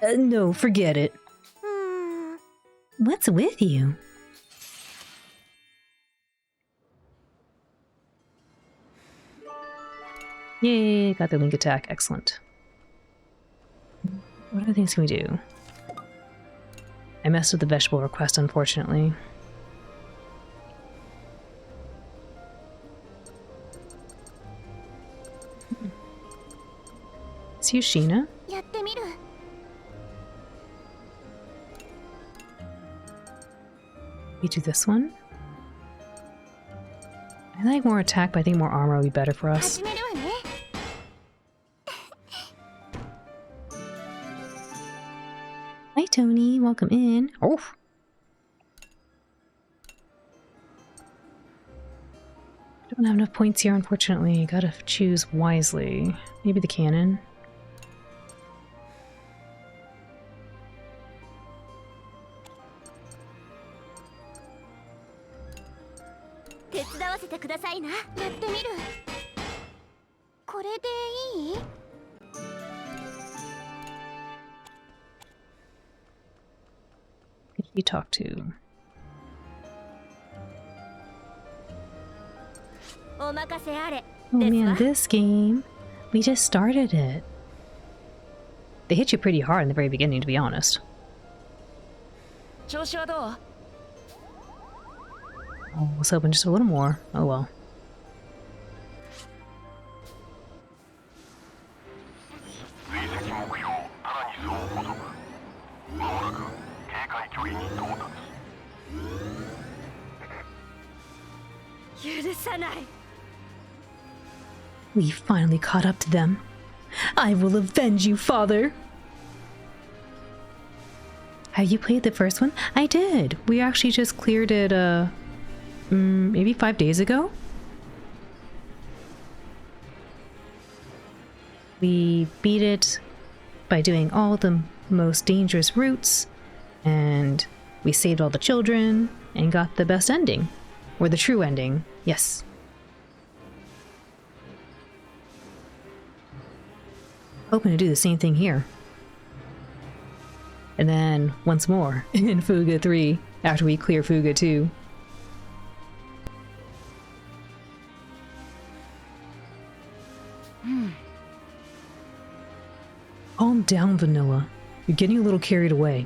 Speaker 1: No, forget it. What's with you? Yay, got the link attack. Excellent. What other things can we do? I messed with the vegetable request, unfortunately. Is he Yoshina? We do this one. I like more attack, but I think more armor would be better for us. Hi Tony, welcome in. Oh! Don't have enough points here, unfortunately. Gotta choose wisely. Maybe the cannon. Who did he talk to? Oh man, this game. We just started it. They hit you pretty hard in the very beginning, to be honest. Oh, I was hoping just a little more. Oh well.
Speaker 5: 短い距離に到達。
Speaker 2: 許さない。
Speaker 1: We finally caught up to them. I will avenge you, father! Have you played the first one? I did! We actually just cleared it, maybe 5 days ago? We beat it by doing all the most dangerous routes, and we saved all the children, and got the best ending. Or the true ending, yes. Hoping to do the same thing here. And then, once more, in Fuga 3, after we clear Fuga 2. Calm down, Vanilla. You're getting a little carried away.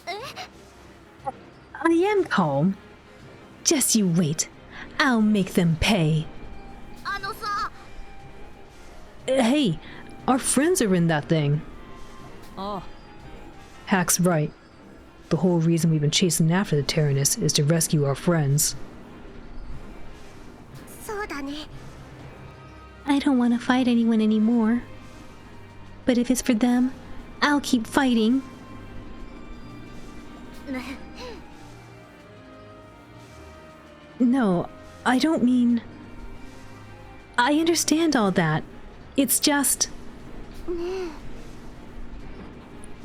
Speaker 1: I am calm. Just you wait. I'll make them pay.
Speaker 2: あのさ。
Speaker 1: Hey, our friends are in that thing.
Speaker 4: Oh.
Speaker 1: Hack's right. The whole reason we've been chasing after the Tyrannus is to rescue our friends.
Speaker 2: そうだね。
Speaker 1: I don't want to fight anyone anymore. But if it's for them, I'll keep fighting. No, I don't mean... I understand all that. It's just...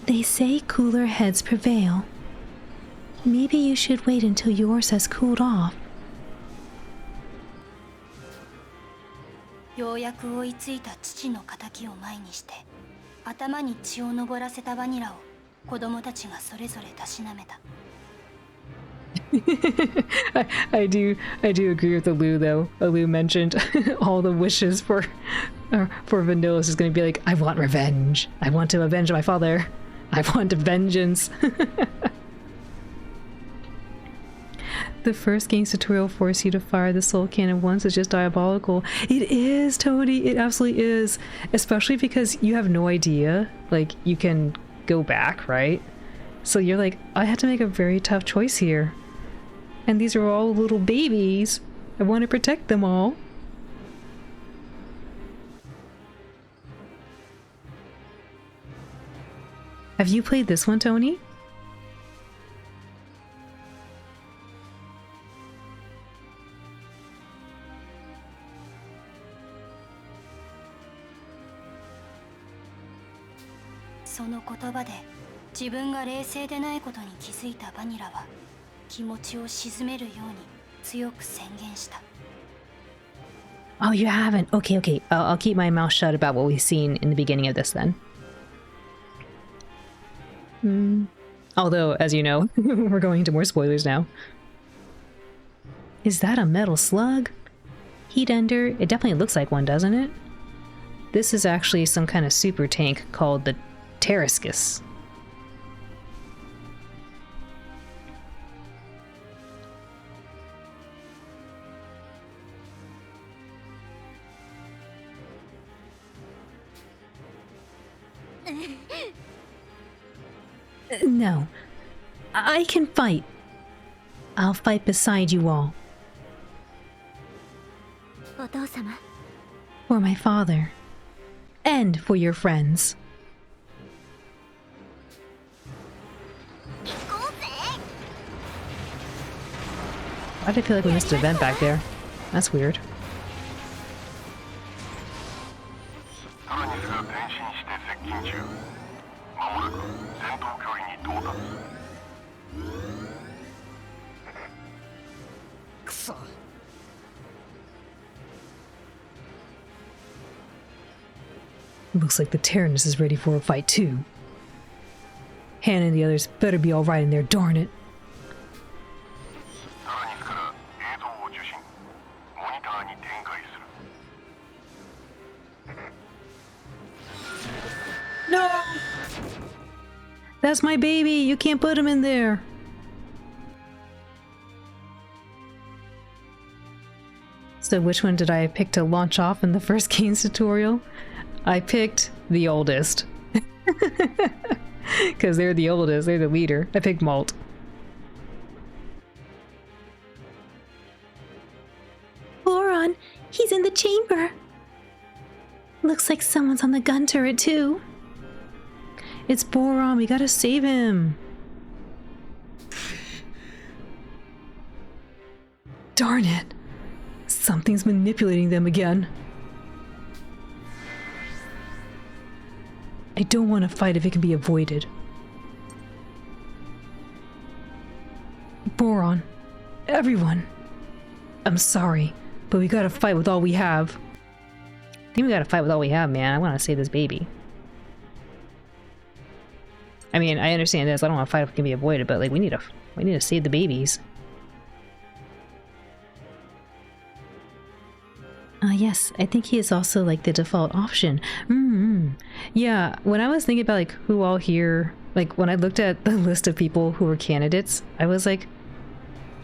Speaker 1: They say cooler heads prevail. Maybe you should wait until yours has cooled off.
Speaker 3: ようやく追いついた父の仇を前にして頭に血を上らせたバニラを子供たちがそれぞれたしなめた。
Speaker 1: I do agree with Alu though. Alu mentioned all the wishes for Vanillas is going to be like, I want revenge. I want to avenge my father. I want vengeance. The first game's tutorial forced you to fire the soul cannon once is just diabolical. It is, Tony. It absolutely is. Especially because you have no idea. Like, you can go back, right? So you're like, I had to make a very tough choice here. And these are all little babies. I want to protect them all. Have you played this one, Tony?
Speaker 3: その言葉で自分が冷静でないことに気づいたバニラは気持ちを鎮めるように強く宣言した。
Speaker 1: Oh, you haven't. Okay, okay. I'll keep my mouth shut about what we've seen in the beginning of this then. Although, as you know, we're going into more spoilers now. Is that a metal slug? Heat ender? It definitely looks like one, doesn't it? This is actually some kind of super tank called the Tarascus. No. I can fight. I'll fight beside you all.
Speaker 2: お父様。
Speaker 1: For my father. And for your friends.
Speaker 2: 行こうぜ。
Speaker 1: Why did I feel like we missed an event back there? That's weird.
Speaker 5: タラニスが転身して接近中。間もなく戦闘距離に到達。
Speaker 7: くそ。
Speaker 1: Looks like the Tyrannus is ready for a fight too. Hannah and the others better be alright in there, darn it.
Speaker 5: タラニスから映像を受信。モニターに展開する。
Speaker 1: No! That's my baby! You can't put him in there! So which one did I pick to launch off in the first games tutorial? I picked the oldest. Because they're the oldest, they're the leader. I picked Malt.
Speaker 8: Boron, he's in the chamber. Looks like someone's on the gun turret too.
Speaker 1: It's Boron, we gotta save him. Darn it. Something's manipulating them again. I don't want to fight if it can be avoided. Boron, everyone. I'm sorry, but we gotta fight with all we have. I think we gotta fight with all we have, man. I want to save this baby. I mean, I understand this. I don't want to fight if it can be avoided, but like we need to save the babies.
Speaker 8: Yes, I think he is also like the default option.
Speaker 1: Yeah, when I was thinking about like who all here, like when I looked at the list of people who were candidates, I was like,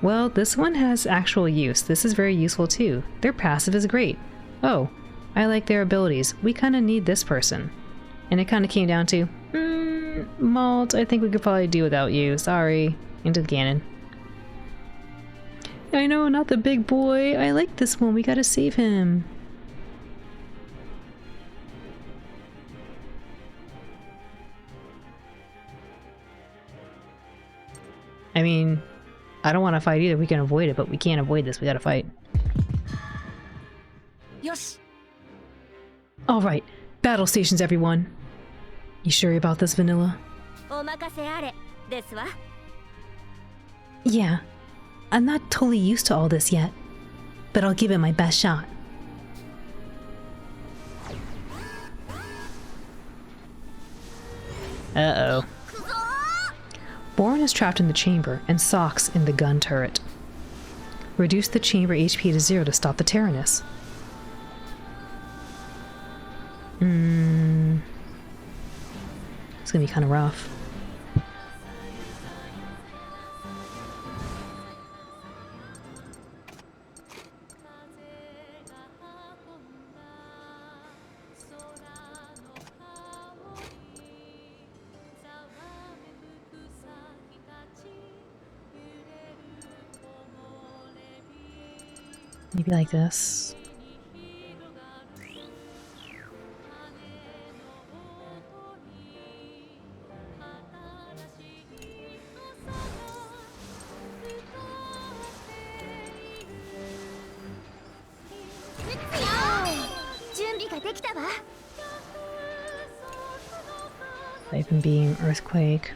Speaker 1: well, this one has actual use. This is very useful too. Their passive is great. Oh, I like their abilities. We kind of need this person. And it kind of came down to, Malt, I think we could probably do without you. Sorry. Into the cannon. I know, not the big boy. I like this one. We gotta save him. I mean, I don't want to fight either. We can avoid it, but we can't avoid this. We gotta fight.
Speaker 4: Yosh.
Speaker 1: All right, battle stations, everyone. You sure about this, Vanilla?
Speaker 8: Yeah, I'm not totally used to all this yet, but I'll give it my best shot.
Speaker 1: Uh-oh. Boron is trapped in the chamber, and Sox in the gun turret. Reduce the chamber HP to 0 to stop the Tyrannus. It's gonna be kind of rough. Maybe like this. Lightning beam, earthquake.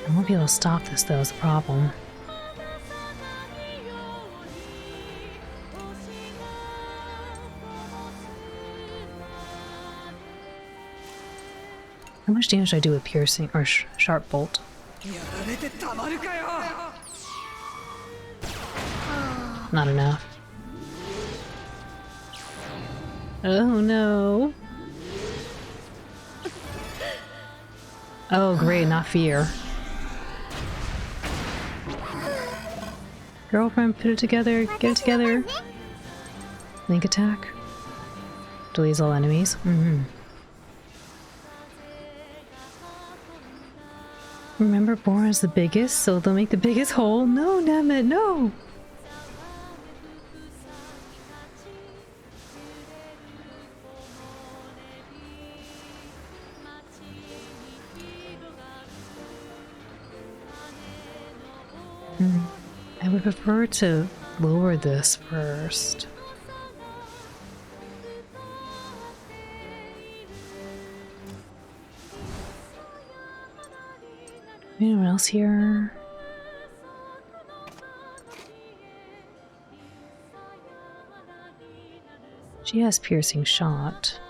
Speaker 1: I won't be able to stop this though, is the problem. How much damage do I do with piercing or sharp bolt? Not enough. Oh no. Oh great, not fear. Girlfriend, put it together, get it together. Link attack. Deletes all enemies. Remember, Boron's the biggest, so they'll make the biggest hole. No, damn it, no! I would prefer to lower this first. Anyone else here? She has piercing shot.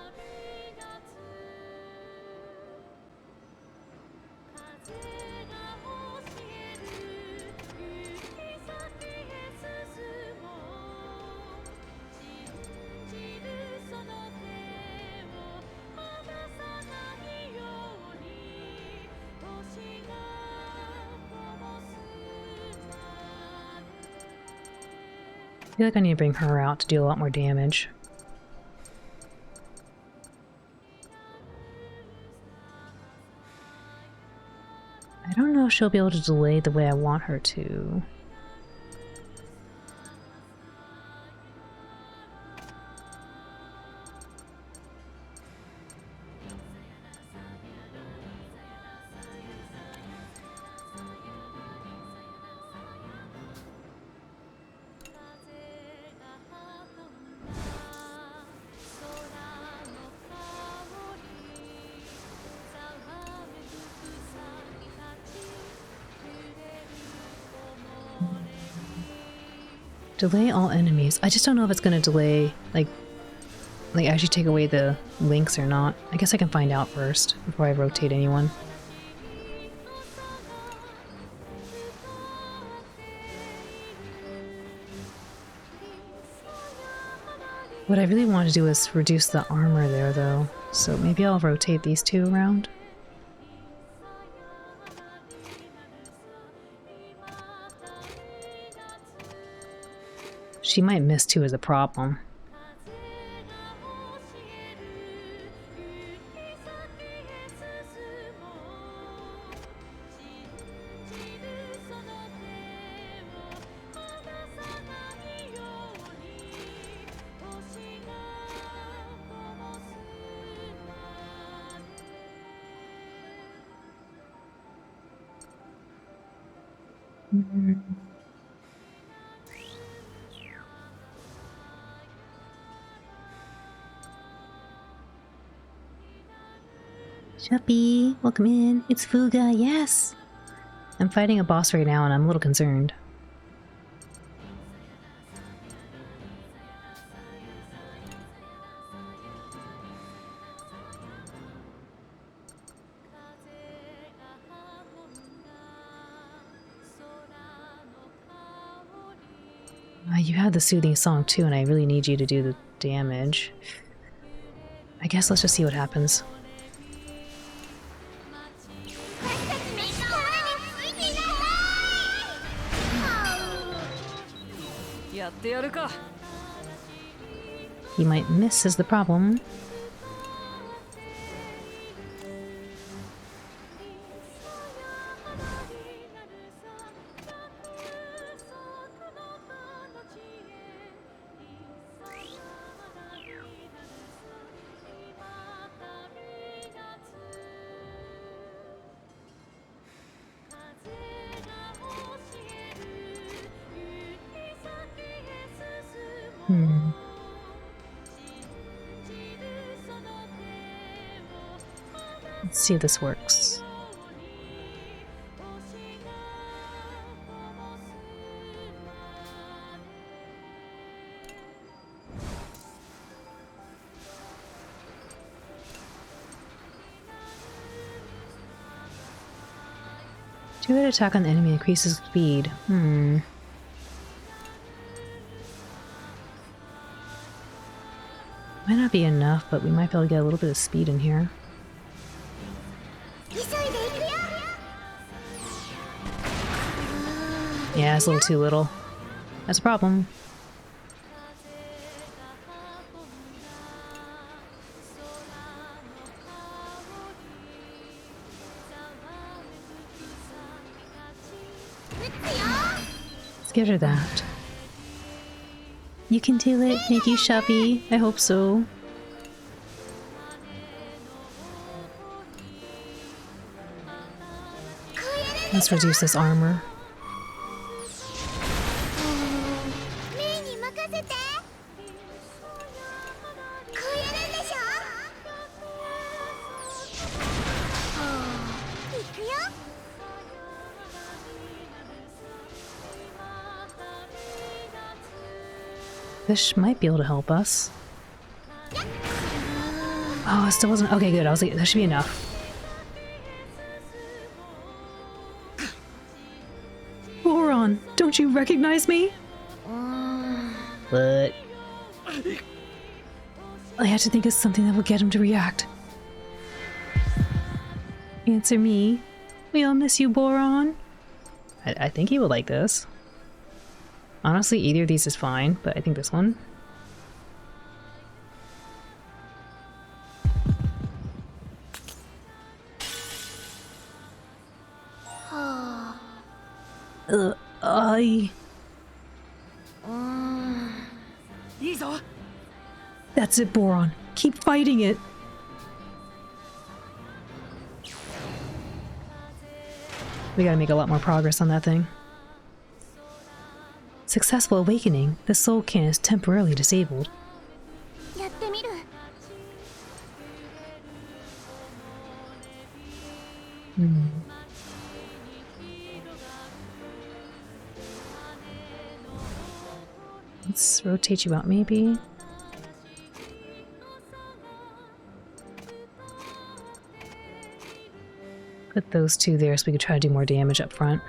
Speaker 1: I feel like I need to bring her out to do a lot more damage. I don't know if she'll be able to delay the way I want her to. Delay all enemies. I just don't know if it's gonna delay, like actually take away the links or not. I guess I can find out first before I rotate anyone. What I really want to do is reduce the armor there, though. So maybe I'll rotate these two around. She might miss too is a problem. Shuppy, welcome in. It's Fuga, yes! I'm fighting a boss right now and I'm a little concerned. You have the soothing song too, and I really need you to do the damage. I guess let's just see what happens. He might miss is the problem. Let's see if this works. Two-hit attack on the enemy increases speed. Might not be enough, but we might be able to get a little bit of speed in here. Yeah, it's a little too little. That's a problem. Let's give her that. You can do it. Thank you, Shuppy. I hope so. Let's reduce this armor. This might be able to help us. Oh, it still wasn't. Okay, good. I was like, that should be enough. Boron, don't you recognize me? But I have to think of something that will get him to react. Answer me. We all miss you, Boron. I think he would like this. Honestly, either of these is fine, but I think this one. I... That's it, Boron. Keep fighting it. We gotta make a lot more progress on that thing. Successful awakening. The soul can is temporarily disabled.
Speaker 2: やってみる。
Speaker 1: Let's rotate you out, maybe. Put those two there so we could try to do more damage up front.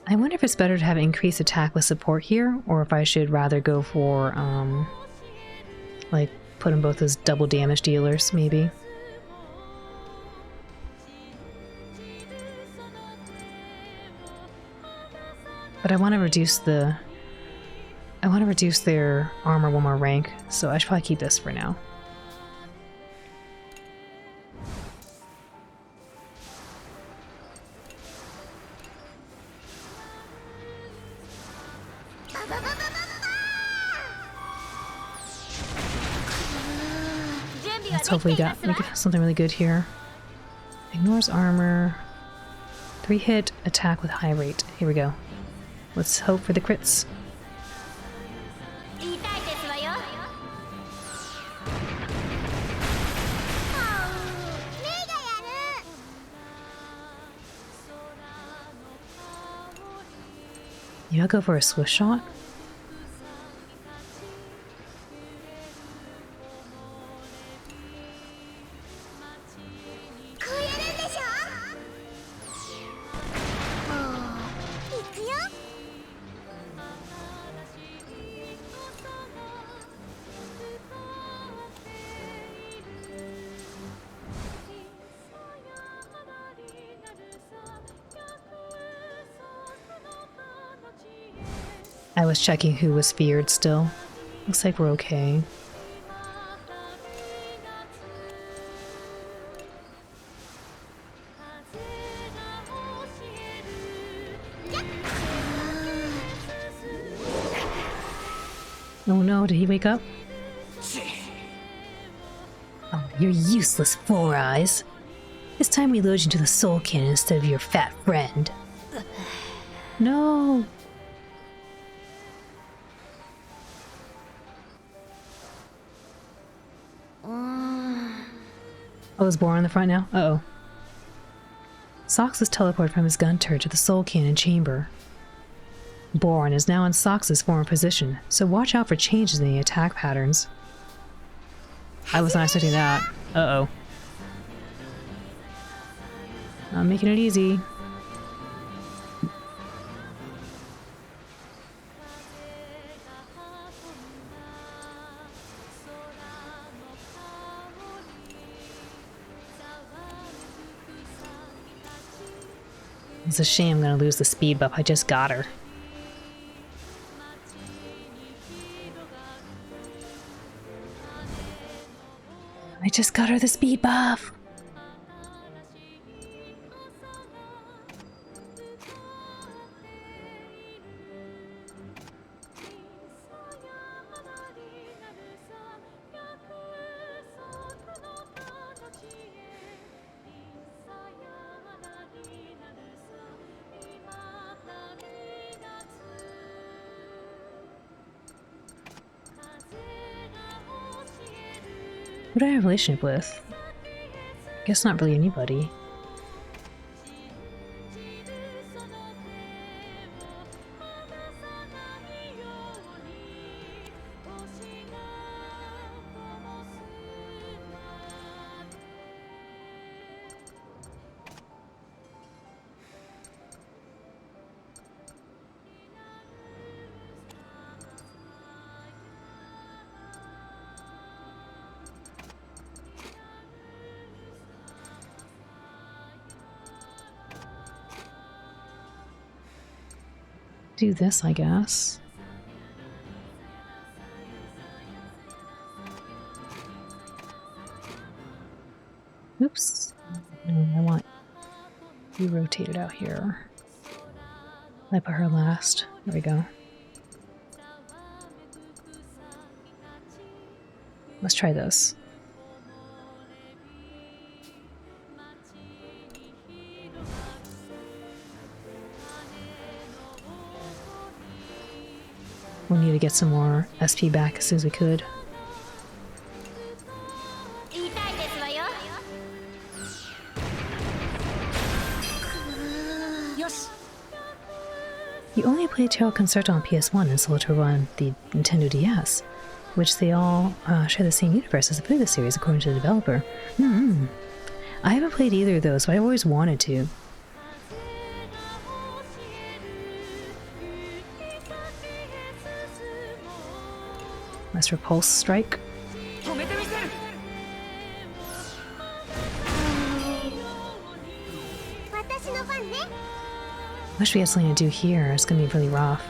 Speaker 1: I wonder if it's better to have increased attack with support here, or if I should rather go for, like, put them both as double damage dealers, maybe. But I want to reduce the... I want to reduce their armor one more rank, so I should probably keep this for now. Let's hopefully make something really good here. Ignores armor. 3-hit attack with high rate. Here we go. Let's hope for the crits.
Speaker 2: 痛いですわよ。メイがやる。
Speaker 1: You know, go for a swift shot. I was checking who was feared still. Looks like we're okay. Oh no, did he wake up? Oh, you're useless, Four Eyes. It's time we load you into the soul cannon instead of your fat friend. No! Oh, is Boron on the front now? Uh-oh. Sox is teleported from his gun turret to the soul cannon chamber. Boron is now in Sox's former position, so watch out for changes in the attack patterns. I was not expecting that. Uh-oh. Not making it easy. It's a shame I'm gonna lose the speed buff. I just got her. I just got her the speed buff. Who do I have a relationship with? Guess not really anybody. do this, I guess. Oops. No, I want you rotated out here. I put her last. There we go. Let's try this. We need to get some more SP back as soon as we could. You only play Tarot Concerto on PS1 and Solo Turbo on the Nintendo DS, which they all share the same universe as the Fuga series, according to the developer. I haven't played either of those, but I always wanted to. Let's repulse strike. Wish we had something to do here. It's gonna be really rough.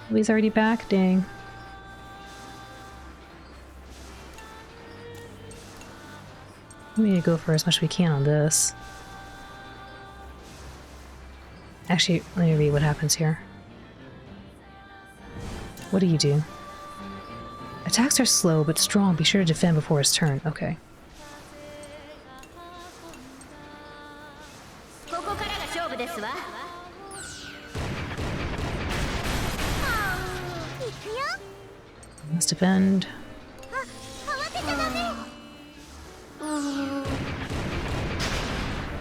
Speaker 1: Oh, he's already back, dang. We need to go for as much as we can on this. Actually, let me read what happens here. What do you do? Attacks are slow but strong. Be sure to defend before his turn. Okay. Let's defend.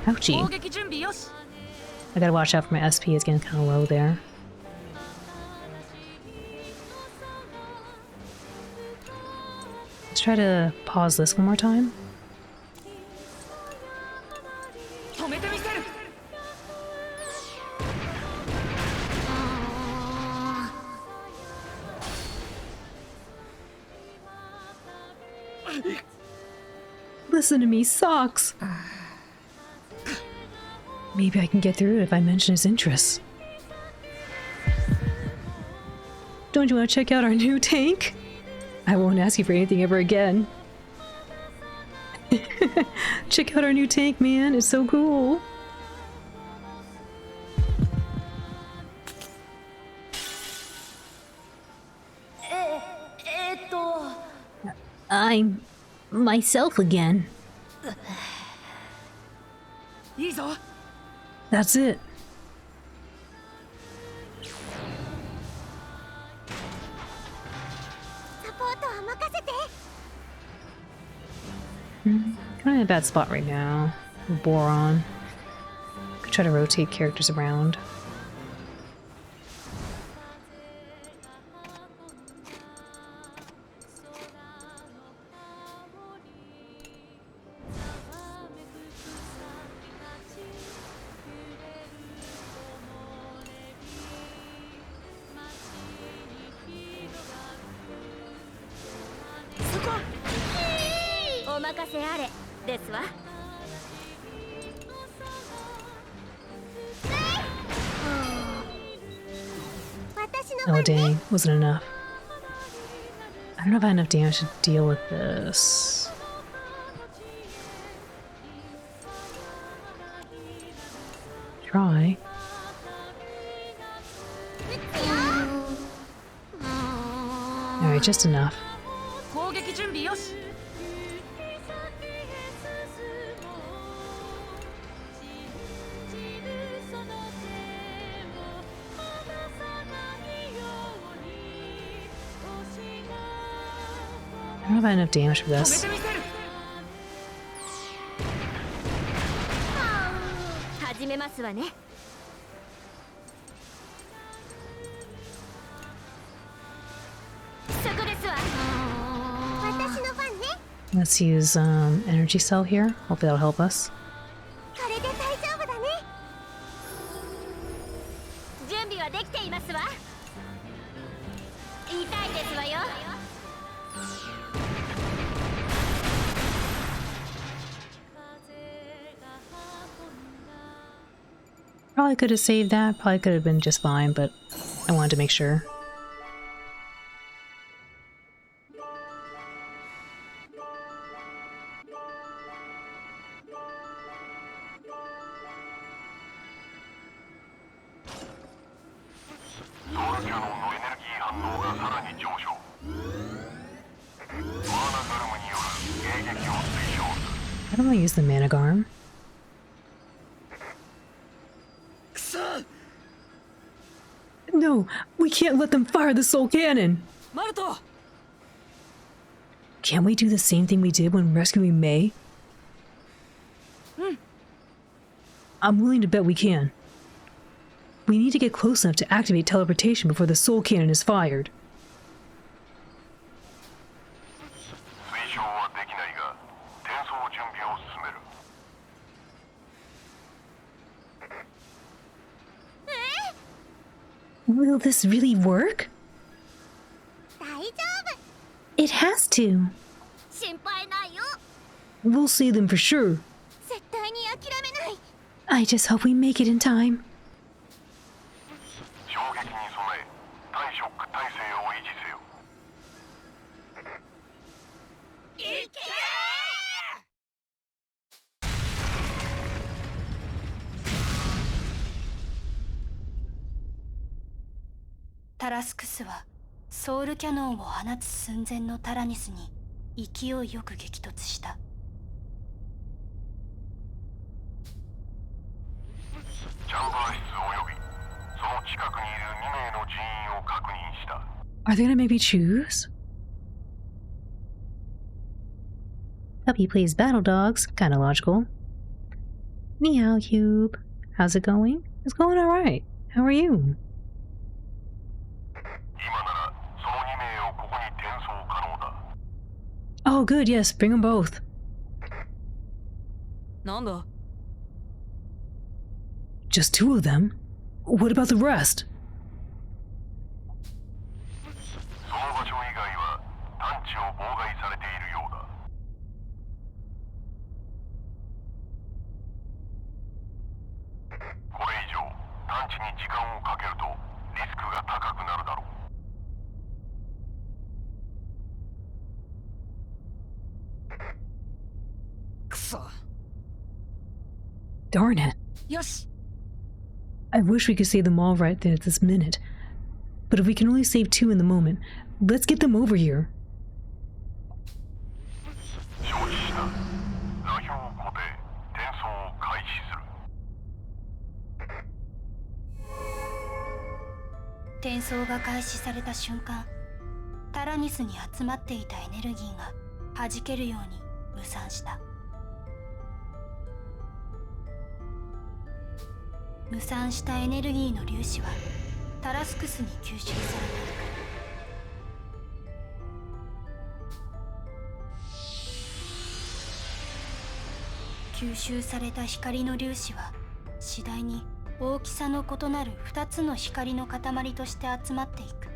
Speaker 1: Ouchie. I gotta watch out for my SP. It's getting kind of low there. Let's try to pause this one more time. Listen to me, Socks! Maybe I can get through it if I mention his interests. Don't you want to check out our new tank? I won't ask you for anything ever again. Check out our new tank, man. It's so cool. I'm myself again. That's it. Kind of in a bad spot right now. Boron. Could try to rotate characters around. Oh dang, wasn't enough. I don't know if I have enough damage to deal with this. Try. Alright, just enough. I don't have enough damage for this. Let's use energy cell here. Hopefully that'll help us. Probably could have saved that. Probably could have been just fine, but I wanted to make sure. How do I use the Managarm? No, we can't let them fire the Soul Cannon!
Speaker 4: マルト
Speaker 1: Can't we do the same thing we did when rescuing May? I'm willing to bet we can. We need to get close enough to activate teleportation before the Soul Cannon is fired.
Speaker 5: 推奨はできないが転送準備を進める。
Speaker 1: Will this really work?
Speaker 2: 大丈夫
Speaker 8: It has to.
Speaker 2: 心配ないよ
Speaker 1: We'll see them for sure.
Speaker 2: 絶対に諦めない
Speaker 8: I just hope we make it in time.
Speaker 5: 衝撃に備え対ショック体制を維持せよ。
Speaker 2: いけ
Speaker 3: タラスクスはソウルキャノンを放つ寸前のタラニスに勢いよく激突した。
Speaker 5: チャンバー室及びその近くにいる2名の人員を確認した。
Speaker 1: Are they gonna maybe choose? Puppy plays battle dogs. Kinda logical. Ni hao, Cube. How's it going? It's going alright. How are you?
Speaker 5: 今ならその2名をここに転送可能だ。
Speaker 1: Oh, good, yes, bring them both.
Speaker 4: なんだ
Speaker 1: Just two of them? What about the rest?
Speaker 5: その場所以外は探知を妨害されているようだ。 これ以上探知に時間をかけるとリスクが高くなるだろう。
Speaker 4: くそ
Speaker 1: Darn it.
Speaker 4: よし
Speaker 1: I wish we could save them all right there at this minute. But if we can only save two in the moment, let's get them over here.
Speaker 5: 承知した。座標を固定、転送を開始する。
Speaker 3: 転送が開始された瞬間、タラニスに集まっていたエネルギーが弾けるように無散した。無散したエネルギーの粒子はタラスクスに吸収された。吸収された光の粒子は次第に大きさの異なる2つの光の塊として集まっていく。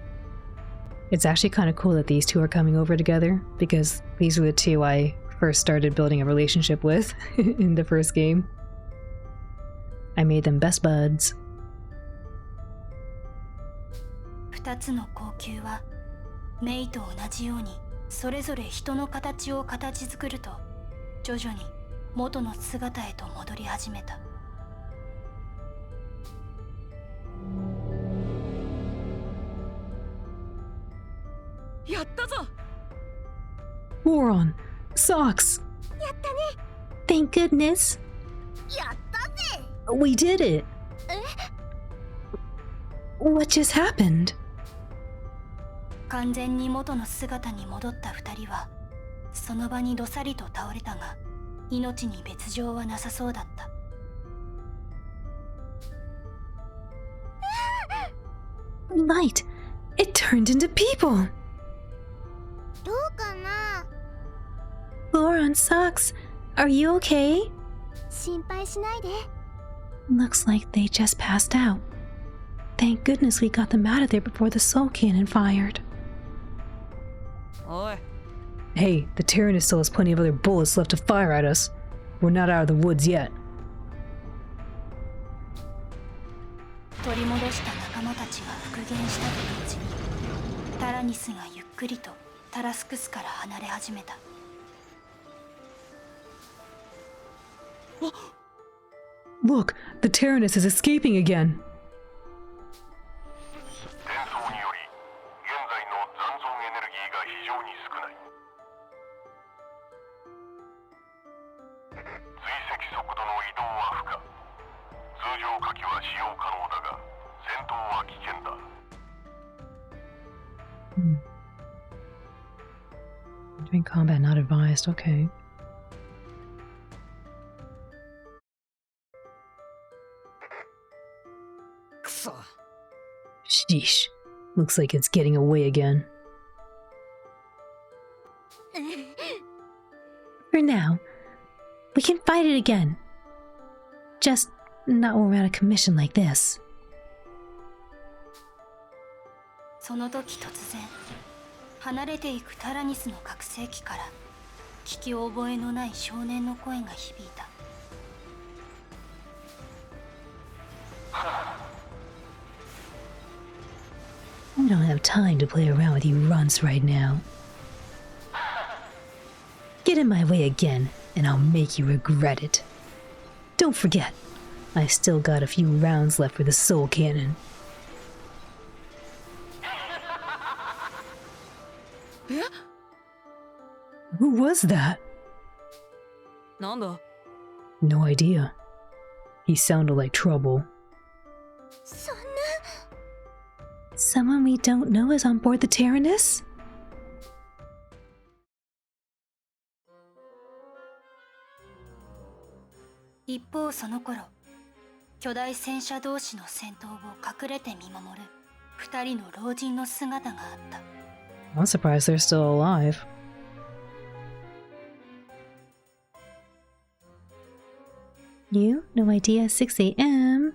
Speaker 1: It's actually kind of cool that these two are coming over together, because these were the two I first started building a relationship with in the first game. I made them best buds.
Speaker 3: 2つの光球はメイと同じようにそれぞれ人の形を形作ると徐々に元の姿へと戻り始めた。
Speaker 4: やったぞ
Speaker 1: Boron! Socks!
Speaker 8: Thank goodness.
Speaker 2: やったぜ
Speaker 1: We did it! What just happened?
Speaker 3: 完全に元の姿に戻った2人はその場にどさりと倒れたが命に別状はなさそうだった。
Speaker 8: Light. It turned into people.
Speaker 2: どうかな
Speaker 8: Boron, Socks. Are you okay?
Speaker 2: 心配しないで
Speaker 8: Looks like they just passed out. Thank goodness we got them out of there before the soul cannon fired.
Speaker 4: おい
Speaker 1: Hey, the Tyrannus still has plenty of other bullets left to fire at us. We're not out of the woods yet.
Speaker 3: 取り戻した仲間たちが復元したと同時にタラニスがゆっくりとタラスクスから離れ始めた。
Speaker 1: Look, the Tyrannus is escaping again.
Speaker 5: 転送により現在の残存エネルギーが非常に少ない。追跡速度の移動は不可。通常火器は使用可能だが戦闘は危険だ。
Speaker 1: During combat not advised, okay. Sheesh. Looks like it's getting away again.
Speaker 8: For now, we can fight it again. Just not when we're on a commission like this.
Speaker 3: その時突然離れていくタラニスの覚醒器から聞き覚えのない少年の声が響いた。
Speaker 8: I don't have time to play around with you runts right now. Get in my way again, and I'll make you regret it. Don't forget, I've still got a few rounds left for the soul cannon.
Speaker 1: Who was that?
Speaker 4: なんだ
Speaker 1: No idea. He sounded like trouble.
Speaker 8: Someone we don't know is on board the Tyrannus?
Speaker 3: 一方その頃巨大戦車同士の戦闘を隠れて見守る二人の老人の姿があった。
Speaker 1: I'm surprised they're still alive.
Speaker 8: You? No idea, 6 a.m.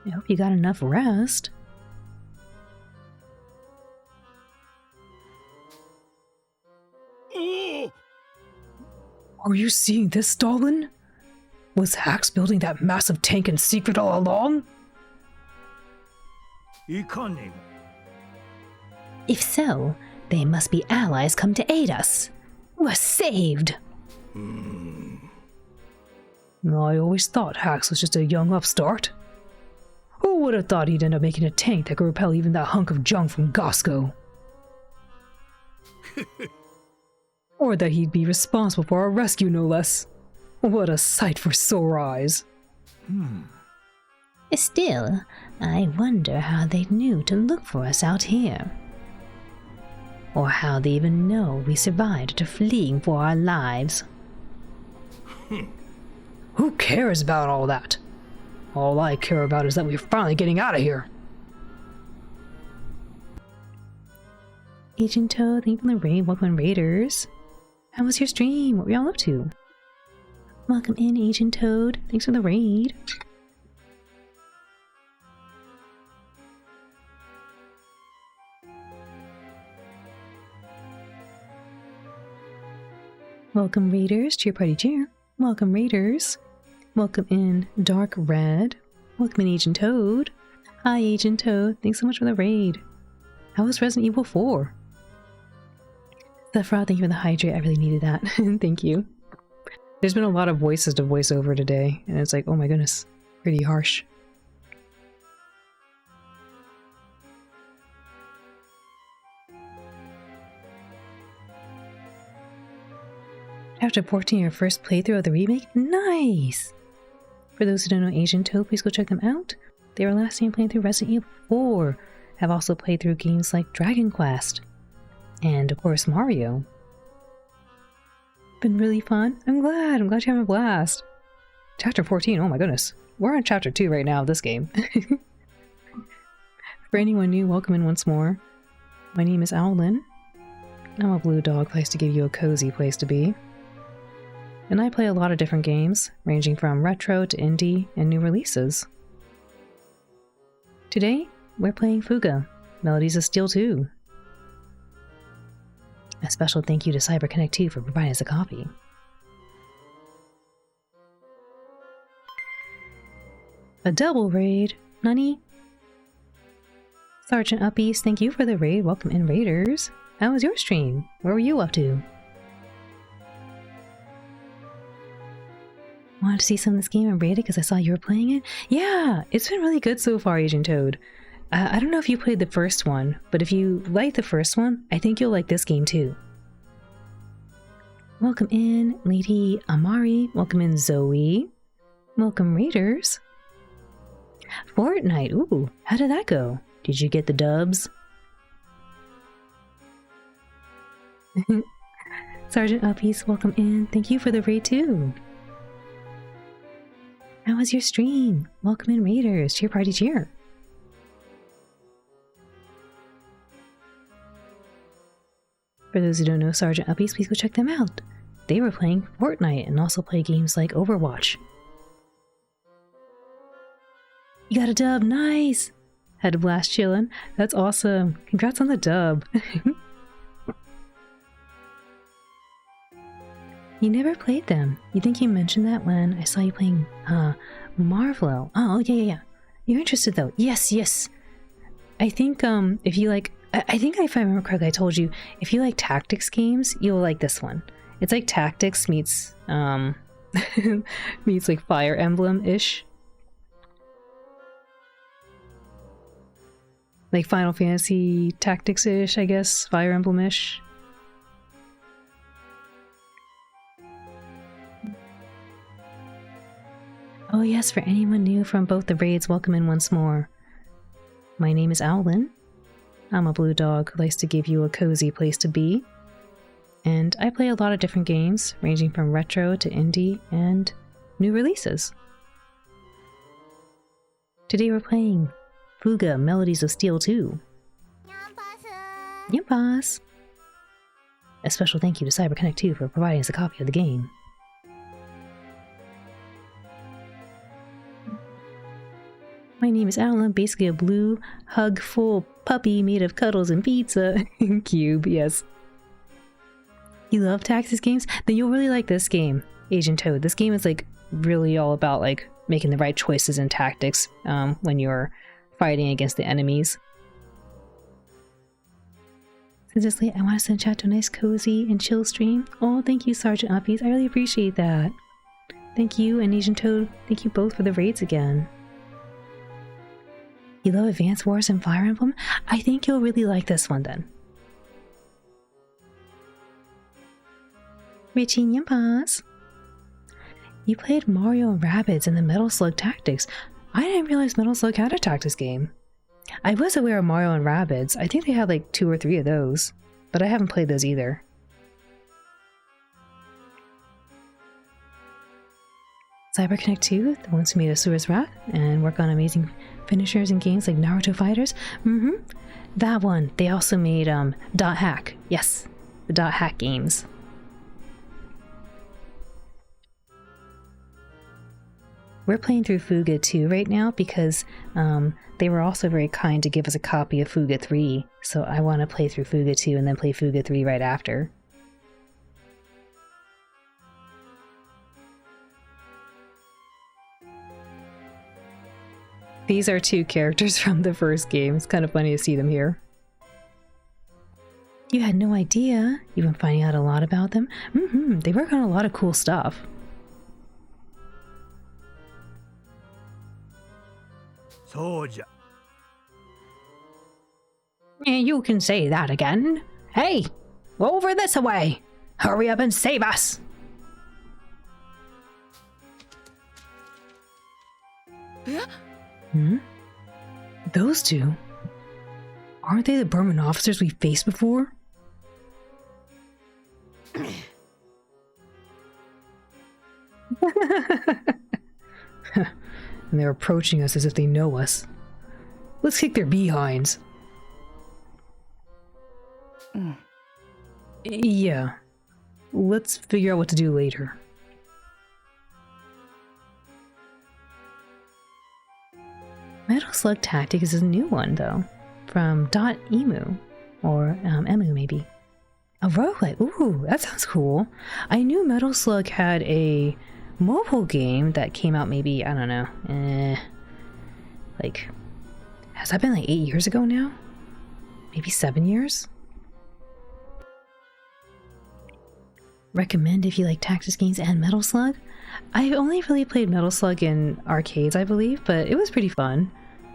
Speaker 1: I hope you got enough rest. Are you seeing this, Stalin? Was Hax building that massive tank in secret all along?
Speaker 8: If so, they must be allies come to aid us. We're saved!
Speaker 1: I always thought Hax was just a young upstart. Who would have thought he'd end up making a tank that could repel even that hunk of junk from Gosco? Or that he'd be responsible for our rescue, no less. What a sight for sore eyes.
Speaker 8: Still, I wonder how they knew to look for us out here. Or how they even know we survived after fleeing for our lives.
Speaker 1: Who cares about all that? All I care about is that we're finally getting out of here.
Speaker 8: Agent Toad, thank you for the raid. Welcome, Raiders. How was your stream? What were y'all up to? Welcome in, Agent Toad. Thanks for the raid.
Speaker 1: Welcome, Raiders. Cheer party cheer. Welcome, Raiders. Welcome in, Dark Red. Welcome in, Agent Toad. Hi, Agent Toad. Thanks so much for the raid. How was Resident Evil 4? Sephiroth, thank you for the hydrate. I really needed that. Thank you. There's been a lot of voices to voice over today, and it's like, oh my goodness, pretty harsh. Chapter 14, your first playthrough of the remake? Nice! For those who don't know Agent Toad, please go check them out. They were last seen playing through Resident Evil 4, have also played through games like Dragon Quest, and of course Mario. Been really fun. I'm glad you're having a blast. Chapter 14, oh my goodness. We're on chapter 2 right now of this game. For anyone new, welcome in once more. My name is Owlin. I'm a blue dog, place to give you a cozy place to be. And I play a lot of different games, ranging from retro to indie and new releases. Today, we're playing Fuga, Melodies of Steel 2. A special thank you to CyberConnect 2 for providing us a copy. A double raid. Nani? Sergeant Uppies, thank you for the raid. Welcome in, Raiders. How was your stream? What were you up to? Wanted to see some of this game and raid it because I saw you were playing it? Yeah, it's been really good so far, Agent Toad. I don't know if you played the first one, but if you like the first one, I think you'll like this game too. Welcome in, Lady Amari. Welcome in, Zoe. Welcome, Raiders. Fortnite. Ooh, how did that go? Did you get the dubs? Sergeant Uppies, welcome in. Thank you for the raid too. How was your stream? Welcome in, Raiders. Cheer party cheer. For those who don't know Sergeant Uppies, please go check them out. They were playing Fortnite and also play games like Overwatch. You got a dub, nice! Had a blast chillin'. That's awesome. Congrats on the dub. You never played them. You think you mentioned that when I saw you playing Marvelo. Oh, yeah. You're interested though. Yes. I think if you like, I think if I remember correctly, I told you if you like tactics games, you'll like this one. It's like tactics meets meets like Fire Emblem-ish. Like Final Fantasy Tactics-ish, I guess. Fire Emblem-ish. Oh yes, for anyone new from both the raids, welcome in once more. My name is Owlin. I'm a blue dog who likes to give you a cozy place to be. And I play a lot of different games, ranging from retro to indie and new releases. Today we're playing Fuga, Melodies of Steel 2. Yampas! A special thank you to CyberConnect 2 for providing us a copy of the game. My name is Alan, basically a blue, hug-full puppy made of cuddles and pizza. Cube, yes. You love tactics games? Then you'll really like this game, Agent Toad. This game is like really all about like making the right choices in tactics when you're fighting against the enemies. Since it's late, I want to send chat to a nice, cozy, and chill stream. Oh, thank you, Sergeant Uppies. I really appreciate that. Thank you, and Agent Toad. Thank you both for the raids again. You love Advance Wars and Fire Emblem? I think you'll really like this one then. Richie Yampas. You played Mario and Rabbids and the Metal Slug Tactics. I didn't realize Metal Slug had a tactics game. I was aware of Mario and Rabbids. I think they had like 2 or 3 of those, but I haven't played those either. CyberConnect 2, the ones who made Asura's Wrath and work on amazing finishers in games like Naruto Fighters. That one. They also made Dot Hack. Yes, the Dot Hack games. We're playing through Fuga 2 right now because they were also very kind to give us a copy of Fuga 3, so I want to play through Fuga 2 and then play Fuga 3 right after. These are 2 characters from the first game. It's kind of funny to see them here. You had no idea. You've been finding out a lot about them. They work on a lot of cool stuff.
Speaker 9: Soldier.
Speaker 1: You can say that again. Hey, over this way. Hurry up and save us. Those 2? Aren't they the Burman officers we faced before? And they're approaching us as if they know us. Let's kick their behinds. Yeah. Let's figure out what to do later. Metal Slug Tactics is a new one, though. From .emu. Or Emu, maybe. A roguelike. Ooh, that sounds cool. I knew Metal Slug had a mobile game that came out maybe, I don't know, Like, has that been like 8 years ago now? Maybe 7 years? Recommend if you like tactics games and Metal Slug? I only really played Metal Slug in arcades, I believe, but it was pretty fun.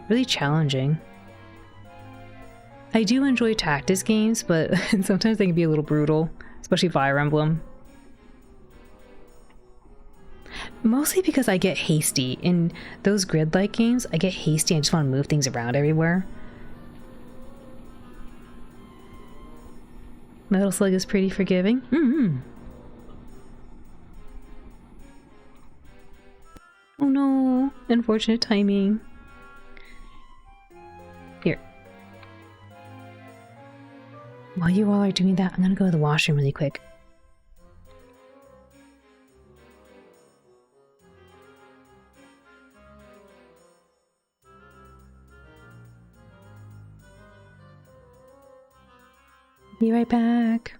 Speaker 1: Really challenging. I do enjoy tactics games, but sometimes they can be a little brutal, especially Fire Emblem. Mostly because I get hasty. In those grid-like games, I get hasty and I just want to move things around everywhere. Metal Slug is pretty forgiving. Oh no, unfortunate timing. Here. While you all are doing that, I'm gonna go to the washroom really quick. Be right back.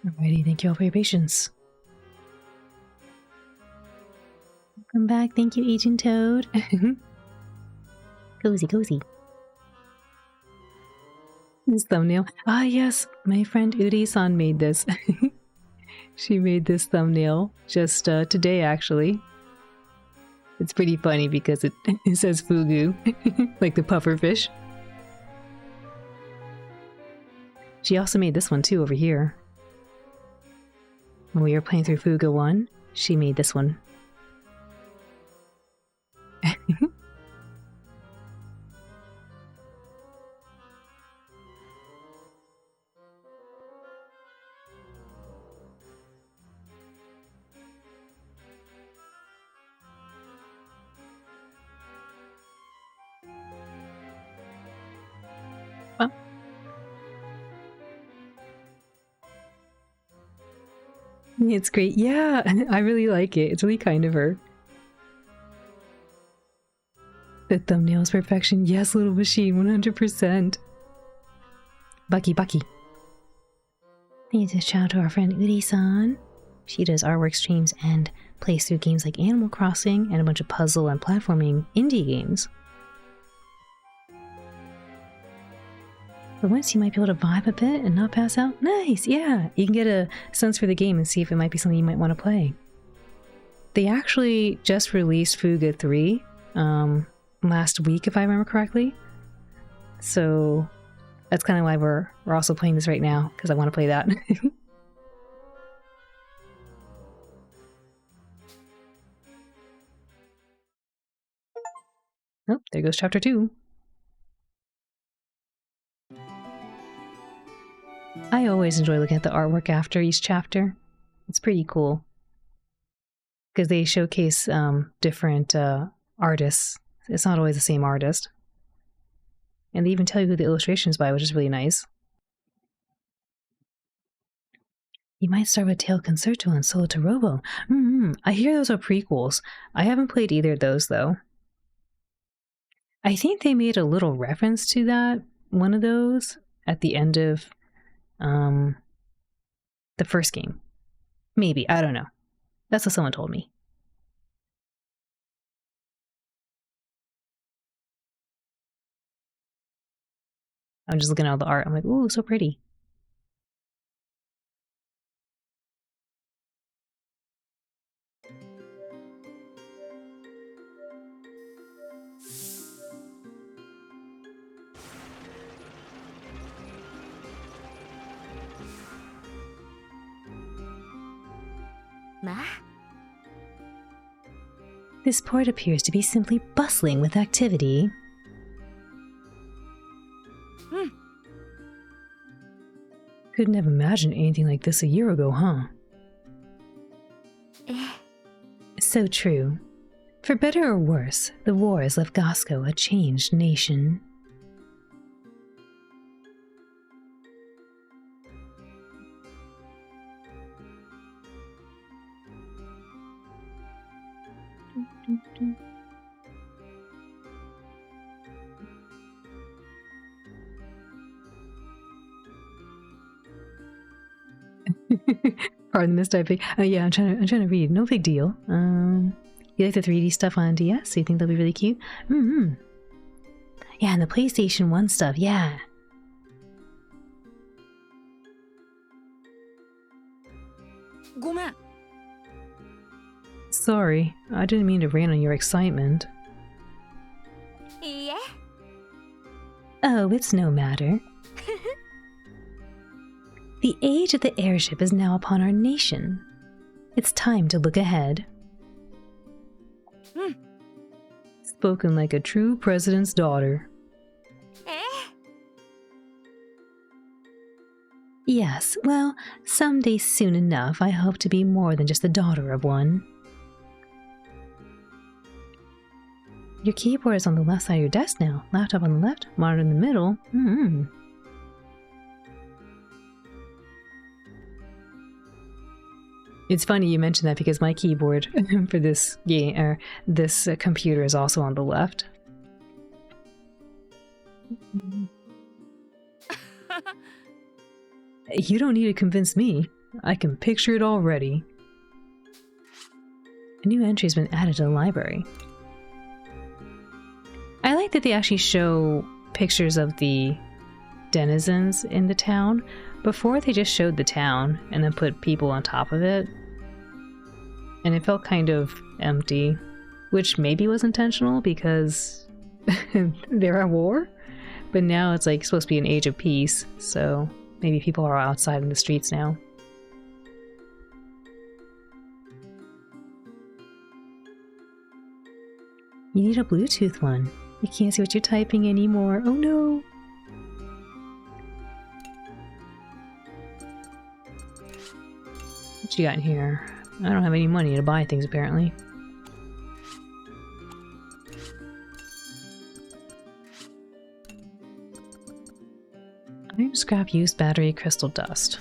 Speaker 1: Alrighty, thank you all for your patience. Welcome back, thank you, Agent Toad. Cozy, cozy. This thumbnail. Ah, yes, my friend Uri-san made this. She made this thumbnail just today, actually. It's pretty funny because it says Fugu, like the pufferfish. She also made this one too over here. When we were playing through Fuga 1, she made this one. It's great. Yeah, I really like it. It's really kind of her. The thumbnail's perfection. Yes, little machine, 100%. Bucky.
Speaker 8: Need to shout out to our friend Uri-san. She does artwork streams and plays through games like Animal Crossing and a bunch of puzzle and platforming indie games. For once, you might be able to vibe a bit and not pass out. Nice, yeah. You can get a sense for the game and see if it might be something you might want to play.
Speaker 1: They actually just released Fuga 3 last week, if I remember correctly. So that's kind of why we're also playing this right now, because I want to play that. Oh, there goes chapter 2. I always enjoy looking at the artwork after each chapter. It's pretty cool. Because they showcase different artists. It's not always the same artist. And they even tell you who the illustration is by, which is really nice.
Speaker 8: You might start with Tail Concerto and Solo to Robo.
Speaker 1: I hear those are prequels. I haven't played either of those, though. I think they made a little reference to that, one of those, at the end of the first game. Maybe, I don't know. That's what someone told me. I'm just looking at all the art. I'm like, ooh, so pretty.
Speaker 8: This port appears to be simply bustling with activity.
Speaker 1: Couldn't have imagined anything like this a year ago, huh?
Speaker 8: So true. For better or worse, the war has left Gosco a changed nation.
Speaker 1: Pardon the mistyping. Yeah, I'm trying to read. No big deal. You like the 3D stuff on DS? So you think they'll be really cute?
Speaker 8: Yeah, and the PlayStation 1 stuff, yeah.
Speaker 1: Sorry, I didn't mean to rain on your excitement.
Speaker 8: Oh, it's no matter. The age of the airship is now upon our nation. It's time to look ahead.
Speaker 1: Spoken like a true president's daughter.
Speaker 8: Yes, well, someday soon enough I hope to be more than just the daughter of one.
Speaker 1: Your keyboard is on the left side of your desk now. Laptop on the left, monitor in the middle. It's funny you mentioned that because my keyboard for this game or this computer is also on the left. You don't need to convince me. I can picture it already.
Speaker 8: A new entry has been added to the library.
Speaker 1: I like that they actually show pictures of the denizens in the town. Before, they just showed the town and then put people on top of it. And it felt kind of empty, which maybe was intentional because they're at war. But now it's like supposed to be an age of peace, so maybe people are outside in the streets now.
Speaker 8: You need a Bluetooth one. You can't see what you're typing anymore. Oh no!
Speaker 1: What you got in here? I don't have any money to buy things, apparently. Iron scrap used battery crystal dust.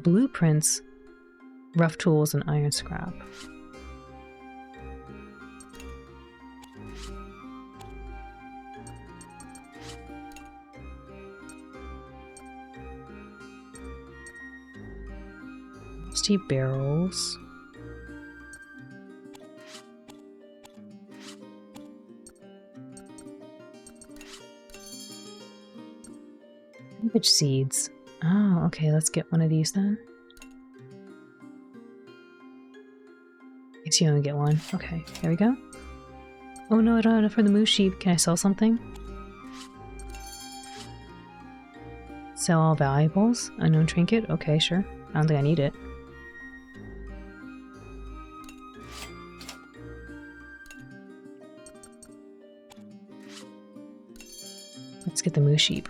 Speaker 1: blueprints, rough tools, and iron scrap. Rusty barrels. Cabbage seeds. Oh, okay, let's get one of these then. Guess you only get one. Okay, there we go. Oh no, I don't have enough for the moose sheep. Can I sell something? Sell all valuables? Unknown trinket? Okay, sure. I don't think I need it. Let's get the moose sheep.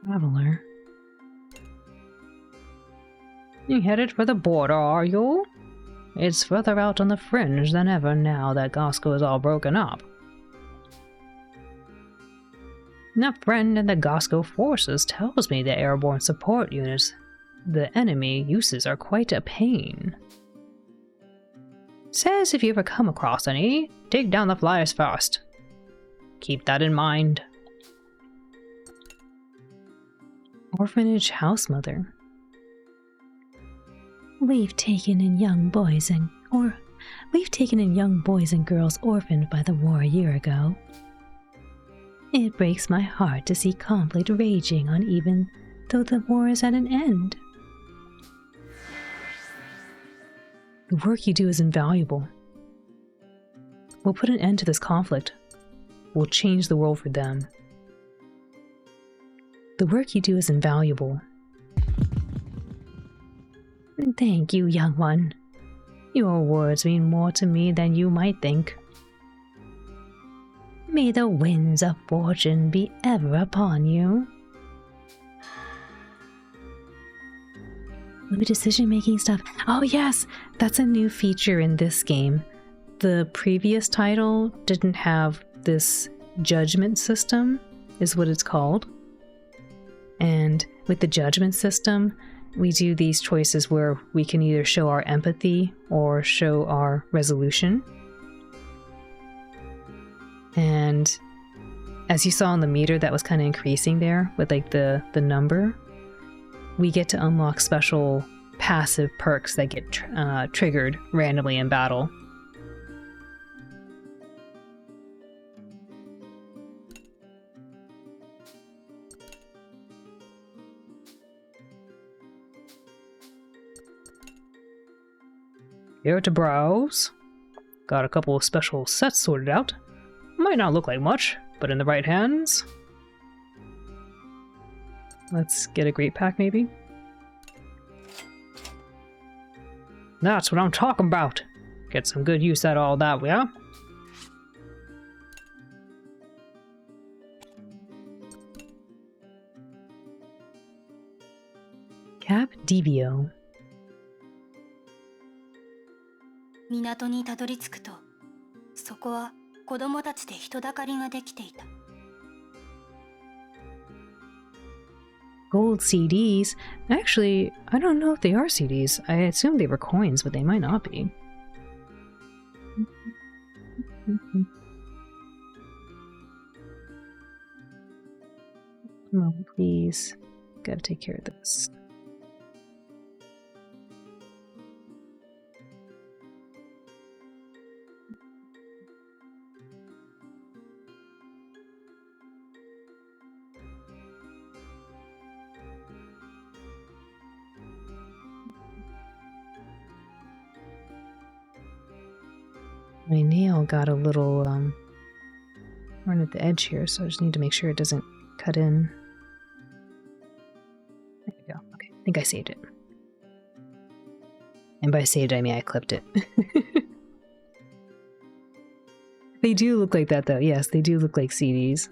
Speaker 1: Traveler. You headed for the border, are you? It's further out on the fringe than ever now that Gosco is all broken up. A friend in the Gosco forces tells me the airborne support units the enemy uses are quite a pain. Says if you ever come across any, take down the flyers first. Keep that in mind. Orphanage house mother.
Speaker 8: We've taken in young boys and girls orphaned by the war a year ago. It breaks my heart to see conflict raging on even though the war is at an end.
Speaker 1: The work you do is invaluable. We'll put an end to this conflict. We'll change the world for them. The work you do is invaluable.
Speaker 8: Thank you, young one. Your words mean more to me than you might think. May the winds of fortune be ever upon you.
Speaker 1: Ooh, decision-making stuff. Oh yes, that's a new feature in this game. The previous title didn't have this judgment system, is what it's called. And with the judgment system, we do these choices where we can either show our empathy or show our resolution. And as you saw on the meter, that was kind of increasing there with like the number. We get to unlock special passive perks that get triggered randomly in battle. Here to browse. Got a couple of special sets sorted out. Might not look like much, but in the right hands. Let's get a great pack, maybe. That's what I'm talking about. Get some good use out of all that, yeah? Cap Devio.
Speaker 3: 港にたどり着くと、そこは子供たちで人だかりができていた。
Speaker 1: Gold CDs? Actually, I don't know if they are CDs. I assume they were coins, but they might not be. Come on, please. Gotta take care of this. My nail got a little run at the edge here, so I just need to make sure it doesn't cut in. There we go. Okay, I think I saved it. And by saved, I mean I clipped it. They do look like that, though. Yes, they do look like CDs.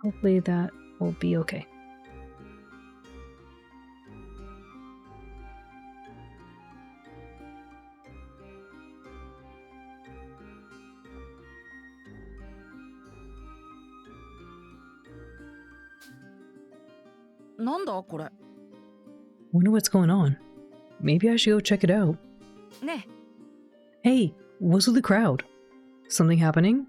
Speaker 1: Hopefully that will be okay.
Speaker 4: なんだこれ。
Speaker 1: Wonder what's going on. Maybe I should go check it out.
Speaker 4: ね
Speaker 1: Hey, what's with the crowd? Something happening?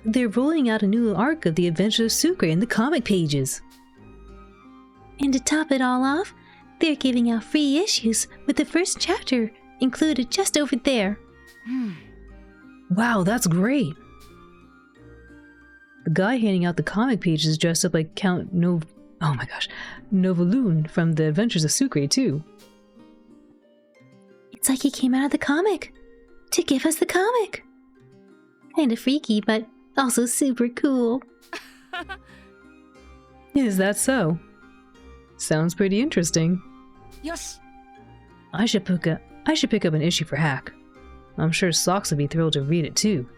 Speaker 1: They're rolling out a new arc of the Adventures of Sucre in the comic pages.
Speaker 8: And to top it all off, they're giving out free issues with the first chapter included just over there.
Speaker 4: うん。
Speaker 1: Wow, that's great. The guy handing out the comic pages is dressed up like Count Novaloon from the Adventures of Sucre too.
Speaker 8: It's like he came out of the comic to give us the comic. Kinda freaky, but also super cool.
Speaker 1: Is that so? Sounds pretty interesting.
Speaker 4: よし。
Speaker 1: I should pick up an issue for Hack. I'm sure Socks would be thrilled to read it too.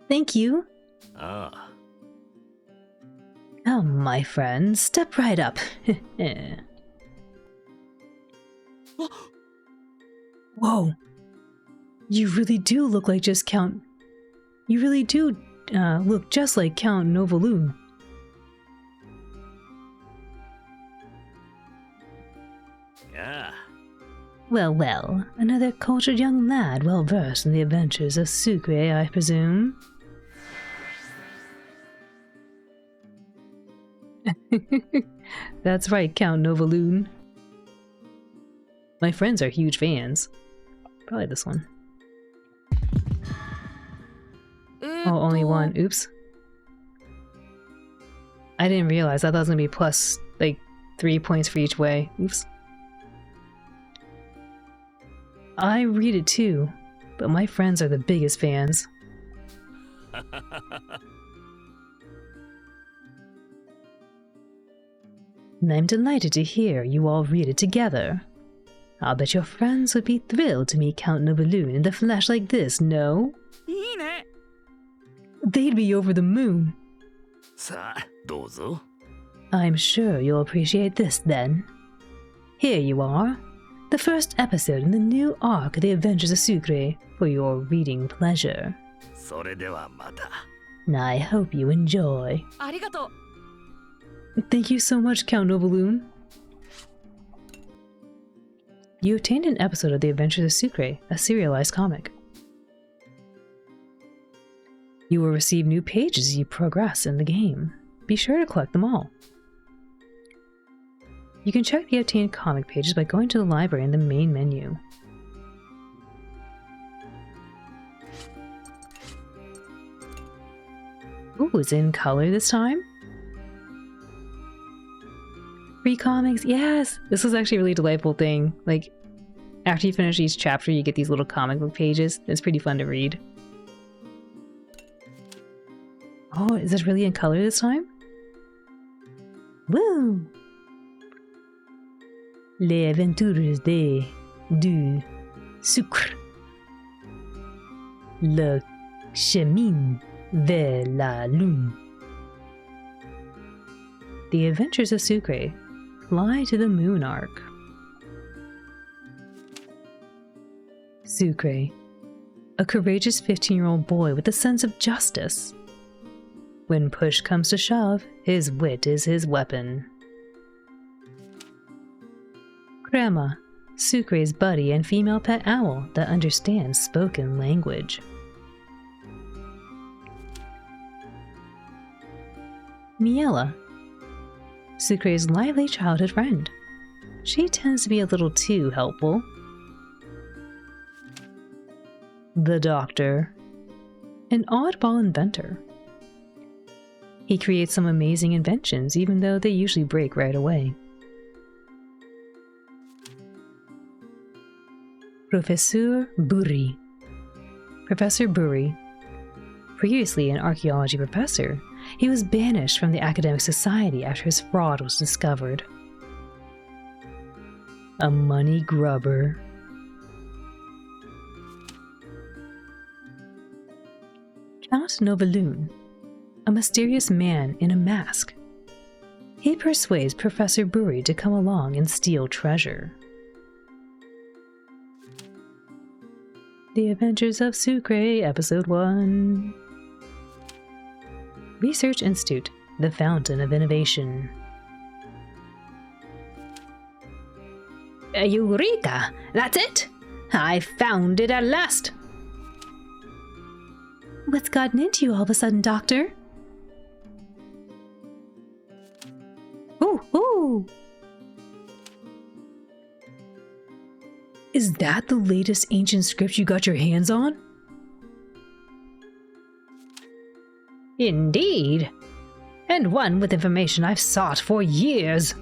Speaker 1: Thank you.
Speaker 6: Ah.
Speaker 1: Oh, my friend, step right up. Whoa. You really do look like just Count... You really do look just like Count Novaloon.
Speaker 6: Yeah.
Speaker 1: Well, well, another cultured young lad well versed in the adventures of Sucre, I presume. That's right, Count Novaloon. My friends are huge fans. Probably this one. Oh, only one. Oops. I didn't realize. I thought it was gonna be plus, like, 3 points for each way. Oops. I read it too, but my friends are the biggest fans. And I'm delighted to hear you all read it together. I'll bet your friends would be thrilled to meet Count Novaloon in the flesh like this, no?
Speaker 4: いいね。
Speaker 1: They'd be over the moon.
Speaker 6: さあ、どうぞ。
Speaker 1: I'm sure you'll appreciate this then. Here you are, the first episode in the new arc of the Adventures of Sucre for your reading pleasure.
Speaker 6: それではまた。
Speaker 1: I hope you enjoy.
Speaker 4: ありがとう。
Speaker 1: Thank you so much, Count Novaloon. You obtained an episode of The Adventures of Sucre, a serialized comic. You will receive new pages as you progress in the game. Be sure to collect them all. You can check the obtained comic pages by going to the library in the main menu. Ooh, it's in color this time? Free comics, yes! This is actually a really delightful thing. Like, after you finish each chapter, you get these little comic book pages. It's pretty fun to read. Oh, is this really in color this time? Woo! Les aventures du sucre. Le chemin vers la lune. The Adventures of Sucre. Fly to the Moon arc. Sucre. A courageous 15-year-old boy with a sense of justice. When push comes to shove, his wit is his weapon. Crema, Sucre's buddy and female pet owl that understands spoken language. Miela, Sucre's lively childhood friend. She tends to be a little too helpful. The Doctor, an oddball inventor. He creates some amazing inventions even though they usually break right away. Professor Burri. Professor Burri. Previously an archaeology professor, he was banished from the academic society after his fraud was discovered. A money grubber. Count Novaloon, a mysterious man in a mask. He persuades Professor Burri to come along and steal treasure. The Adventures of Sucre, Episode 1. Research Institute, the fountain of innovation. Eureka! That's it! I found it at last! What's gotten into you all of a sudden, Doctor? Ooh! Is that the latest ancient script you got your hands on? Indeed! And one with information I've sought for years!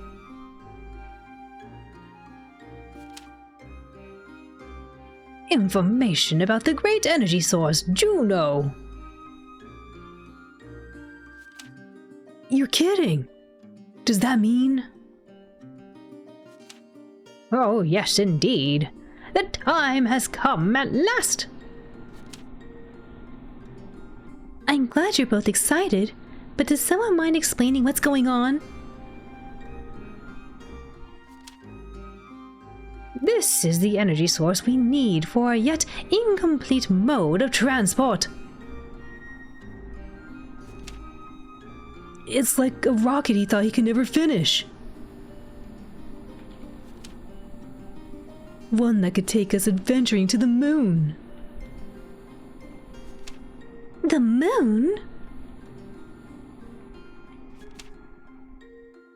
Speaker 1: Information about the great energy source, Juno! You're kidding! Does that mean... Oh, yes, indeed. The time has come at last! I'm glad you're both excited, but does someone mind explaining what's going on? This is the energy source we need for a yet incomplete mode of transport. It's like a rocket he thought he could never finish. One that could take us adventuring to the moon. The moon?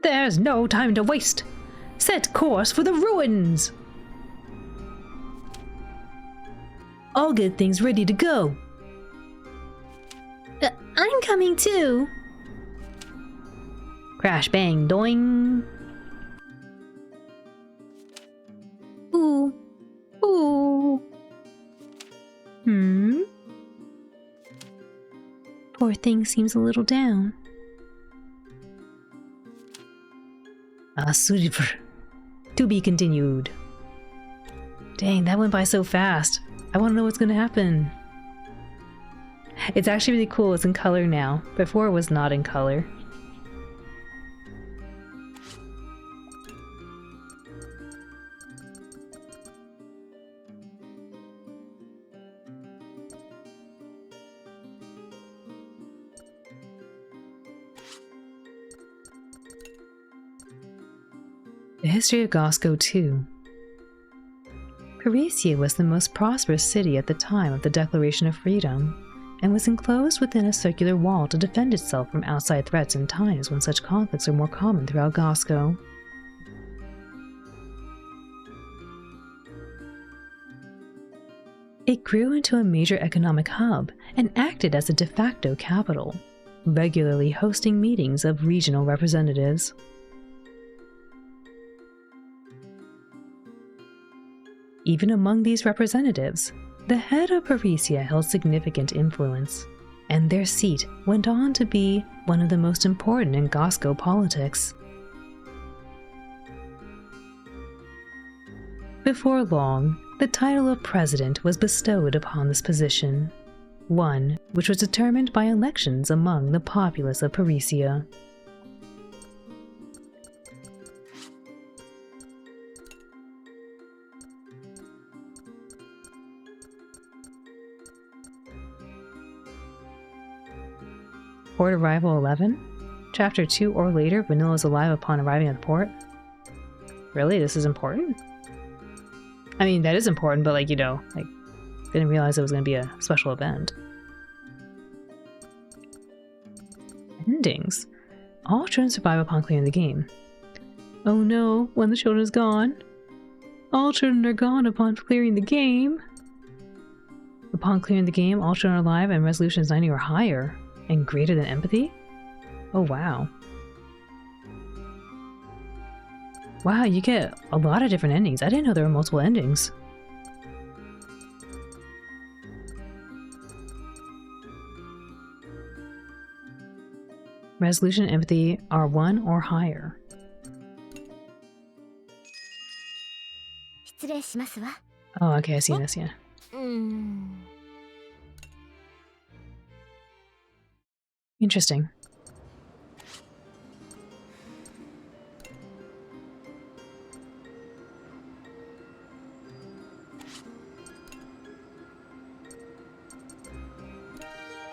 Speaker 1: There's no time to waste. Set course for the ruins. I'll get things ready to go. I'm coming too. Crash, bang, doing. Ooh. Poor thing seems a little down. Super. To be continued. Dang, that went by so fast. I want to know what's going to happen. It's actually really cool. It's in color now. Before it was not in color. The history of Gosco 2. Parisia was the most prosperous city at the time of the Declaration of Freedom, and was enclosed within a circular wall to defend itself from outside threats in times when such conflicts are more common throughout Gosco. It grew into a major economic hub and acted as a de facto capital, regularly hosting meetings of regional representatives. Even among these representatives, the head of Parisia held significant influence, and their seat went on to be one of the most important in Gosco politics. Before long, the title of president was bestowed upon this position, one which was determined by elections among the populace of Parisia. Port arrival 11? Chapter 2 or later, Vanilla's alive upon arriving at the port? Really? This is important? I mean, that is important, but like, you know, like, didn't realize it was going to be a special event. Endings. All children survive upon clearing the game. Oh no, when the children is gone. All children are gone upon clearing the game. Upon clearing the game, all children are alive and resolution is 90 or higher. And greater than empathy? Oh, wow. Wow, you get a lot of different endings. I didn't know there were multiple endings. Resolution and empathy are 1 or higher. Oh, okay, I see this, yeah. Interesting.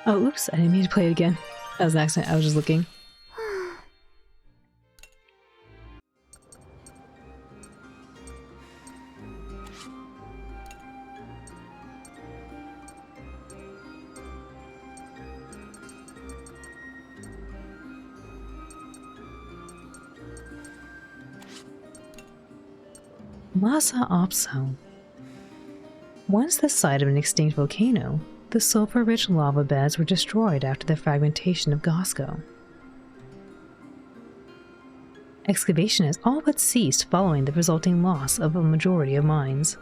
Speaker 1: Oh, oops, I didn't mean to play it again. That was an accident, I was just looking. Masa Opso. Once the site of an extinct volcano, the sulfur-rich lava beds were destroyed after the fragmentation of Gosco. Excavation has all but ceased following the resulting loss of a majority of mines.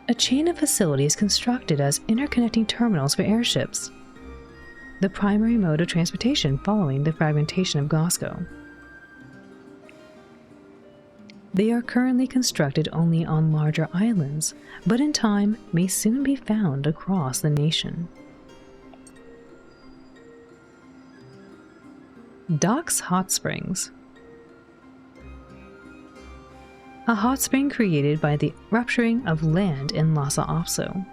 Speaker 1: A chain of facilities constructed as interconnecting terminals for airships, the primary mode of transportation following the fragmentation of Gosco. They are currently constructed only on larger islands, but in time may soon be found across the nation. Docks Hot Springs. A hot spring created by the rupturing of land in Lhasa Apso.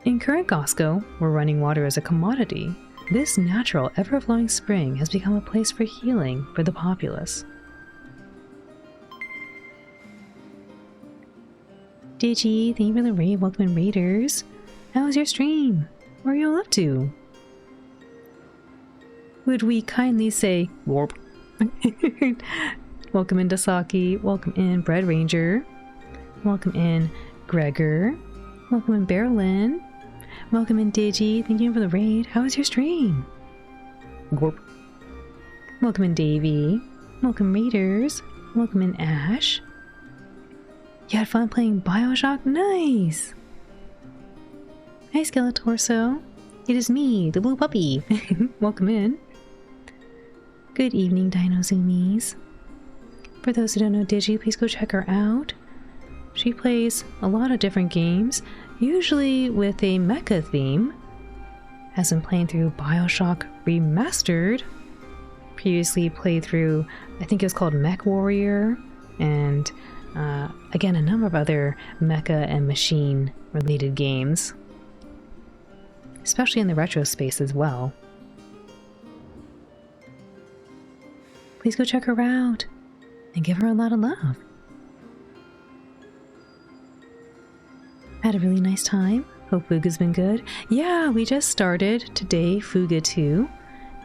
Speaker 1: In current Gosco, where running water is a commodity, this natural, ever-flowing spring has become a place for healing for the populace. Digi, thank you for the raid. Welcome in, Raiders. How was your stream? What are you all up to? Would we kindly say warp? Welcome in, Dasaki. Welcome in, Bread Ranger. Welcome in, Gregor. Welcome in, Berlin. Welcome in, Digi. Thank you for the raid. How was your stream? Warp. Welcome in, Davey. Welcome, Raiders. Welcome in, Ash. You had fun playing Bioshock? Nice! Hi, Skeletorso. It is me, the blue puppy. Welcome in. Good evening, Dino Zoomies. For those who don't know Digi, please go check her out. She plays a lot of different games, usually with a mecha theme. Has been playing through Bioshock Remastered. Previously played through, I think it was called Mech Warrior, and again, a number of other mecha and machine related games, especially in the retro space as well. Please go check her out and give her a lot of love. Had a really nice time. Hope Fuga's been good. Yeah, we just started today Fuga 2,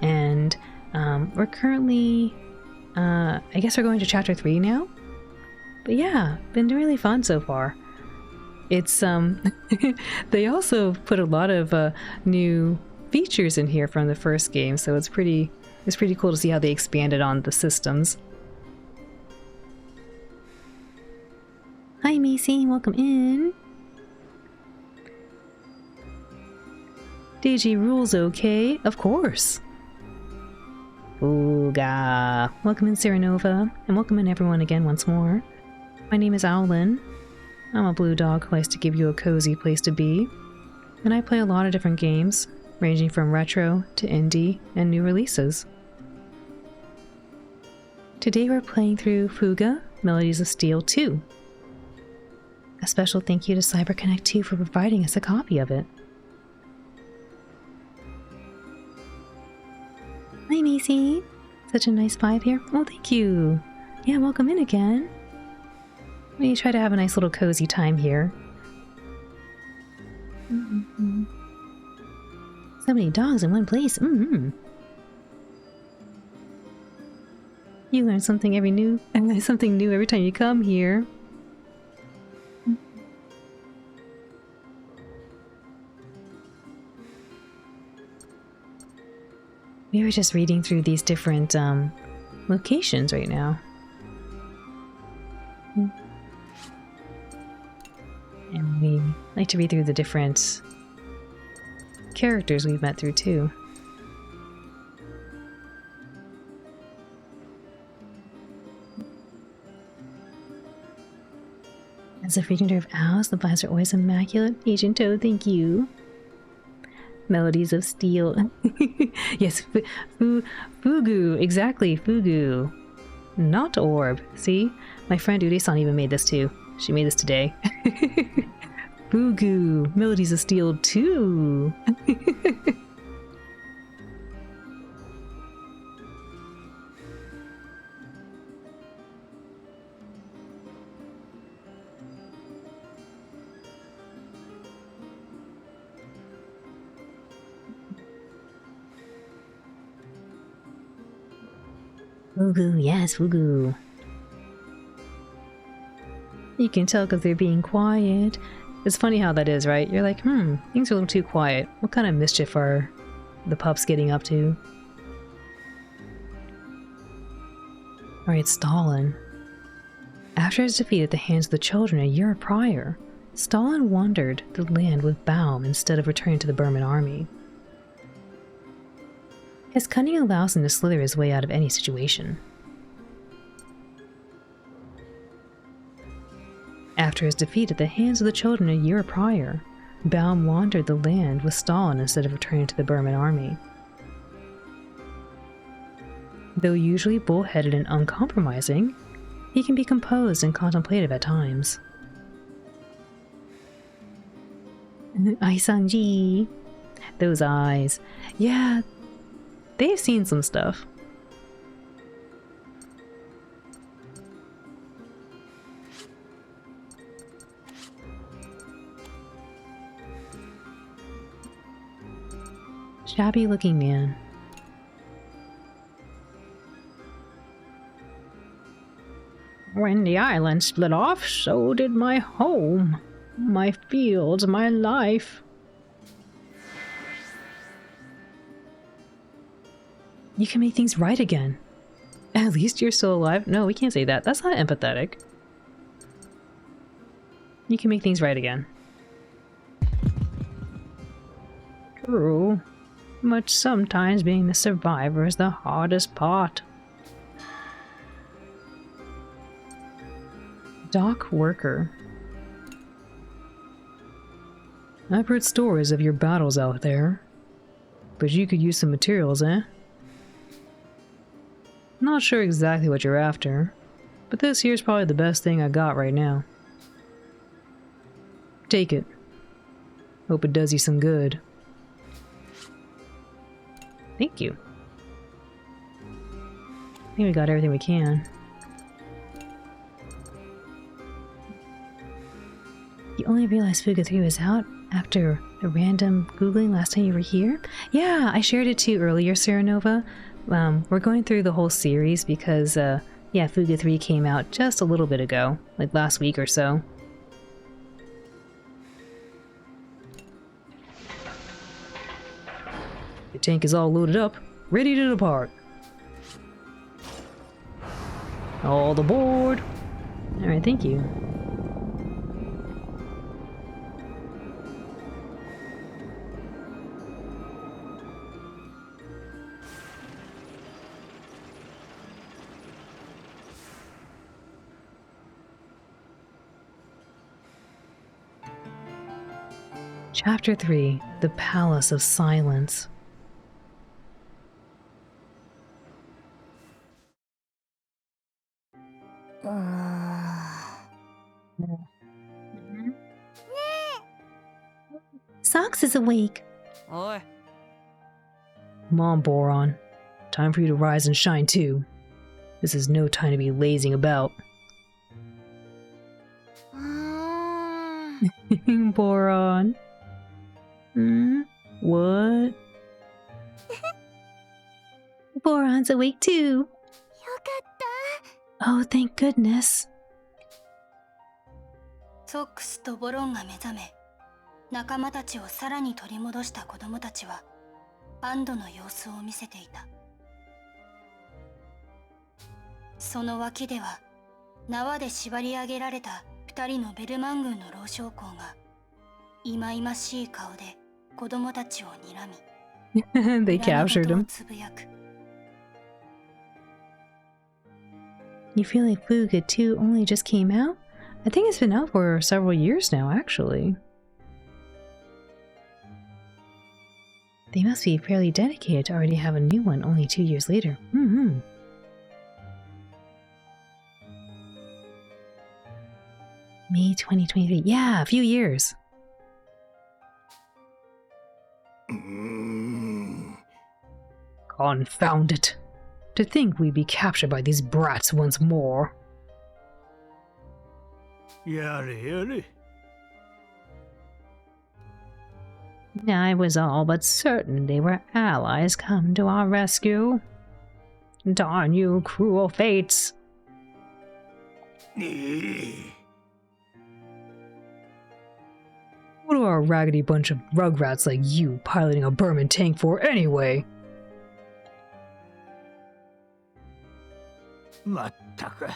Speaker 1: and we're currently, I guess we're going to chapter 3 now. But yeah, been really fun so far. It's they also put a lot of new features in here from the first game, so it's pretty cool to see how they expanded on the systems. Hi Macy, welcome in. DG rules okay? Of course. Fuga. Welcome in Serenova, and welcome in everyone again once more. My name is Owlin. I'm a blue dog who likes to give you a cozy place to be, and I play a lot of different games, ranging from retro to indie and new releases. Today we're playing through Fuga, Melodies of Steel 2. A special thank you to CyberConnect 2 for providing us a copy of it. Hi Macy! Such a nice vibe here. Oh, thank you! Yeah, welcome in again. We try to have a nice little cozy time here. So many dogs in one place. You learn something something new every time you come here. We were just reading through these different locations right now. And we like to read through the different characters we've met through too. As a frequenter of owls, the vibes are always immaculate. Agent Toad, thank you. Melodies of Steel. Yes, Fugu, exactly, Fugu. Not Orb. See? My friend Ude-san even made this too. She made this today. Fugu, Melodies of Steel 2.
Speaker 8: Fugu, yes, Fugu.
Speaker 1: You can tell because they're being quiet. It's funny how that is, right? You're like, things are a little too quiet. What kind of mischief are the pups getting up to? Alright, Stalin. After his defeat at the hands of the children a year prior, Stalin wandered the land with Baum instead of returning to the Burman army. His cunning allows him to slither his way out of any situation. After his defeat at the hands of the children a year prior, Baum wandered the land with Stalin instead of returning to the Burman army. Though usually bullheaded and uncompromising, he can be composed and contemplative at times. Aisanji! Those eyes. Yeah, they've seen some stuff. Shabby looking man. When the island split off, so did my home, my fields, my life. You can make things right again. At least you're still alive. No, we can't say that. That's not empathetic. You can make things right again. True. But sometimes being the survivor is the hardest part. Dock worker. I've heard stories of your battles out there. But you could use some materials, eh? Not sure exactly what you're after, but this here's probably the best thing I got right now. Take it. Hope it does you some good. Thank you. I think we got everything we can. You only realized Fuga 3 was out after a random Googling last time you were here? Yeah, I shared it to you earlier, Serenova. We're going through the whole series because, yeah, Fuga 3 came out just a little bit ago, like last week or so. The tank is all loaded up, ready to depart. All aboard! Alright, thank you. Chapter 3, The Palace of Silence.
Speaker 8: Socks is awake.
Speaker 4: Oi.
Speaker 1: Come on, Boron. Time for you to rise and shine too. This is no time to be lazing about. Boron. What?
Speaker 8: Boron's awake too. Oh, thank goodness.
Speaker 3: ソックスとボロンが目覚め、仲間たちをさらに取り戻した子供たちは安堵の様子を見せていた。その脇では縄で縛り上げられた2人のベルマン軍の老将校が忌々しい顔で子供たちを睨み
Speaker 1: They captured him.
Speaker 3: つぶやく。
Speaker 8: You feel like Fuga 2 only just came out?
Speaker 1: I think it's been out for several years now, actually.
Speaker 8: They must be fairly dedicated to already have a new one only 2 years later. May 2023.
Speaker 1: Yeah, a few years. Confound it. To think we'd be captured by these brats once more.
Speaker 9: やれやれ。
Speaker 8: I was all but certain they were allies come to our rescue. Darn you, cruel fates!
Speaker 1: What are a raggedy bunch of rugrats like you piloting a Burman tank for anyway?
Speaker 9: まったく。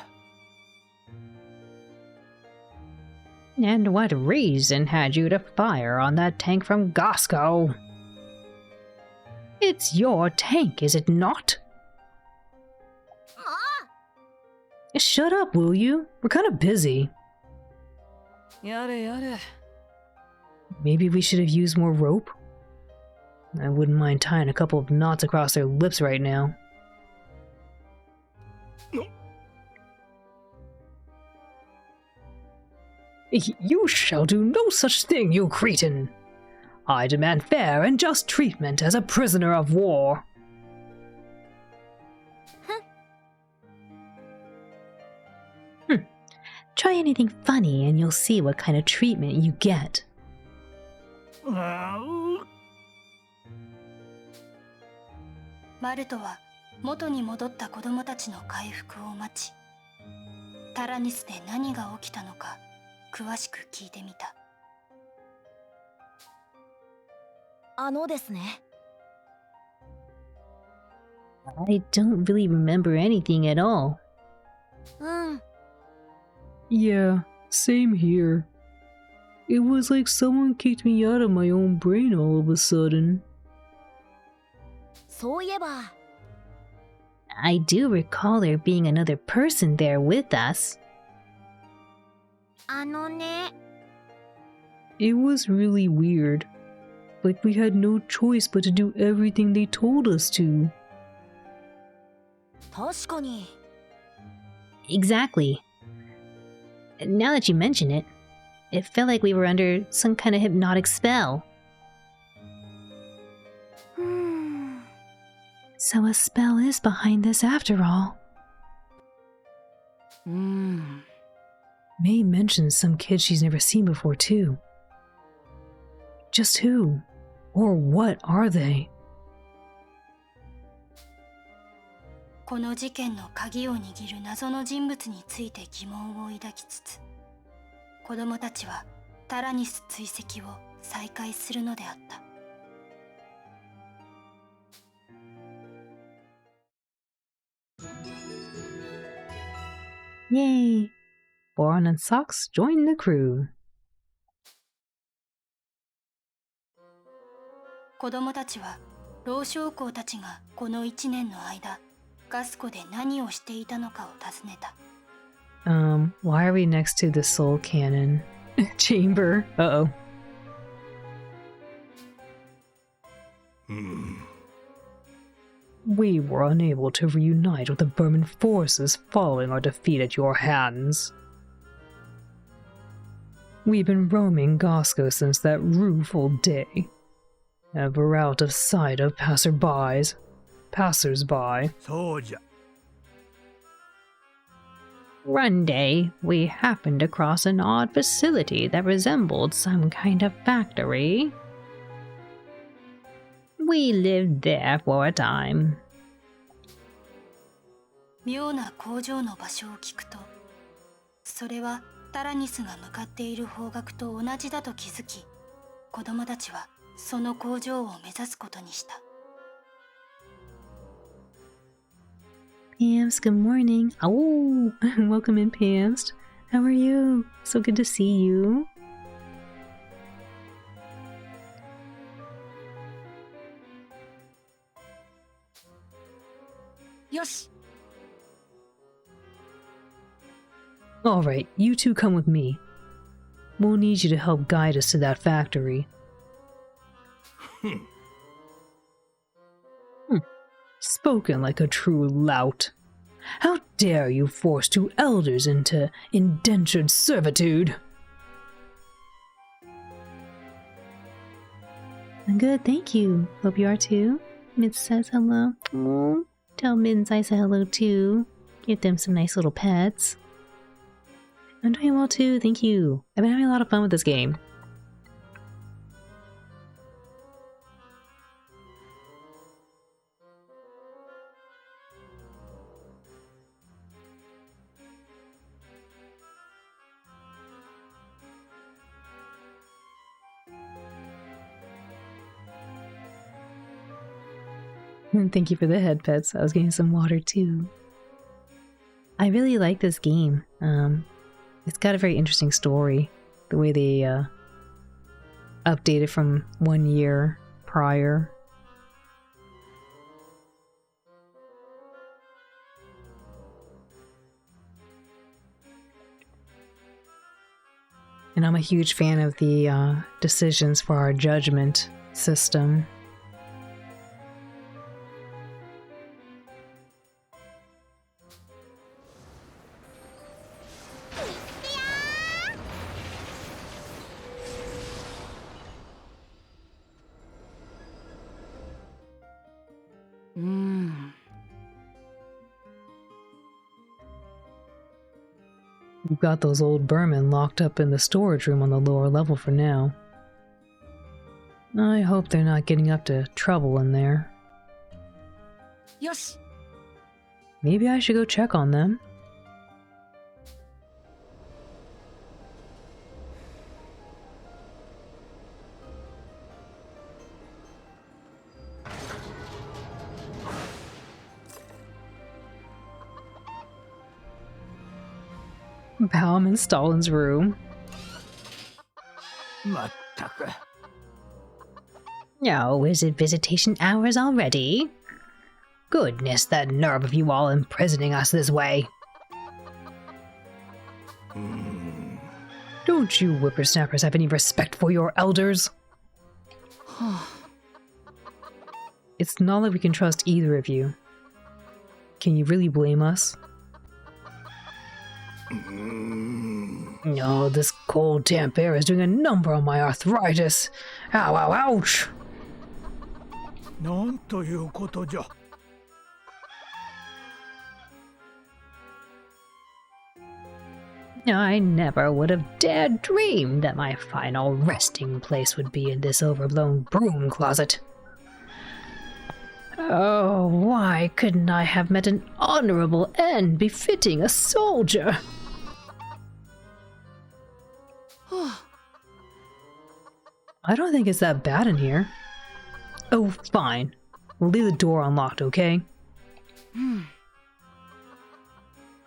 Speaker 8: And what reason had you to fire on that tank from Gosco? It's your tank, is it not?
Speaker 1: Shut up, will you? We're kind of busy.
Speaker 4: やれやれ。
Speaker 1: Maybe we should have used more rope? I wouldn't mind tying a couple of knots across their lips right now. You shall do no such thing, you cretin! I demand fair and just treatment as a prisoner of war.
Speaker 8: Try anything funny and you'll see what kind of treatment you get.
Speaker 3: マルトは元に戻った子供たちの回復を待ち、タラニスで何が起きたのか詳しく聞いてみた。
Speaker 2: ですね。
Speaker 8: I don't really remember anything at all.
Speaker 2: うん。
Speaker 1: Yeah, same here. It was like someone kicked me out of my own brain all of a sudden.
Speaker 2: そういえば。
Speaker 8: I do recall there being another person there with us.
Speaker 2: ね。
Speaker 1: It was really weird. Like we had no choice but to do everything they told us to.
Speaker 2: 確かに。
Speaker 8: Exactly. Now that you mention it, it felt like we were under some kind of hypnotic spell. So a spell is behind this after all.
Speaker 4: うん。
Speaker 1: May mentions some kid she's never seen before too. Just who? Or what are they?
Speaker 3: この事件の鍵を握る謎の人物について疑問を抱きつつ、子供たちはタラニス追跡を再開するのであった。
Speaker 1: Yay! Boron and Socks join the crew.
Speaker 3: 子供たちは老将校たちがこの1年の間ガス湖で何をしていたのかを尋ねた。
Speaker 1: Why are we next to the soul cannon chamber? Uh-oh. We were unable to reunite with the Burman forces following our defeat at your hands. We've been roaming Gosco since that rueful day, ever out of sight of passers-by.
Speaker 9: そうじゃ。
Speaker 8: One day, we happened across an odd facility that resembled some kind of factory. We lived there for a time.
Speaker 3: 妙な工場の場所を聞くと、それはタラニスが向かっている方角と同じだと気づき、子供たちはその工場を目指すことにした。
Speaker 8: Pams, good morning. Oh, welcome in, Pams. How are you? So good to see you.
Speaker 4: Yosh.
Speaker 1: All right, you two come with me. We'll need you to help guide us to that factory. Spoken like a true lout. How dare you force two elders into indentured servitude?
Speaker 8: I'm good, thank you. Hope you are too. Min says hello. Oh, tell Mins I say hello too. Give them some nice little pets. I'm doing well too, thank you. I've been having a lot of fun with this game. And thank you for the head pets. I was getting some water too. I really like this game. It's got a very interesting story. The way they updated from 1 year prior. And I'm a huge fan of the decisions for our judgment system. You've got those old Burmen locked up in the storage room on the lower level for now. I hope they're not getting up to trouble in there.
Speaker 4: Yosh.
Speaker 8: Maybe I should go check on them. Baum in Stalin's room.
Speaker 9: Mattaka.
Speaker 8: Oh, is it visitation hours already? Goodness, the nerve of you all imprisoning us this way. Don't you whippersnappers have any respect for your elders? It's not like we can trust either of you. Can you really blame us? No, this cold, damp air is doing a number on my arthritis. Ow, ow, ouch!
Speaker 9: なんということじゃ。
Speaker 8: I never would have dared dream that my final resting place would be in this overblown broom closet. Oh, why couldn't I have met an honorable end befitting a soldier? I don't think it's that bad in here. Oh, fine. We'll leave the door unlocked, okay?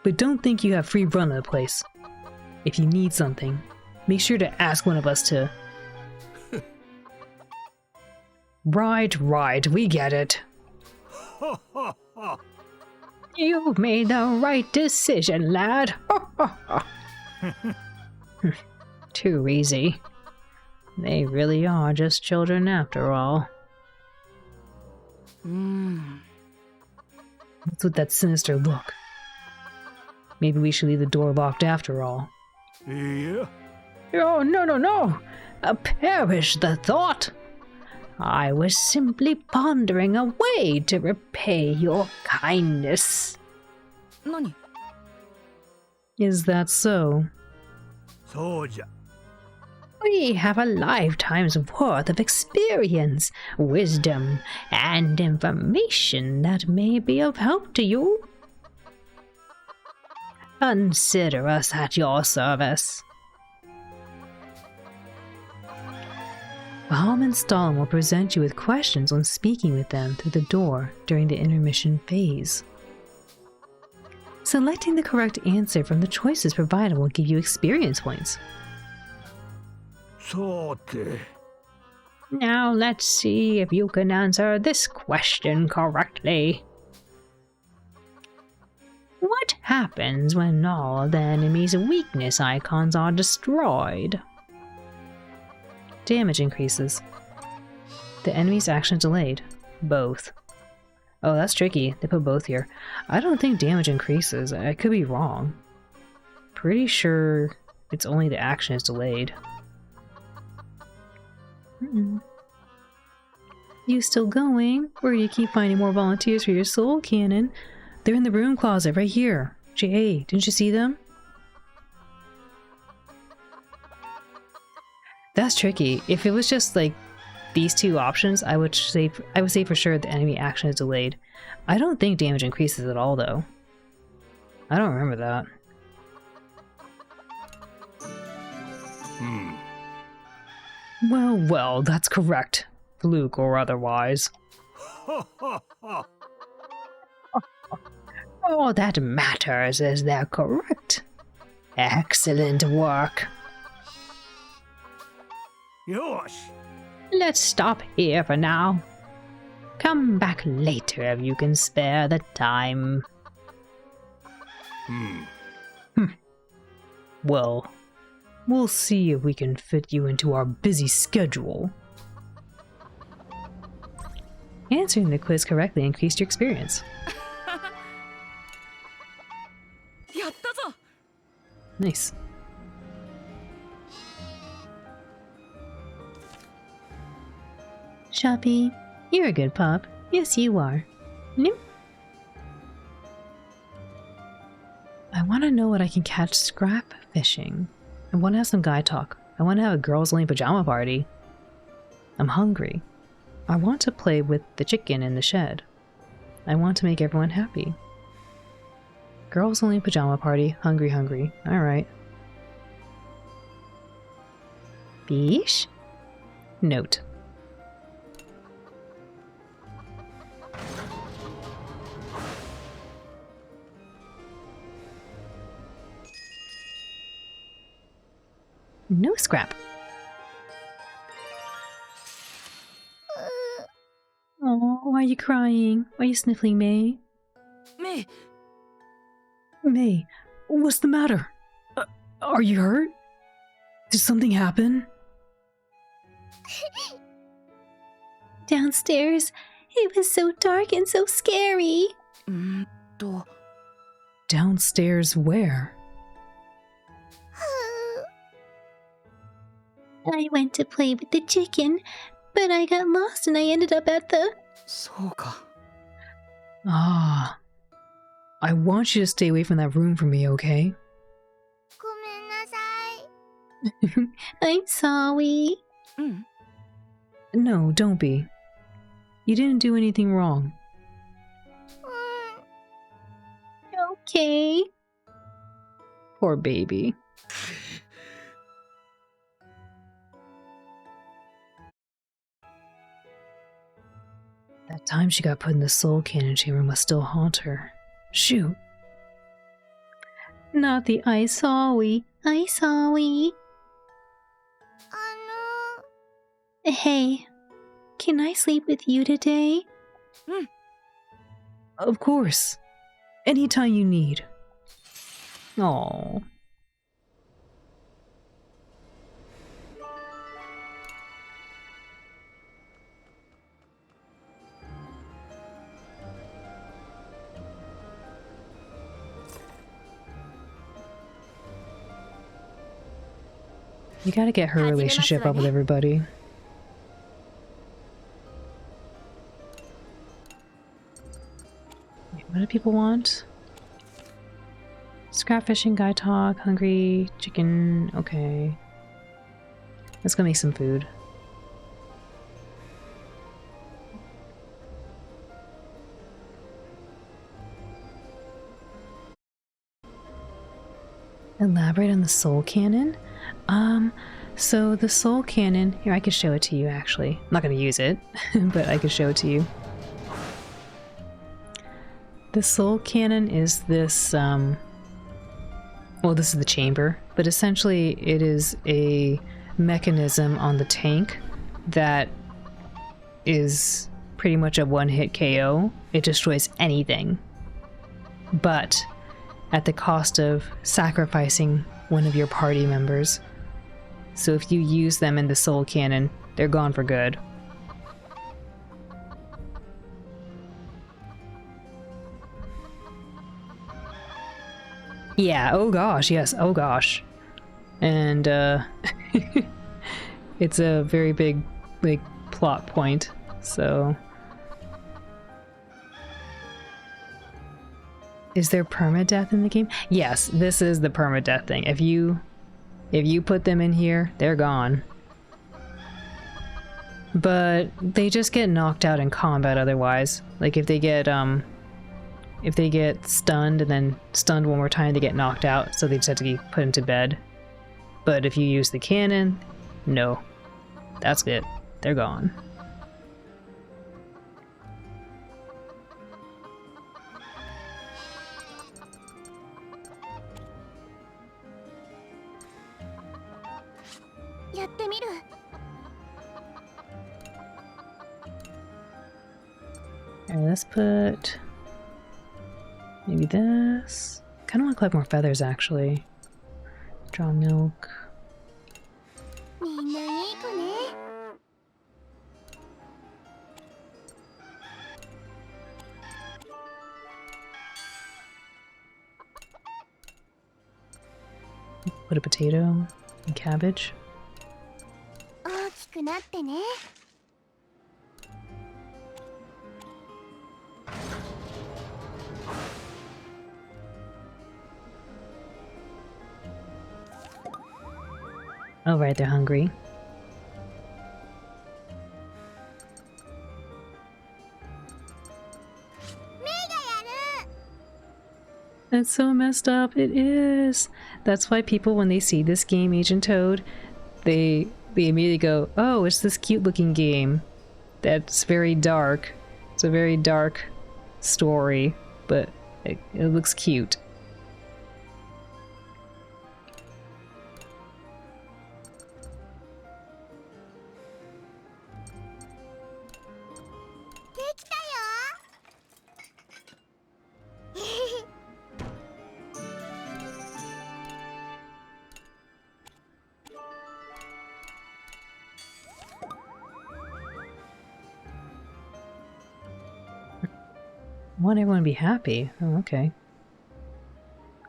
Speaker 8: But don't think you have free run of the place. If you need something, make sure to ask one of us to... Right, we get it. You've made the right decision, lad. Too easy. They really are just children after all. What's with that sinister look? Maybe we should leave the door locked after all.
Speaker 9: Yeah.
Speaker 8: Oh, no! Perish the thought! I was simply pondering a way to repay your kindness.
Speaker 4: 何?
Speaker 8: Is that so?
Speaker 9: そうじゃ。
Speaker 8: We have a lifetime's worth of experience, wisdom, and information that may be of help to you. Consider us at your service. Baum and Stalin will present you with questions when speaking with them through the door during the intermission phase. Selecting the correct answer from the choices provided will give you experience points.
Speaker 9: さて。
Speaker 8: Now let's see if you can answer this question correctly. What happens when all the enemy's weakness icons are destroyed? Damage increases. The enemy's action is delayed. Both. Oh, that's tricky. They put both here. I don't think damage increases. I could be wrong. Pretty sure it's only the action is delayed. You still going? Or you keep finding more volunteers for your soul cannon? They're in the room closet right here. Hey, didn't you see them? That's tricky. If it was just like these two options, I would say for sure the enemy action is delayed. I don't think damage increases at all though. I don't remember that. Well, that's correct. Fluke or otherwise. All that matters is they're correct. Excellent work.
Speaker 9: Yosh.
Speaker 8: Let's stop here for now. Come back later if you can spare the time. Well, we'll see if we can fit you into our busy schedule. Answering the quiz correctly increased your experience.
Speaker 4: やったぞ。
Speaker 8: Nice. Shoppy, you're a good pup. Yes, you are. Nope. I want to know what I can catch scrap fishing. I want to have some guy talk. I want to have a girls-only pajama party. I'm hungry. I want to play with the chicken in the shed. I want to make everyone happy. Girls-only pajama party. Hungry. Alright. Bish? Note. No scrap. Oh, why are you crying? Why are you sniffling, May?
Speaker 4: May.
Speaker 8: May, what's the matter? Are you hurt? Did something happen?
Speaker 10: Downstairs, it was so dark and so scary.
Speaker 8: Downstairs where?
Speaker 10: I went to play with the chicken, but I got lost and I ended up at the...
Speaker 7: そうか。
Speaker 8: Ah. I want you to stay away from that room for me, okay?
Speaker 10: ごめんなさい。I'm sorry.
Speaker 8: No, don't be. You didn't do anything wrong.
Speaker 10: Okay.
Speaker 8: Poor baby. That time she got put in the soul cannon chamber must still haunt her. Shoot. Not the I sorry.
Speaker 10: I'm sorry. Hey, can I sleep with you today?
Speaker 8: Of course. Anytime you need. Aww. You gotta get her relationship up with everybody. What do people want? Scrap fishing, guy talk, hungry, chicken, okay. Let's go make some food. Elaborate on the soul cannon? So the soul cannon, here I could show it to you actually. I'm not gonna use it, but I could show it to you. The soul cannon is this, well, this is the chamber, but essentially it is a mechanism on the tank that is pretty much a one-hit KO. It destroys anything, but at the cost of sacrificing one of your party members. So if you use them in the soul cannon, they're gone for good. Yeah, oh gosh, yes, oh gosh. And, it's a very big, like, plot point
Speaker 1: So... Is there permadeath in the game? Yes, this is the permadeath thing. If you put them in here, they're gone. But they just get knocked out in combat otherwise. Like if they get stunned and then stunned one more time, they get knocked out, so they just have to be put into bed. But if you use the cannon, no. That's it. They're gone. Alright, let's put maybe this. Kind of want to collect more feathers, actually. Draw milk. Put a potato and cabbage. Oh right, they're hungry. It's so messed up. It is. That's why people, when they see this game, Agent Toad, they immediately go, "Oh, it's this cute-looking game that's very dark. It's a very dark story, but it looks cute." I want everyone to be happy. Oh, okay.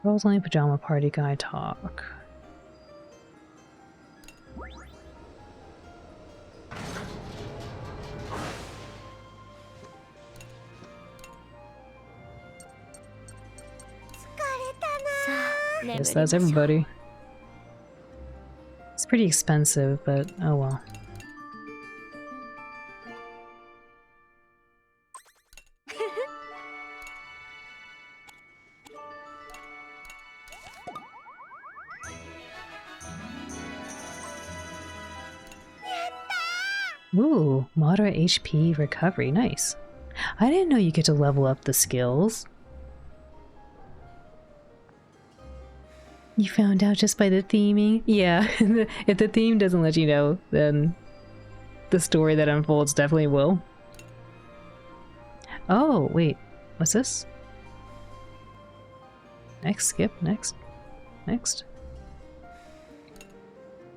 Speaker 1: Girls only pajama party guy talk. Yes, that's everybody. It's pretty expensive, but oh well. Ooh, moderate HP recovery, nice. I didn't know you get to level up the skills. You found out just by the theming? Yeah, if the theme doesn't let you know, then the story that unfolds definitely will. Oh, wait, what's this? Next, skip, next, next.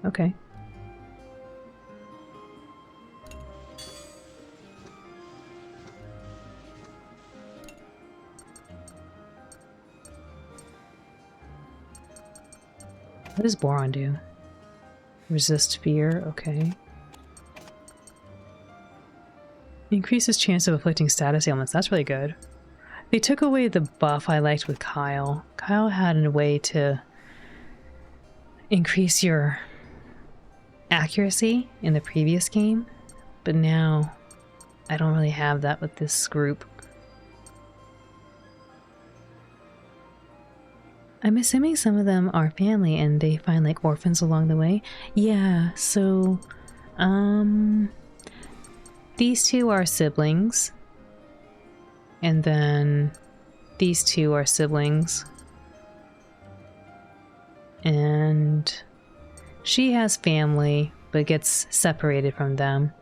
Speaker 1: Okay. What does Boron do? Resist fear, okay. Increases chance of afflicting status ailments, that's really good. They took away the buff I liked with Kyle. Kyle had a way to increase your accuracy in the previous game, but now I don't really have that with this group. I'm assuming some of them are family and they find like orphans along the way. Yeah, so these two are siblings. And then these two are siblings. And she has family but gets separated from them.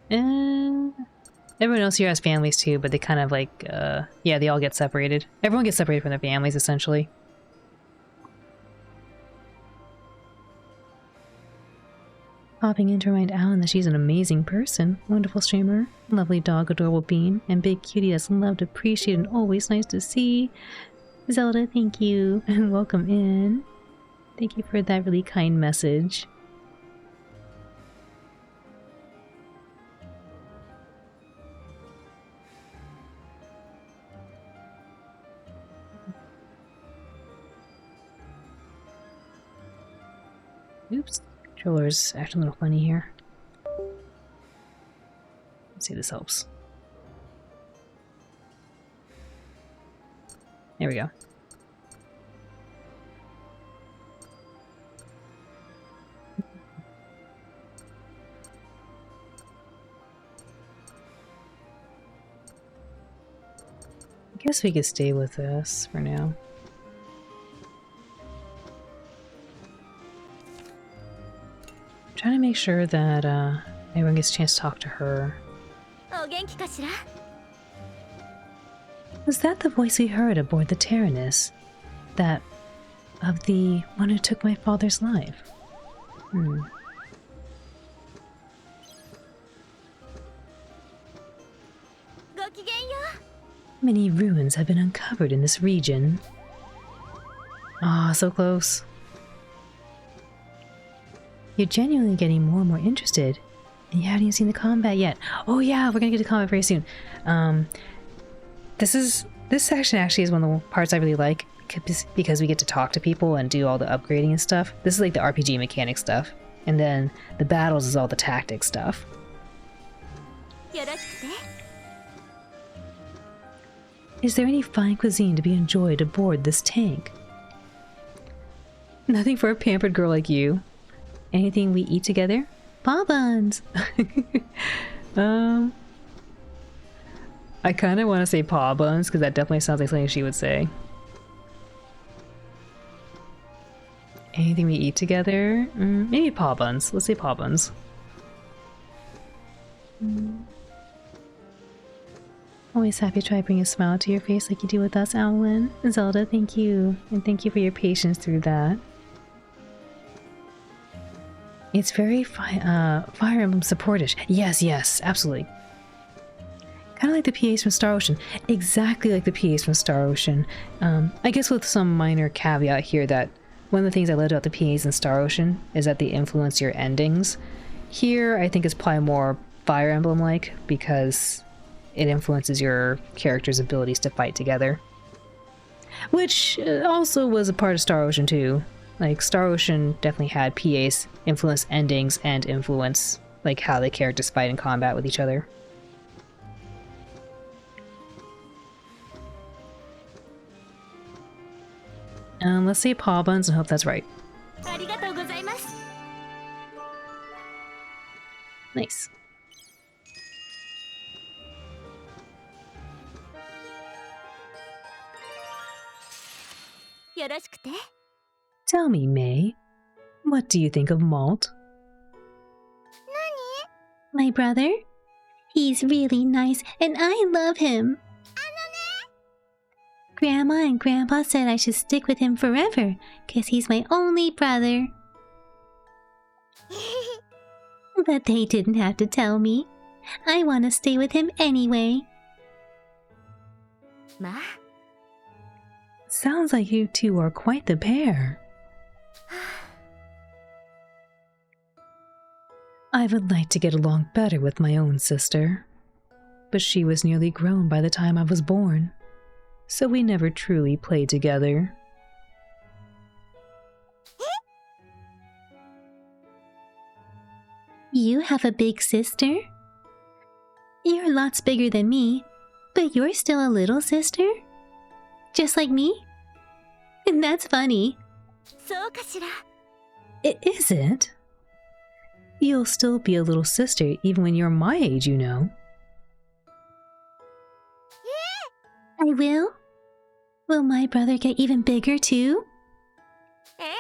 Speaker 1: And everyone else here has families too, but they kind of like, yeah, they all get separated. Everyone gets separated from their families, essentially. Popping in to remind Alan that she's an amazing person, wonderful streamer, lovely dog, adorable bean, and big cutie that's loved, appreciated, and always nice to see. Zelda, thank you, and welcome in. Thank you for that really kind message.
Speaker 8: Oops. Controller's acting a little funny here. Let's see if this helps. There we go. I guess we could stay with this for now. I'm trying to make sure that everyone gets a chance to talk to her.
Speaker 2: お元気かしら
Speaker 8: Was that the voice we heard aboard the Tyrannus? That of the one who took my father's life? Hmm.
Speaker 2: ごきげんよ
Speaker 8: Many ruins have been uncovered in this region. Ah, so close. You're genuinely getting more and more interested. And you haven't even seen the combat yet. Oh yeah, we're gonna get to combat very soon. This section actually is one of the parts I really like because we get to talk to people and do all the upgrading and stuff. This is like the RPG mechanic stuff. And then the battles is all the tactic stuff.
Speaker 2: よろしくて
Speaker 8: Is there any fine cuisine to be enjoyed aboard this tank? Nothing for a pampered girl like you. Anything we eat together? Paw buns! I kind of want to say paw buns because that definitely sounds like something she would say. Anything we eat together? Maybe paw buns. Let's say paw buns. Always happy to try to bring a smile to your face like you do with us, Owlin. Zelda, thank you. And thank you for your patience through that. It's very Fire Emblem supportish. Yes, yes, absolutely. Kind of like the PAs from Star Ocean. Exactly like the PAs from Star Ocean. I guess with some minor caveat here that one of the things I loved about the PAs in Star Ocean is that they influence your endings. Here, I think it's probably more Fire Emblem-like because it influences your character's abilities to fight together. Which also was a part of Star Ocean too. Like, Star Ocean definitely had PAs influence endings and influence, like, how the characters fight in combat with each other. Let's say paw buns and hope that's right.
Speaker 2: ありがとうございます
Speaker 8: Nice.
Speaker 2: よろしくて
Speaker 8: Tell me, May, what do you think of Malt?
Speaker 10: My brother? He's really nice and I love him. Grandma and Grandpa said I should stick with him forever, 'cause he's my only brother. But they didn't have to tell me. I want to stay with him anyway.
Speaker 2: まあ
Speaker 8: Sounds like you two are quite the pair. I would like to get along better with my own sister, but she was nearly grown by the time I was born, so we never truly played together.
Speaker 10: You have a big sister? You're lots bigger than me, but you're still a little sister? Just like me? And that's funny.
Speaker 2: そうかしら
Speaker 8: Is it? You'll still be a little sister even when you're my age, you know.
Speaker 10: I will? Will my brother get even bigger too?
Speaker 2: え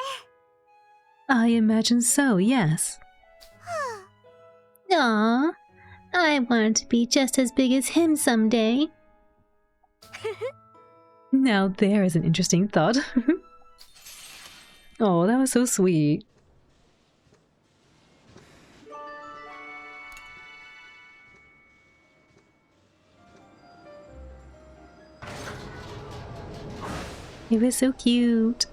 Speaker 8: I imagine so, yes.
Speaker 10: Aw, I want to be just as big as him someday.
Speaker 8: Now there is an interesting thought. Oh, that was so sweet. It was so cute.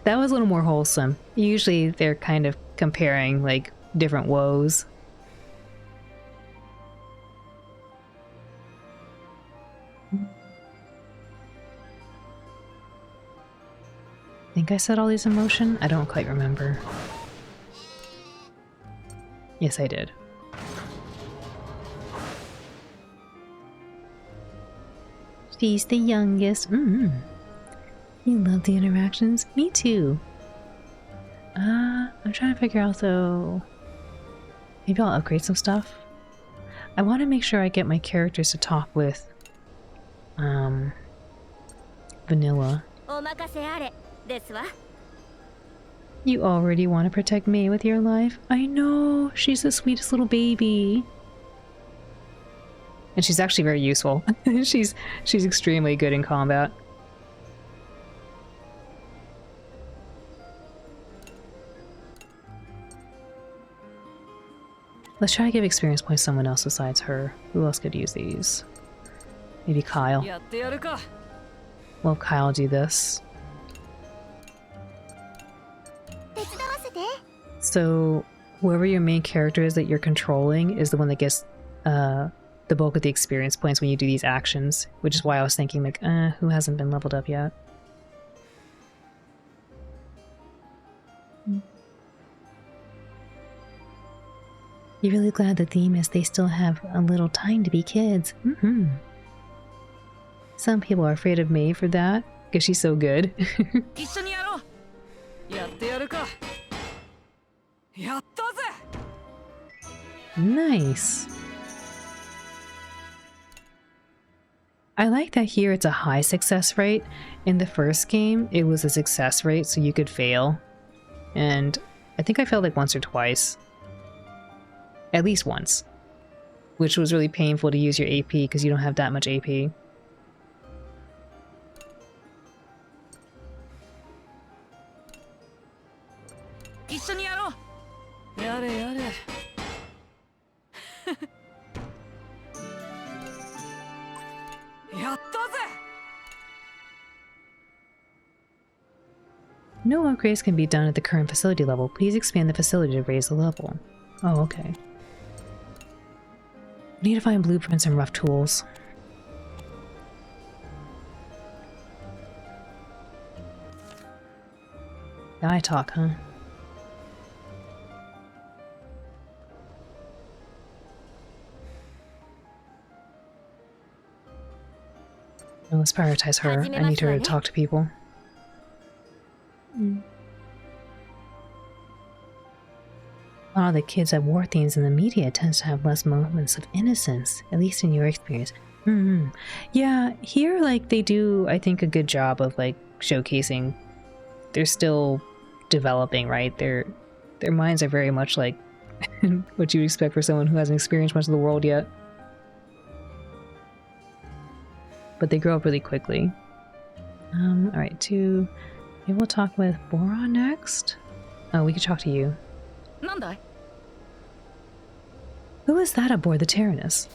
Speaker 8: That was a little more wholesome. Usually they're kind of comparing like different woes. I think I said all these in motion. I don't quite remember. Yes, I did.
Speaker 10: She's the youngest. You love the interactions? Me too. I'm trying to figure out though. Maybe I'll upgrade some stuff. I want to make sure I get my characters to talk with Vanilla. You already want to protect May with your life? I know, she's the sweetest little baby.
Speaker 8: And she's actually very useful. she's extremely good in combat. Let's try to give experience points to someone else besides her. Who else could use these? Maybe Kyle. Well, Kyle do this. So, whoever your main character is that you're controlling is the one that gets the bulk of the experience points when you do these actions, which is why I was thinking, like, who hasn't been leveled up yet?
Speaker 10: You're really glad the theme is they still have a little time to be kids.
Speaker 8: Some people are afraid of May for that, because she's so good. Nice. I like that here it's a high success rate. In the first game, it was a success rate, so you could fail. And I think I failed like once or twice. At least once. Which was really painful to use your AP because you don't have that much AP. No upgrades can be done at the current facility level. Please expand the facility to raise the level. Oh, okay. We need to find blueprints and rough tools. Now I talk, huh? Well, let's prioritize her. I need her to talk to people. A lot of the kids at war themes in the media tends to have less moments of innocence, at least in your experience. Yeah, here, like, they do, I think, a good job of, like, showcasing. They're still developing, right? Their minds are very much like what you'd expect for someone who hasn't experienced much of the world yet. But they grow up really quickly. Alright, maybe we'll talk with Boron next? Oh, we could talk to you. Who is that aboard the Tyrannus?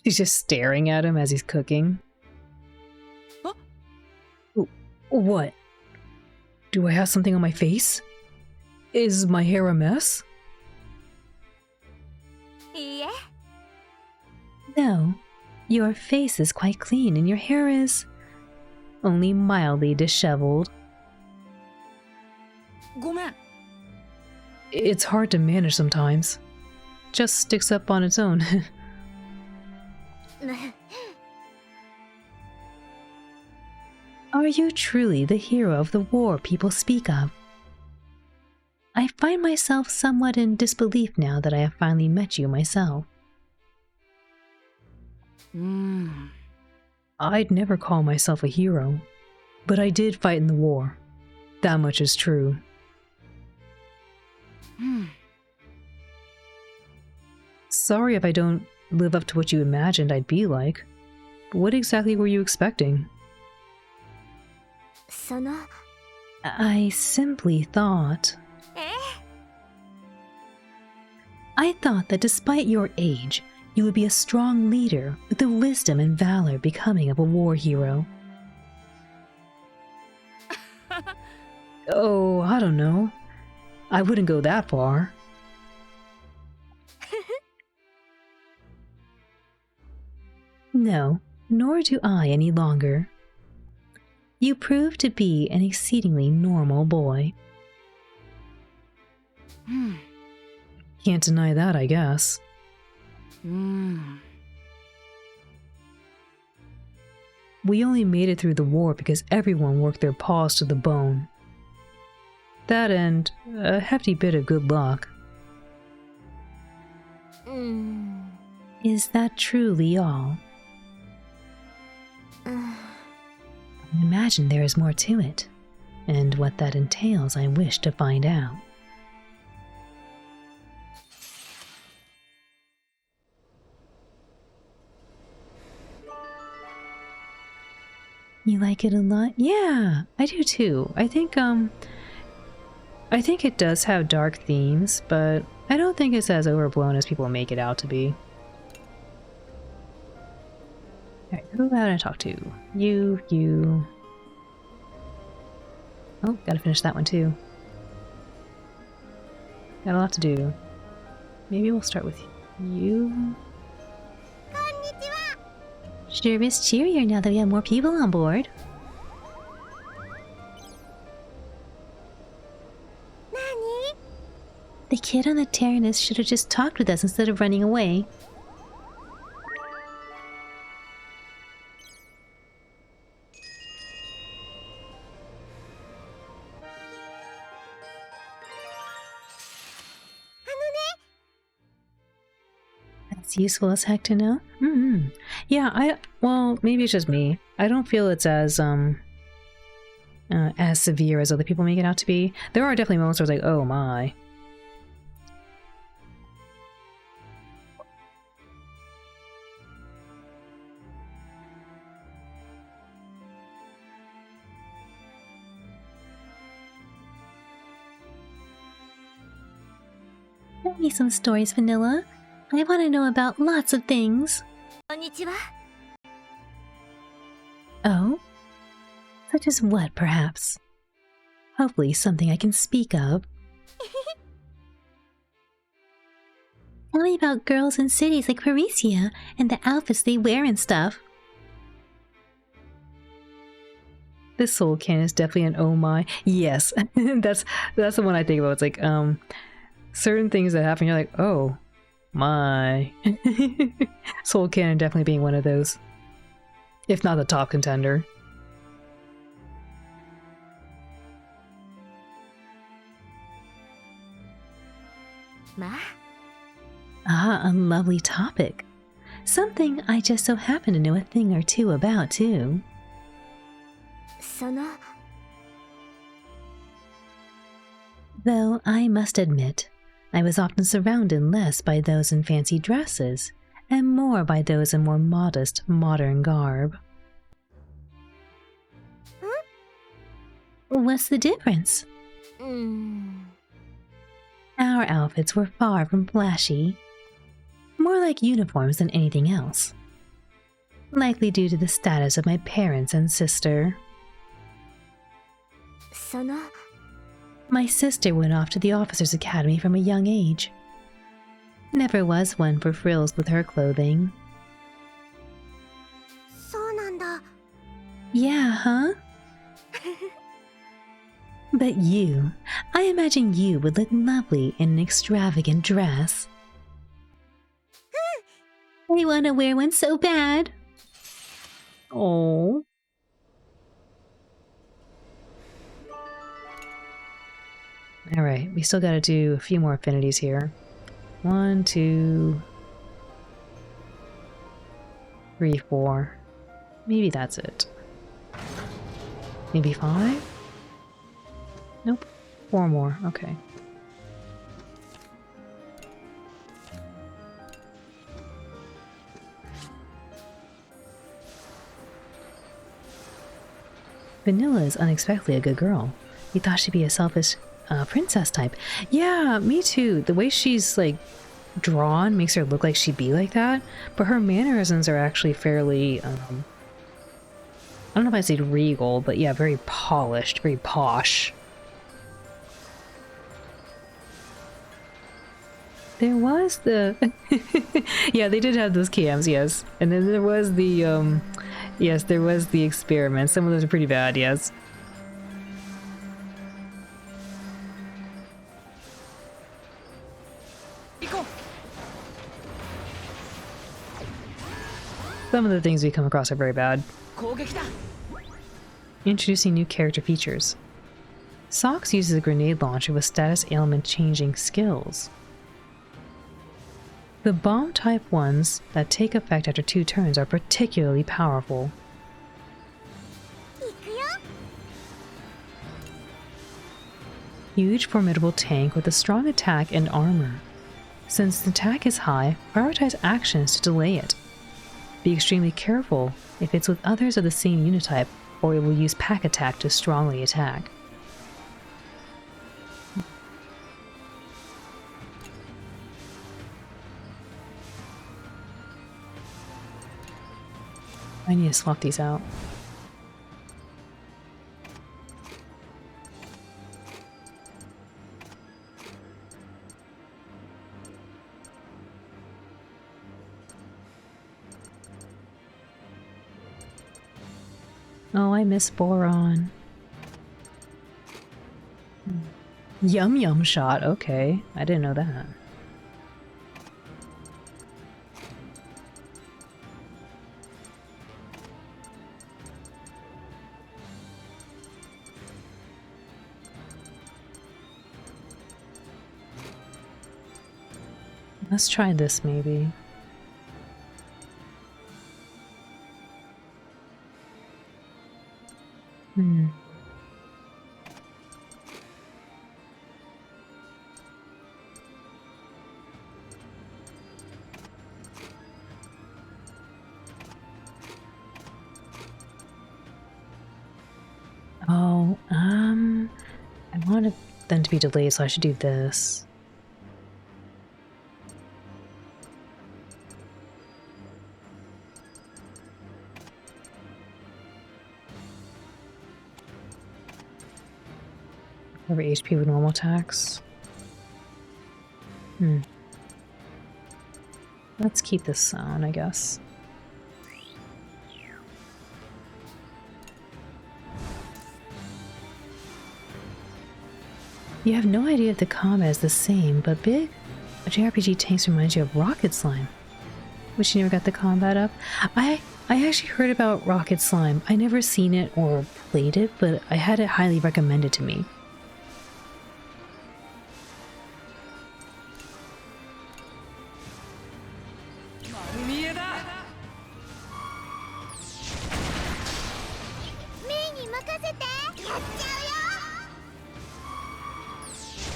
Speaker 8: She's just staring at him as he's cooking.
Speaker 4: Huh?
Speaker 8: What? Do I have something on my face? Is my hair a mess?
Speaker 10: No, your face is quite clean and your hair is only mildly disheveled.
Speaker 8: It's hard to manage sometimes. Just sticks up on its own.
Speaker 10: Are you truly the hero of the war people speak of? I find myself somewhat in disbelief now that I have finally met you myself.
Speaker 8: I'd never call myself a hero, but I did fight in the war. That much is true. Sorry if I don't live up to what you imagined I'd be like. But what exactly were you expecting?
Speaker 10: I simply thought... I thought that despite your age, you would be a strong leader with the wisdom and valor becoming of a war hero.
Speaker 8: Oh, I don't know. I wouldn't go that far. No, nor do I any longer. You prove to be an exceedingly normal boy. Can't deny that, I guess. We only made it through the war because everyone worked their paws to the bone. That and a hefty bit of good luck. Is that truly all? I imagine there is more to it, and what that entails I wish to find out. You like it a lot? Yeah, I do too. I think it does have dark themes, but I don't think it's as overblown as people make it out to be. Alright, who would I talk to? You. Oh, gotta finish that one too. Got a lot to do. Maybe we'll start with you. Sure is cheerier now that we have more people on board. The kid on the Tyrannus should have just talked with us instead of running away. That's useful as heck to know. Yeah, well, maybe it's just me. I don't feel it's as severe as other people make it out to be. There are definitely moments where I was like, oh my. Tell me some stories, Vanilla. I want to know about lots of things.
Speaker 2: Konnichiwa.
Speaker 8: Oh? Such as what, perhaps? Hopefully something I can speak of.
Speaker 10: Tell me about girls in cities like Parisia and the outfits they wear and stuff.
Speaker 8: This soul can is definitely an oh my. Yes, that's the one I think about. It's like, certain things that happen, you're like, oh my. Soul Cannon definitely being one of those. If not the top contender. Ah, a lovely topic. Something I just so happen to know a thing or two about, too. Though I must admit, I was often surrounded less by those in fancy dresses, and more by those in more modest, modern garb. What's the difference? Our outfits were far from flashy, more like uniforms than anything else, likely due to the status of my parents and sister. My sister went off to the officers' academy from a young age. Never was one for frills with her clothing. Yeah, huh? But you, I imagine you would look lovely in an extravagant dress. I want to wear one so bad. Oh. Alright, we still gotta do a few more affinities here. 1, 2, 3, 4. Maybe that's it. Maybe 5? Nope. 4 more. Okay. Vanilla is unexpectedly a good girl. You thought she'd be a selfish princess type. Yeah, me too. The way she's like drawn makes her look like she'd be like that, but her mannerisms are actually fairly I don't know if I'd say regal, but yeah, very polished, very posh. There was the... yeah, they did have those cams, yes. And then there was the, yes, there was the experiment. Some of those are pretty bad, yes. Some of the things we come across are very bad. Introducing new character features. Socks uses a grenade launcher with status ailment changing skills. The bomb type ones that take effect after 2 turns are particularly powerful. Huge formidable tank with a strong attack and armor. Since the attack is high, prioritize actions to delay it. Be extremely careful if it's with others of the same unit type, or it will use pack attack to strongly attack. I need to swap these out. Oh, I miss Boron. Yum Yum Shot, okay. I didn't know that. Let's try this maybe. Oh, I wanted them to be delayed, so I should do this. Over HP with normal attacks. Let's keep this sound, I guess. You have no idea if the combat is the same, but big JRPG tanks reminds you of Rocket Slime. Wish you never got the combat up. I actually heard about Rocket Slime. I never seen it or played it, but I had it highly recommended to me.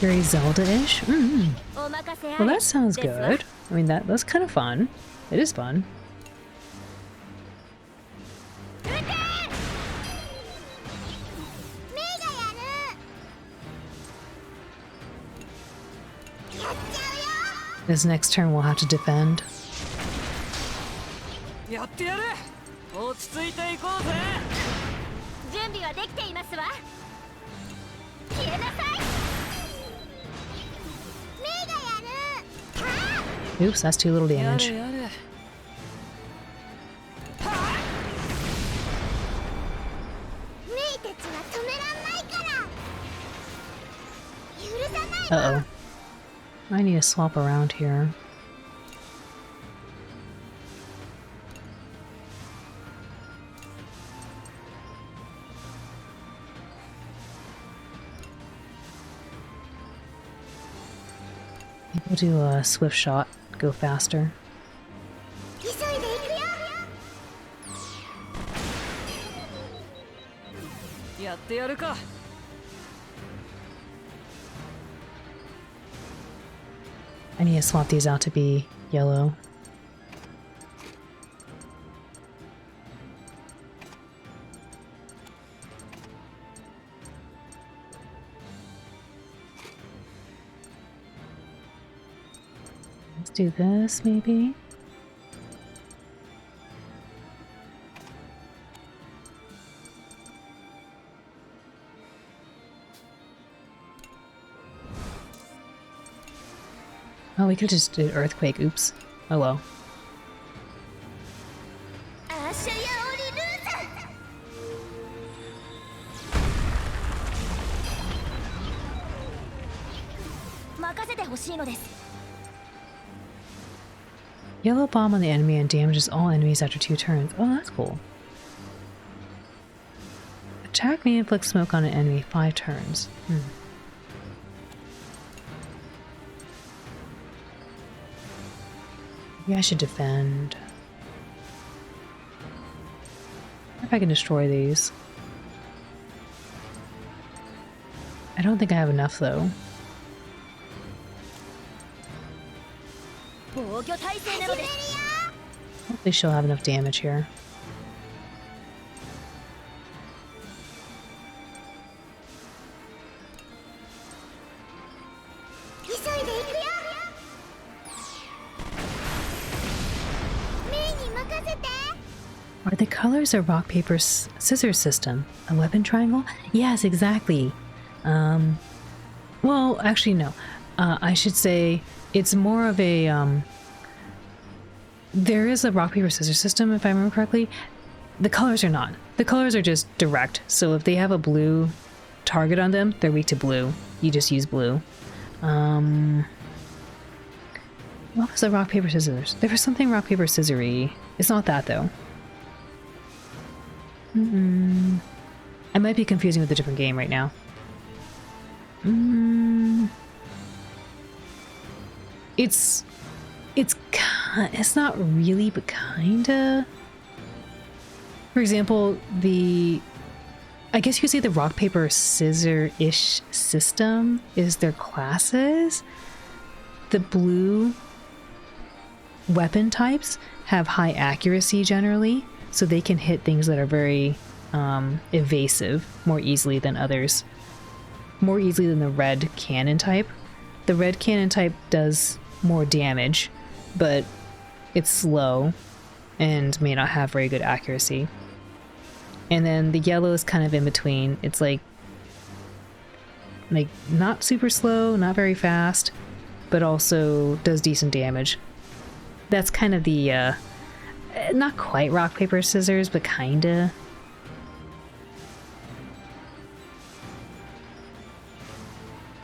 Speaker 8: Very Zelda-ish? Well, that sounds good. I mean, that's kind of fun. It is fun. This next turn we'll have to defend. Oops, that's too little damage. Uh-oh. I need to swap around here. We'll do a swift shot, go faster. I need to swap these out to be yellow. Let's do this, maybe. Oh, we could just did earthquake. Oops. Oh well.
Speaker 2: アーシャヤオリルーザ任せてほしいのです
Speaker 8: Yellow bomb on the enemy and damages all enemies after 2 turns. Oh, that's cool. Attack may inflict smoke on an enemy 5 turns. Maybe I should defend. I wonder if I can destroy these. I don't think I have enough though.
Speaker 2: 防御体制なのです
Speaker 8: Hopefully she'll have enough damage here. Are the colors a rock, paper, scissors system? A weapon triangle? Yes, exactly. Well, actually, no. I should say it's more of a, there is a rock, paper, scissors system, if I remember correctly. The colors are not. The colors are just direct. So if they have a blue target on them, they're weak to blue. You just use blue. What was the rock, paper, scissors? There was something rock, paper, scissory. It's not that, though. I might be confusing with a different game right now. It's not really, but kinda. For example, I guess you could say the rock, paper, scissor-ish system is their classes. The blue weapon types have high accuracy generally, so they can hit things that are very evasive more easily than others. More easily than the red cannon type. The red cannon type does more damage, but it's slow and may not have very good accuracy. And then the yellow is kind of in between. It's like not super slow, not very fast, but also does decent damage. That's kind of the not quite rock, paper, scissors, but kinda.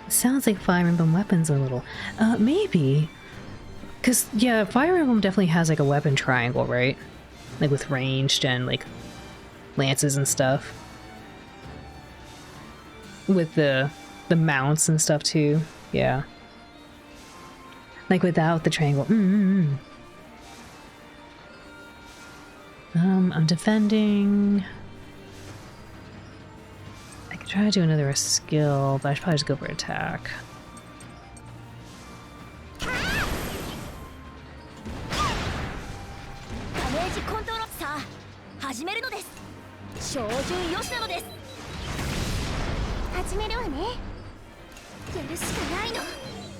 Speaker 8: Sounds like Fire Emblem weapons a little. Maybe. Because, yeah, Fire Emblem definitely has like a weapon triangle, right? Like with ranged and like lances and stuff. With the mounts and stuff too. Yeah. Like without the triangle. I'm defending. I could try to do another skill, but I should probably just go for attack.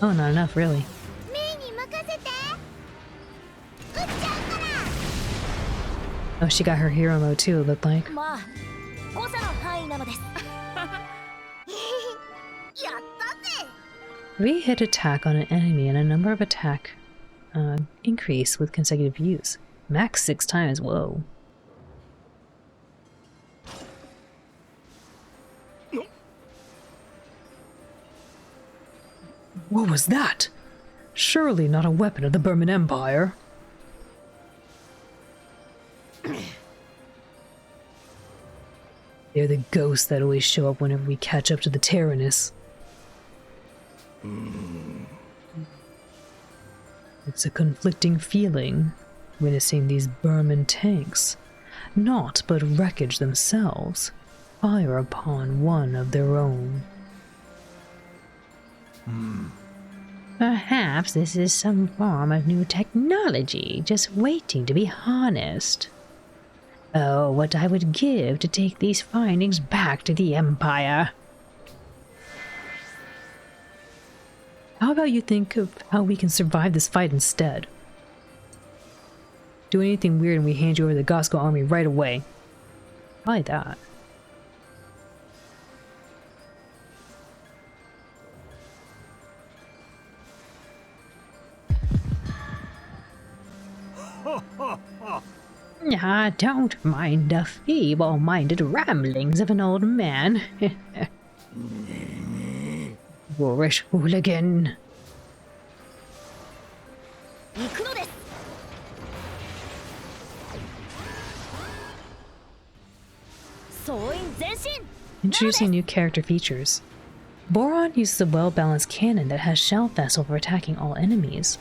Speaker 8: Oh, not enough, really. Oh, she got her hero mode too, it looked like. We hit attack on an enemy and a number of attack increase with consecutive use. Max 6 times, whoa. What was that? Surely not a weapon of the Burman Empire. They're the ghosts that always show up whenever we catch up to the Tyrannus. It's a conflicting feeling, witnessing these Burman tanks, naught but wreckage themselves, fire upon one of their own. Perhaps this is some form of new technology, just waiting to be harnessed. Oh, what I would give to take these findings back to the Empire. How about you think of how we can survive this fight instead? Do anything weird and we hand you over to the Gosko army right away. Probably that. Ah, don't mind the feeble-minded ramblings of an old man. Boorish hooligan.
Speaker 2: 行くのです。 総員前進。
Speaker 8: Introducing new character features. Boron uses a well-balanced cannon that has shell vessel for attacking all enemies.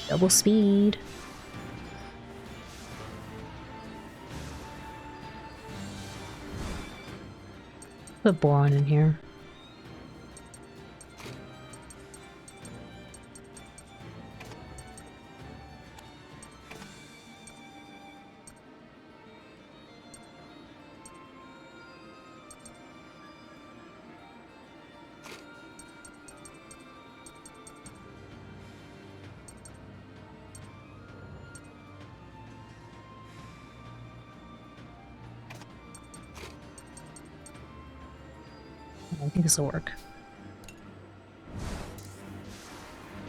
Speaker 8: Double speed. Put Boron in here. I think this will work.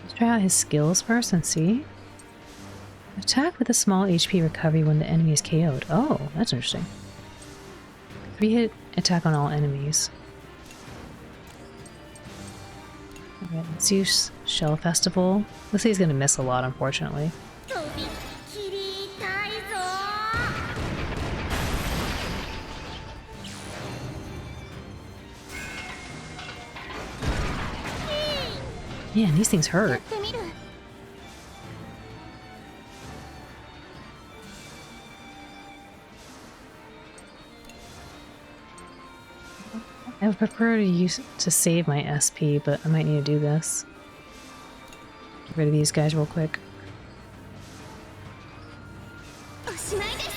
Speaker 8: Let's try out his skills first and see. Attack with a small HP recovery when the enemy is KO'd. Oh, that's interesting. 3-hit attack on all enemies. Alright, let's use Shell Festival. Looks like he's gonna miss a lot, unfortunately.
Speaker 2: とびっきり痛いぞ。
Speaker 8: Man, these things
Speaker 2: や
Speaker 8: hurt.
Speaker 2: ってみる。
Speaker 8: I would prefer to save my SP, but I might need to do this. Get rid of these guys real quick.
Speaker 2: おしまいです。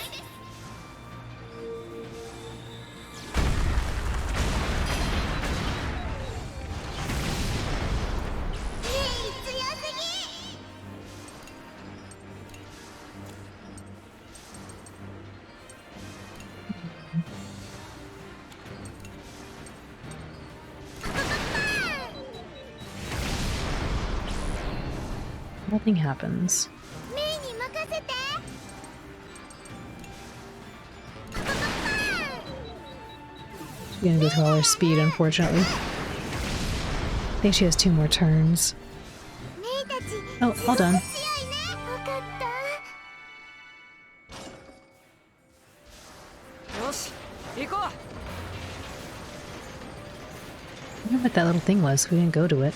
Speaker 8: Nothing happens.
Speaker 2: メイに任せて。
Speaker 8: She's gonna go through all her speed, unfortunately. I think she has 2 more turns.
Speaker 2: メイたち。
Speaker 8: Oh, all done.
Speaker 2: 強いね。わかった。
Speaker 4: よし、行こう。
Speaker 8: I wonder what that little thing was. We didn't go to it.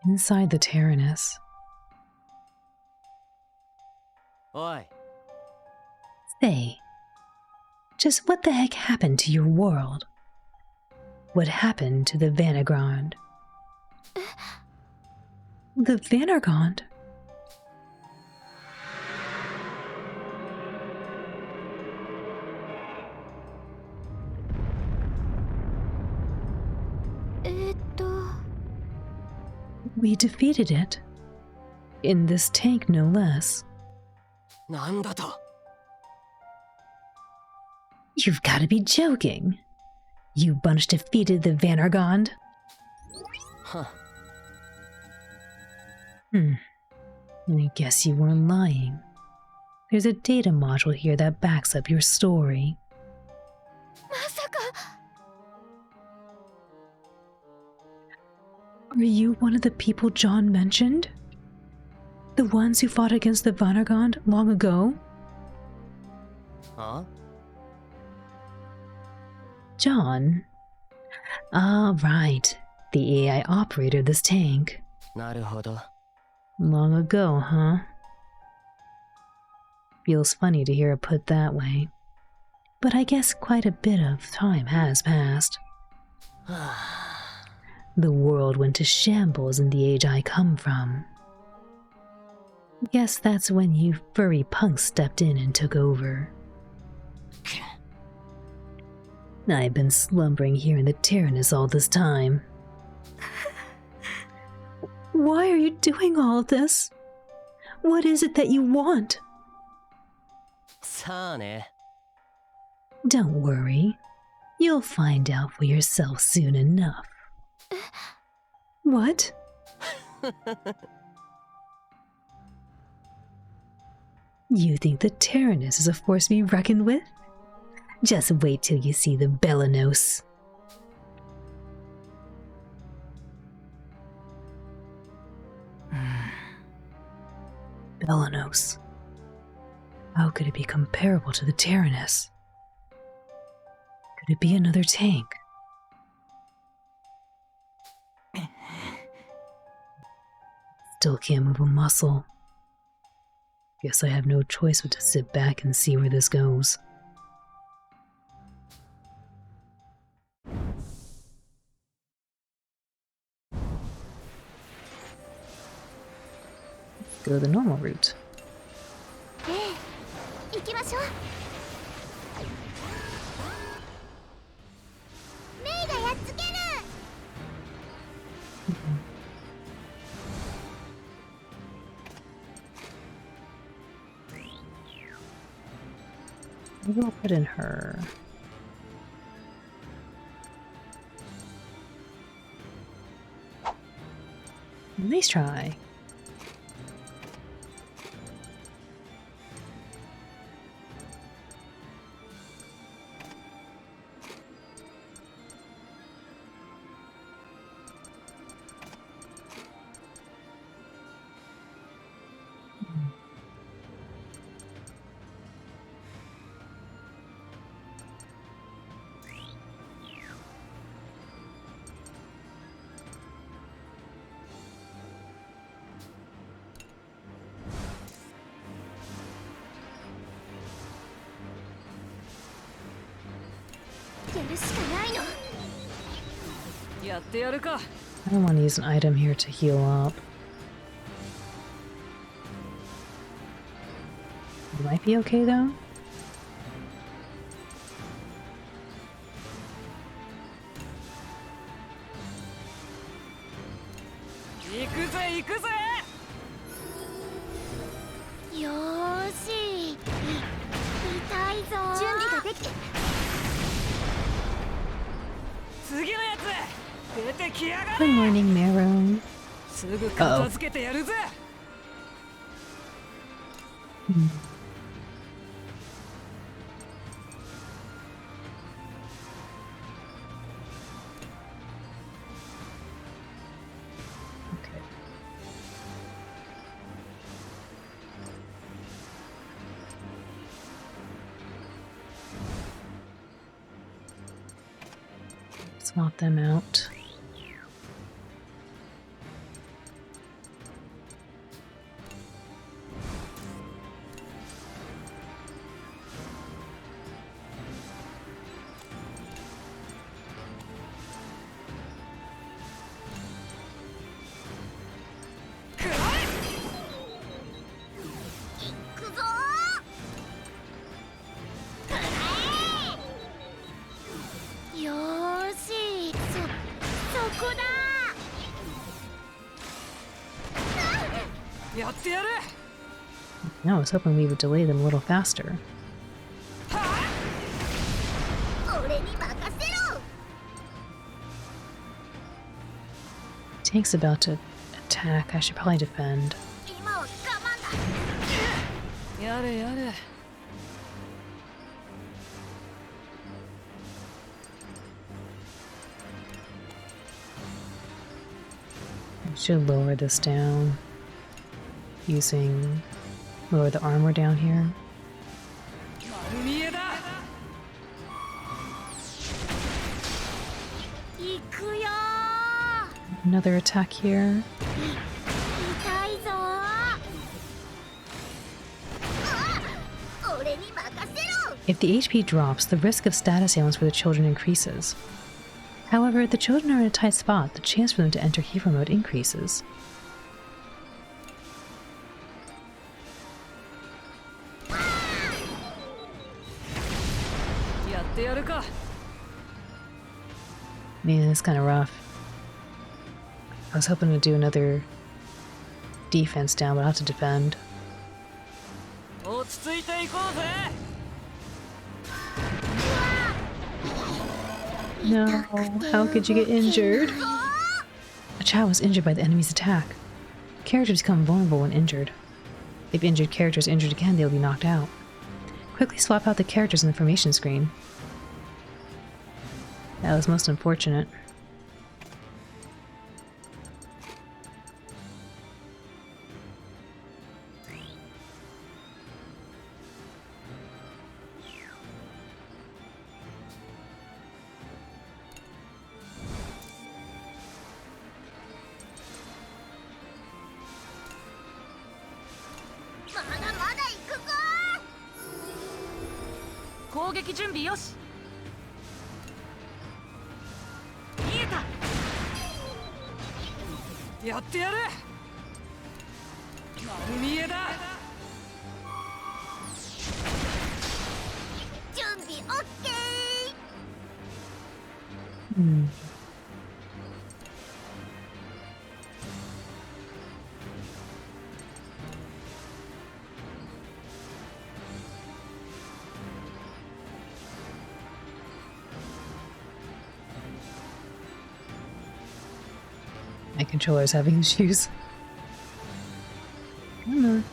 Speaker 8: Inside the Tyrannus.
Speaker 7: おい、
Speaker 8: Say, just what the heck happened to your world? What happened to the Vanagond? The Vanagond? We defeated it. In this tank, no less.
Speaker 7: なんだと。
Speaker 8: You've got to be joking. You bunch defeated the Vanargond?
Speaker 7: は。
Speaker 8: I guess you weren't lying. There's a data module here that backs up your story.
Speaker 2: まさか。
Speaker 8: Are you one of the people John mentioned? The ones who fought against the Vanargond long ago?
Speaker 7: あ？
Speaker 8: John? Ah, right. The AI operator of this tank.
Speaker 7: なるほど。
Speaker 8: Long ago, huh? Feels funny to hear it put that way. But I guess quite a bit of time has passed. The world went to shambles in the age I come from. Guess that's when you furry punks stepped in and took over. I've been slumbering here in the Tyrannus all this time. Why are you doing all of this? What is it that you want?
Speaker 7: さあね。
Speaker 8: Don't worry. You'll find out for yourself soon enough. What? You think the Tyrannus is a force to be reckoned with? Just wait till you see the Bellanos. Bellanos. How could it be comparable to the Tyrannus? Could it be another tank? Still can't move a muscle. Guess I have no choice but to sit back and see where this goes. Let's go the normal route.
Speaker 2: 行きましょう。メイがやっつける。
Speaker 8: Maybe I'll put in her. Nice try. I don't want to use an item here to heal up. It might be okay though. Good morning, Marrow. Uh-oh. Okay. Swap them out. No, I was hoping we would delay them a little faster. Tank's about to attack. I should probably defend. I should lower this down. Using lower the armor down here. Another attack here. If the HP drops, the risk of status ailments for the children increases. However, if the children are in a tight spot, the chance for them to enter hero mode increases. Man, it's kind of rough. I was hoping to do another defense down, but I'll have to defend. No, how could you get injured? A child was injured by the enemy's attack. Characters become vulnerable when injured. If injured characters injured again, they will be knocked out. Quickly swap out the characters in the information screen. That was most unfortunate. My controller's having issues. Come on.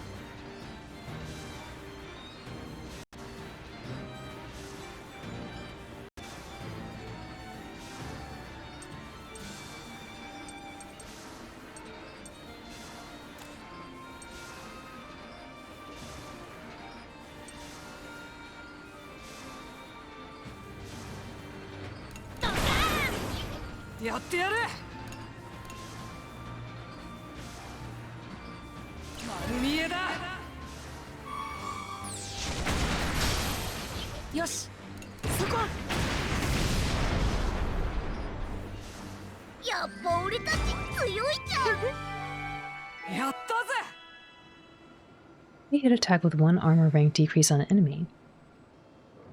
Speaker 8: We hit attack with 1 armor rank decrease on an enemy.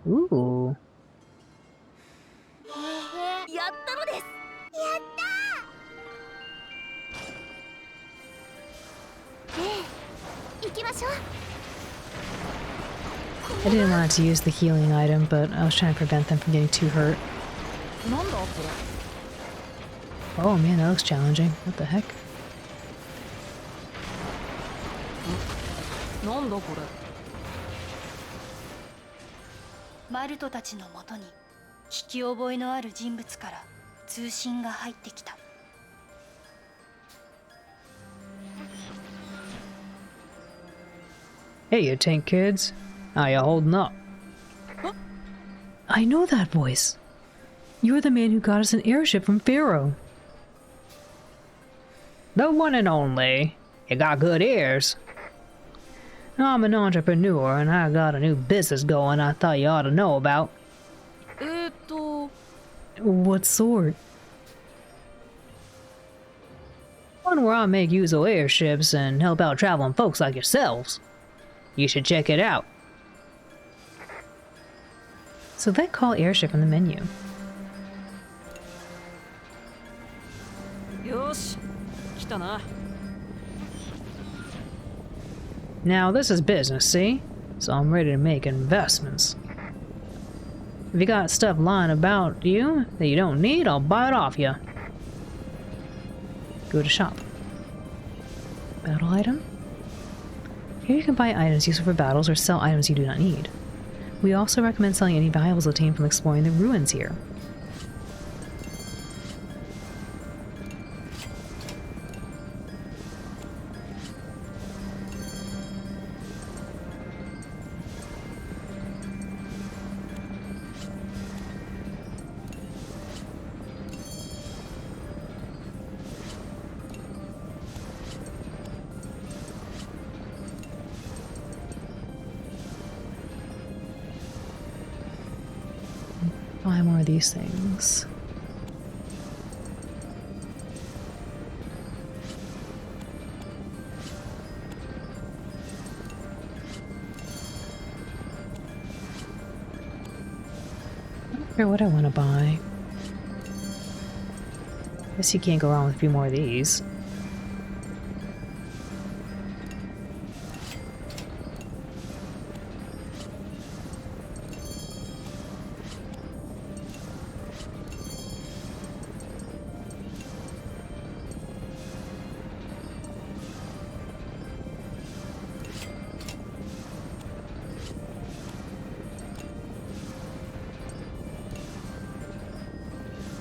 Speaker 8: Ooh. I didn't want to use the healing item, but I was trying to prevent them from getting too hurt. Oh man, that looks challenging. What the heck?
Speaker 3: なんだこれ。マルトたちのもとに聞き覚えのある人物から通信が入ってきた。
Speaker 8: Hey, you tank kids. How you holding up?
Speaker 4: Huh?
Speaker 8: I know that voice. You're the man who got us an airship from Pharaoh. The one and only. You got good ears. I'm an entrepreneur and I got a new business going I thought you ought to know about. What sort? One where I make use of airships and help out traveling folks like yourselves. You should check it out. So that call airship on the menu.
Speaker 4: Yosh, 来たな.
Speaker 8: Now this is business, see? So I'm ready to make investments. If you got stuff lying about you that you don't need, I'll buy it off you. Go to shop. Battle item? Here you can buy items useful for battles or sell items you do not need. We also recommend selling any valuables obtained from exploring the ruins here. Buy more of these things. I don't care what I want to buy. Guess you can't go wrong with a few more of these.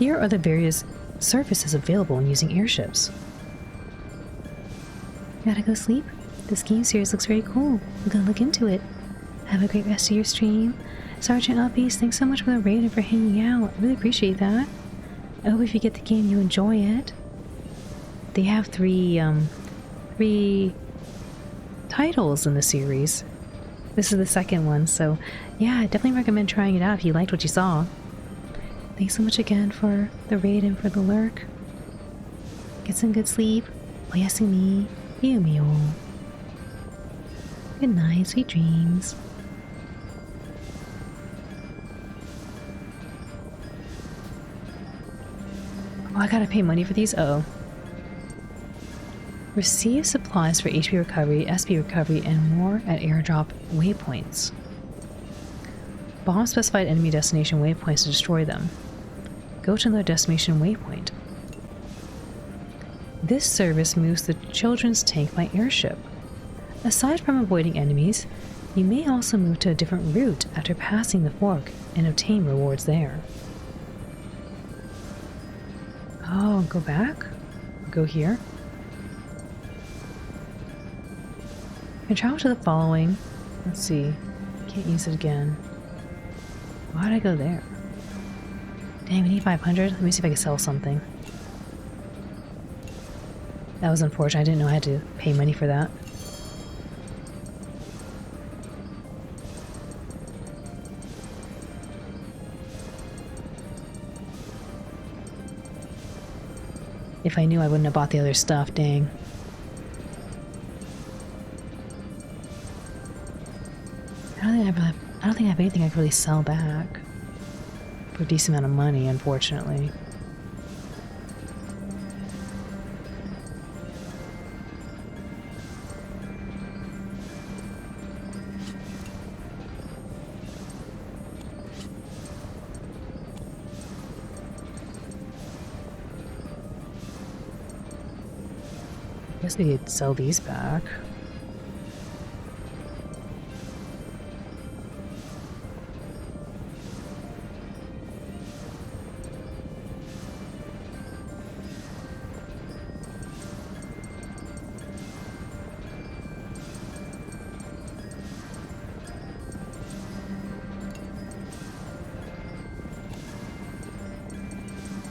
Speaker 8: Here are the various services available when using airships. Gotta go sleep? This game series looks very cool. I'm gonna look into it. Have a great rest of your stream. Sergeant Uppies, thanks so much for the raid and for hanging out. I really appreciate that. I hope if you get the game, you enjoy it. They have three titles in the series. This is the second one, so yeah, I definitely recommend trying it out if you liked what you saw. Thanks so much again for the raid and for the lurk. Get some good sleep. Oyasumi. Yumio. Good night, sweet dreams. Oh, I gotta pay money for these? Uh-oh. Receive supplies for HP recovery, SP recovery, and more at airdrop waypoints. Bomb specified enemy destination waypoints to destroy them. Go to their destination waypoint. This service moves the children's tank by airship. Aside from avoiding enemies, you may also move to a different route after passing the fork and obtain rewards there. Oh, go back? Go here? You can travel to the following. Let's see. Can't use it again. Why'd I go there? Dang, we need 500. Let me see if I can sell something. That was unfortunate. I didn't know I had to pay money for that. If I knew, I wouldn't have bought the other stuff, dang. I don't think I have anything I can really sell back for a decent amount of money, unfortunately. I guess we could sell these back.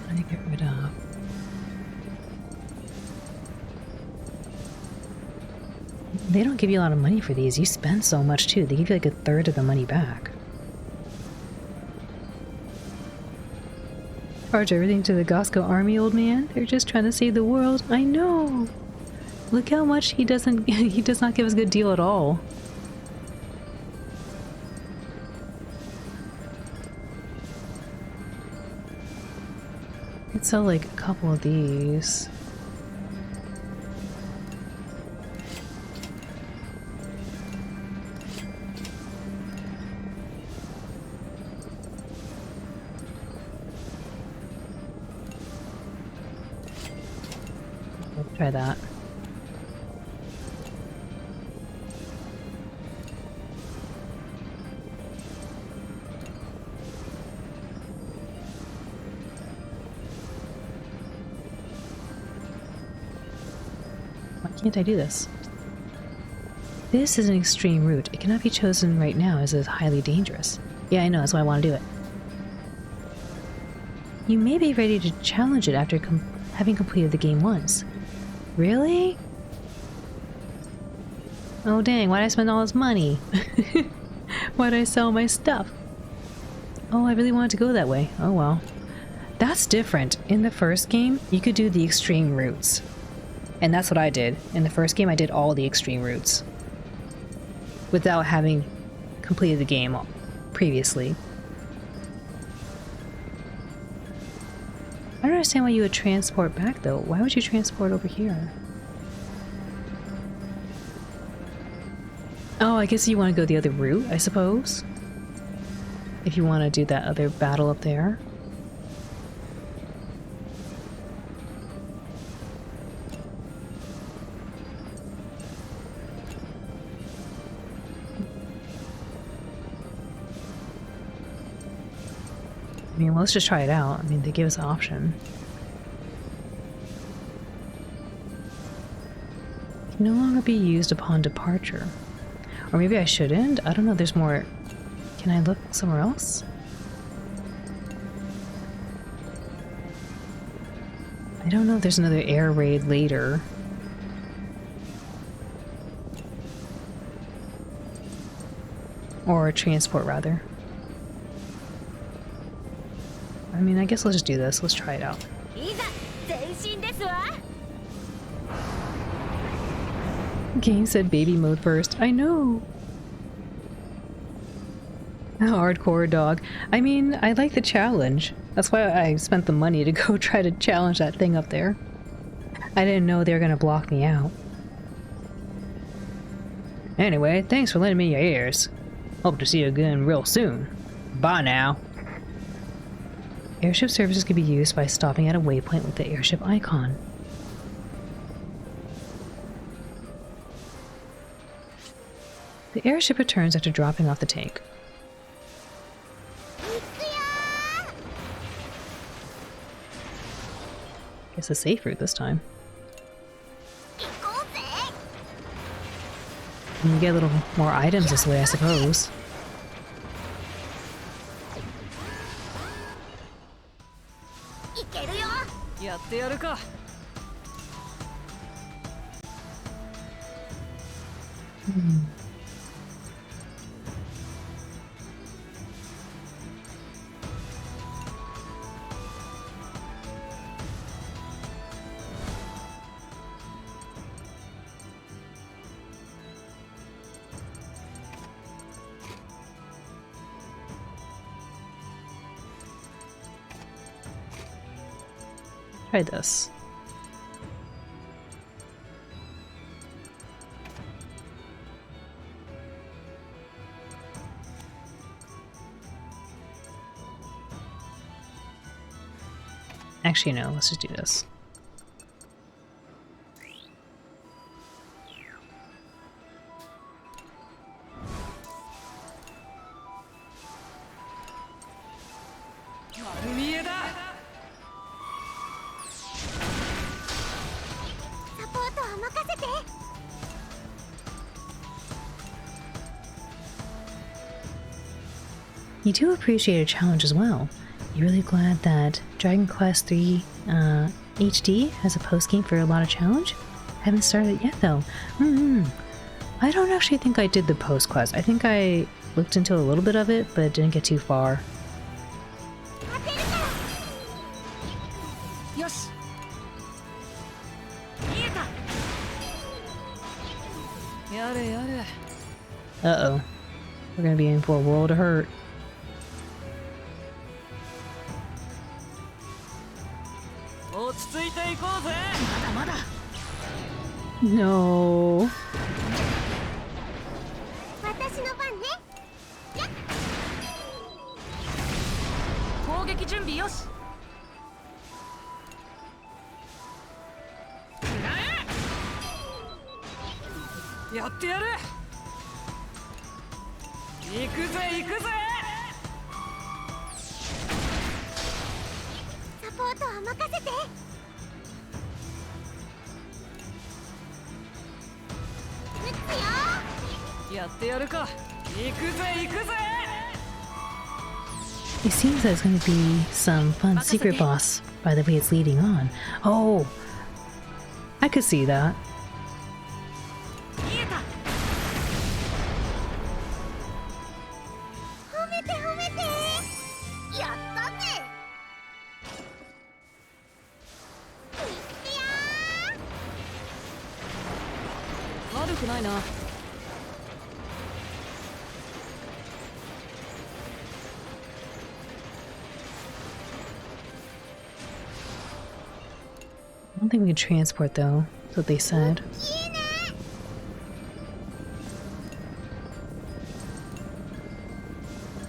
Speaker 8: What do I get rid of? They don't give you a lot of money for these. You spend so much too. They give you like a third of the money back. Charge everything to the Gosco army, old man. They're just trying to save the world. I know. Look how much he does not give us a good deal at all. Let's sell like a couple of these. Try that. Why can't I do this? This is an extreme route. It cannot be chosen right now as it is highly dangerous. Yeah, I know, that's why I want to do it. You may be ready to challenge it after having completed the game once. Really? Oh dang, why'd I spend all this money? Why'd I sell my stuff? Oh, I really wanted to go that way. Oh well. That's different. In the first game, you could do the extreme routes. And that's what I did. In the first game, I did all the extreme routes. Without having completed the game previously. I don't understand why you would transport back though. Why would you transport over here? Oh, I guess you want to go the other route, I suppose. If you want to do that other battle up there. mean, let's just try it out. I mean, they give us an option. Can no longer be used upon departure. Or maybe I shouldn't? I don't know, there's more... Can I look somewhere else? I don't know if there's another air raid later. Or a transport, rather. I mean, I guess let's just do this. Let's try it out. Game said baby mode first. I know! Hardcore dog. I mean, I like the challenge. That's why I spent the money to go try to challenge that thing up there. I didn't know they were gonna block me out. Anyway, thanks for lending me your ears. Hope to see you again real soon. Bye now. Airship services can be used by stopping at a waypoint with the airship icon. The airship returns after dropping off the tank. Guess a safe route this time. And you get a little more items this way, I suppose. Try this. Actually, no, let's just do this. You do appreciate a challenge as well. You're really glad that Dragon Quest III HD has a post-game for a lot of challenge? Haven't started it yet though. I don't actually think I did the post-quest. I think I looked into a little bit of it, but didn't get too far. Uh-oh. We're gonna be in for a world of hurt. No. It seems there's going to be some fun secret boss by the way it's leading on. Oh, I could see that. I don't think we can transport though. That's what they said.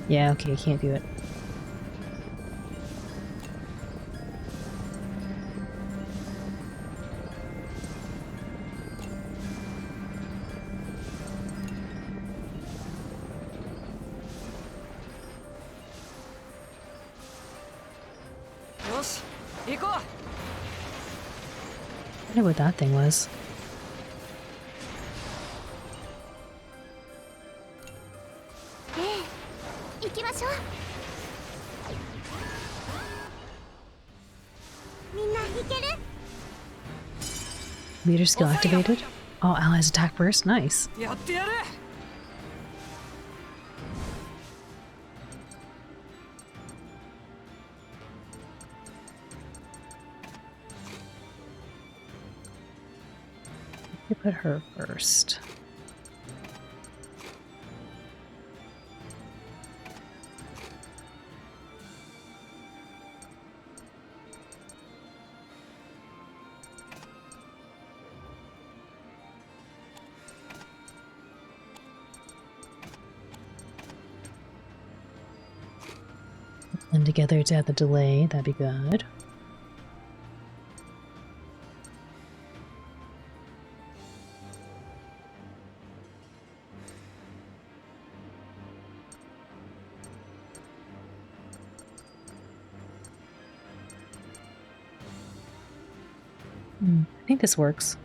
Speaker 8: Yeah, okay, can't do it.
Speaker 4: よし行こう。
Speaker 8: I wonder what that thing was.
Speaker 2: 行きましょう。みんな行ける？
Speaker 8: Leader skill activated. All allies attack first. Nice.
Speaker 4: やってやる。
Speaker 8: We put her first. And together to add the delay, that'd be good. I think this works.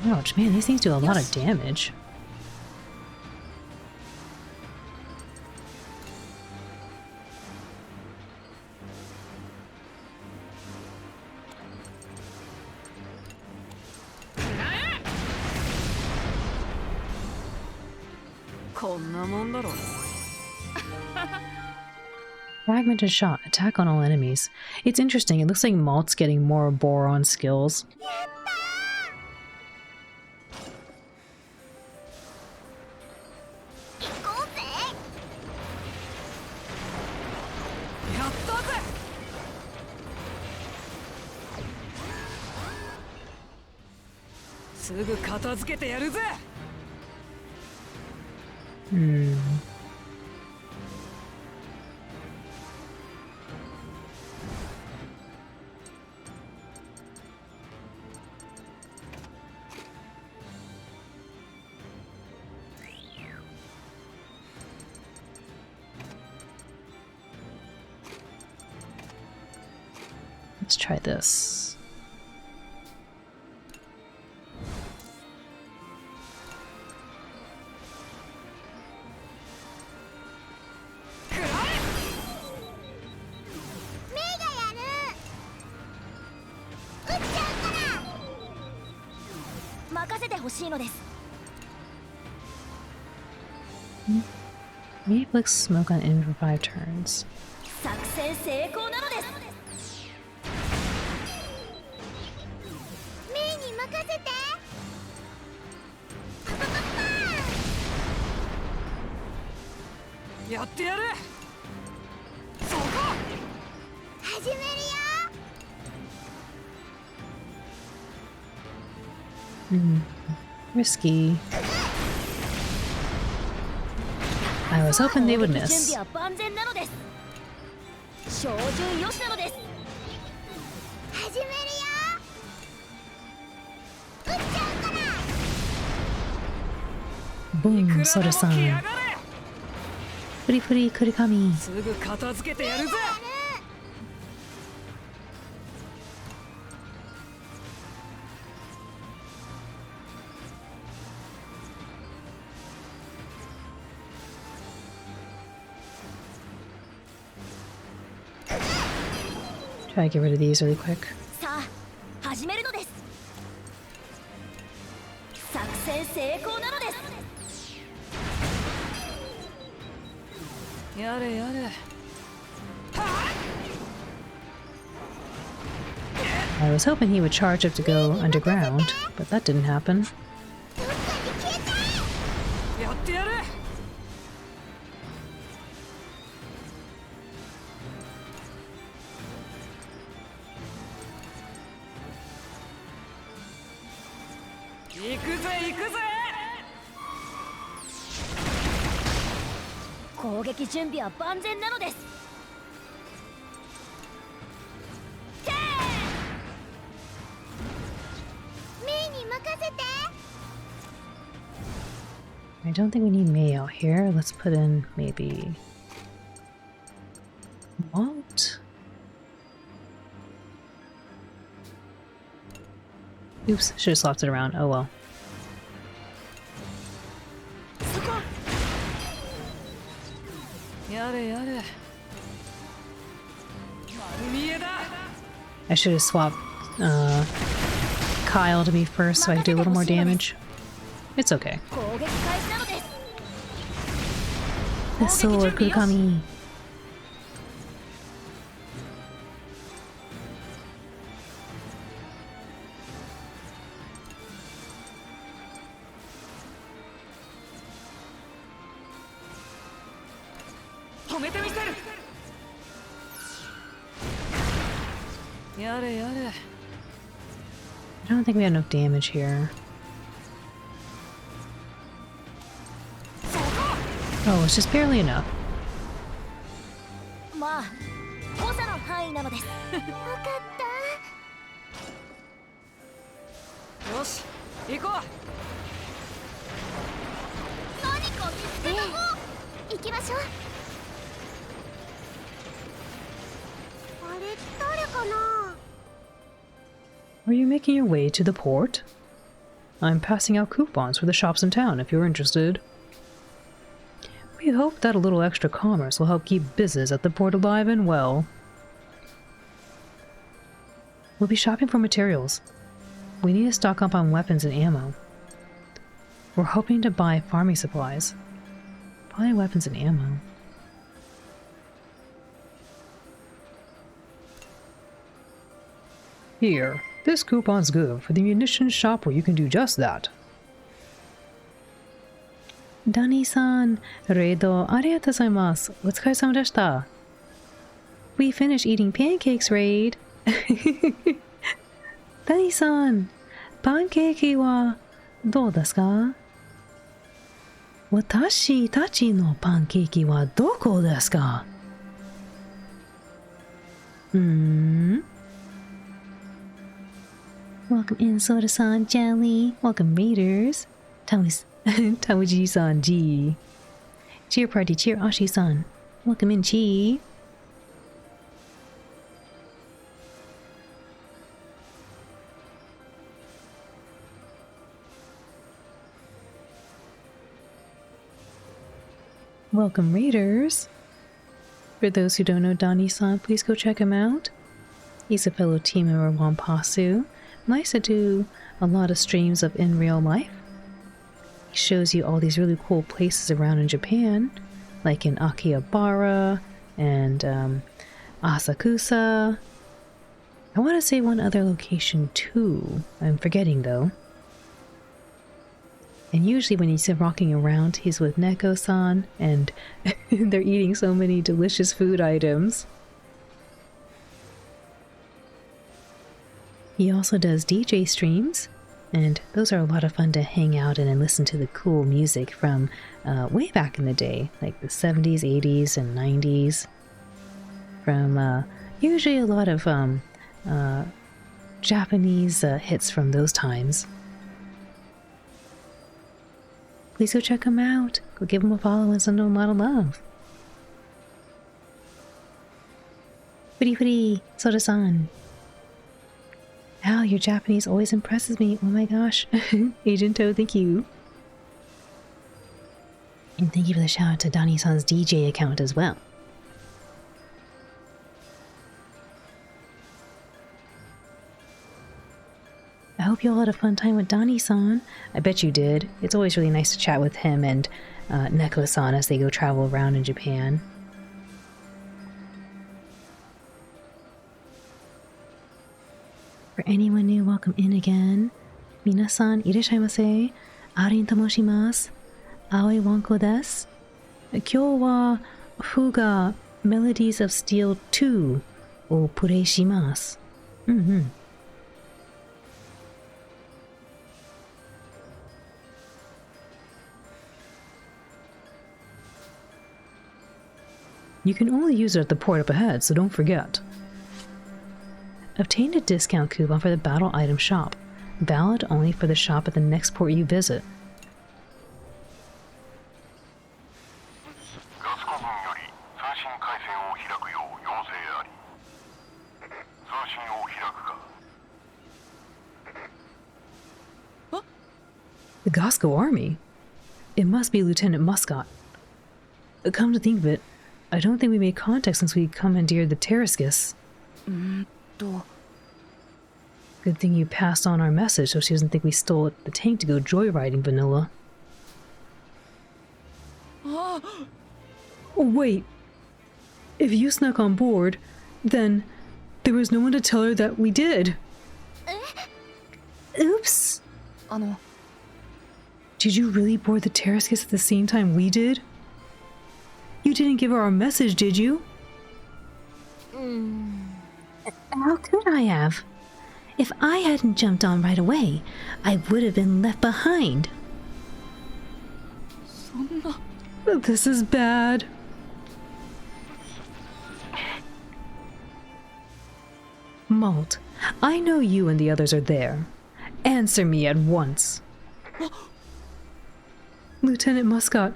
Speaker 8: Ouch, man, these things do a lot of damage. Fragmented shot. Attack on all enemies. It's interesting. It looks like Malt's getting more boron skills. Let's try this. Maybe flick smoke on enemy for 5 turns.
Speaker 2: 作戦成功なのです。メイに任せて。
Speaker 4: やってやる。そこ。
Speaker 2: 始めるよ。
Speaker 8: Risky. I was hoping they would miss.
Speaker 2: 準備は万全なのです。照準よしなのです。始めるよ。撃っちゃうから。
Speaker 8: Boom, Soda-san. Furi furi kurikami.
Speaker 4: すぐ片付けてやるぜ。
Speaker 8: Try to get rid of these really quick.
Speaker 2: さあ、始めるのです。作戦成功なのです。
Speaker 4: やれやれ。はっ。
Speaker 8: I was hoping he would charge up to go underground, but that didn't happen.
Speaker 7: やってやる。行くぜ行くぜ。
Speaker 2: 攻撃準備は万全なのです。
Speaker 8: I don't think we need May out here. Let's put in maybe Walt. Oops, should have swapped it around. Oh well.
Speaker 7: やれやれ。丸見えだ。
Speaker 8: I should have swapped Kyle to be first so I could do a little more damage. It's okay.
Speaker 2: 攻撃開始なのです。
Speaker 8: The sword Kurukami.
Speaker 7: 止めてみせる。やれやれ。
Speaker 8: I don't think we have enough damage here. Oh, it's just barely enough.
Speaker 2: まあ、誤差の範囲なのです。分かった。
Speaker 7: よし、行こう。
Speaker 2: 何か見つけた方。行きましょう。あれ、誰かな。
Speaker 8: Are you making your way to the port? I'm passing out coupons for the shops in town if you're interested. We hope that a little extra commerce will help keep business at the port alive and well. We'll be shopping for materials. We need to stock up on weapons and ammo. We're hoping to buy farming supplies. Buy weapons and ammo. Here, this coupon's good for the munitions shop where you can do just that. Dani-san, Reido, arigatou gozaimasu. Otsukaresama deshita. We finished eating pancakes, Raid. Dani-san, pancake wa dou desu ka? Watashi tachi no pancake wa doko desu ka? Welcome in, Soda-san, Jelly. Welcome, Raiders. Tamuji-san, G. Cheer party, cheer Ashi-san. Welcome in, Chi. Welcome, Raiders. For those who don't know Dani-san, please go check him out. He's a fellow team member of Wampasu. Likes to do a lot of streams of in real life. He shows you all these really cool places around in Japan, like in Akihabara and Asakusa. I want to say one other location too. I'm forgetting though. And usually when he's rocking around, he's with Neko-san, and they're eating so many delicious food items. He also does DJ streams, and those are a lot of fun to hang out in and listen to the cool music from way back in the day, like the 70s, 80s, and 90s. From usually a lot of Japanese hits from those times. Please go check him out. Go give him a follow and send him a lot of love. Furi, Soda-san. Wow, your Japanese always impresses me. Oh my gosh. Agent Toad, thank you. And thank you for the shout out to Dani-san's DJ account as well. I hope you all had a fun time with Dani-san. I bet you did. It's always really nice to chat with him and Neko-san as they go travel around in Japan. For anyone new, welcome in again. Minasan, irashaimase. Arin to moshimasu. Aoi Wanko desu. Kyou wa Fuga Melodies of Steel 2 をプレイします。You can only use it at the port up ahead, so don't forget. Obtain a discount coupon for the battle item shop. Valid only for the shop at the next port you visit.
Speaker 5: ガスコ群より通信回線を開くよう要請あり。通信を開くか。
Speaker 1: The Gosco army? It must be Lieutenant Muscat. Come to think of it, I don't think we made contact since we commandeered the Terrascus. Good thing you passed on our message so she doesn't think we stole the tank to go joyriding, Vanilla. Oh, wait. If you snuck on board, then there was no one to tell her that we did. Oops. Did you really board the Terrascus at the same time we did? You didn't give her our message, did you?
Speaker 10: How could I have? If I hadn't jumped on right away, I would have been left behind.
Speaker 1: This is bad. Malt, I know you and the others are there. Answer me at once. Lieutenant Muscat,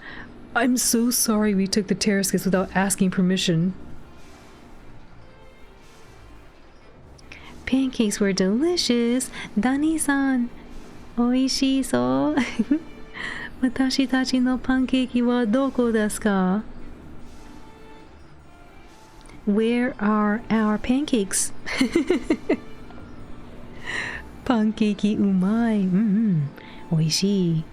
Speaker 1: I'm so sorry we took the Terrascus without asking permission.
Speaker 8: Pancakes were delicious. Dani-san, oishii so. Watashi tachi no pancake wa doko desu ka? Where are our pancakes? Pancake umai. Oishii.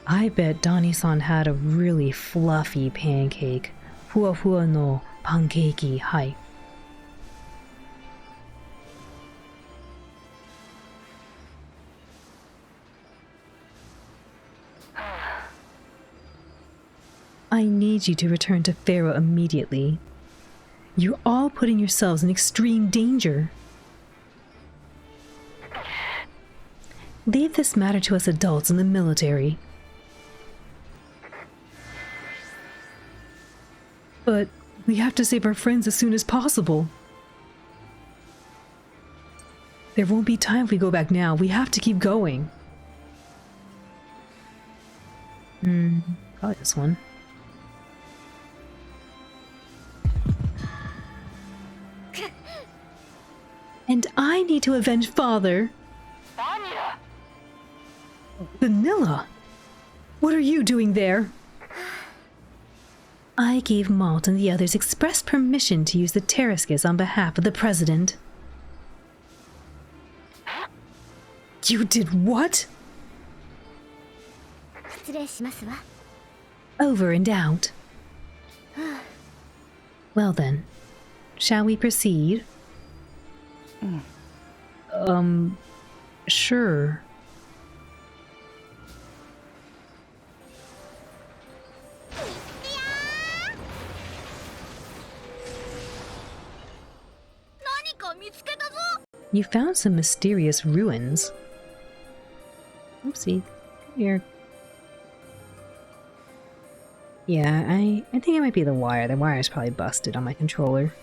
Speaker 8: I bet Dani-san had a really fluffy pancake. Fua fua no pancake, hai. I need you to return to Pharaoh immediately. You're all putting yourselves in extreme danger. Leave this matter to us adults in the military. But we have to save our friends as soon as possible. There won't be time if we go back now. We have to keep going. Probably this one. And I need to avenge Father. Vanilla! What are you doing there? I gave Malt and the others express permission to use the Terrascus on behalf of the President. You did what? Over and out. Well then, shall we proceed? Sure. You found some mysterious ruins. Oopsie. Here. Yeah, I think it might be the wire. The wire is probably busted on my controller.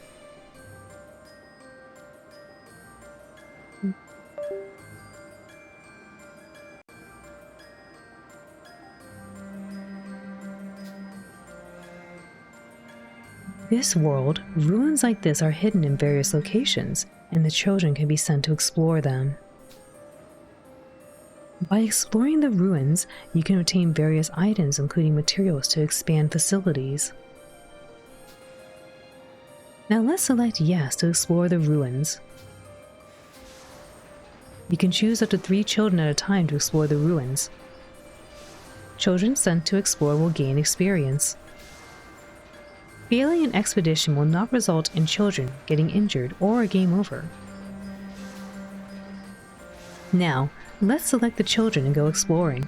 Speaker 8: This world, ruins like this are hidden in various locations, and the children can be sent to explore them. By exploring the ruins, you can obtain various items, including materials to expand facilities. Now let's select Yes to explore the ruins. You can choose up to 3 children at a time to explore the ruins. Children sent to explore will gain experience.
Speaker 1: Failing an expedition will not result in children getting injured or a game over. Now, let's select the children and go exploring.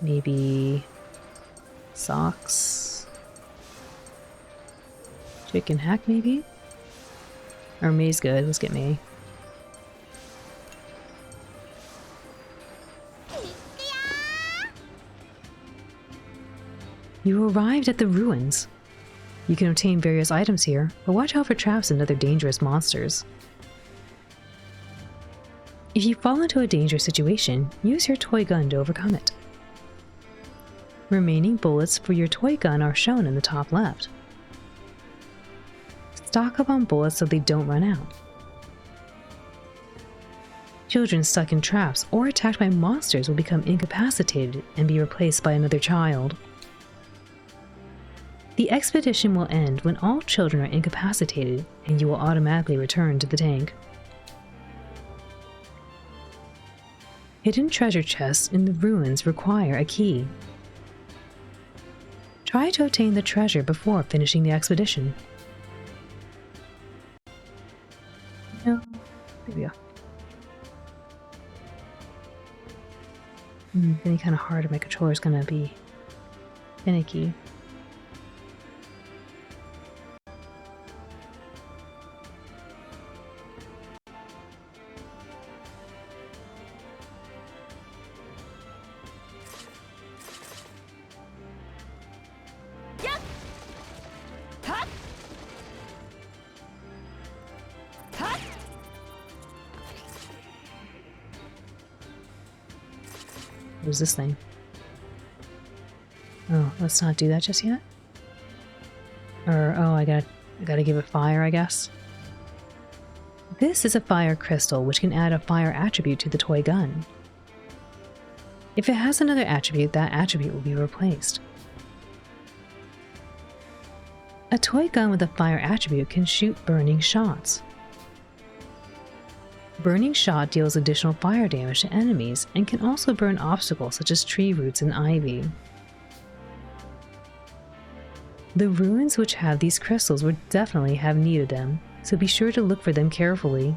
Speaker 1: Maybe socks. Chicken hack, maybe? Or May's good. Let's get May. You arrived at the ruins. You can obtain various items here, but watch out for traps and other dangerous monsters. If you fall into a dangerous situation, use your toy gun to overcome it. Remaining bullets for your toy gun are shown in the top left. Stock up on bullets so they don't run out. Children stuck in traps or attacked by monsters will become incapacitated and be replaced by another child. The expedition will end when all children are incapacitated and you will automatically return to the tank. Hidden treasure chests in the ruins require a key. Try to obtain the treasure before finishing the expedition. No, there we go. Any kind of hard, my controller is gonna be finicky. What's this thing? Oh, let's not do that just yet. Or, oh, I gotta give it fire, I guess. This is a fire crystal, which can add a fire attribute to the toy gun. If it has another attribute, that attribute will be replaced. A toy gun with a fire attribute can shoot burning shots. Burning shot deals additional fire damage to enemies and can also burn obstacles such as tree roots and ivy. The ruins which have these crystals would definitely have needed them, so be sure to look for them carefully.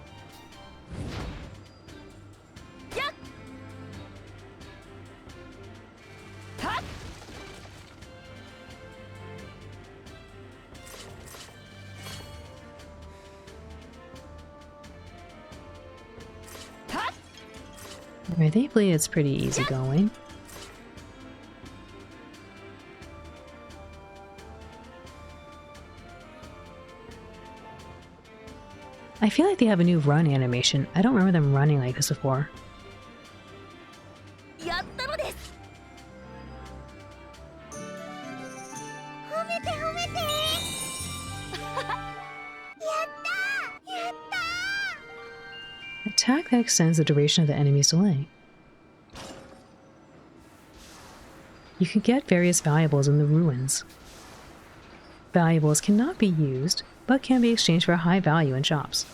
Speaker 1: Alright, thankfully it's pretty easy going. I feel like they have a new run animation. I don't remember them running like this before. Attack that extends the duration of the enemy's delay. You can get various valuables in the ruins. Valuables cannot be used, but can be exchanged for a high value in shops.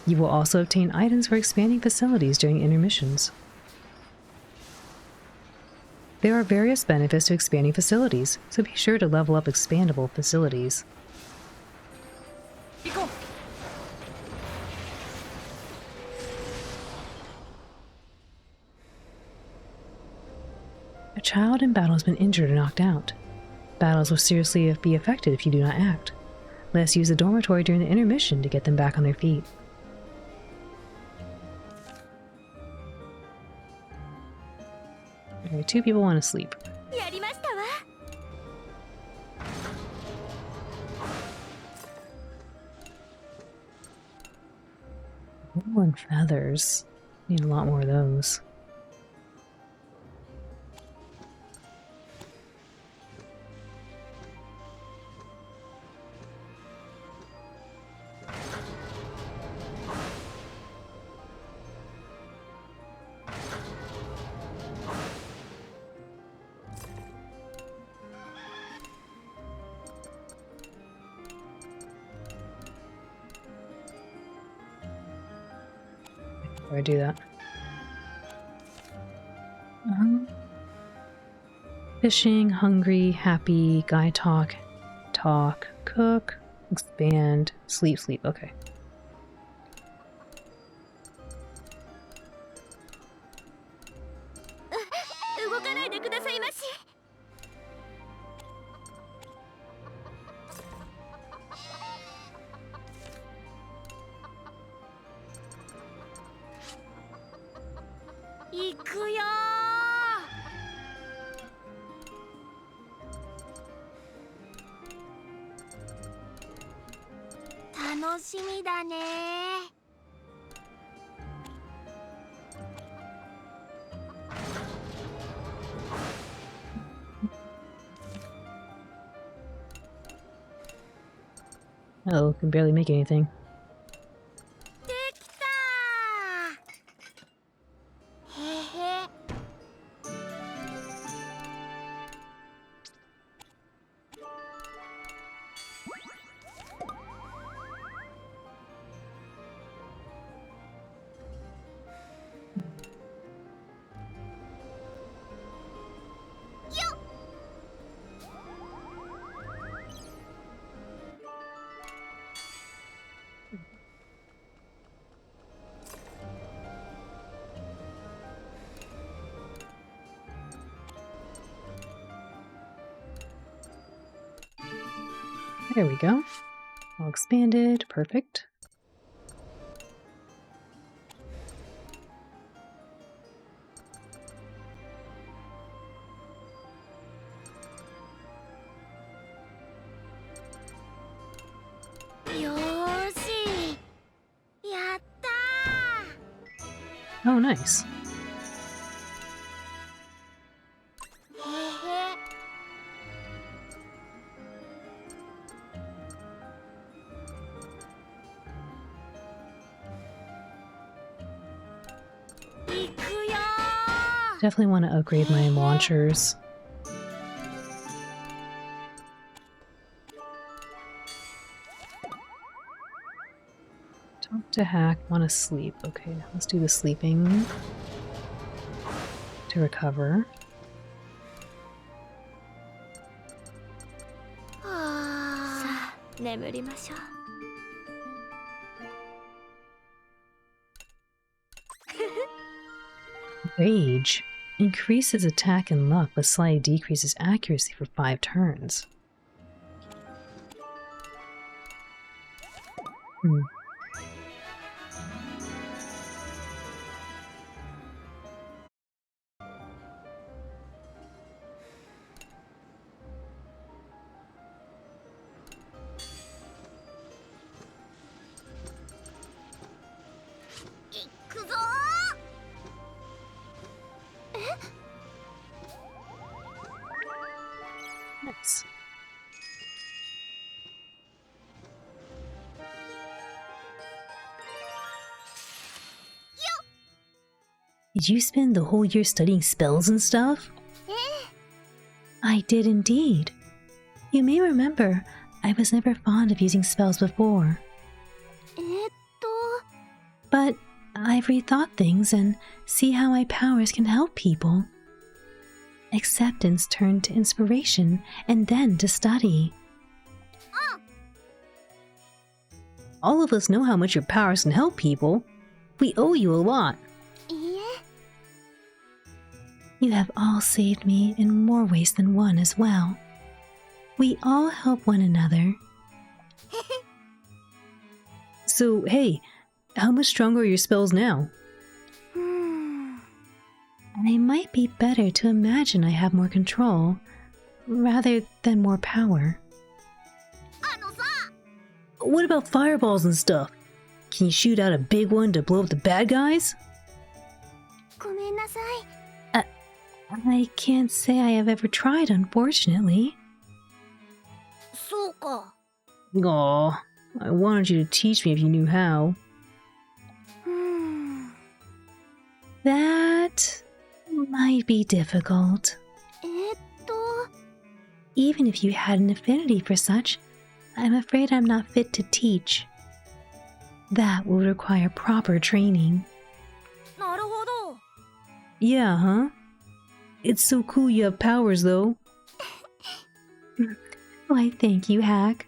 Speaker 1: You will also obtain items for expanding facilities during intermissions. There are various benefits to expanding facilities, so be sure to level up expandable facilities. A child in battle has been injured or knocked out. Battles will seriously be affected if you do not act. Let's use the dormitory during the intermission to get them back on their feet. Alright, 2 people want to sleep. Ooh, and feathers. Need a lot more of those. I do that. Fishing, hungry, happy, guy talk, talk, cook, expand, sleep, sleep. Okay.
Speaker 2: 動かないでくださいまし。行くよー。楽しみだねー。
Speaker 1: Oh, can barely make anything.
Speaker 2: できたー。へへ。
Speaker 1: There we go. All expanded. Perfect. Oh, nice. Definitely want to upgrade my launchers. Talk to hack, want to sleep. Okay, let's do the sleeping to recover. Rage increases attack and luck, but slightly decreases accuracy for 5 turns. Nice. Did you spend the whole year studying spells and stuff? I did indeed. You may remember, I was never fond of using spells before. But I've rethought things and see how my powers can help people. Acceptance turned to inspiration and then to study. All of us know how much your powers can help people. We owe you a lot. You have all saved me in more ways than one as well. We all help one another. So, hey, how much stronger are your spells now? It might be better to imagine I have more control, rather than more power. What about fireballs and stuff? Can you shoot out a big one to blow up the bad guys? I can't say I have ever tried, unfortunately. Aw, I wanted you to teach me if you knew how. That might be difficult. Even if you had an affinity for such, I'm afraid I'm not fit to teach. That will require proper training. Yeah, huh?
Speaker 8: It's so cool you have powers, though.
Speaker 10: Why, thank you, Hack.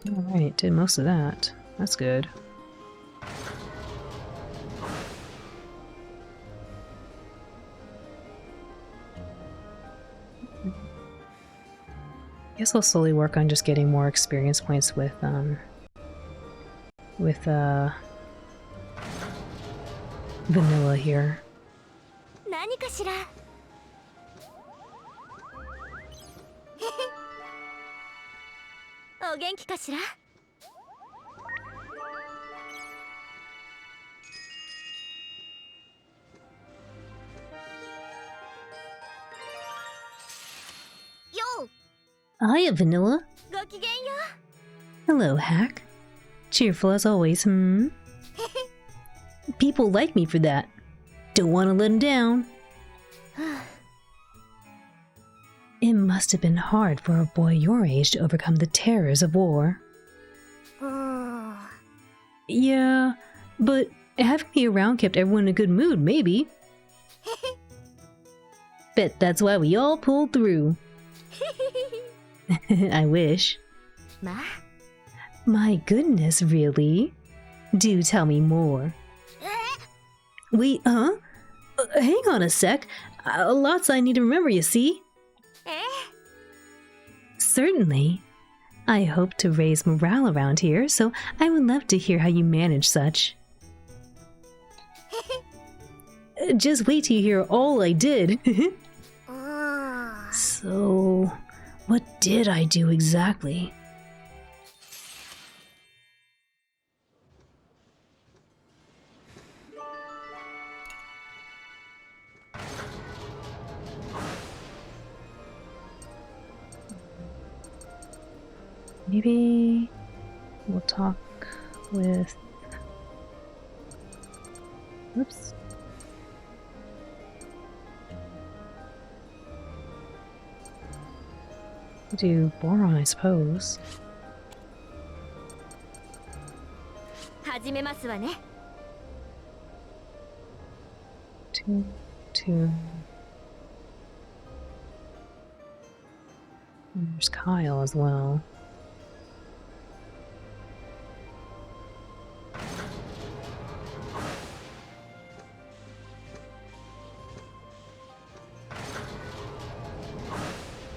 Speaker 1: Alright, did most of that. That's good. Guess I'll slowly work on just getting more experience points with vanilla here.
Speaker 2: 何かしらお元気かしらよ
Speaker 10: Hiya, Vanilla.
Speaker 2: ごきげんよ
Speaker 10: Hello, Hack.
Speaker 8: Cheerful as always, hmm?
Speaker 10: People like me for that. Don't want to let them down.
Speaker 8: It must have been hard for a boy your age to overcome the terrors of war.
Speaker 2: うーん
Speaker 8: Yeah, but having me around kept everyone in a good mood, maybe.
Speaker 10: Bet that's why we all pulled through.
Speaker 8: I wish.
Speaker 2: まあ
Speaker 8: My goodness, really? Do tell me more. Wait, huh? Hang on a sec. Lots I need to remember, you see?
Speaker 2: え
Speaker 8: Certainly. I hope to raise morale around here, so I would love to hear how you manage such. Just wait till you hear all I did.
Speaker 2: うーん
Speaker 8: So, what did I do exactly? Maybe we'll talk with... Oops. Do boron, I suppose.
Speaker 2: 始めますわね
Speaker 8: Two. And there's Kyle as well.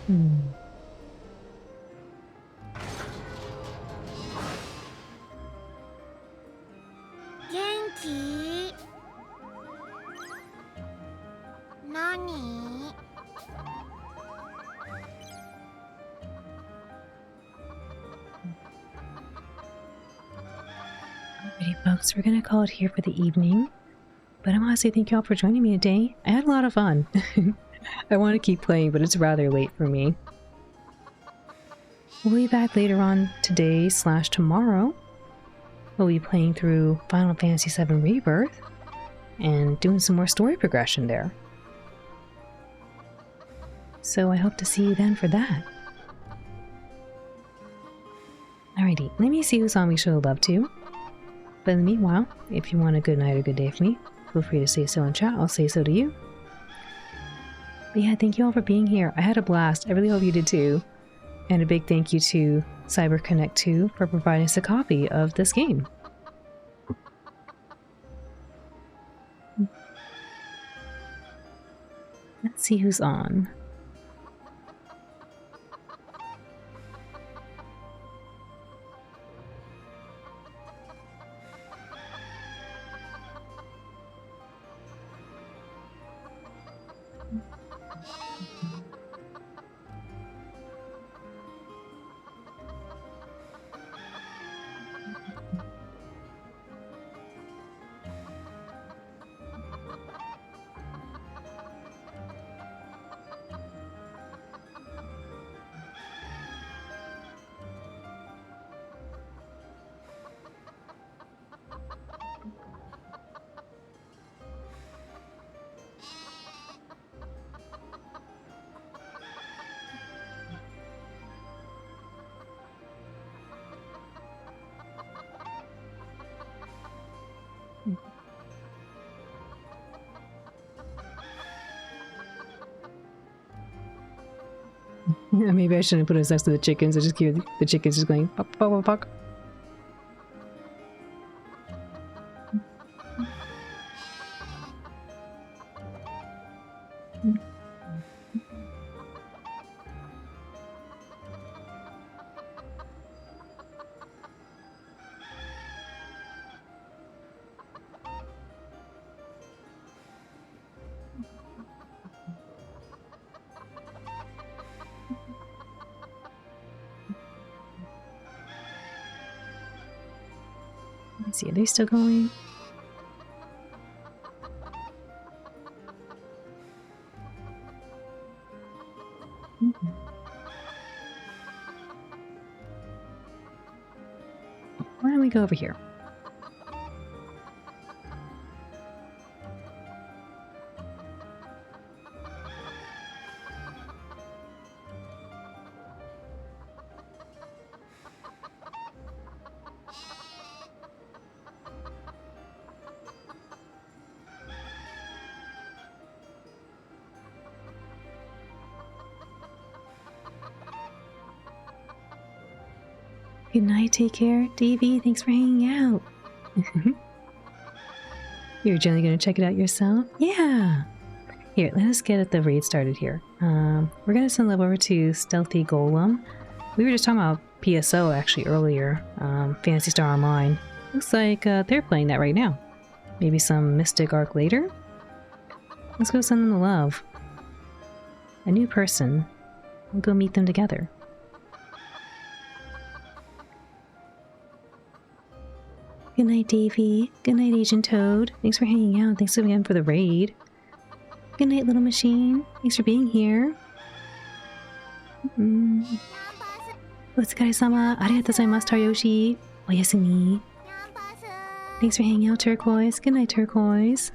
Speaker 8: Hmm.
Speaker 2: 元気何
Speaker 8: Alrighty, folks, we're gonna call it here for the evening. But I want to say thank you all for joining me today. I had a lot of fun. I want to keep playing, but it's rather late for me. We'll be back later on today/tomorrow. We'll be playing through Final Fantasy VII Rebirth and doing some more story progression there. So I hope to see you then for that. Alrighty, let me see who's on we show love to. But in the meanwhile, if you want a good night or good day for me, feel free to say so in chat. I'll say so to you. But yeah, thank you all for being here. I had a blast. I really hope you did too. And a big thank you to CyberConnect 2 for providing us a copy of this game. Let's see who's on.
Speaker 1: Maybe I shouldn't put it next to the chickens. I just hear the chickens just going pok pok pok pok. Let's see, are they still going? Why don't we go over here? Good night, take care. Davey, thanks for hanging out. You're generally gonna check it out yourself? Yeah! Here, let us get the raid started here. We're gonna send love over to Stealthy Golem. We were just talking about PSO actually earlier, Phantasy Star Online. Looks like they're playing that right now. Maybe some Mystic Arc later? Let's go send them the love. A new person. We'll go meet them together. Good night, Davey. Good night, Agent Toad. Thanks for hanging out. Thanks again for the raid. Good night, Little Machine. Thanks for being here. Otsukaresama. Arigatou gozaimasu, Tarayoshi. Oyasumi. Thanks for hanging out, Turquoise. Good night, Turquoise.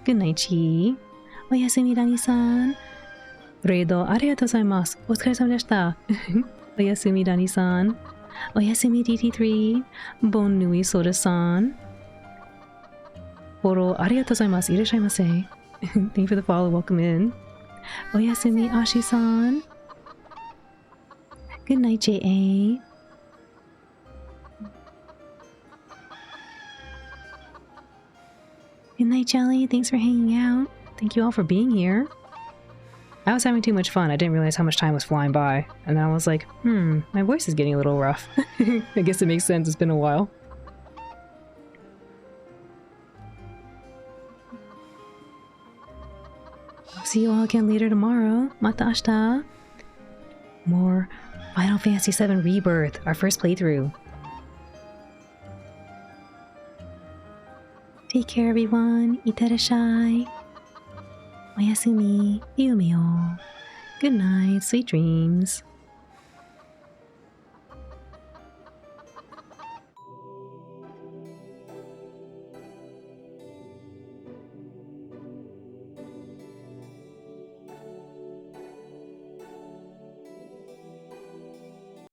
Speaker 1: Good night, Chi. Oyasumi, Rani-san. Reido, arigatou gozaimasu. Otsukaresama deshita. Oyasumi, Rani-san. Oyasumi DT3, Bon Nui Soda-san. Foro, arigatou gozaimasu, irashaimase. Thank you for the follow, welcome in. Oyasumi Ashi-san. Good night, JA. Good night, Jelly, thanks for hanging out. Thank you all for being here. I was having too much fun. I didn't realize how much time was flying by. And then I was like, my voice is getting a little rough. I guess it makes sense. It's been a while. I'll see you all again later tomorrow. Mata ashita. More Final Fantasy VII Rebirth, our first playthrough. Take care, everyone. Iterashai. Oyasumi, Yume o. Good night, sweet dreams.